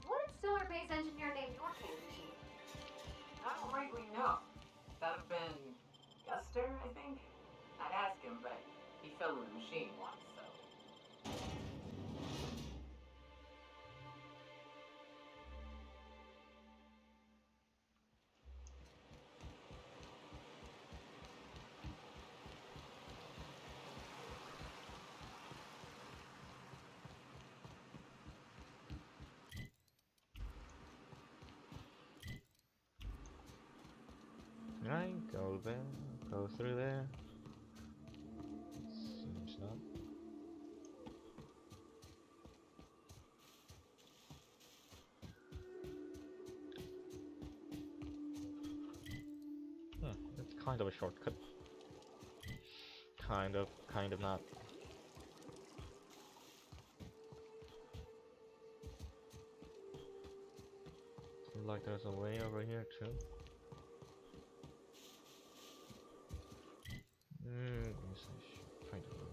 Speaker 15: What did stellar base engineer name your candy machine?
Speaker 10: I don't rightly know. That'd have been Guster, I think. I'd ask him, but he fell in the machine once, so.
Speaker 1: Right, go there, go through there. Seems not. It's kind of a shortcut. Kind of not. Seems like there's a way over here too. Yes, I should find a way.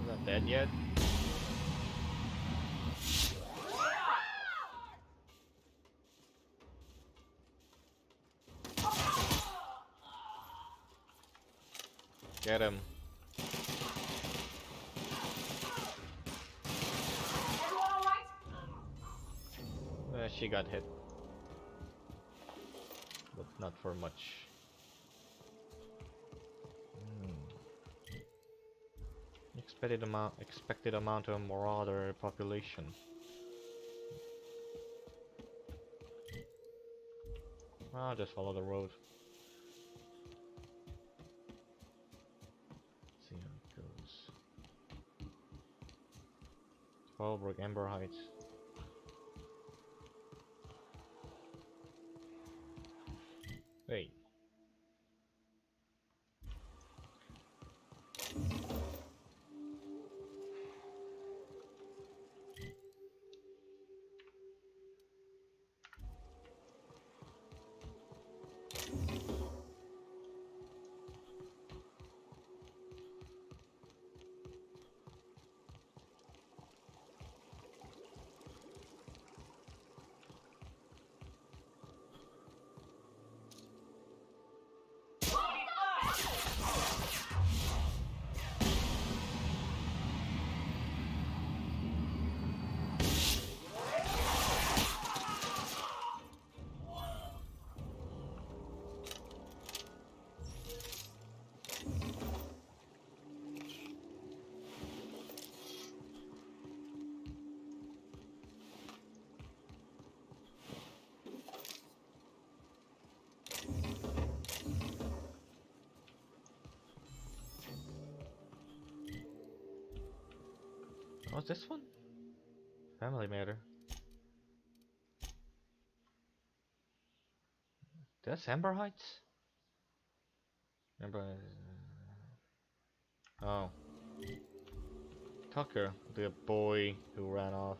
Speaker 1: Is that dead yet? Get him. She got hit. But not for much. Expected amount of marauder population. I'll just follow the road. See how it goes. 12 Brook Ember Heights. Wait. What's this one? Family matter. That's Amber Heights? Amber. Oh. Tucker, the boy who ran off.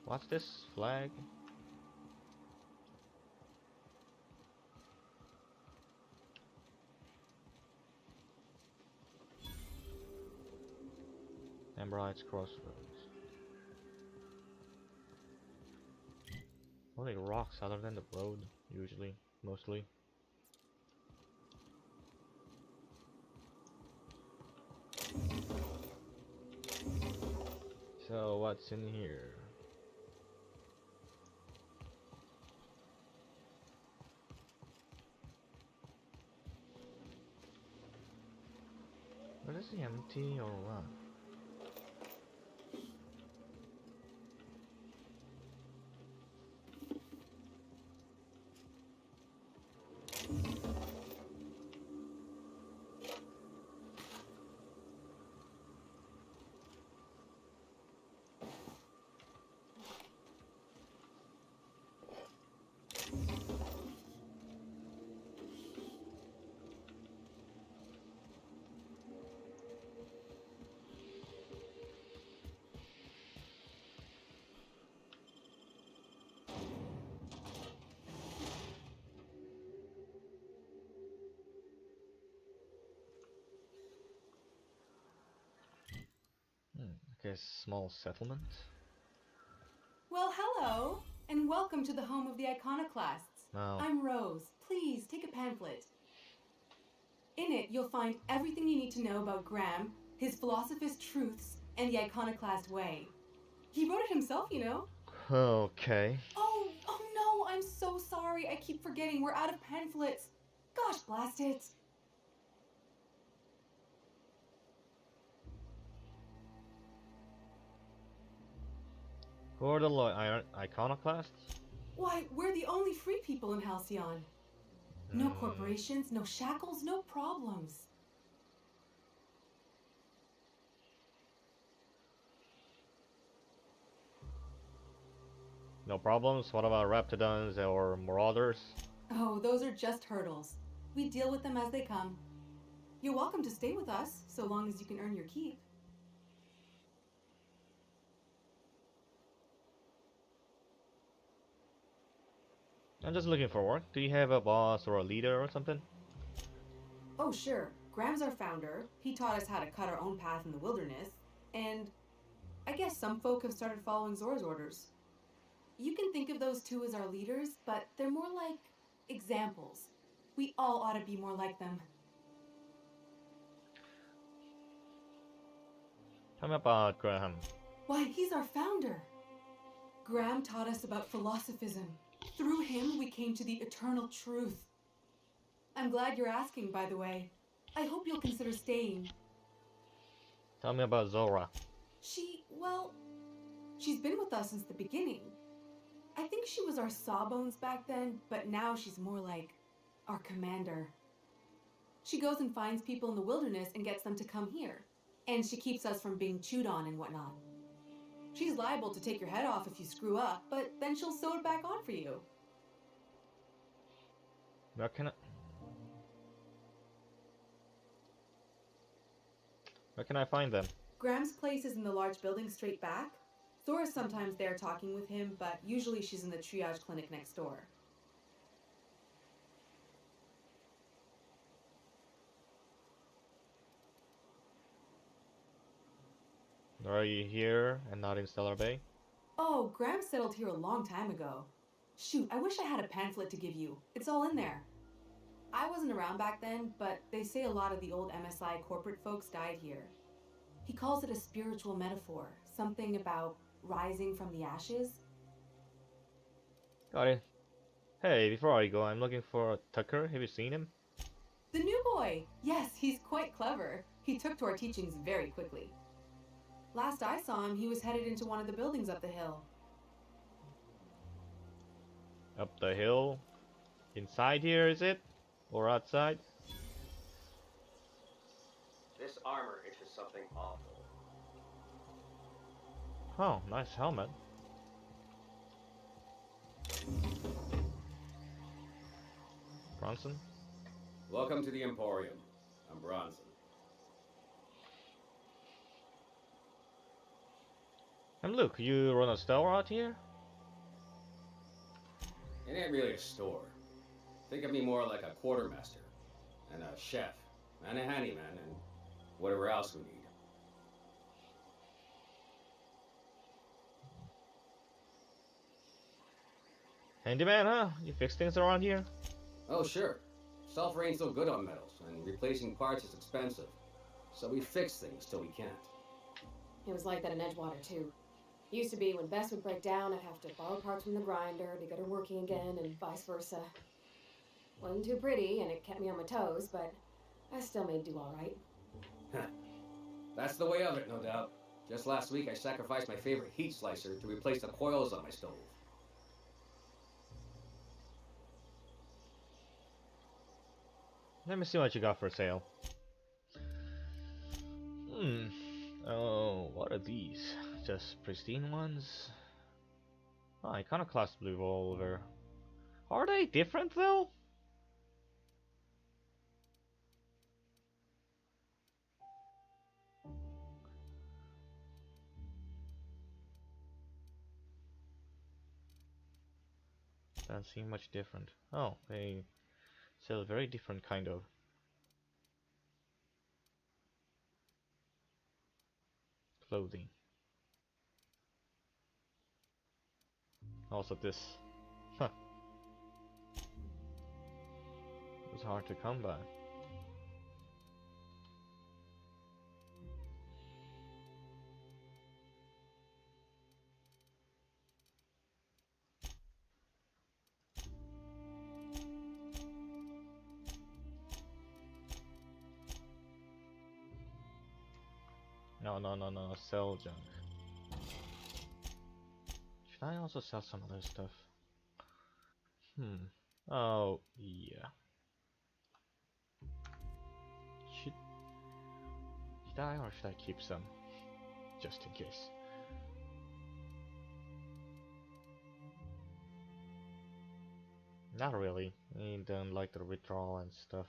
Speaker 1: What's this flag? Amber Heights Crossroads. Only rocks other than the road, usually, mostly. So what's in here? What is it, empty or what? Okay, small settlement.
Speaker 17: Well, hello, and welcome to the home of the iconoclasts.
Speaker 1: Wow.
Speaker 17: I'm Rose. Please take a pamphlet. In it, you'll find everything you need to know about Graham, his philosophist truths, and the iconoclast way. He wrote it himself, you know.
Speaker 1: Okay.
Speaker 17: Oh no, I'm so sorry. I keep forgetting we're out of pamphlets. Gosh, blast it.
Speaker 1: Who are the iconoclasts?
Speaker 17: Why, we're the only free people in Halcyon. No corporations, no shackles, no problems.
Speaker 1: No problems? What about Raptidons or Marauders?
Speaker 17: Oh, those are just hurdles. We deal with them as they come. You're welcome to stay with us, so long as you can earn your keep.
Speaker 1: I'm just looking for work. Do you have a boss or a leader or something?
Speaker 17: Oh, sure. Graham's our founder. He taught us how to cut our own path in the wilderness. And I guess some folk have started following Zora's orders. You can think of those two as our leaders, but they're more like examples. We all ought to be more like them.
Speaker 1: Tell me about Graham.
Speaker 17: Why, he's our founder. Graham taught us about philosophism. Through him, we came to the eternal truth. I'm glad you're asking, by the way. I hope you'll consider staying.
Speaker 1: Tell me about Zora.
Speaker 17: She's been with us since the beginning. I think she was our sawbones back then, but now she's more like our commander. She goes and finds people in the wilderness and gets them to come here. And she keeps us from being chewed on and whatnot. She's liable to take your head off if you screw up, but then she'll sew it back on for you.
Speaker 1: Where can I find them?
Speaker 17: Graham's place is in the large building straight back. Zora's sometimes there talking with him, but usually she's in the triage clinic next door.
Speaker 1: Are you here and not in Stellar Bay?
Speaker 17: Oh, Graham settled here a long time ago. Shoot, I wish I had a pamphlet to give you. It's all in there. I wasn't around back then, but they say a lot of the old MSI corporate folks died here. He calls it a spiritual metaphor, something about rising from the ashes.
Speaker 1: Got it. Hey, before I go, I'm looking for Tucker. Have you seen him?
Speaker 17: The new boy! Yes, he's quite clever. He took to our teachings very quickly. Last I saw him, he was headed into one of the buildings up the hill.
Speaker 1: Up the hill? Inside here, is it? Or outside?
Speaker 8: This armor itches something awful.
Speaker 1: Oh, nice helmet. Bronson?
Speaker 8: Welcome to the Emporium. I'm Bronson.
Speaker 1: And look, you run a store out here?
Speaker 8: It ain't really a store. Think of me more like a quartermaster, and a chef, and a handyman, and whatever else we need.
Speaker 1: Handyman, huh? You fix things around here?
Speaker 8: Oh, sure. Sulfur ain't so good on metals, and replacing parts is expensive. So we fix things till we can't.
Speaker 15: It was like that in Edgewater, too. Used to be when Bess would break down, I'd have to borrow parts from the grinder to get her working again, and vice versa. Wasn't too pretty, and it kept me on my toes, but I still made do all right.
Speaker 8: That's the way of it, no doubt. Just last week, I sacrificed my favorite heat slicer to replace the coils on my stove.
Speaker 1: Let me see what you got for sale. Oh, what are these? Just pristine ones? Oh, iconoclast revolver. Are they different though? Doesn't seem much different. Oh, they sell very different kind of clothing. Also this. Huh. It's hard to come by. No, sell junk. Should I also sell some other stuff? Oh, yeah. Should I or should I keep some? Just in case. Not really. I don't like the withdrawal and stuff.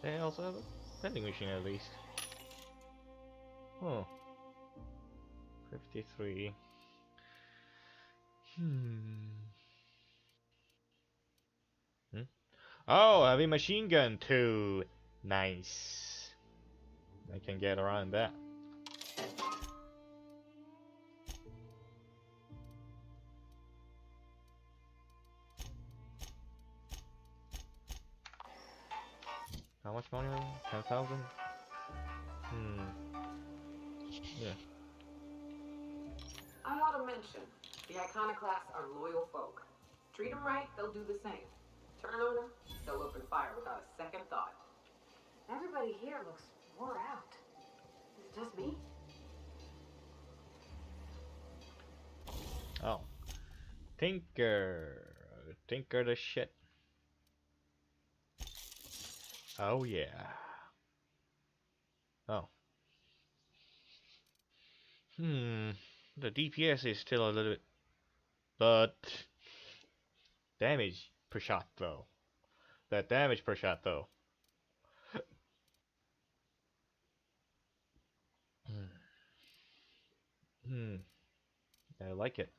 Speaker 1: They also have a vending machine at least. Oh. 53. Oh, heavy machine gun too. Nice. I can get around that. How much money? 10,000? Yeah.
Speaker 10: I ought to mention, the iconoclasts are loyal folk. Treat them right, they'll do the same. Turn on them, they'll open fire without a second thought.
Speaker 15: Everybody here looks wore out. Is it just me?
Speaker 1: Oh. Tinker. Tinker the shit. Oh yeah. Oh. The DPS is still a little bit, but damage per shot though. That damage per shot though. I like it.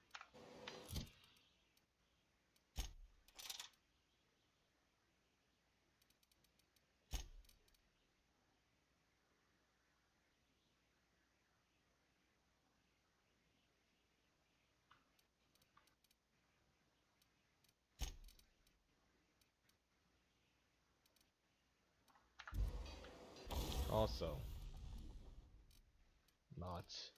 Speaker 1: Also, mods.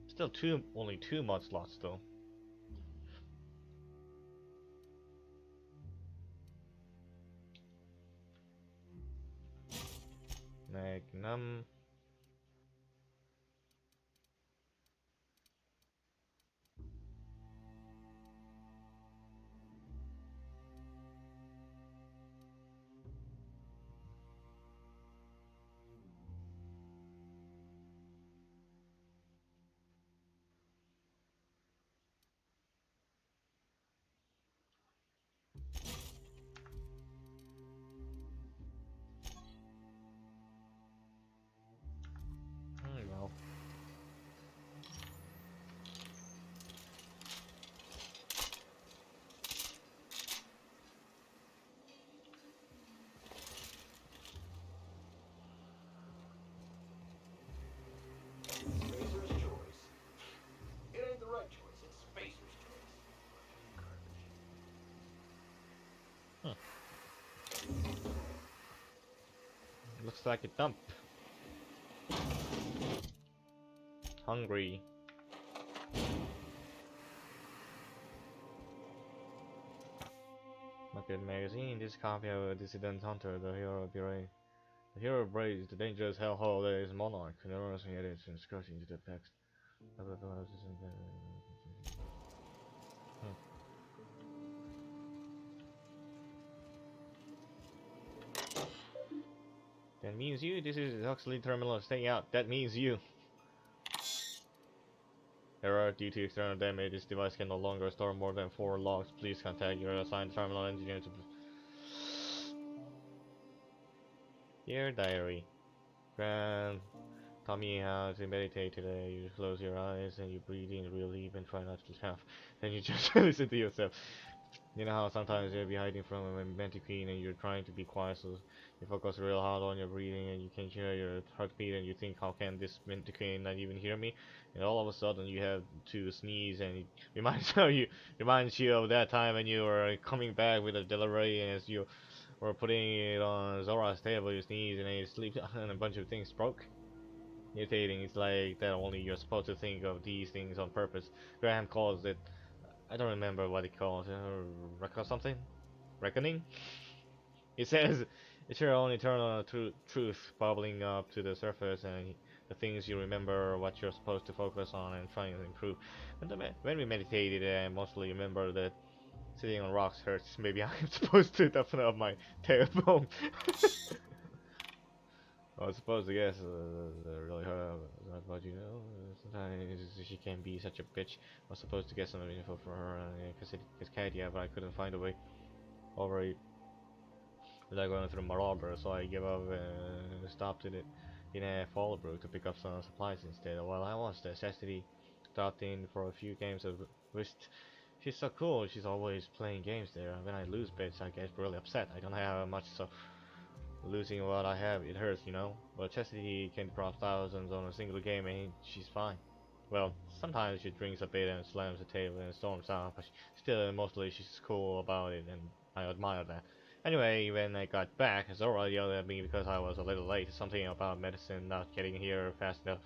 Speaker 1: Still only two mod slots though. Magnum. Well.
Speaker 14: Spacer's choice. It ain't the right choice, it's Spacer's choice.
Speaker 1: Looks like a dump. Hungry. Market magazine. This copy of a dissident hunter, the hero braves. The hero braves the dangerous hellhole that is Monarch. Neurosing edits and scratching into the text. That means you. This is Huxley Terminal. Stay out. That means you. Error due to external damage. This device can no longer store more than 4 logs. Please contact your assigned terminal engineer to. Dear diary. Graham taught me how to meditate today. You close your eyes and you breathe in real deep and try not to laugh. Then you just listen to yourself. You know how sometimes you'll be hiding from a mantiquine and you're trying to be quiet, so you focus real hard on your breathing and you can hear your heartbeat and you think, how can this mantiquine not even hear me? And all of a sudden you have to sneeze and it reminds you of that time when you were coming back with a delivery and as you were putting it on Zora's table, you sneeze and then you sleep and a bunch of things broke. Irritating. It's like that only you're supposed to think of these things on purpose. Graham calls it, I don't remember what he calls it, or something? Reckoning? He says it's your own eternal truth bubbling up to the surface, and the things you remember are what you're supposed to focus on and trying to improve. When we meditated, I mostly remember that sitting on rocks hurts. Maybe I'm supposed to toughen up my tailbone. I was supposed to guess really hard about you know. Sometimes she can be such a bitch. I was supposed to get some info from her because Katia, but I couldn't find a way over it without going through Marauder, so I gave up and stopped in a Fallbrook to pick up some supplies instead. While I was there, Chastity stopped in for a few games of Whist. She's so cool. She's always playing games there. When I lose bits, I get really upset. I don't have much, so losing what I have, it hurts, you know. But Chastity can drop thousands on a single game and she's fine. Well, sometimes she drinks a bit and slams the table and storms out, but still, mostly she's cool about it and I admire that. Anyway, when I got back, Zora yelled at me because I was a little late. Something about medicine not getting here fast enough.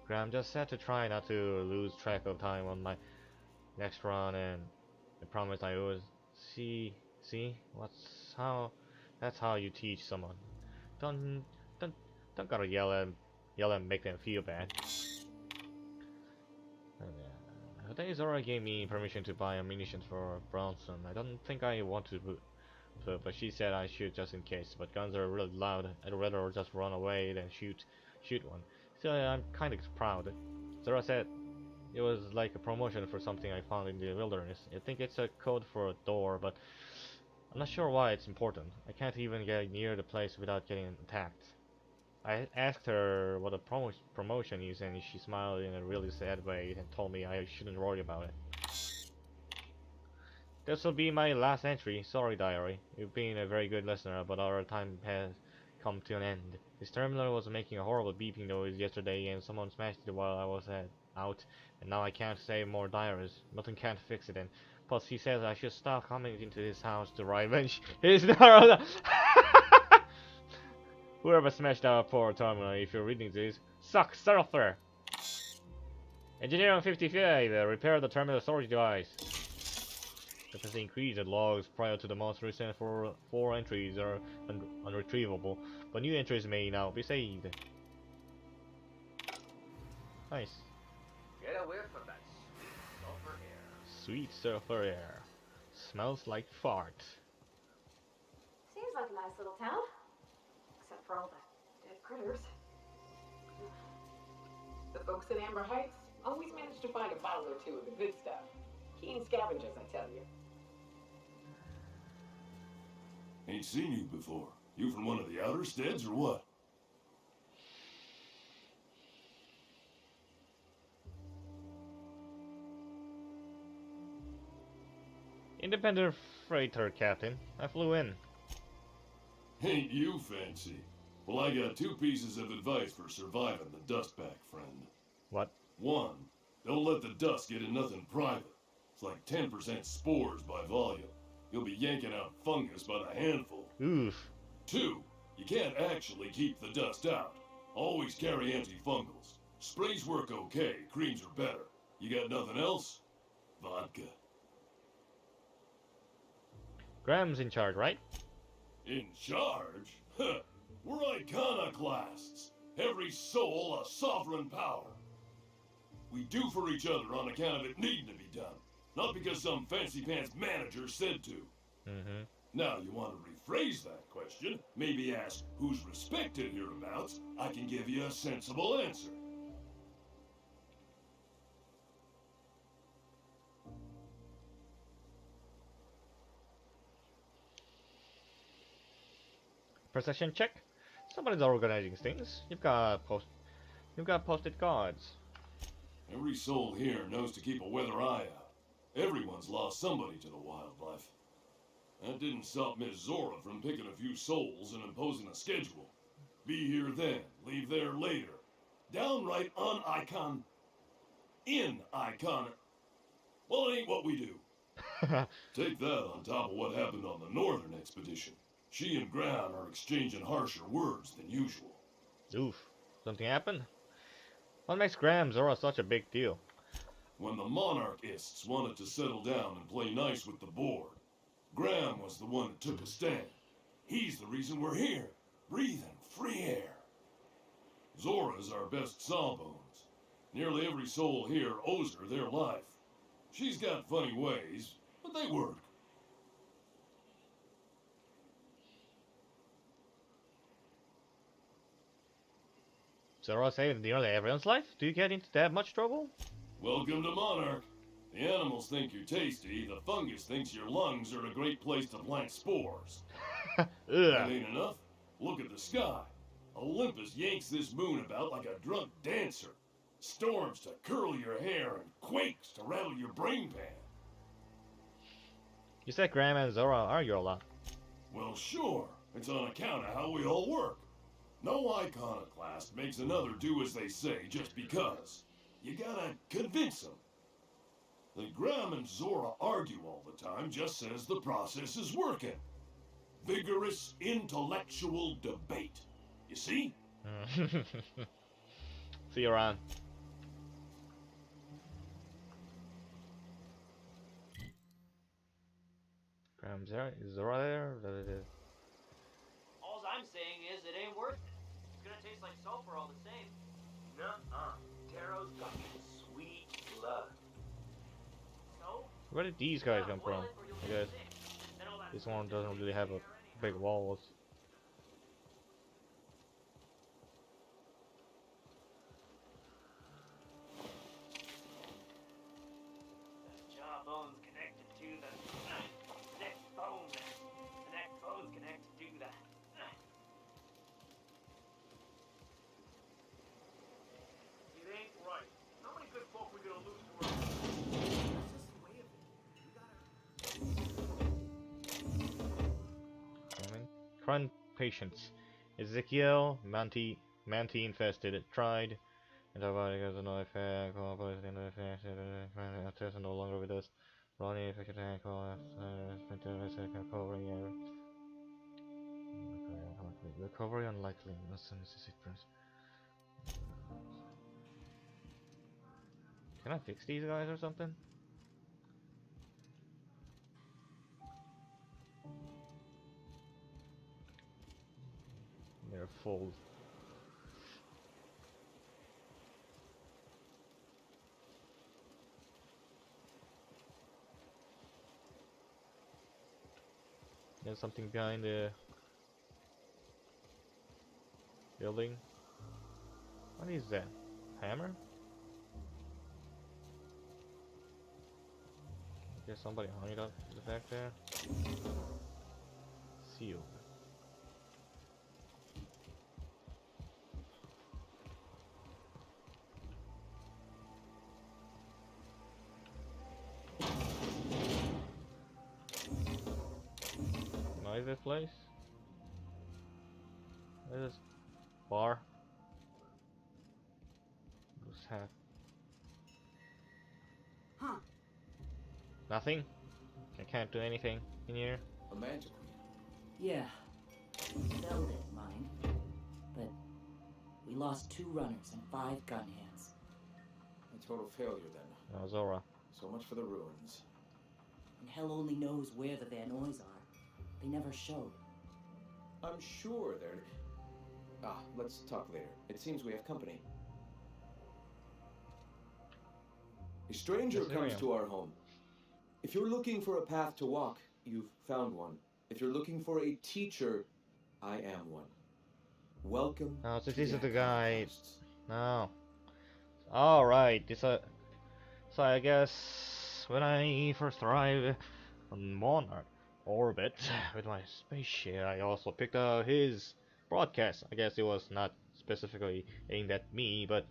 Speaker 1: Graham just said to try not to lose track of time on my next run, and I promised I would. See, that's how you teach someone. Don't, don't, don't gotta yell and make them feel bad. Today Zora gave me permission to buy ammunition for Bronson. I don't think I want to, but she said I should just in case. But guns are really loud. I'd rather just run away than shoot one. So I'm kind of proud. Zora said it was like a promotion for something I found in the wilderness. I think it's a code for a door, but I'm not sure why it's important. I can't even get near the place without getting attacked. I asked her what a promotion is, and she smiled in a really sad way and told me I shouldn't worry about it. This will be my last entry. Sorry, diary. You've been a very good listener, but our time has come to an end. This terminal was making a horrible beeping noise yesterday, and someone smashed it while I was out, and now I can't save more diaries. Nothing can't fix it, and plus he says I should stop coming into this house to revenge. He's not. Whoever smashed our poor terminal, if you're reading this, suck sulfur! Engineer on 55, repair the terminal storage device. Such as the increase that logs prior to the monster sent for 4 entries are unretrievable, but new entries may now be saved. Nice.
Speaker 13: Get away from that sweet sulfur air.
Speaker 1: Sweet sulfur air. Smells like fart.
Speaker 15: Seems like a nice little town. Except for all the dead critters.
Speaker 10: The folks at Amber Heights always manage to find a bottle or two of the good stuff. Keen scavengers, I tell you.
Speaker 22: Ain't seen you before. You from one of the outer steads or what?
Speaker 1: Independent freighter, Captain. I flew in.
Speaker 22: Ain't you fancy? Well, I got 2 pieces of advice for surviving the dustback, friend.
Speaker 1: What?
Speaker 22: 1, don't let the dust get in nothing private. It's like 10% spores by volume. You'll be yanking out fungus by the handful.
Speaker 1: Oof.
Speaker 22: 2, you can't actually keep the dust out. Always carry antifungals. Sprays work okay, creams are better. You got nothing else? Vodka.
Speaker 1: Graham's in charge, right?
Speaker 22: In charge? Huh. We're iconoclasts. Every soul a sovereign power. We do for each other on account of it needing to be done. Not because some fancy pants manager said to.
Speaker 1: Mm-hmm.
Speaker 22: Now, you want to rephrase that question, maybe ask who's respected hereabouts, I can give you a sensible answer.
Speaker 1: Perception check. Somebody's organizing things. You've got posted cards.
Speaker 22: Every soul here knows to keep a weather eye out. Everyone's lost somebody to the wildlife. That didn't stop Miss Zora from picking a few souls and imposing a schedule. Be here then, leave there later. Downright un-icon... in-icon... Well, it ain't what we do. Take that on top of what happened on the northern expedition. She and Graham are exchanging harsher words than usual.
Speaker 1: Oof. Something happened? What makes Graham Zora such a big deal?
Speaker 22: When the monarchists wanted to settle down and play nice with the board, Graham was the one that took a stand. He's the reason we're here, breathing free air. Zora's our best sawbones. Nearly every soul here owes her their life. She's got funny ways, but they work.
Speaker 1: Zora saved nearly everyone's life? Do you get into that much trouble?
Speaker 22: Welcome to Monarch. The animals think you're tasty, the fungus thinks your lungs are a great place to plant spores. That ain't enough. Look at the sky. Olympus yanks this moon about like a drunk dancer. Storms to curl your hair and quakes to rattle your brain pan.
Speaker 1: You said Graham and Zora argue a lot.
Speaker 22: Well, sure. It's on account of how we all work. No iconoclast makes another do as they say just because. You gotta convince them. That Graham and Zora argue all the time just says the process is working. Vigorous intellectual debate. You see?
Speaker 1: See you around. Graham, is Zora there?
Speaker 13: All I'm saying is it ain't worth it. It's gonna taste like sulfur all the same. Nuh-uh. Taro's got sweet blood. So?
Speaker 1: Where did these guys come from? I guess this one doesn't really have a big walls.
Speaker 13: The jawbone's connected to the neck bone. The neck bone's connected to the... It ain't right. How many good folk we gonna lose to our... That's just the way of it. We gotta...
Speaker 1: Current patients: Ezekiel, Manti infested, tried. Antibiotic has no effect. Test no longer with us. Ronnie infected recovery unlikely. Can I fix these guys or something? fold. There's something behind the building. What is that? Hammer? There's somebody hung it up in the back there. Seal. Noisy place? What is this? Bar? What's that?
Speaker 19: Huh.
Speaker 1: Nothing? I can't do anything in here.
Speaker 9: A magic.
Speaker 12: Yeah. Bell didn't mind. But we lost 2 runners and 5 gun hands.
Speaker 9: A total failure then.
Speaker 1: Oh, Zora.
Speaker 9: So much for the ruins.
Speaker 12: And hell only knows where the Van Noys are. They never showed.
Speaker 14: I'm sure they're... let's talk later. It seems we have company. A stranger
Speaker 1: Yes,
Speaker 14: comes to our home. If you're looking for a path to walk, you've found one. If you're looking for a teacher, I am one. Welcome.
Speaker 1: Oh, so
Speaker 14: to
Speaker 1: this is the
Speaker 14: Iconoclasts.
Speaker 1: guy. No. Alright, this so I guess when I first arrived on Monarch orbit with my spaceship, I also picked up his broadcast. I guess it was not specifically aimed at me, but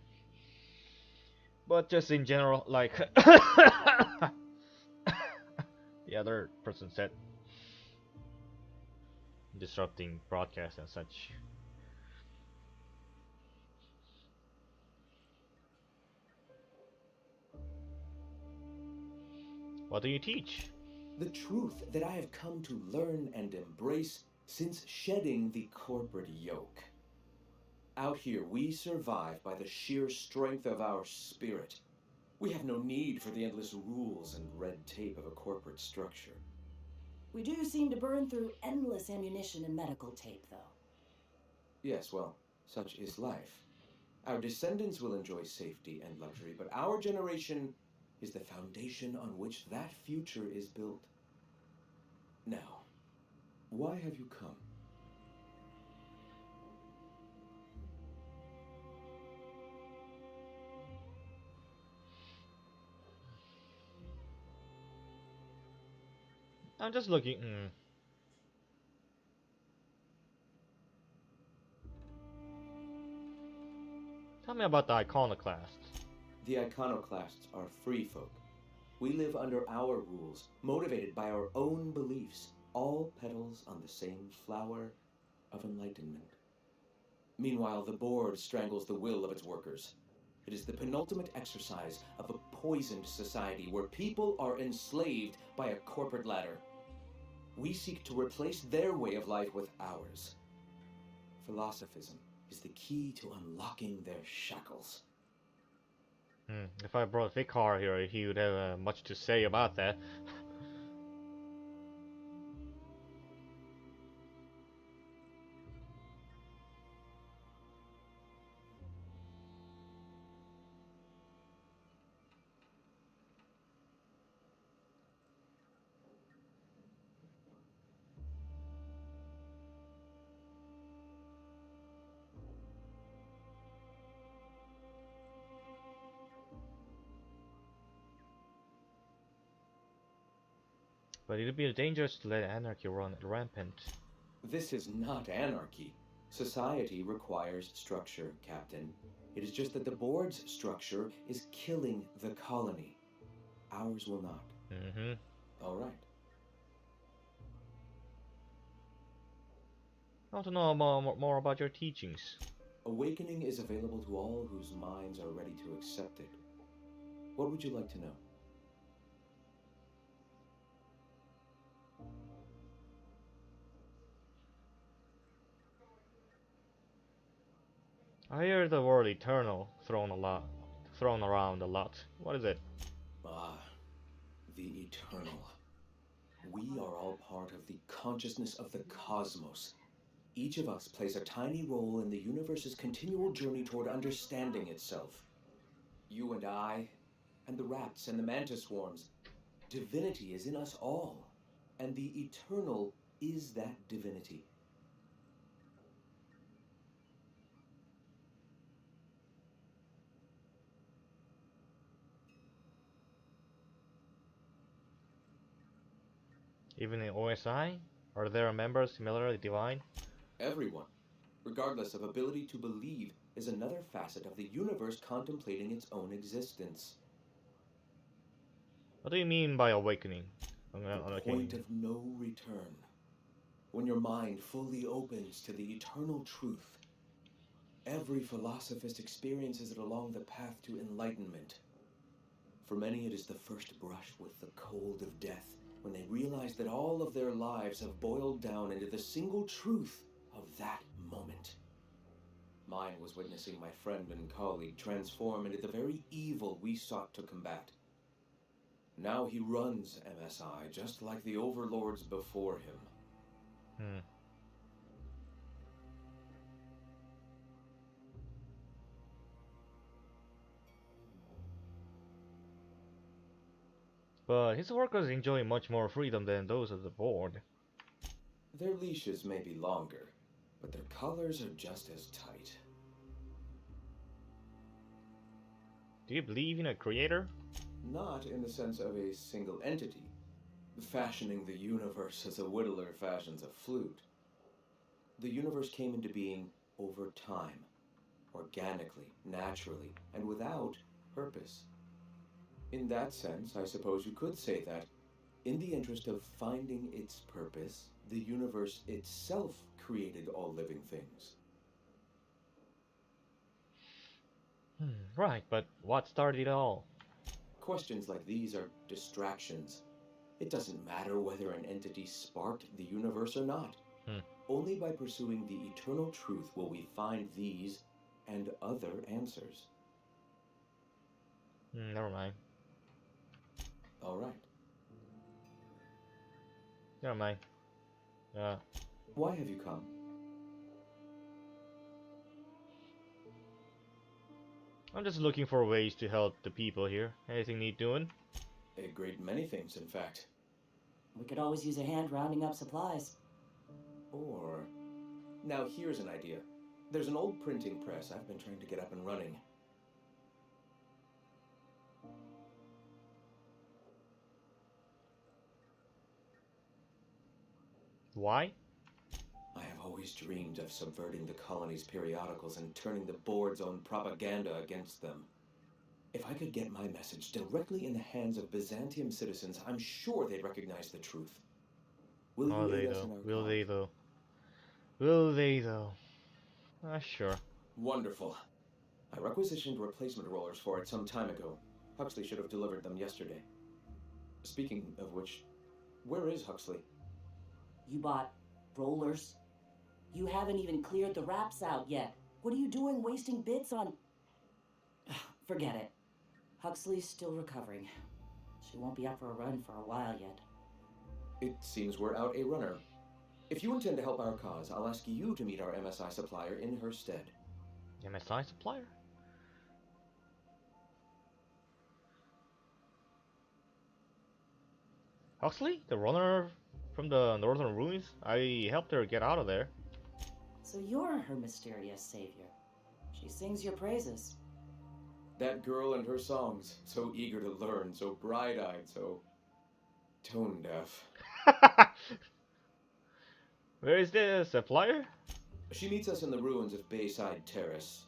Speaker 1: just in general, like the other person said, disrupting broadcast and such. What do you teach?
Speaker 14: The truth that I have come to learn and embrace since shedding the corporate yoke. Out here, we survive by the sheer strength of our spirit. We have no need for the endless rules and red tape of a corporate structure.
Speaker 12: We do seem to burn through endless ammunition and medical tape, though.
Speaker 14: Yes, well, such is life. Our descendants will enjoy safety and luxury, but our generation is the foundation on which that future is built. Now, why have you come?
Speaker 1: I'm just looking. Tell me about the iconoclasts.
Speaker 14: The iconoclasts are free folk. We live under our rules, motivated by our own beliefs, all petals on the same flower of enlightenment. Meanwhile, the board strangles the will of its workers. It is the penultimate exercise of a poisoned society where people are enslaved by a corporate ladder. We seek to replace their way of life with ours. Philosophism is the key to unlocking their shackles.
Speaker 1: If I brought Vicar here, he would have much to say about that. But it'd be dangerous to let anarchy run rampant.
Speaker 14: This is not anarchy. Society requires structure, Captain. It is just that the board's structure is killing the colony. Ours will not. All right.
Speaker 1: I want to know more about your teachings.
Speaker 14: Awakening is available to all whose minds are ready to accept it. What would you like to know?
Speaker 1: I hear the word eternal thrown around a lot. What is it?
Speaker 14: The eternal. We are all part of the consciousness of the cosmos.
Speaker 2: Each of us plays a tiny role in the universe's continual journey toward understanding itself. You and I, and the rats and the mantis swarms. Divinity is in us all, and the eternal is that divinity.
Speaker 1: Even in OSI? Are there members similarly divine?
Speaker 2: Everyone, regardless of ability to believe, is another facet of the universe contemplating its own existence.
Speaker 1: What do you mean by awakening?
Speaker 2: The point of no return. When your mind fully opens to the eternal truth. Every philosophist experiences it along the path to enlightenment. For many, it is the first brush with the cold of death, when they realize that all of their lives have boiled down into the single truth of that moment. Mine was witnessing my friend and colleague transform into the very evil we sought to combat. Now he runs MSI just like the overlords before him.
Speaker 1: But his workers enjoy much more freedom than those of the board.
Speaker 2: Their leashes may be longer, but their collars are just as tight.
Speaker 1: Do you believe in a creator?
Speaker 2: Not in the sense of a single entity, fashioning the universe as a whittler fashions a flute. The universe came into being over time, organically, naturally, and without purpose. In that sense, I suppose you could say that, in the interest of finding its purpose, the universe itself created all living things.
Speaker 1: Right, but what started it all?
Speaker 2: Questions like these are distractions. It doesn't matter whether an entity sparked the universe or not. Only by pursuing the eternal truth will we find these and other answers.
Speaker 1: Never mind.
Speaker 2: All right.
Speaker 1: Never mind.
Speaker 2: Why have you come?
Speaker 1: I'm just looking for ways to help the people here. Anything need doing?
Speaker 2: A great many things, in fact.
Speaker 12: We could always use a hand rounding up supplies.
Speaker 2: Or... Now here's an idea. There's an old printing press I've been trying to get up and running.
Speaker 1: Why?
Speaker 2: I have always dreamed of subverting the colony's periodicals and turning the board's own propaganda against them. If I could get my message directly in the hands of Byzantium citizens, I'm sure they'd recognize the truth. Will you aid us in our cause?
Speaker 1: Will they though? Will they though? Sure.
Speaker 2: Wonderful. I requisitioned replacement rollers for it some time ago. Huxley should have delivered them yesterday. Speaking of which, where is Huxley?
Speaker 12: You bought rollers? You haven't even cleared the wraps out yet. What are you doing wasting bits on... Forget it. Huxley's still recovering. She won't be up for a run for a while yet.
Speaker 2: It seems we're out a runner. If you intend to help our cause, I'll ask you to meet our MSI supplier in her stead.
Speaker 1: MSI supplier? Huxley? The runner from the northern ruins? I helped her get out of there.
Speaker 12: So you're her mysterious savior. She sings your praises.
Speaker 2: That girl and her songs, so eager to learn, so bright-eyed, so tone-deaf.
Speaker 1: Where is the supplier?
Speaker 2: She meets us in the ruins of Bayside Terrace.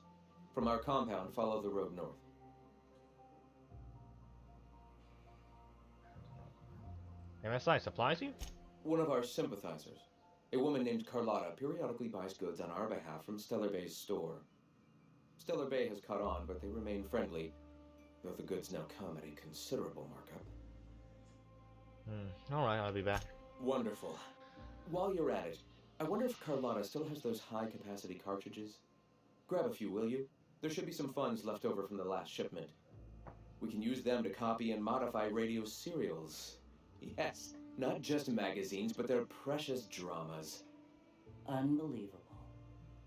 Speaker 2: From our compound, follow the road north.
Speaker 1: MSI supplies you?
Speaker 2: One of our sympathizers. A woman named Carlotta periodically buys goods on our behalf from Stellar Bay's store. Stellar Bay has caught on, but they remain friendly, though the goods now come at a considerable markup.
Speaker 1: Alright, I'll be back.
Speaker 2: Wonderful. While you're at it, I wonder if Carlotta still has those high-capacity cartridges? Grab a few, will you? There should be some funds left over from the last shipment. We can use them to copy and modify radio serials. Yes, not just magazines, but their precious dramas.
Speaker 12: Unbelievable.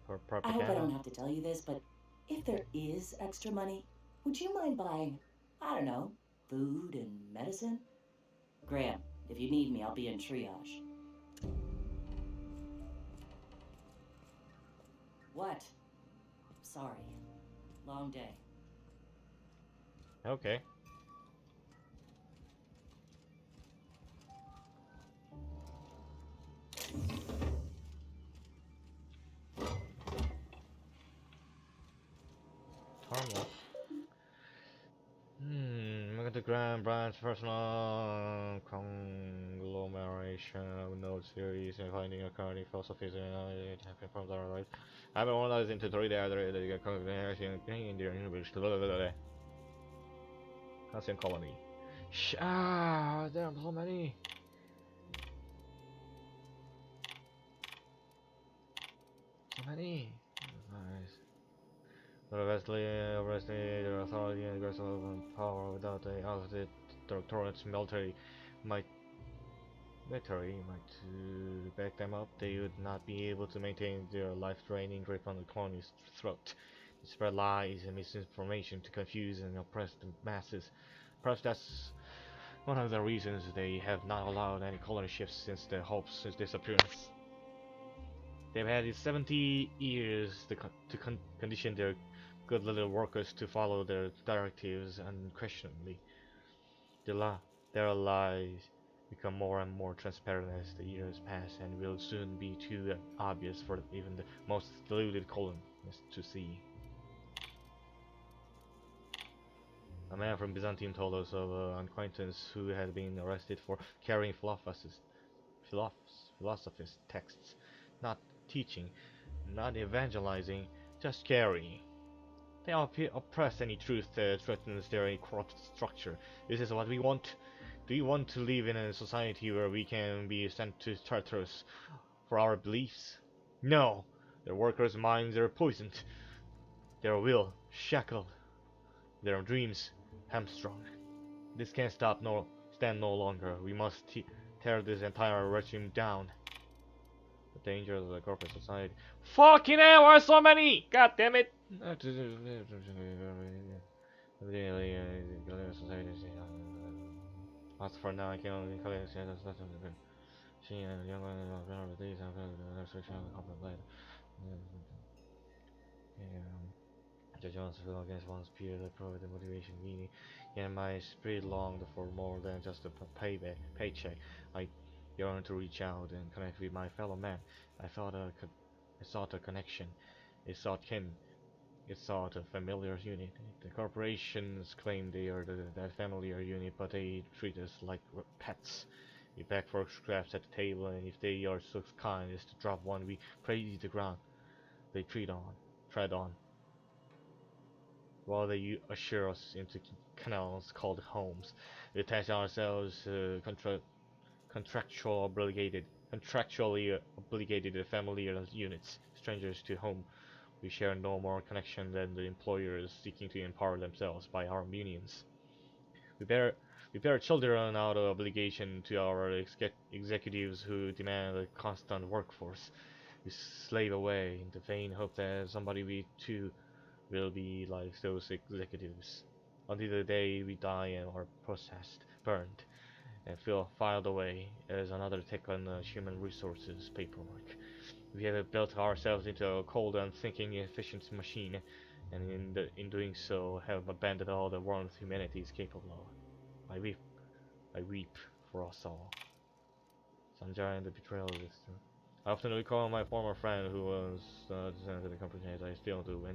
Speaker 1: For
Speaker 12: I hope I
Speaker 1: propaganda.
Speaker 12: don't have to tell you this, but if there is extra money, would you mind buying, I don't know, food and medicine? Graham, if you need me, I'll be in triage. What? Sorry. Long day.
Speaker 1: Okay. Harmless. Look at the Grand Branch personal conglomeration of node series and finding a current philosophies and it happened from the right. I've been organized into three other conglomeration in their English. Constant colony. There are so many. So many. Nice. But vastly overestimate their authority and aggressive power without a outfit directorate's military might to back them up. They would not be able to maintain their life-draining grip on the colony's throat. They spread lies and misinformation to confuse and oppress the masses. Perhaps that's one of the reasons they have not allowed any colony shifts since the Hope's disappearance. They've had 70 years to condition their good little workers to follow their directives unquestionably. Their lies become more and more transparent as the years pass and will soon be too obvious for even the most deluded colonists to see. A man from Byzantium told us of an acquaintance who had been arrested for carrying philosophist texts, not teaching, not evangelizing, just carrying. They oppress any truth that threatens their corrupt structure. This is what we want. Do you want to live in a society where we can be sent to Tartarus for our beliefs? No! Their workers' minds are poisoned, their will shackled, their dreams hamstrung. This can't stand no longer. We must tear this entire regime down. The dangers of the corporate society. Fucking hell, why so many? God damn it! As for now, I can only call it as such a she and young of these and restriction later. Judge Jones fell against one's peer that provided motivation meaning. Yeah, my spirit longed for more than just a paycheck. I yearned to reach out and connect with my fellow man. I sought a connection. I sought kin. It sought a familiar unit. The corporations claim they are that familiar unit, but they treat us like pets. We beg for scraps at the table, and if they are so kind as to drop one, we praise the ground. They tread on, while they usher us into canals called homes. We attach ourselves to contractually obligated familiar units, strangers to whom we share no more connection than the employers seeking to empower themselves by our unions. We bear children out of obligation to our executives who demand a constant workforce. We slave away in the vain hope that somebody we too will be like those executives, until the day we die and are processed, burned, and feel filed away as another take on human resources paperwork. We have built ourselves into a cold, unthinking, efficient machine, and in doing so have abandoned all the warmth humanity is capable of. I weep for us all. Sanjay and the betrayal of this. I often recall my former friend who was sent to the company as I still do.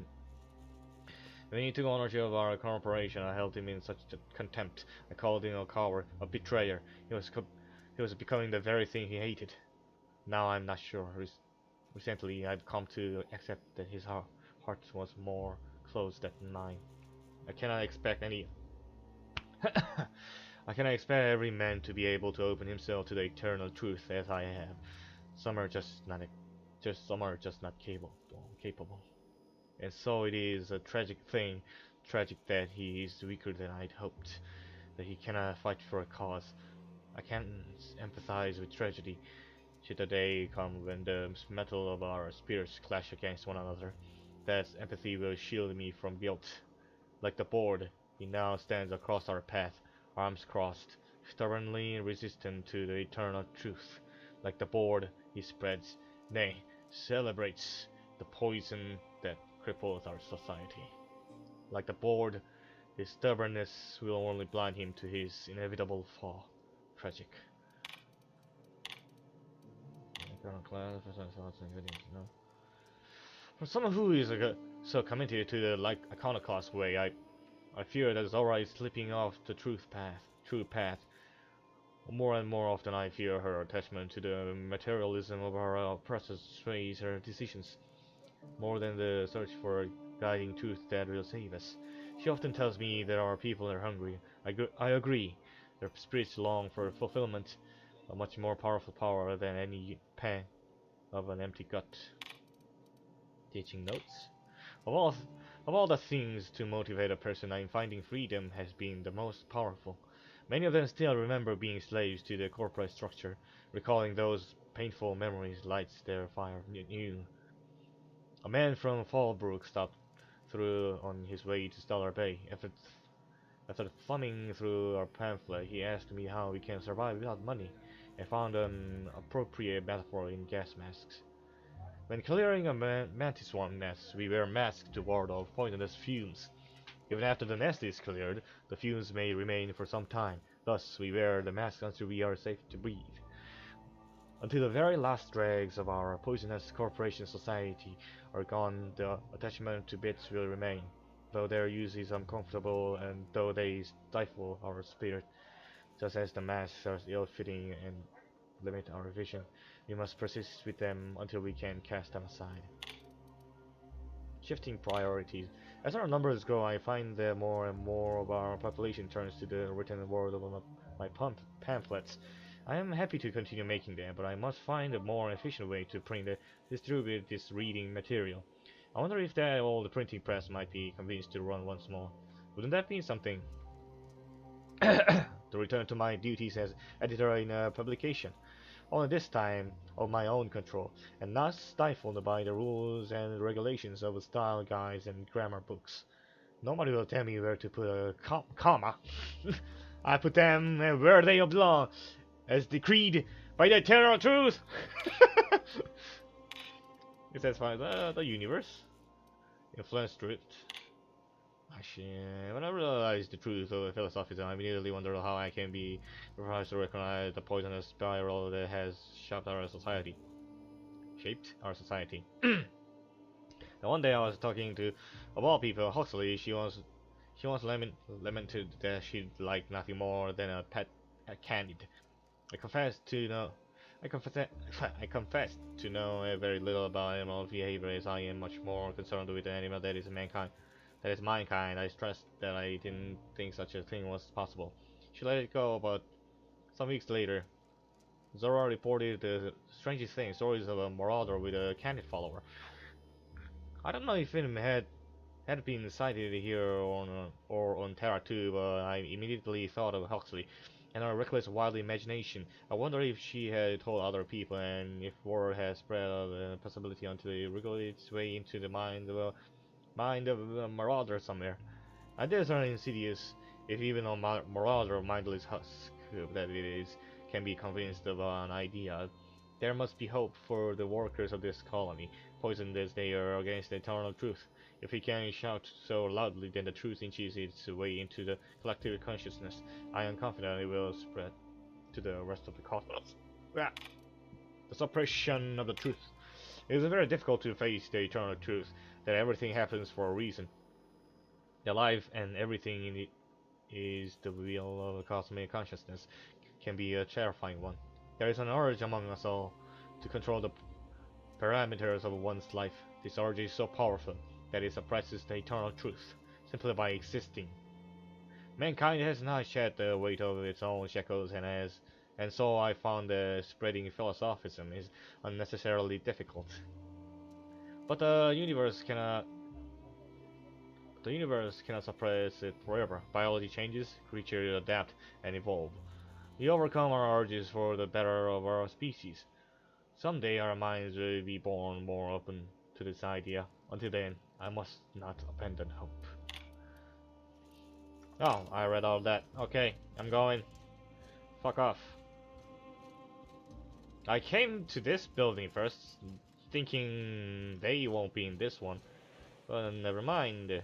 Speaker 1: When he took ownership of our corporation, I held him in such contempt. I called him a coward, a betrayer. He was becoming the very thing he hated. Now I'm not sure. Recently, I've come to accept that his heart was more closed than mine. I cannot expect every man to be able to open himself to the eternal truth as I have. Some are just not capable. And so it is a tragic that he is weaker than I'd hoped, that he cannot fight for a cause. I can't empathize with tragedy. Should the day come when the metal of our spirits clash against one another, that empathy will shield me from guilt. Like the board, he now stands across our path, arms crossed, stubbornly resistant to the eternal truth. Like the board, he spreads, nay, celebrates the poison that cripples our society. Like the board, his stubbornness will only blind him to his inevitable fall. Tragic. For someone who is so committed to the iconoclast way, I fear that Zora is slipping off the true path. More and more often I fear her attachment to the materialism of our oppressors sways her decisions, more than the search for a guiding truth that will save us. She often tells me that our people are hungry. I agree. Their spirits long for fulfillment, a much more powerful power than any pang of an empty gut. Teaching notes. Of all the things to motivate a person, I'm finding freedom has been the most powerful. Many of them still remember being slaves to the corporate structure. Recalling those painful memories lights their fire new. A man from Fallbrook stopped through on his way to Stellar Bay. After thumbing through our pamphlet, he asked me how we can survive without money, and found an appropriate metaphor in gas masks. When clearing a mantis swarm nest, we wear masks to ward off poisonous fumes. Even after the nest is cleared, the fumes may remain for some time. Thus, we wear the mask until we are safe to breathe. Until the very last dregs of our poisonous corporation society are gone, the attachment to bits will remain, though their use is uncomfortable and though they stifle our spirit. Just as the masks are ill-fitting and limit our vision, we must persist with them until we can cast them aside. Shifting priorities. As our numbers grow, I find that more and more of our population turns to the written word of my pamphlets. I am happy to continue making them, but I must find a more efficient way to distribute this reading material. I wonder if that all the printing press might be convinced to run once more. Wouldn't that be something? To return to my duties as editor in a publication, only this time of my own control, and not stifled by the rules and regulations of style guides and grammar books. Nobody will tell me where to put a comma. I put them where they belong, as decreed by the eternal truth. It satisfies the universe. Influence drift. Actually, when I realize the truth of philosophism, I immediately wonder how I can be required to recognize the poisonous spiral that has shaped our society. And one day I was talking to, of all people, Huxley. She once lamented that she'd like nothing more than a pet candid. I confessed to know very little about animal behavior, as I am much more concerned with the animal that is mankind. That is mankind. I stressed that I didn't think such a thing was possible. She let it go, but some weeks later, Zora reported the strangest thing, stories of a marauder with a candid follower. I don't know if it had been cited here or on Terra too, but I immediately thought of Huxley and her reckless, wild imagination. I wonder if she had told other people, and if word had spread the possibility until it wriggled its way into the mind of a marauder somewhere. Ideas are insidious, if even a marauder, mindless husk that it is, can be convinced of an idea. There must be hope for the workers of this colony, poisoned as they are against the eternal truth. If we can shout so loudly, then the truth inches its way into the collective consciousness. I am confident it will spread to the rest of the cosmos. The suppression of the truth. It is very difficult to face the eternal truth, that everything happens for a reason. The life and everything in it is the will of a cosmic consciousness can be a terrifying one. There is an urge among us all to control the parameters of one's life. This urge is so powerful that it suppresses the eternal truth simply by existing. Mankind has not shed the weight of its own shackles, and so I found that spreading philosophism is unnecessarily difficult. But the universe cannot suppress it forever. Biology changes, creatures adapt and evolve. We overcome our urges for the better of our species. Someday our minds will be born more open to this idea. Until then, I must not abandon hope. Oh, I read all that. Okay, I'm going. Fuck off. I came to this building first, thinking they won't be in this one. But never mind.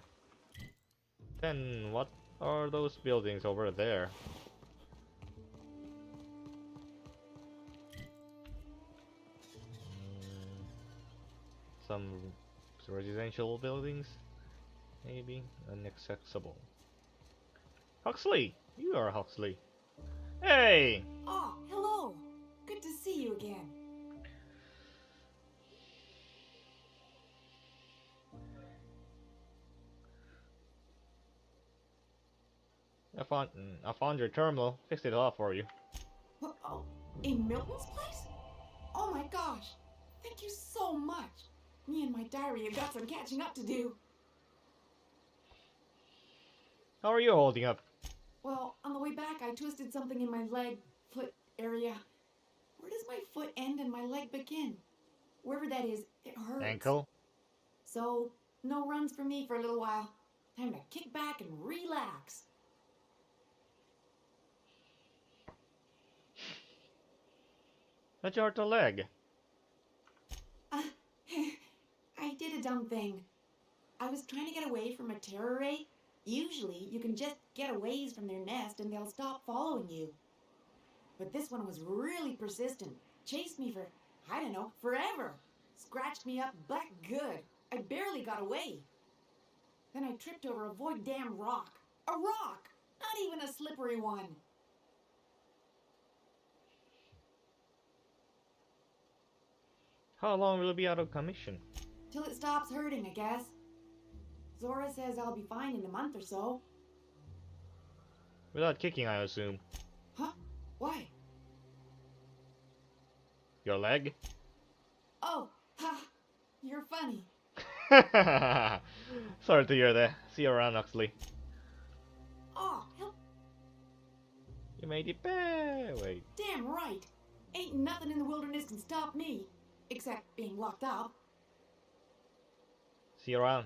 Speaker 1: Then what are those buildings over there? Some residential buildings? Maybe? Inaccessible. Huxley! You are Huxley. Hey!
Speaker 4: Oh, hello! Good to see you again.
Speaker 1: I found your terminal. Fixed it all for you.
Speaker 4: What, oh, in Milton's place? Oh my gosh! Thank you so much! Me and my diary have got some catching up to do.
Speaker 1: How are you holding up?
Speaker 4: Well, on the way back, I twisted something in my leg, foot area. Where does my foot end and my leg begin? Wherever that is, it hurts.
Speaker 1: Ankle?
Speaker 4: So, no runs for me for a little while. Time to kick back and relax.
Speaker 1: How'd you hurt the leg?
Speaker 4: I did a dumb thing. I was trying to get away from a terror ray. Usually, you can just get a ways from their nest and they'll stop following you. But this one was really persistent. Chased me for, I don't know, forever. Scratched me up but good. I barely got away. Then I tripped over a void damn rock. A rock! Not even a slippery one.
Speaker 1: How long will it be out of commission?
Speaker 4: Till it stops hurting, I guess. Zora says I'll be fine in a month or so.
Speaker 1: Without kicking, I assume.
Speaker 4: Huh? Why?
Speaker 1: Your leg?
Speaker 4: Oh, ha! You're funny.
Speaker 1: Sorry to hear that. See you around, Huxley.
Speaker 4: Oh, help!
Speaker 1: You made it back. Wait.
Speaker 4: Damn right. Ain't nothing in the wilderness can stop me. Except being locked up.
Speaker 1: See you around.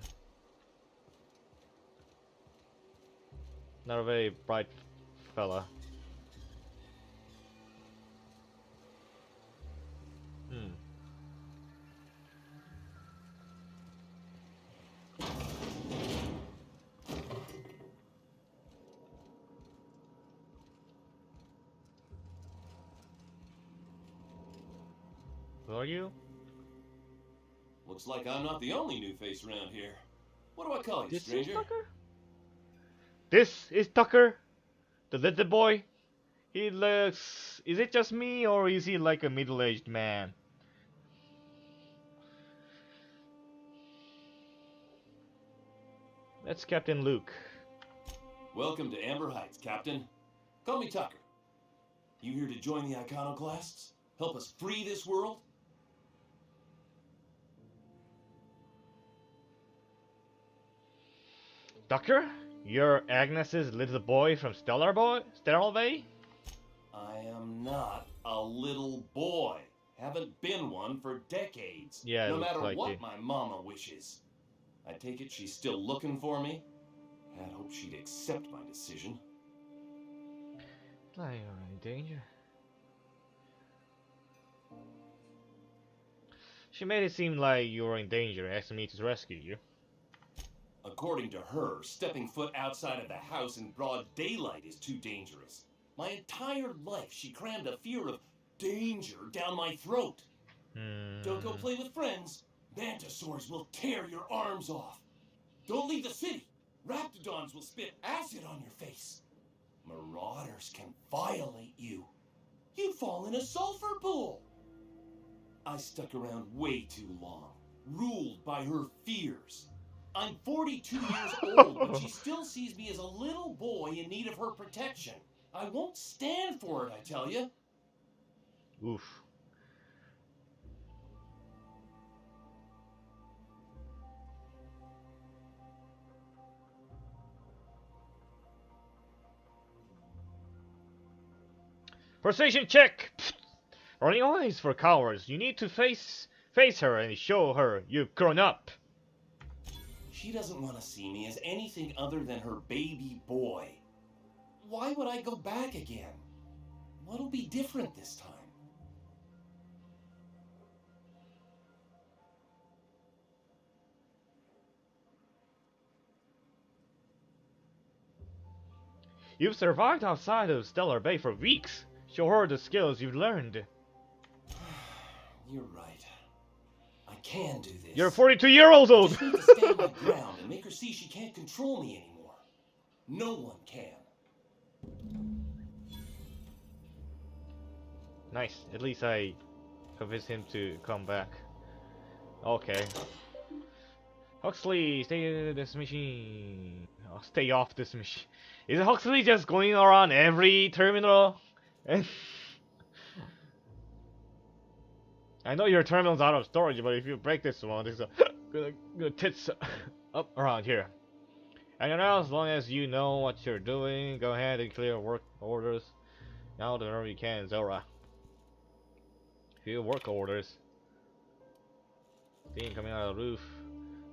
Speaker 1: Not a very bright fella. Who are you?
Speaker 22: Looks like I'm not the only new face around here. What do I call you,
Speaker 1: This
Speaker 22: stranger?
Speaker 1: is Tucker? This is Tucker? The little boy? He looks... Is it just me, or is he like a middle-aged man? That's Captain Luke.
Speaker 22: Welcome to Amber Heights, Captain. Call me Tucker. You here to join the Iconoclasts? Help us free this world?
Speaker 1: Tucker? You're Agnes's little boy from Stellar Bay?
Speaker 22: I am not a little boy. Haven't been one for decades.
Speaker 1: Yeah,
Speaker 22: no
Speaker 1: looks
Speaker 22: matter
Speaker 1: like
Speaker 22: what
Speaker 1: it.
Speaker 22: my mama wishes. I take it she's still looking for me? I'd hope she'd accept my decision.
Speaker 1: Like you're in danger. She made it seem like you were in danger, asking me to rescue you.
Speaker 22: According to her, stepping foot outside of the house in broad daylight is too dangerous. My entire life, she crammed a fear of danger down my throat. Don't go play with friends. Mantisaurs will tear your arms off. Don't leave the city. Raptidons will spit acid on your face. Marauders can violate you. You'd fall in a sulfur pool. I stuck around way too long, ruled by her fears. I'm 42 years old, but she still sees me as a little boy in need of her protection. I won't stand for it, I tell you.
Speaker 1: Oof. Persuasion check! Running away is for cowards. You need to face her and show her you've grown up.
Speaker 5: She doesn't want to see me as anything other than her baby boy. Why would I go back again? What'll be different this time?
Speaker 1: You've survived outside of Stellar Bay for weeks. Show her the skills you've learned.
Speaker 5: You're right. I can do this.
Speaker 1: You're 42-year-old old.
Speaker 5: I just need to stand my ground and make her see she can't control me anymore. No one can.
Speaker 1: Nice. At least I convinced him to come back. Okay. Huxley, stay off this machine. Oh, stay off this machine. Is Huxley just going around every terminal? I know your terminal's out of storage, but if you break this one, it's gonna tits up around here. And now, as long as you know what you're doing, go ahead and clear work orders. Now whenever you can, Zora. Few work orders. Steam coming out of the roof.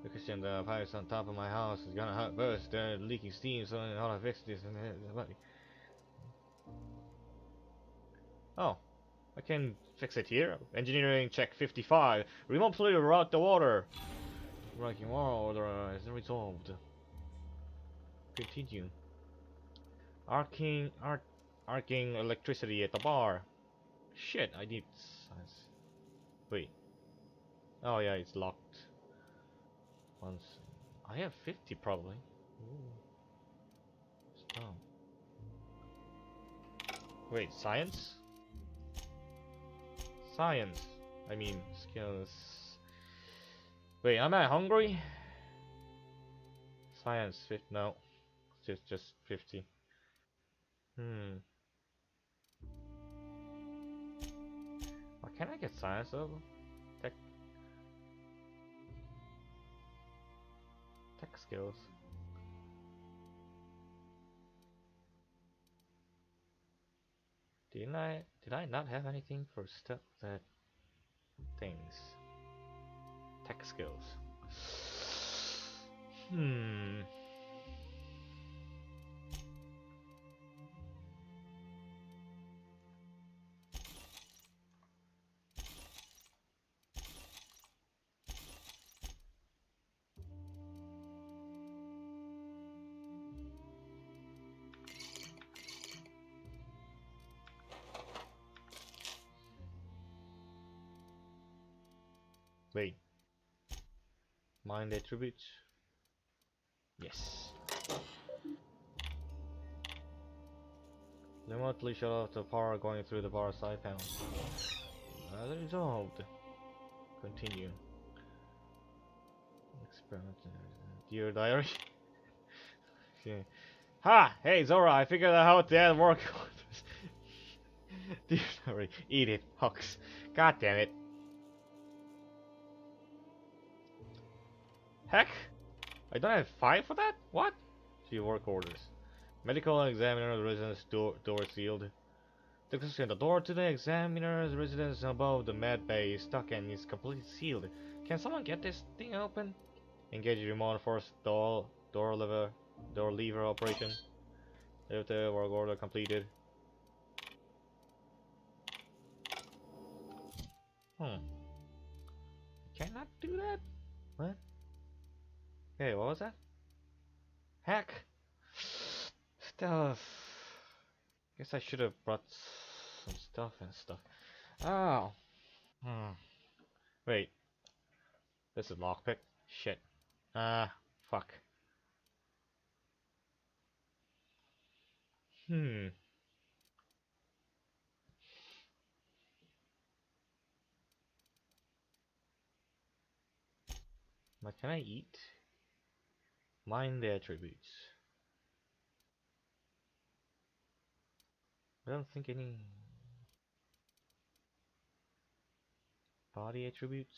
Speaker 1: Because the pipes on top of my house is gonna burst. They're leaking steam, so I know how to fix this. Oh, I can fix it here. Engineering check 55. Remotely route the water. Working order is resolved. Continue. Arcing electricity at the bar. Shit, I need. Wait. Oh yeah, it's locked. Once I have 50 probably. Ooh. Stop. Wait, science? Science. I mean skills. Wait, am I hungry? Science 50. No, just 50. What can I get science of? Tech skills. Did I not have anything for stuff that things? Tech skills. Wait. Mind attributes? Yes. Remotely shut off the power going through the bar side panel. As resolved. Continue. Experiment. Dear diary. Okay. Ha! Hey Zora, I figured out how that works. Dear diary. Eat it, Hux. God damn it. Heck? I don't have 5 for that? What? Few work orders. Medical examiner's residence door sealed. The door to the examiner's residence above the med bay is stuck and is completely sealed. Can someone get this thing open? Engage remote force door lever operation. If the work order completed. Cannot do that? What? Hey, what was that? Heck! Stuff. Guess I should have brought some stuff and stuff. Oh. Wait. This is lockpick? Shit. Fuck. What can I eat? Mind the attributes. I don't think any body attributes.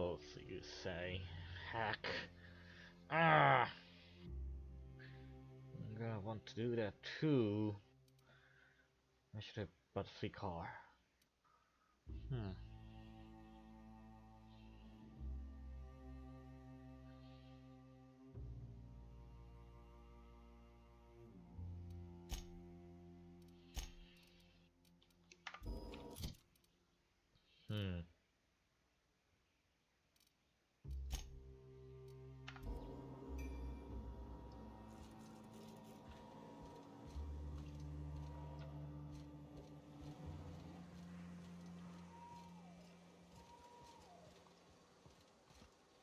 Speaker 1: stealth, you say? Hack. Ah! I'm gonna want to do that too. I should have bought a free car. Hmm. Hmm.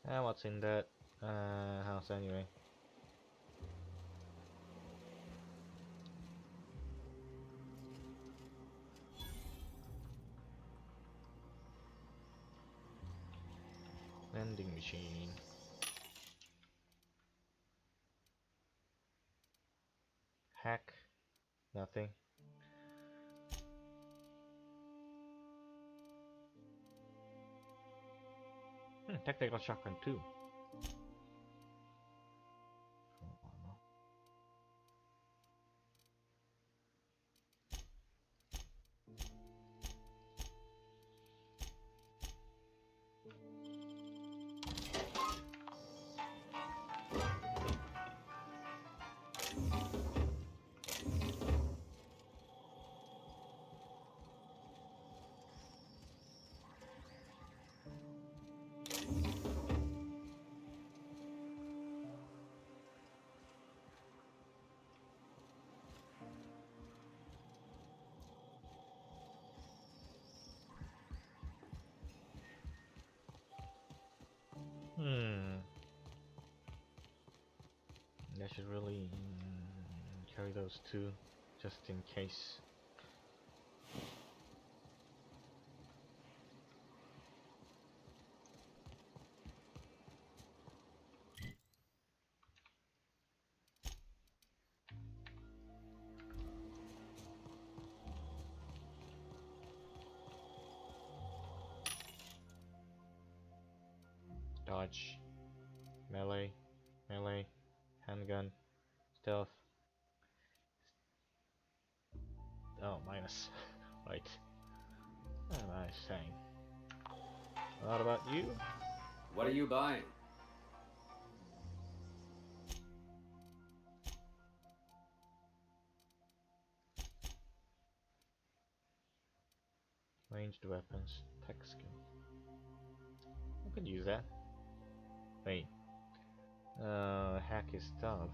Speaker 1: And what's in that house anyway? Vending machine. Hack. Nothing. Tactical shotgun too. I should really carry those two, just in case. Dodge, melee, melee, handgun, stealth. Oh, minus. Right. What am I saying? What about you?
Speaker 8: What are you buying?
Speaker 1: Ranged weapons, tech skill. I could use that. Wait. Hack is tough.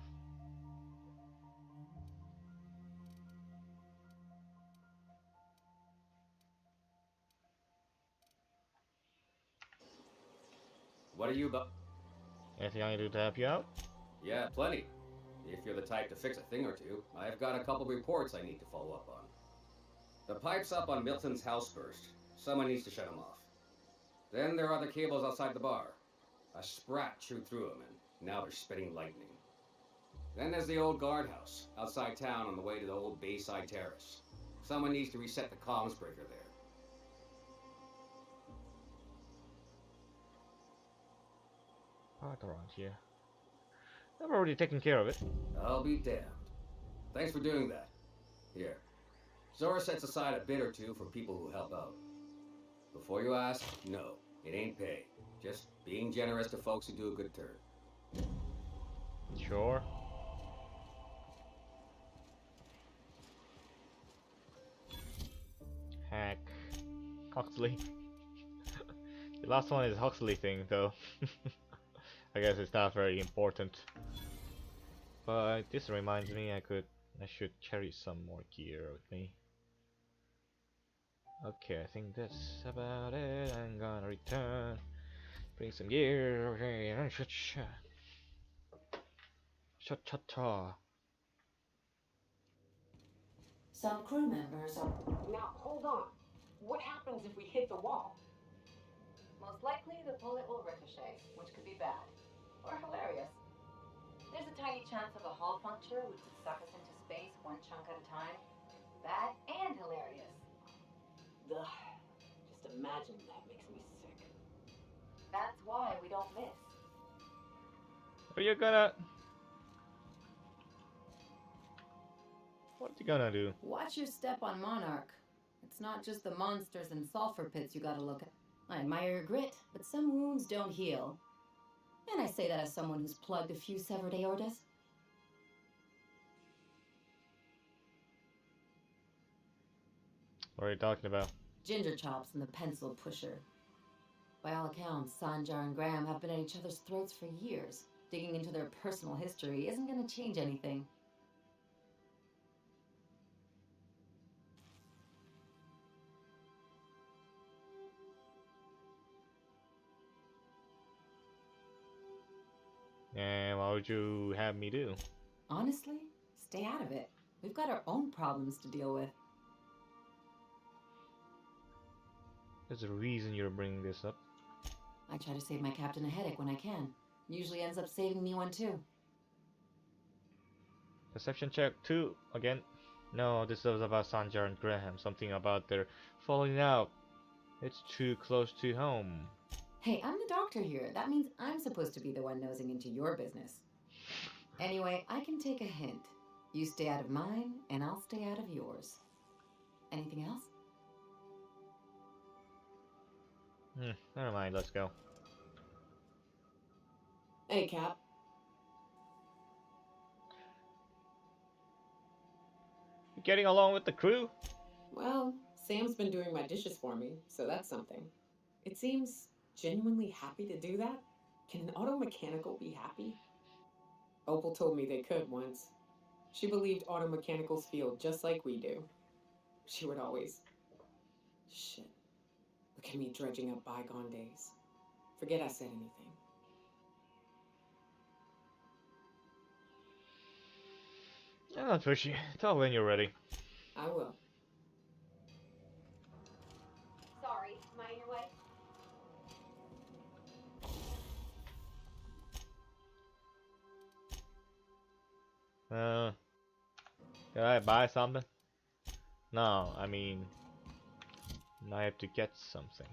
Speaker 8: What are you
Speaker 1: Anything I can do to help you out?
Speaker 8: Yeah, plenty. If you're the type to fix a thing or two, I've got a couple reports I need to follow up on. The pipes up on Milton's house burst. Someone needs to shut them off. Then there are the cables outside the bar. A sprat chewed through them, and now they're spitting lightning. Then there's the old guardhouse, outside town on the way to the old Bayside Terrace. Someone needs to reset the comms breaker there.
Speaker 1: Part around here. I've already taken care of it.
Speaker 8: I'll be damned. Thanks for doing that. Here. Zora sets aside a bit or two for people who help out. Before you ask, no, it ain't pay. Just being generous to folks who do a good turn.
Speaker 1: Sure. Hack. Huxley. The last one is Huxley thing though. I guess it's not very important. But this reminds me I should carry some more gear with me. Okay, I think that's about it. I'm gonna return. Bring some gear. Okay, Cha-cha-cha.
Speaker 12: Some crew members are...
Speaker 18: Now, hold on. What happens if we hit the wall?
Speaker 7: Most likely, the bullet will ricochet, which could be bad. Or hilarious. There's a tiny chance of a hull puncture, which would suck us into space one chunk at a time. Bad and hilarious.
Speaker 18: Ugh. Just imagine that makes me sick.
Speaker 7: That's why we don't miss.
Speaker 1: Are you gonna... What are you gonna do?
Speaker 7: Watch your step on Monarch. It's not just the monsters and sulfur pits you gotta look at. I admire your grit, but some wounds don't heal. And I say that as someone who's plugged a few severed aortas.
Speaker 1: What are you talking about?
Speaker 7: Ginger Chops and the Pencil Pusher. By all accounts, Sanjar and Graham have been at each other's throats for years. Digging into their personal history isn't gonna change anything.
Speaker 1: And what would you have me do?
Speaker 7: Honestly, stay out of it. We've got our own problems to deal with.
Speaker 1: There's a reason you're bringing this up.
Speaker 7: I try to save my captain a headache when I can. Usually ends up saving me one too.
Speaker 1: Perception check 2 again. No, this was about Sanjar and Graham. Something about their falling out. It's too close to home.
Speaker 7: Hey, I'm the doctor here. That means I'm supposed to be the one nosing into your business. Anyway, I can take a hint. You stay out of mine, and I'll stay out of yours. Anything else?
Speaker 1: Never mind, let's go.
Speaker 10: Hey, Cap.
Speaker 1: You getting along with the crew?
Speaker 10: Well, Sam's been doing my dishes for me, so that's something. It seems genuinely happy to do that. Can an auto mechanical be happy? Opal told me they could once. She believed auto mechanicals feel just like we do. She would always... Shit. Look at me dredging up bygone days. Forget I said anything.
Speaker 1: I'm not pushy. Tell when you're ready.
Speaker 10: I will.
Speaker 15: Sorry, am I in your way?
Speaker 1: Did I buy something? No, I mean, I have to get something.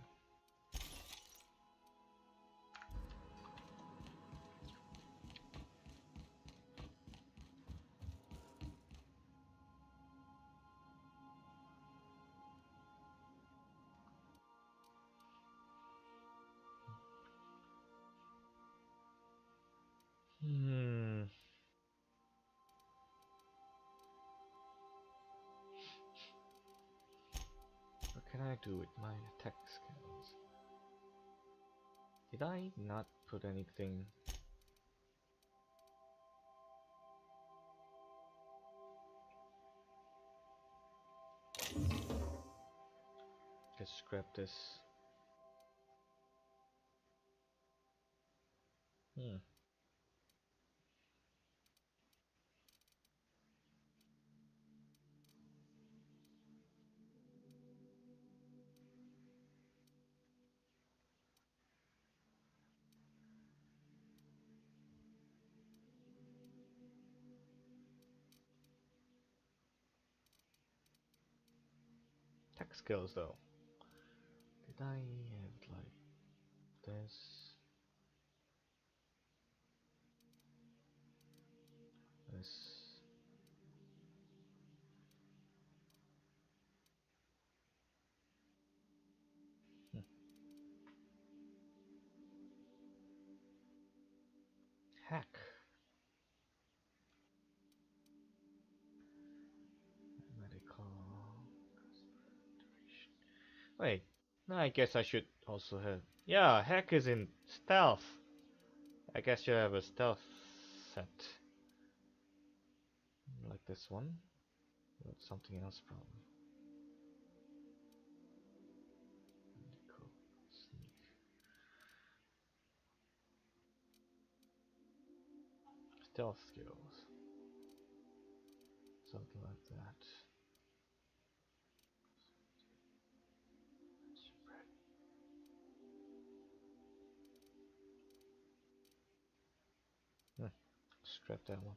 Speaker 1: What can I do with my attack skills? Did I not put anything? Just scrap this. Tech skills though. Did I have like this? This. Hack. Medical. Wait, no, I guess I should also have. Yeah, hack is in stealth. I guess you have a stealth set. Like this one. But something else probably. Medical. Sneak. Stealth skills. Something like that. Scrap that one.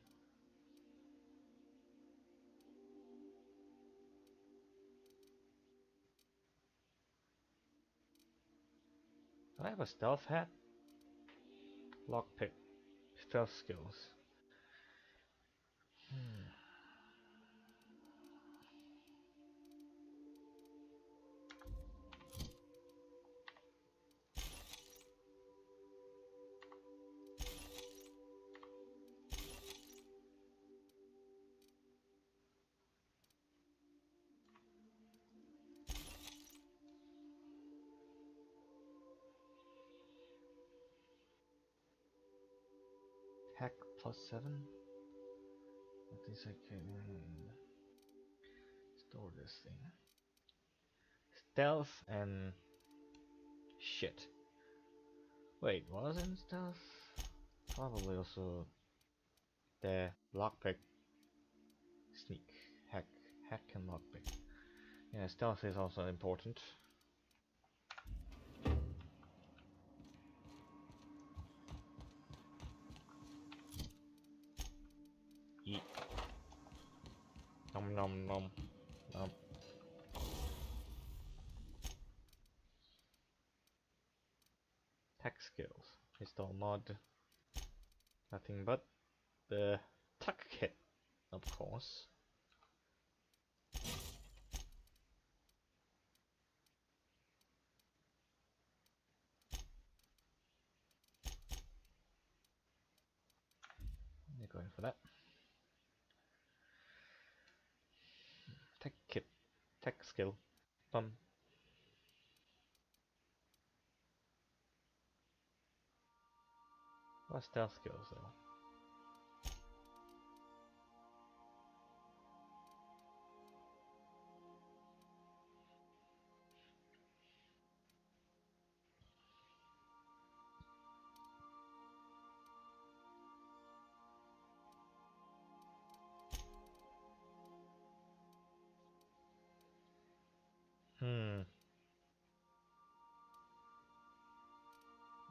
Speaker 1: I have a stealth hat? Lockpick. Stealth skills. Hack +7. At least I can store this thing. Stealth and shit. Wait, was in stealth? Probably also the lockpick, sneak, hack, and lockpick. Yeah, stealth is also important. Eat. Nom nom nom. Nom. Tech skills. Install mod. Nothing but the tuck kit, of course. You're going for that. Tech kit. Tech skill. Bum. What stealth skills though?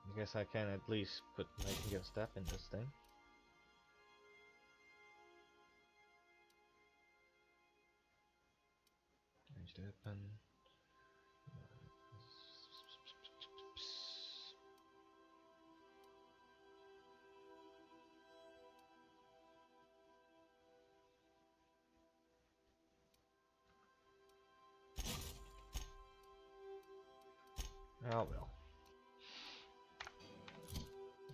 Speaker 1: I guess I can at least put Nightingale Step in this thing. Ranged weapon. Oh well.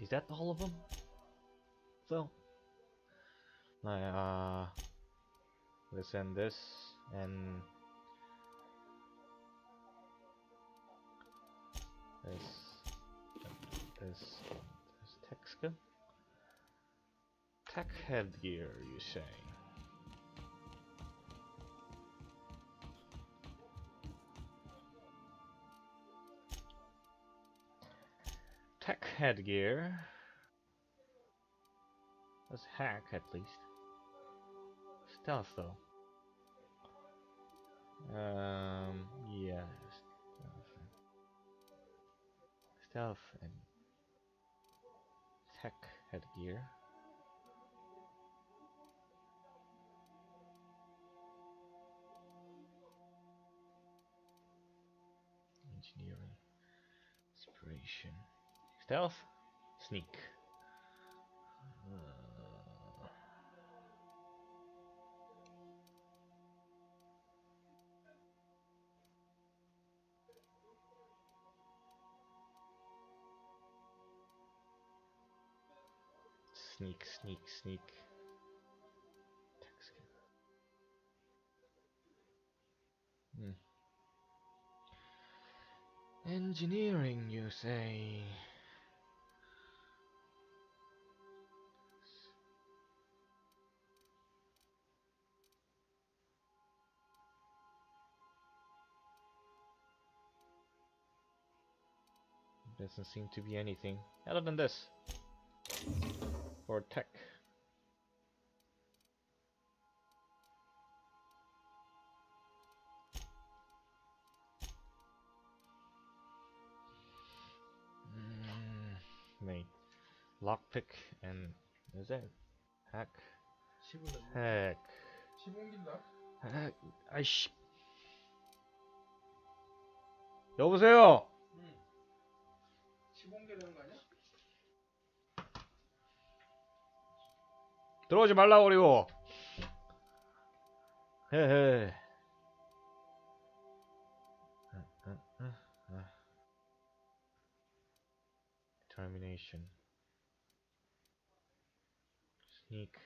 Speaker 1: Is that all of them? So, let's end this and this tech skill. Tech headgear, you say? Tech headgear. Let's hack at least. Stealth though. Yeah. Stealth and tech headgear. Engineering. Inspiration. Stealth. Sneak. Sneak, sneak, sneak. Engineering, you say? Doesn't seem to be anything other than this. Or tech. Wait. Lockpick and is that hack? Hack. Hack. 아이씨. 여보세요. 들어오지 말라고 그리고. 헤헤. Determination. Sneak.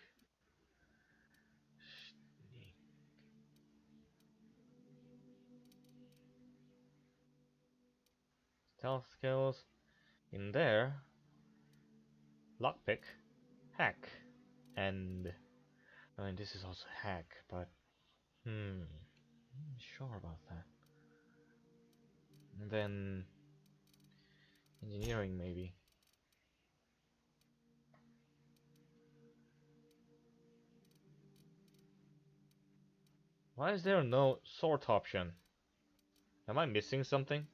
Speaker 1: Stealth skills in there. Lockpick, hack, and I mean this is also hack, but I'm not sure about that. And then engineering maybe. Why is there no sort option? Am I missing something?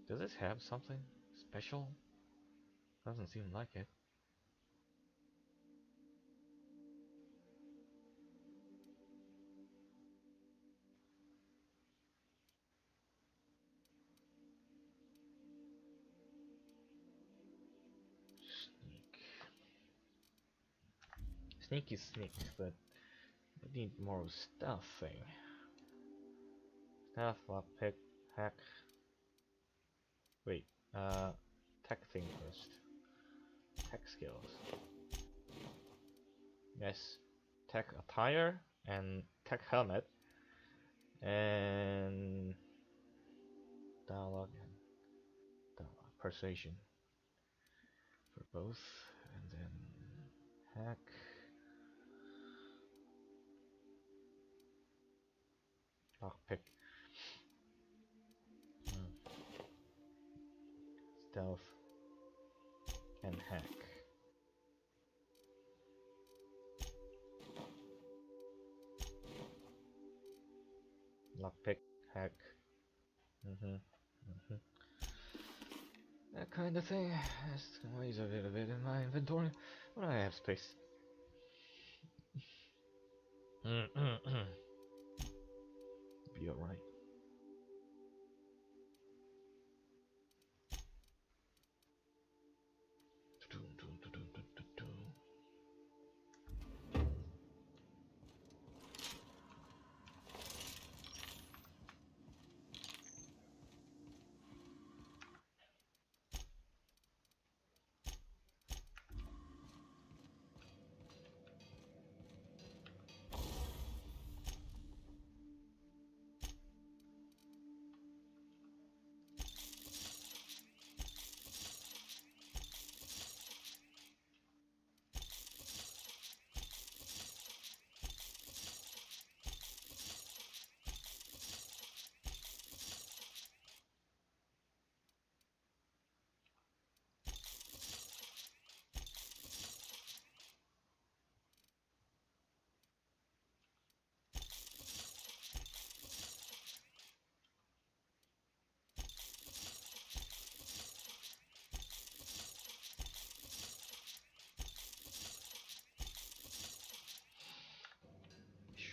Speaker 1: Does it have something special? Doesn't seem like it. Sneak is sneak, but I need more stealth thing. Stealth, lockpick, hack. Wait, tech thing first. Tech skills. Yes, tech attire and tech helmet and dialogue and dialogue persuasion for both, and then hack. Lockpick. Stealth and hack. Lockpick, hack. That kind of thing. Just weighs a little bit in my inventory, but I have space. Be alright.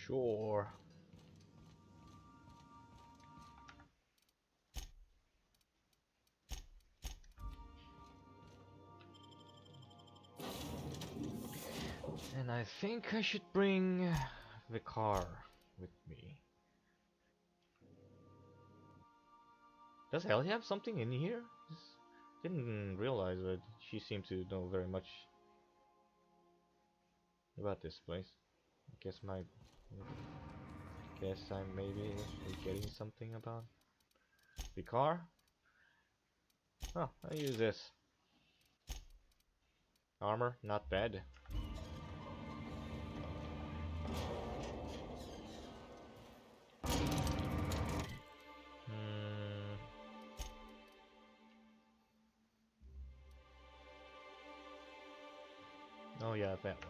Speaker 1: Sure. And I think I should bring the car with me. Does Ellie have something in here? Didn't realize that she seemed to know very much about this place. I guess I'm maybe forgetting something about the car. Oh, I use this. Armor, not bad. Oh yeah, that one.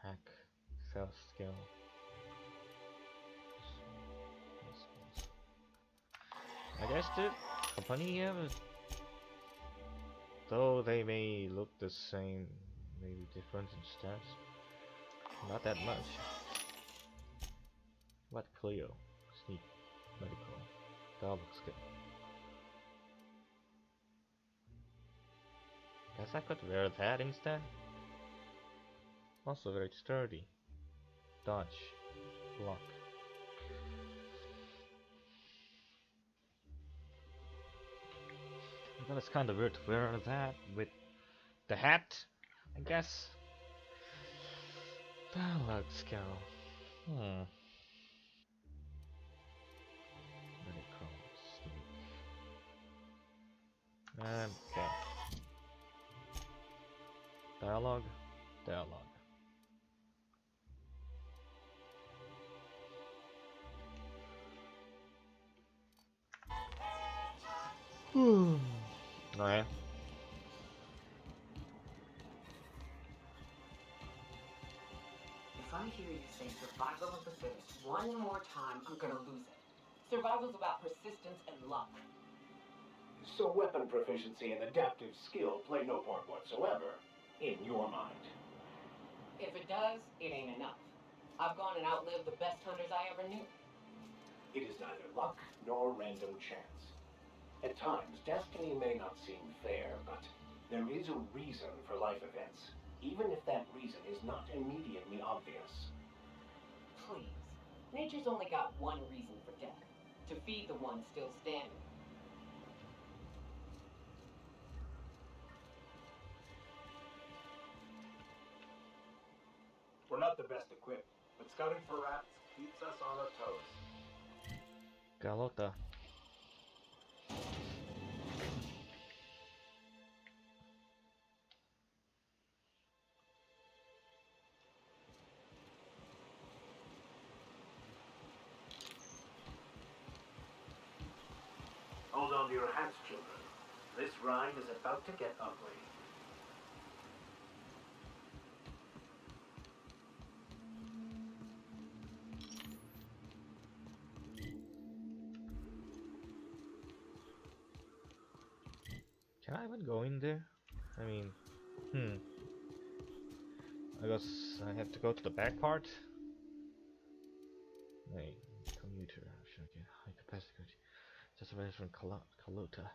Speaker 1: Hack, self skill. guess the company, yeah, but though they may look the same, maybe different in stats. Not that much. What Cleo? Sneak medical. That looks good. Guess I could wear that instead. Also very sturdy. Dodge. Block. But it's kinda weird to wear that with the hat, I guess. Dialogue skill. Medical. Sneak. Okay. Dialogue. Dialogue. Alright.
Speaker 18: If I hear you say survival of the fittest one more time, I'm gonna lose it. Survival's about persistence and luck.
Speaker 14: So weapon proficiency and adaptive skill play no part whatsoever in your mind.
Speaker 18: If it does, it ain't enough. I've gone and outlived the best hunters I ever knew.
Speaker 14: It is neither luck nor random chance. At times, destiny may not seem fair, but there is a reason for life events, even if that reason is not immediately obvious.
Speaker 18: Please. Nature's only got one reason for death. To feed the one still standing.
Speaker 14: We're not the best equipped, but scouting for rats keeps us on our toes.
Speaker 1: Galota.
Speaker 14: Hold on to your hats, children. This ride is about to get ugly.
Speaker 1: Can I even go in there? I mean, I guess I have to go to the back part. Hey, commuter option again. High capacity. Just a from Kalota.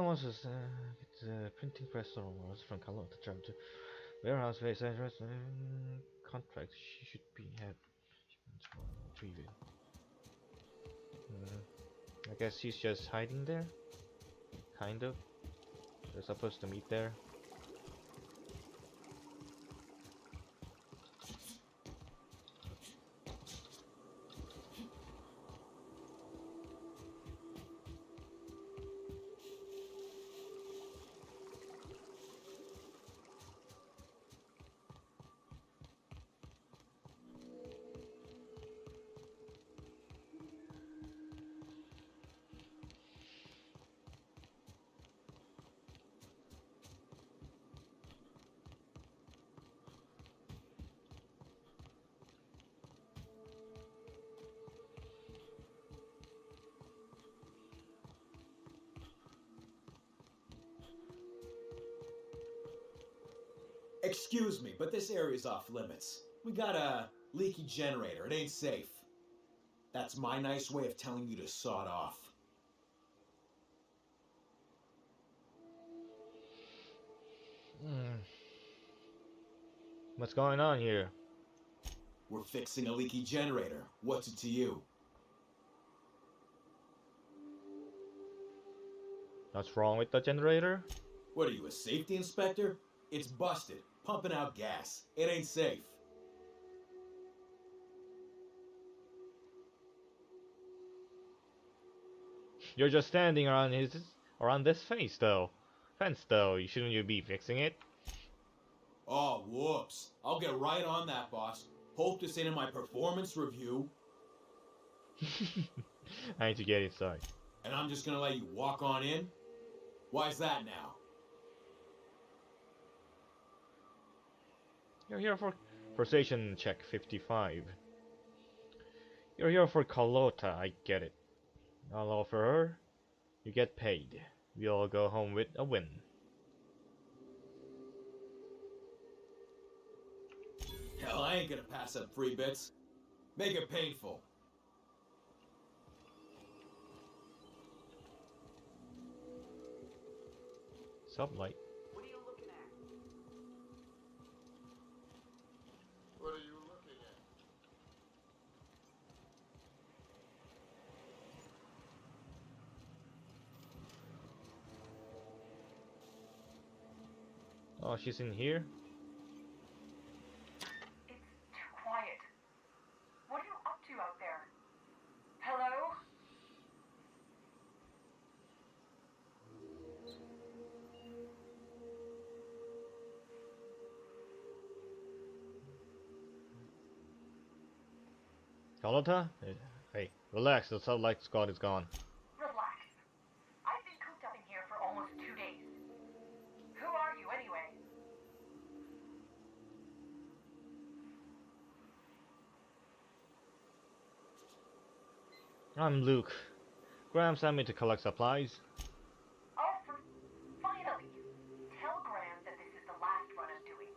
Speaker 1: Once it's get printing press or was from Kalota. Travel to warehouse base address. Contract. She should be had preview. I guess he's just hiding there. Kind of. They're supposed to meet there.
Speaker 6: Excuse me, but this area's off limits. We got a leaky generator. It ain't safe. That's my nice way of telling you to sod off.
Speaker 1: What's going on here?
Speaker 6: We're fixing a leaky generator. What's it to you?
Speaker 1: What's wrong with the generator?
Speaker 6: What are you, a safety inspector? It's busted, pumping out gas. It ain't safe.
Speaker 1: You're just standing around this fence though. Shouldn't you be fixing it?
Speaker 6: Oh, whoops. I'll get right on that, boss. Hope this ain't in my performance review.
Speaker 1: I need to get inside.
Speaker 6: And I'm just gonna let you walk on in? Why's that now?
Speaker 1: You're here for station check 55. You're here for Kalota, I get it. I'll offer her. You get paid. We all go home with a win.
Speaker 6: Hell, I ain't gonna pass up free bits. Make it painful.
Speaker 1: Sublight.
Speaker 13: What are you looking at?
Speaker 20: What are you looking at?
Speaker 1: Oh, she's in here?
Speaker 7: It's too quiet. What are you up to out there? Hello?
Speaker 1: Carlotta? Hey, relax, the Sublight squad is gone.
Speaker 7: Relax. I've been cooped up in here for almost 2 days. Who are you anyway?
Speaker 1: I'm Luke. Graham sent me to collect supplies.
Speaker 7: Oh, finally! Tell Graham that this is the last run I'm doing.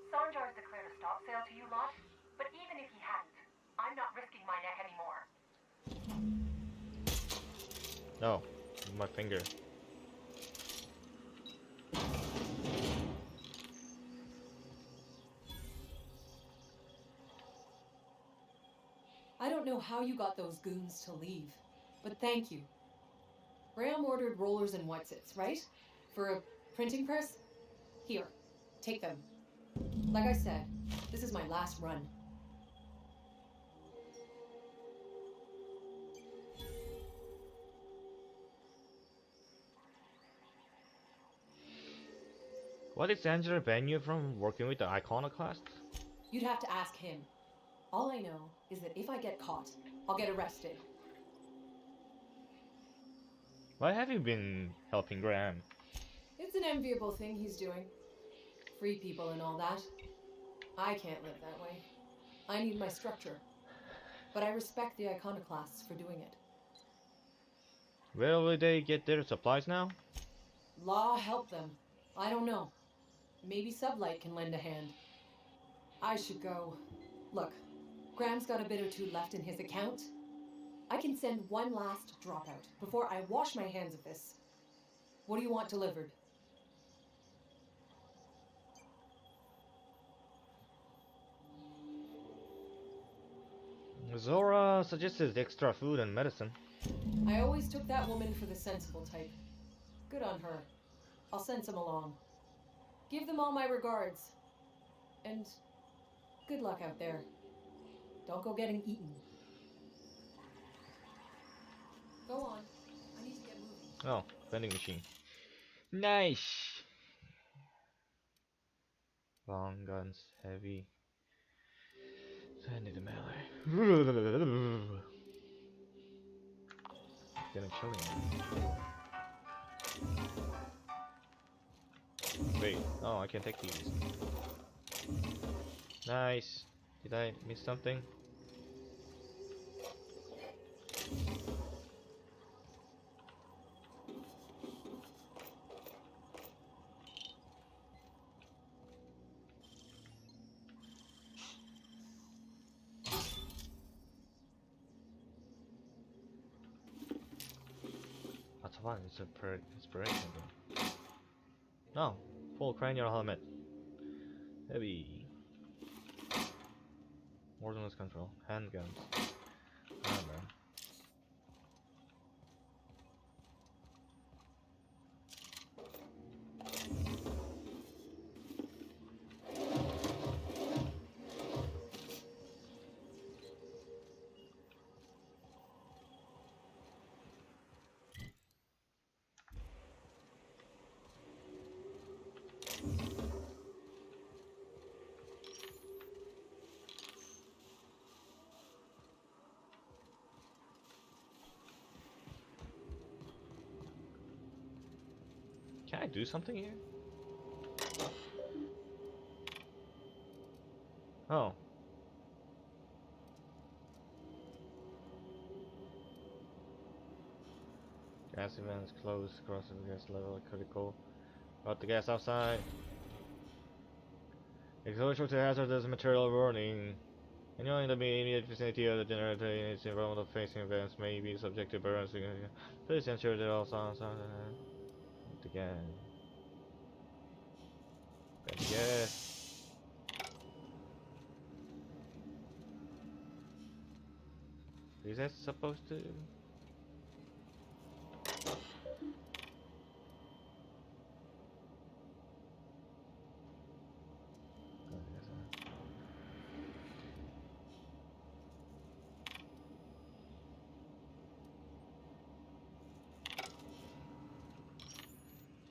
Speaker 7: Sanjar's declared a stop sale to you lot, but even if he hadn't, I'm not risking my neck anymore.
Speaker 1: No, my finger.
Speaker 21: I don't know how you got those goons to leave, but thank you. Graham ordered rollers and whatsits, right? For a printing press? Here, take them. Like I said, this is my last run.
Speaker 1: What is Angela ban you from working with the iconoclasts?
Speaker 21: You'd have to ask him. All I know is that if I get caught, I'll get arrested.
Speaker 1: Why have you been helping Graham?
Speaker 21: It's an enviable thing he's doing. Free people and all that. I can't live that way. I need my structure. But I respect the iconoclasts for doing it.
Speaker 1: Where will they get their supplies now?
Speaker 21: Law help them. I don't know. Maybe Sublight can lend a hand. I should go. Look, Graham's got a bit or two left in his account. I can send one last dropout before I wash my hands of this. What do you want delivered?
Speaker 1: Zora suggested extra food and medicine.
Speaker 21: I always took that woman for the sensible type. Good on her. I'll send some along. Give them all my regards. And good luck out there. Don't go getting eaten. Go on. I need to get moving.
Speaker 1: Oh, vending machine. Nice! Long guns, heavy. Send it to melee. Getting chilly. Wait, oh, I can take these. Nice. Did I miss something? That's fine, it's a inspiration. No, full cranial helmet. Heavy. Ordnance control. Handguns. Armor. Can I do something here? Oh. Gas events close. Crossing the gas level critical. Got the gas outside. Exposure to hazardous material warning. Anyone in the immediate vicinity of the generator units involved in facing events may be subject to burns. Please ensure that all sounds are again. Yes. Is that supposed to?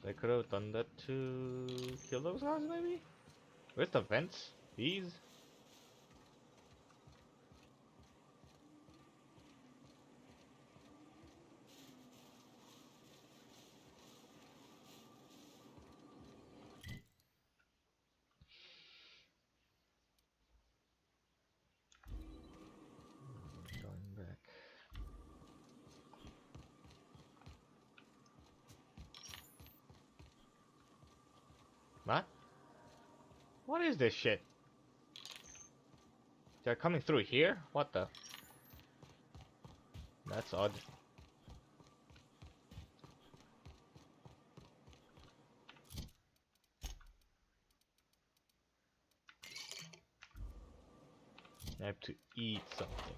Speaker 1: They could have done that to kill those guys, maybe? Where's the vents? These? Going back. What? What is this shit? They're coming through here? What the? That's odd. I have to eat something.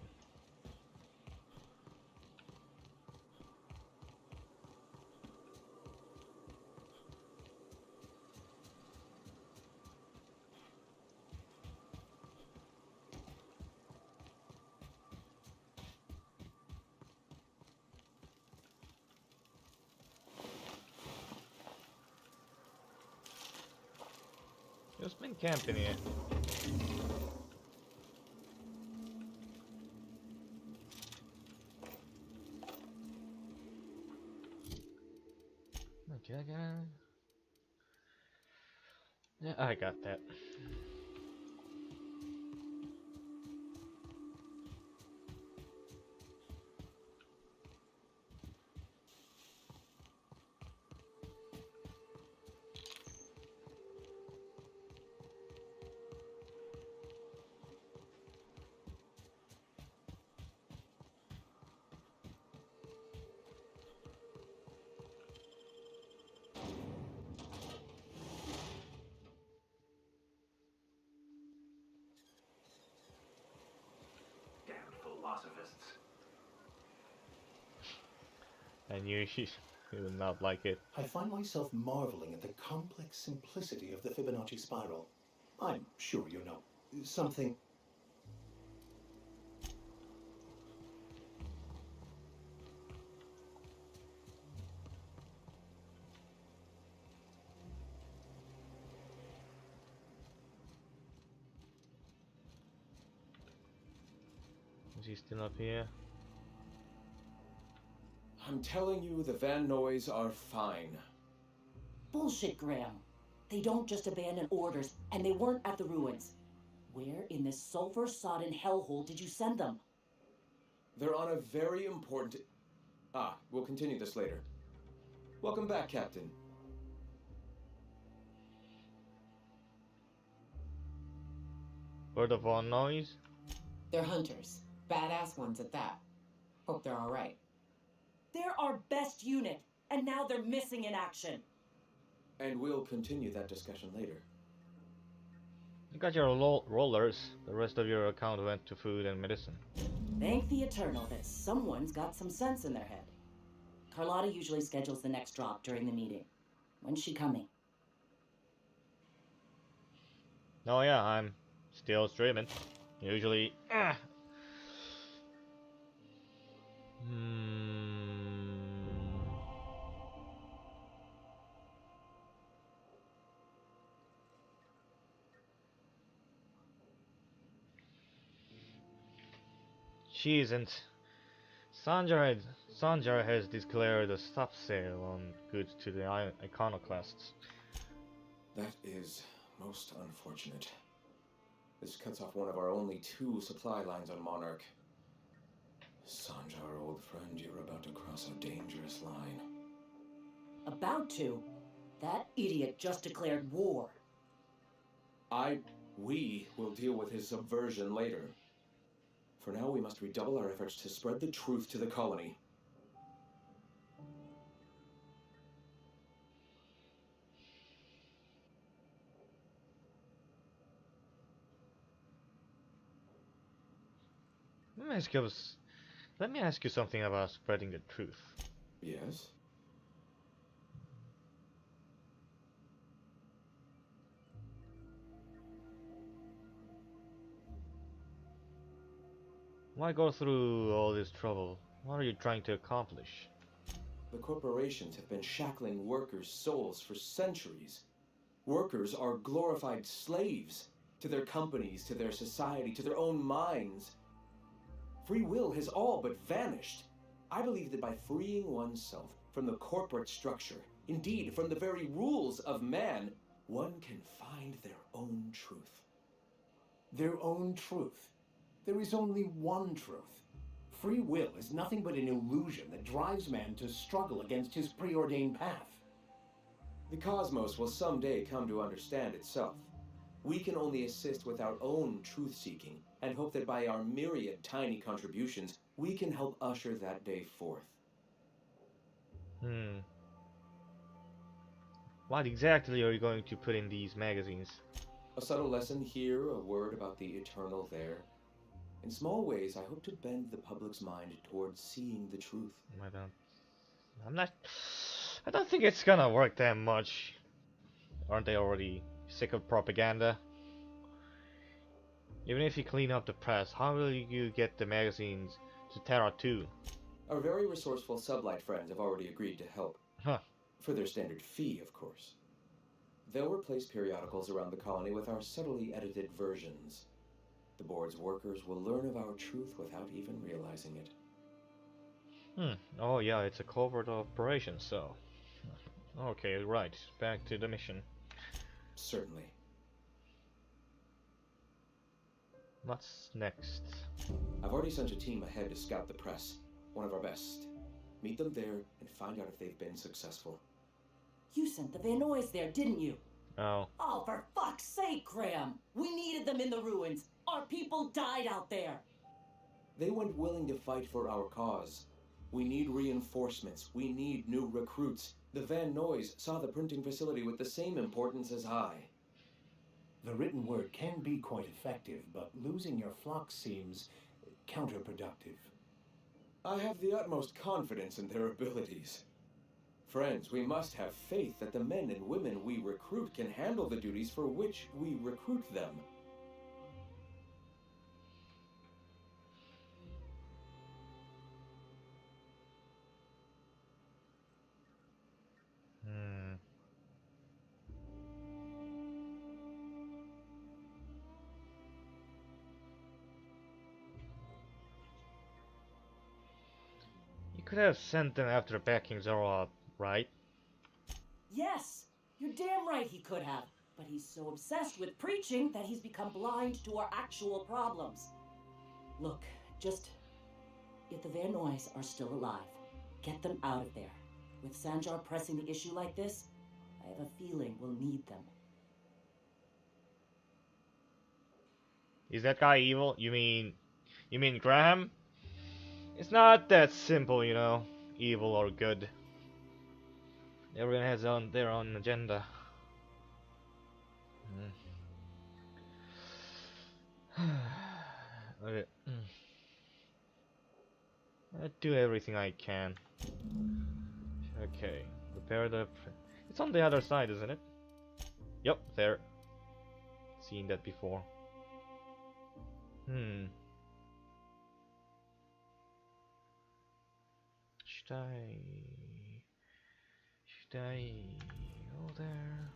Speaker 1: Just been camping here. Okay, yeah, I got that.
Speaker 14: Philosophists.
Speaker 1: I knew you would not like it.
Speaker 2: I find myself marveling at the complex simplicity of the Fibonacci spiral. I'm sure you know. Something...
Speaker 1: Is he still up here?
Speaker 11: I'm telling you, the Van Noys are fine.
Speaker 12: Bullshit, Graham. They don't just abandon orders, and they weren't at the ruins. Where in this sulfur-sodden hellhole did you send them?
Speaker 11: They're on a very important... we'll continue this later. Welcome back, Captain.
Speaker 1: Word of all noise?
Speaker 10: They're hunters. Badass ones at that. Hope they're alright.
Speaker 12: They're our best unit, and now they're missing in action.
Speaker 11: And we'll continue that discussion later.
Speaker 1: You got your rollers. The rest of your account went to food and medicine.
Speaker 12: Thank the Eternal that someone's got some sense in their head. Carlotta usually schedules the next drop during the meeting. When's she coming?
Speaker 1: Oh yeah, I'm still streaming. Usually... She isn't. Sanjar has declared a stop sale on goods to the iconoclasts.
Speaker 11: That is most unfortunate. This cuts off one of our only 2 supply lines on Monarch. Sanjar, old Friend, you're about to cross a dangerous line.
Speaker 12: About to? That idiot just declared war.
Speaker 11: We will deal with his subversion later. For now, we must redouble our efforts to spread the truth to the colony.
Speaker 1: Let me ask you something about spreading the truth.
Speaker 11: Yes?
Speaker 1: Why go through all this trouble? What are you trying to accomplish?
Speaker 11: The corporations have been shackling workers' souls for centuries. Workers are glorified slaves to their companies, to their society, to their own minds. Free will has all but vanished. I believe that by freeing oneself from the corporate structure, indeed from the very rules of man, one can find their own truth.
Speaker 14: Their own truth. There is only one truth. Free will is nothing but an illusion that drives man to struggle against his preordained path.
Speaker 11: The cosmos will someday come to understand itself. We can only assist with our own truth-seeking and hope that by our myriad tiny contributions, we can help usher that day forth.
Speaker 1: What exactly are you going to put in these magazines?
Speaker 11: A subtle lesson here, a word about the eternal there. In small ways, I hope to bend the public's mind towards seeing the truth.
Speaker 1: I don't think it's gonna work that much. Aren't they already sick of propaganda? Even if you clean up the press, how will you get the magazines to Terra 2?
Speaker 11: Our very resourceful sublight friends have already agreed to help.
Speaker 1: Huh.
Speaker 11: For their standard fee, of course. They'll replace periodicals around the colony with our subtly edited versions. The board's workers will learn of our truth without even realizing it.
Speaker 1: Oh yeah, it's a covert operation, so... Okay, right. Back to the mission.
Speaker 11: Certainly.
Speaker 1: What's next?
Speaker 11: I've already sent a team ahead to scout the press. One of our best. Meet them there and find out if they've been successful.
Speaker 12: You sent the Van Noys there, didn't you?
Speaker 1: Oh.
Speaker 12: Oh, for fuck's sake, Graham! We needed them in the ruins. Our people died out there.
Speaker 11: They weren't willing to fight for our cause. We need reinforcements. We need new recruits. The Van Noys saw the printing facility with the same importance as I.
Speaker 14: The written word can be quite effective, but losing your flock seems counterproductive.
Speaker 11: I have the utmost confidence in their abilities. Friends, we must have faith that the men and women we recruit can handle the duties for which we recruit them.
Speaker 1: You could have sent them after backing Zoro up, right?
Speaker 12: Yes, you're damn right he could have. But he's so obsessed with preaching that he's become blind to our actual problems. Look, just... if the Van Noys are still alive, get them out of there. With Sanjar pressing the issue like this, I have a feeling we'll need them.
Speaker 1: Is that guy evil? You mean Graham? It's not that simple, you know, evil or good. Everyone has their own agenda. Okay. I do everything I can. Okay, prepare the... It's on the other side, isn't it? Yep, there. Seen that before. Should I go there?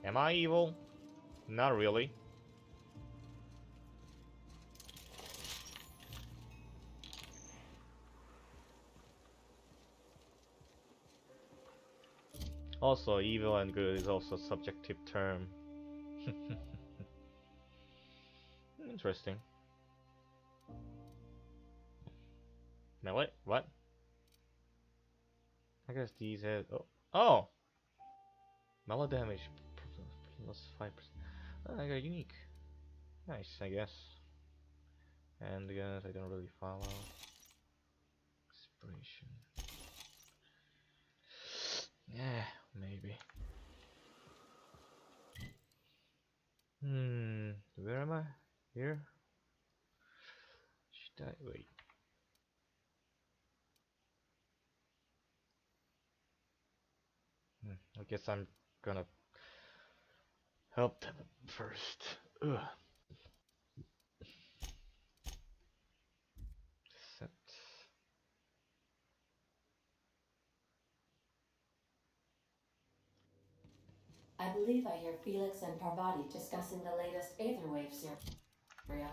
Speaker 1: Am I evil? Not really. Also, evil and good is also a subjective term. Interesting. Melee? What? I guess these have. Oh! Oh! Melee damage plus 5%. Oh, I got unique. Nice, I guess. And the guns I don't really follow. Inspiration. Yeah, maybe. Where am I? Here? Should I wait? I guess I'm gonna help them first. Ugh. Set.
Speaker 15: I believe I hear Felix and Parvati discussing the latest Aetherwave serial.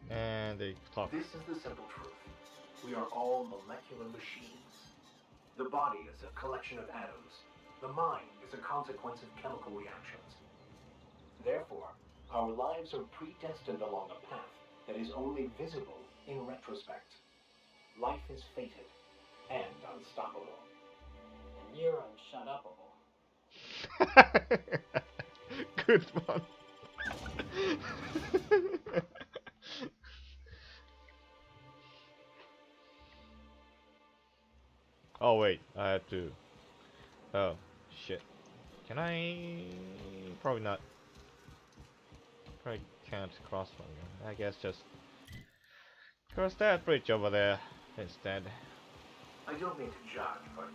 Speaker 1: And they talk.
Speaker 14: This is the simple truth. We are all molecular machines. The body is a collection of atoms. The mind is a consequence of chemical reactions. Therefore, our lives are predestined along a path that is only visible in retrospect. Life is fated and unstoppable.
Speaker 18: And you're unshut-upable.
Speaker 1: Good one. Oh wait, I have to. Oh shit. Can I? Probably not. Probably can't cross one. I guess just cross that bridge over there instead.
Speaker 14: I don't mean to judge, but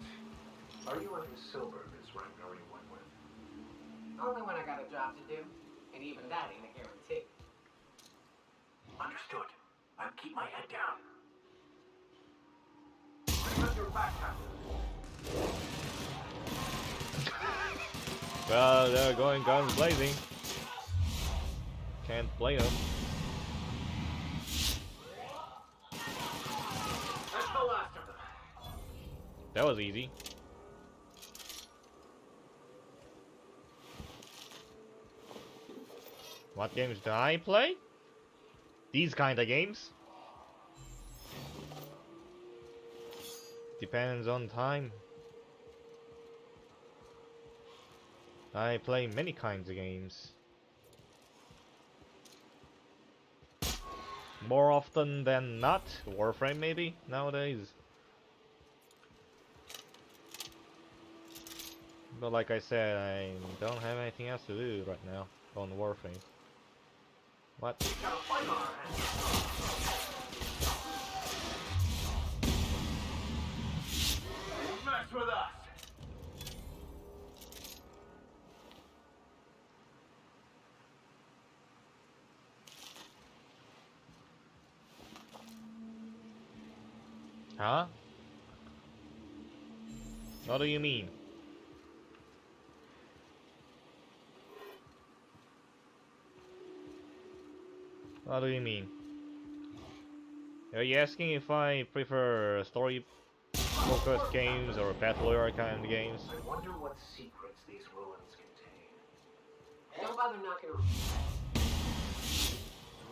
Speaker 14: are you under silver, Miss Ragnar Wentworth?
Speaker 18: Only when I got a job to do, and even that ain't a guarantee.
Speaker 14: Understood. I'll keep my head down. Bring up your backpack.
Speaker 1: Well, they're going guns blazing. Can't blame them.
Speaker 14: That's the last of them.
Speaker 1: That was easy. What games do I play? These kind of games. Depends on time. I play many kinds of games. More often than not, Warframe maybe nowadays. But like I said, I don't have anything else to do right now on Warframe. What?
Speaker 14: Mess with us.
Speaker 1: Huh? What do you mean? What do you mean? Are you asking if I prefer story-focused games or battle royale kind of games?
Speaker 14: I wonder what secrets these ruins contain.
Speaker 18: Don't bother knocking on.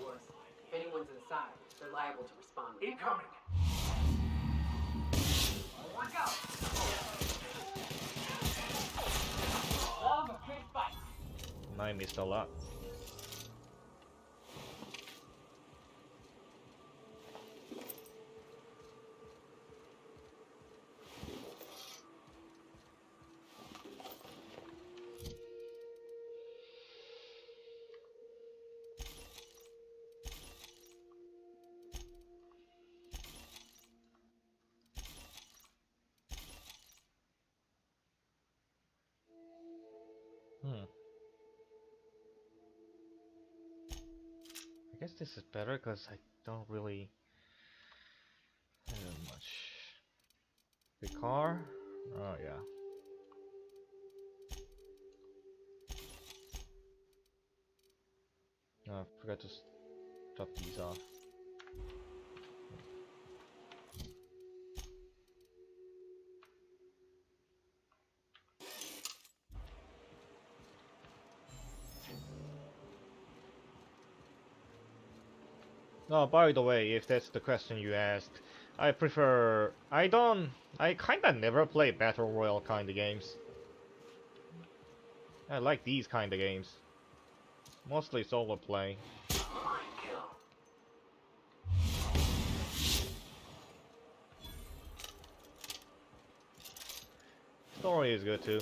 Speaker 18: Worse, if anyone's inside, they're liable to respond.
Speaker 14: Incoming!
Speaker 18: Watch out! Love a good fight.
Speaker 1: I missed a lot. guess this is better because I don't really have much. The car? Oh yeah. Oh, I forgot to stop these off. Oh, by the way, if that's the question you asked, I kinda never play Battle Royale kinda games. I like these kinda games. Mostly solo play. Story is good too.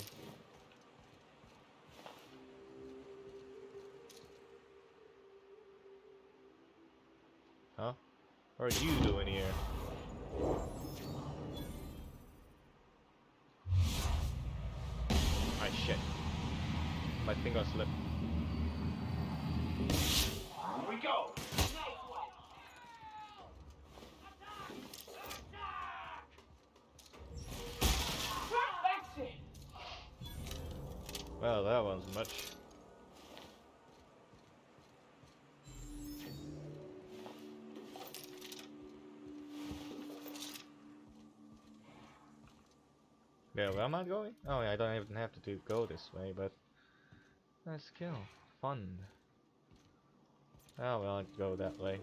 Speaker 1: Huh? What are you doing here? Ah shit. My finger slipped.
Speaker 13: Here we go!
Speaker 1: Well, that wasn't much. Yeah, where am I going? Oh yeah, I don't even have to go this way, but nice kill. Fun. Oh well, I'll go that way.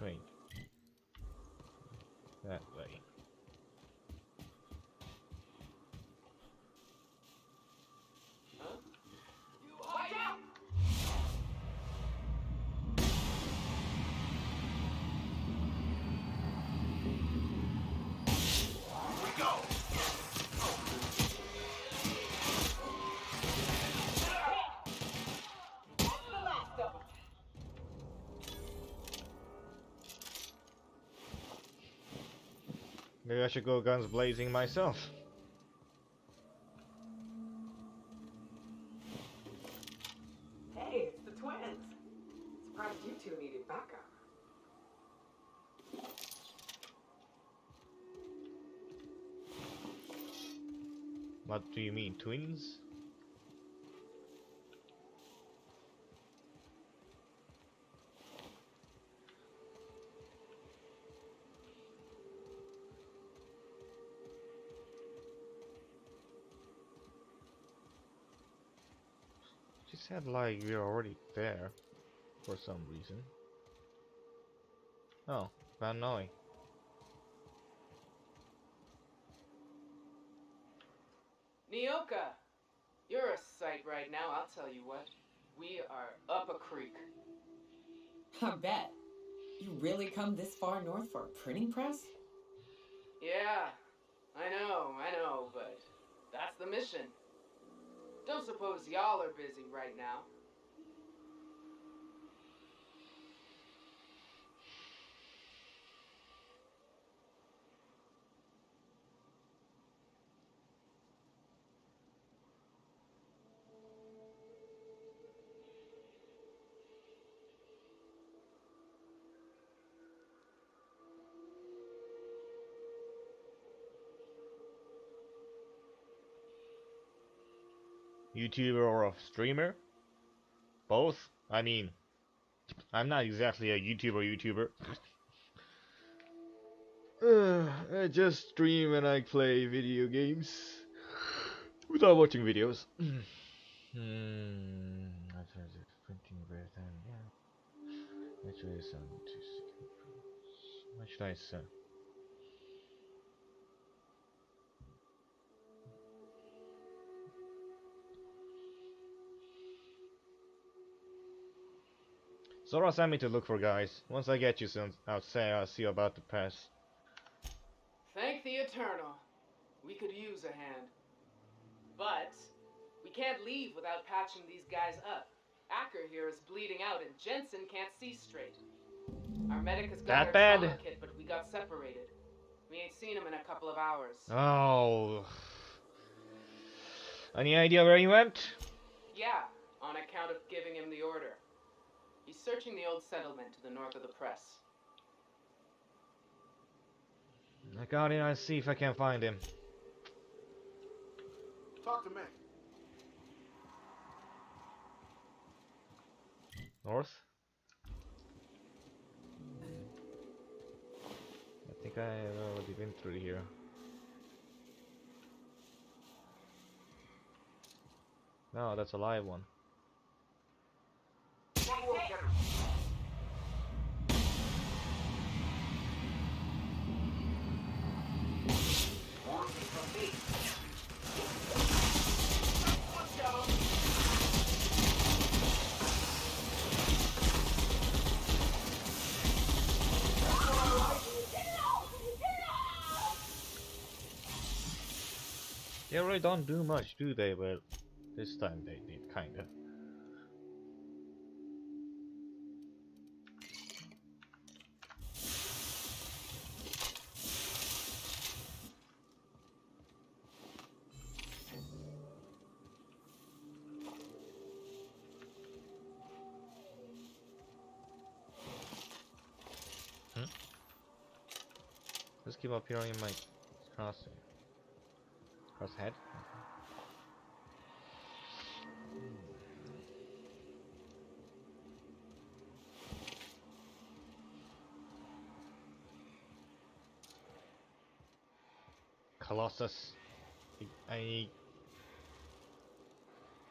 Speaker 1: Wait. That way.
Speaker 18: Watch out!
Speaker 1: Maybe I should go guns blazing myself.
Speaker 18: Hey, it's the twins. Surprised you two needed backup.
Speaker 1: What do you mean, twins? She said like we're already there for some reason. Oh, Van Noy.
Speaker 18: Nyoka, you're a sight right now, I'll tell you what. We are up a creek.
Speaker 10: I bet. You really come this far north for a printing press?
Speaker 18: Yeah, I know, but that's the mission. Don't suppose y'all are busy right now.
Speaker 1: YouTuber or a streamer? Both? I mean, I'm not exactly a YouTuber. I just stream and I play video games without watching videos. Printing breath and yeah. Actually, what should I say? Zora sent me to look for guys. Once I get you soon, I'll see you about the pass.
Speaker 18: Thank the Eternal. We could use a hand. But we can't leave without patching these guys up. Acker here is bleeding out and Jensen can't see straight. Our medic has got
Speaker 1: That
Speaker 18: our
Speaker 1: bad?
Speaker 18: trauma kit, but we got separated. We ain't seen him in a couple of hours.
Speaker 1: Oh. Any idea where he went?
Speaker 18: Yeah, on on account of giving him the order. He's searching the old settlement to the north of the press.
Speaker 1: I got in and see if I can find him.
Speaker 20: Talk to me.
Speaker 1: North? I think I have already been through here. No, that's a live one. They really don't do much, do they? But this time they did, kinda. Let's keep appearing in my crosshead. Colossus. I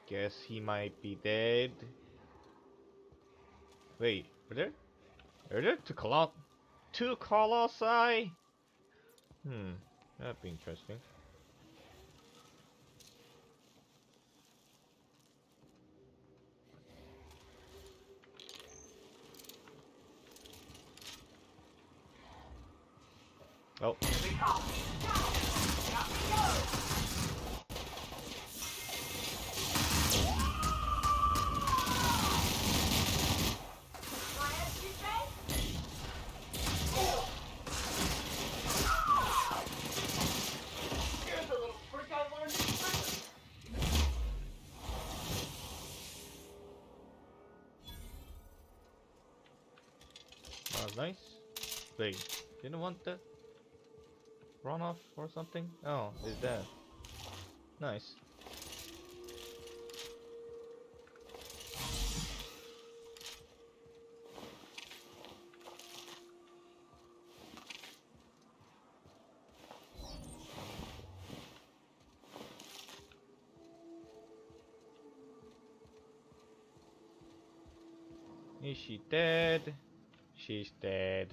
Speaker 1: guess he might be dead. Wait, are there two colossi? That'd be interesting. Oh. That was nice. Wait, didn't want the run off or something? Oh, it's dead. Nice. Is she dead? She's dead.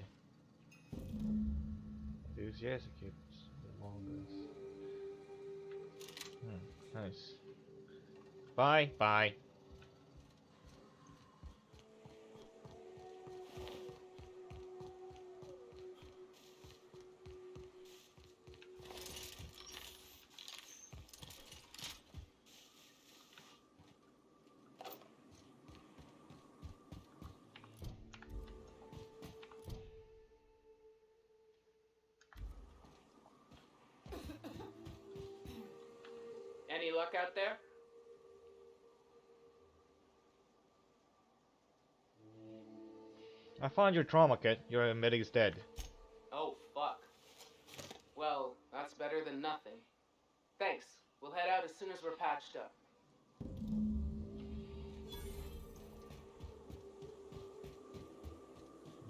Speaker 1: Enthusiastic among us. Nice. Bye, bye.
Speaker 18: Any luck out there?
Speaker 1: I found your trauma kit. Your medic's dead.
Speaker 18: Oh, fuck. Well, that's better than nothing. Thanks. We'll head out as soon as we're patched up.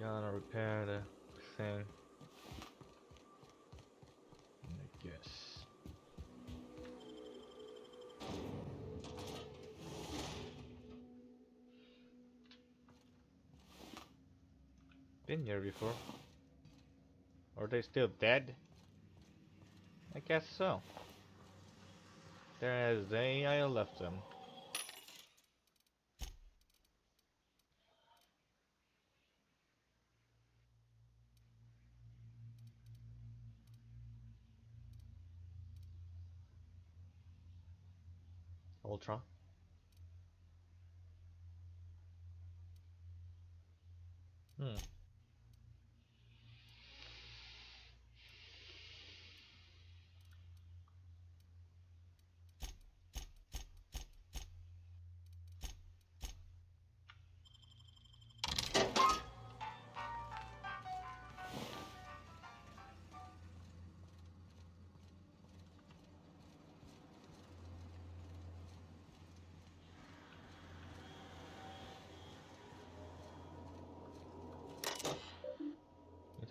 Speaker 1: Gotta repair the thing. I guess. Been here before. Are they still dead? I guess so. They're as I left them. Ultra.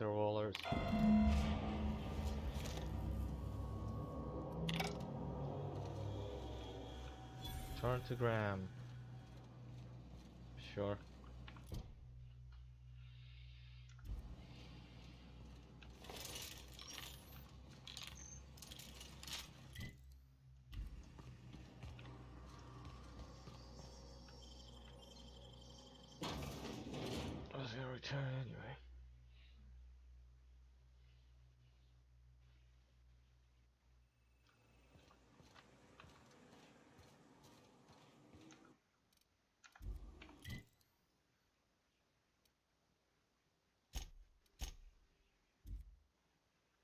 Speaker 1: the rollers. Turn to Graham. Sure. I was gonna return anyway.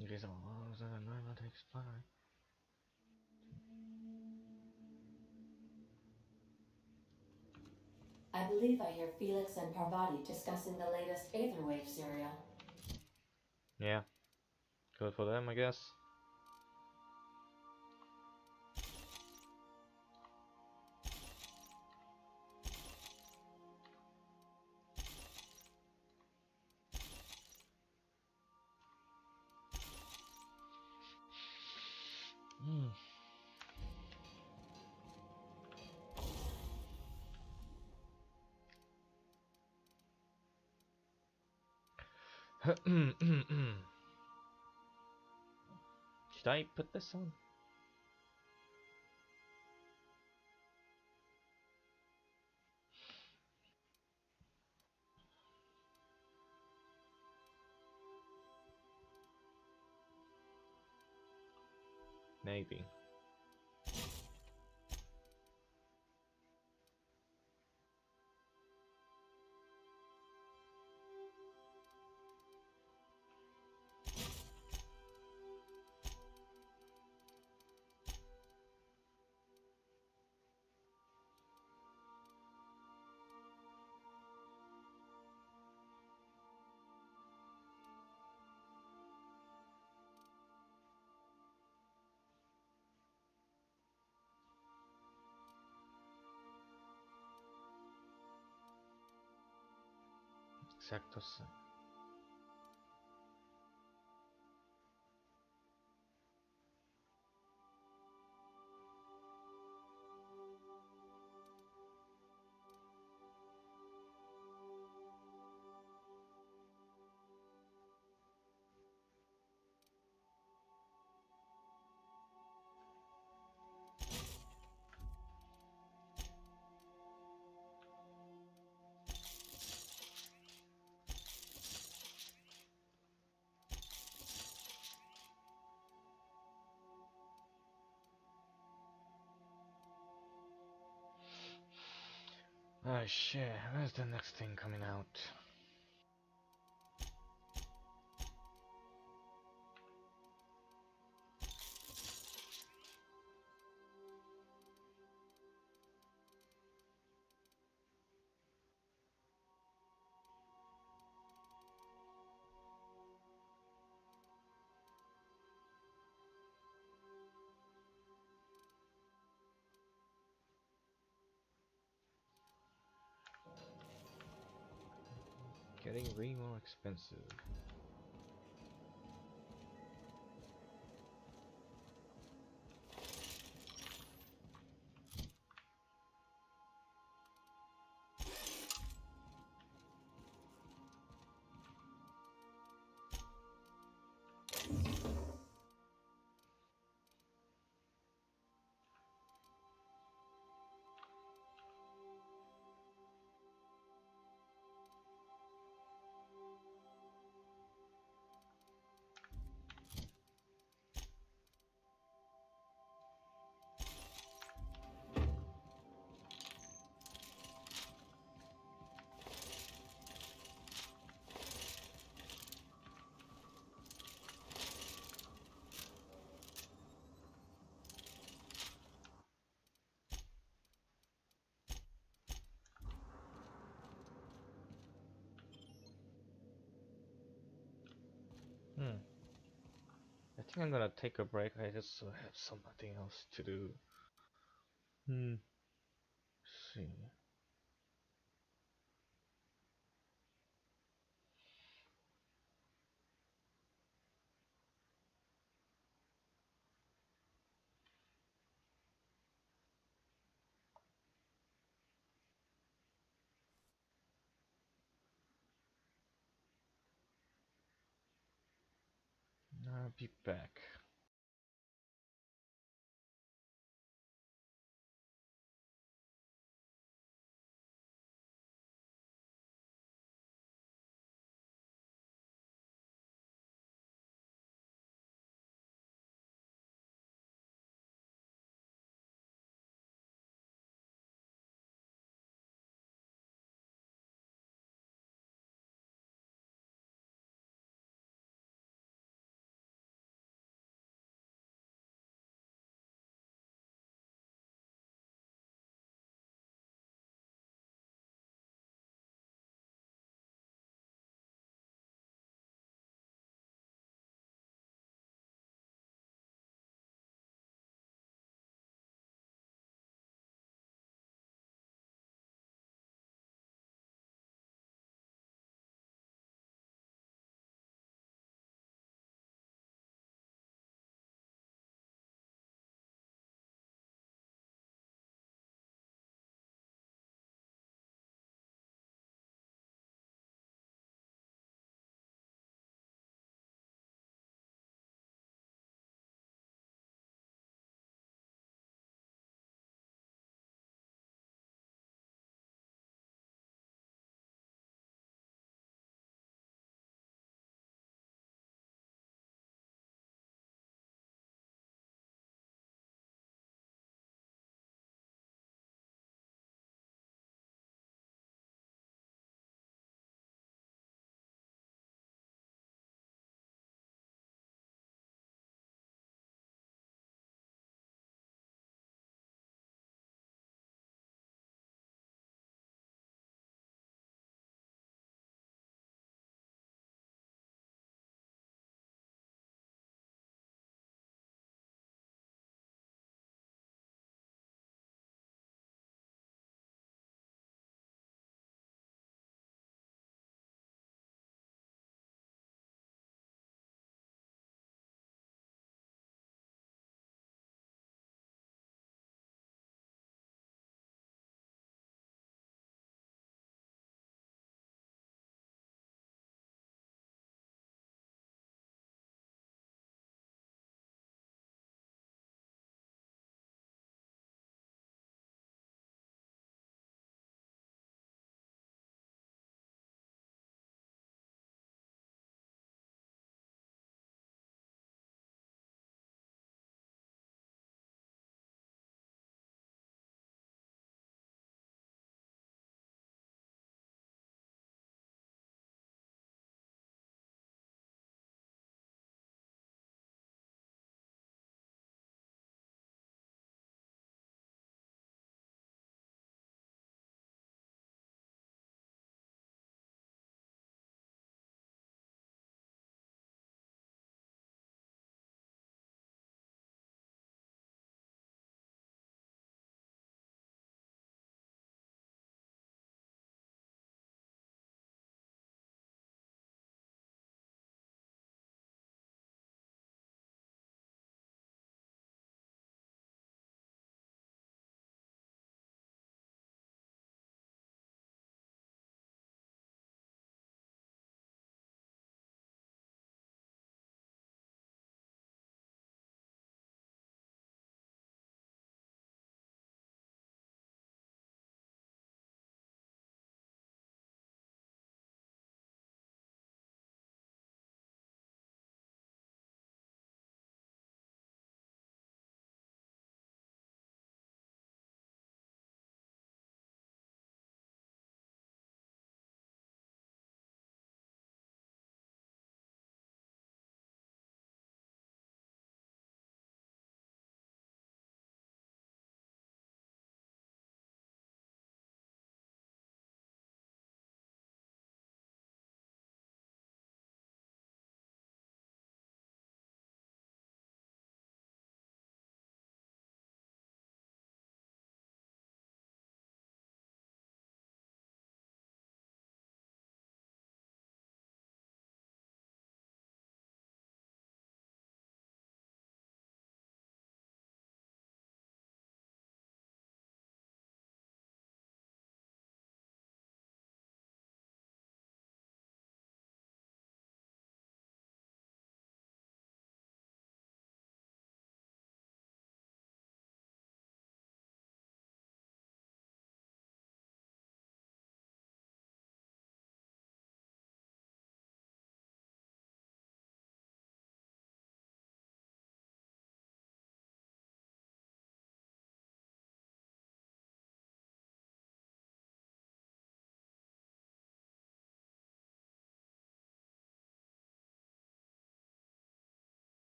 Speaker 1: In case of a normal takes place.
Speaker 15: I believe I hear Felix and Parvati discussing the latest Aetherwave serial.
Speaker 1: Yeah. Good for them, I guess. Should I put this on? Maybe. Exacto. Oh shit, where's the next thing coming out? Getting way more expensive. I think I'm gonna take a break. I just have something else to do. Let's see. I'll be back.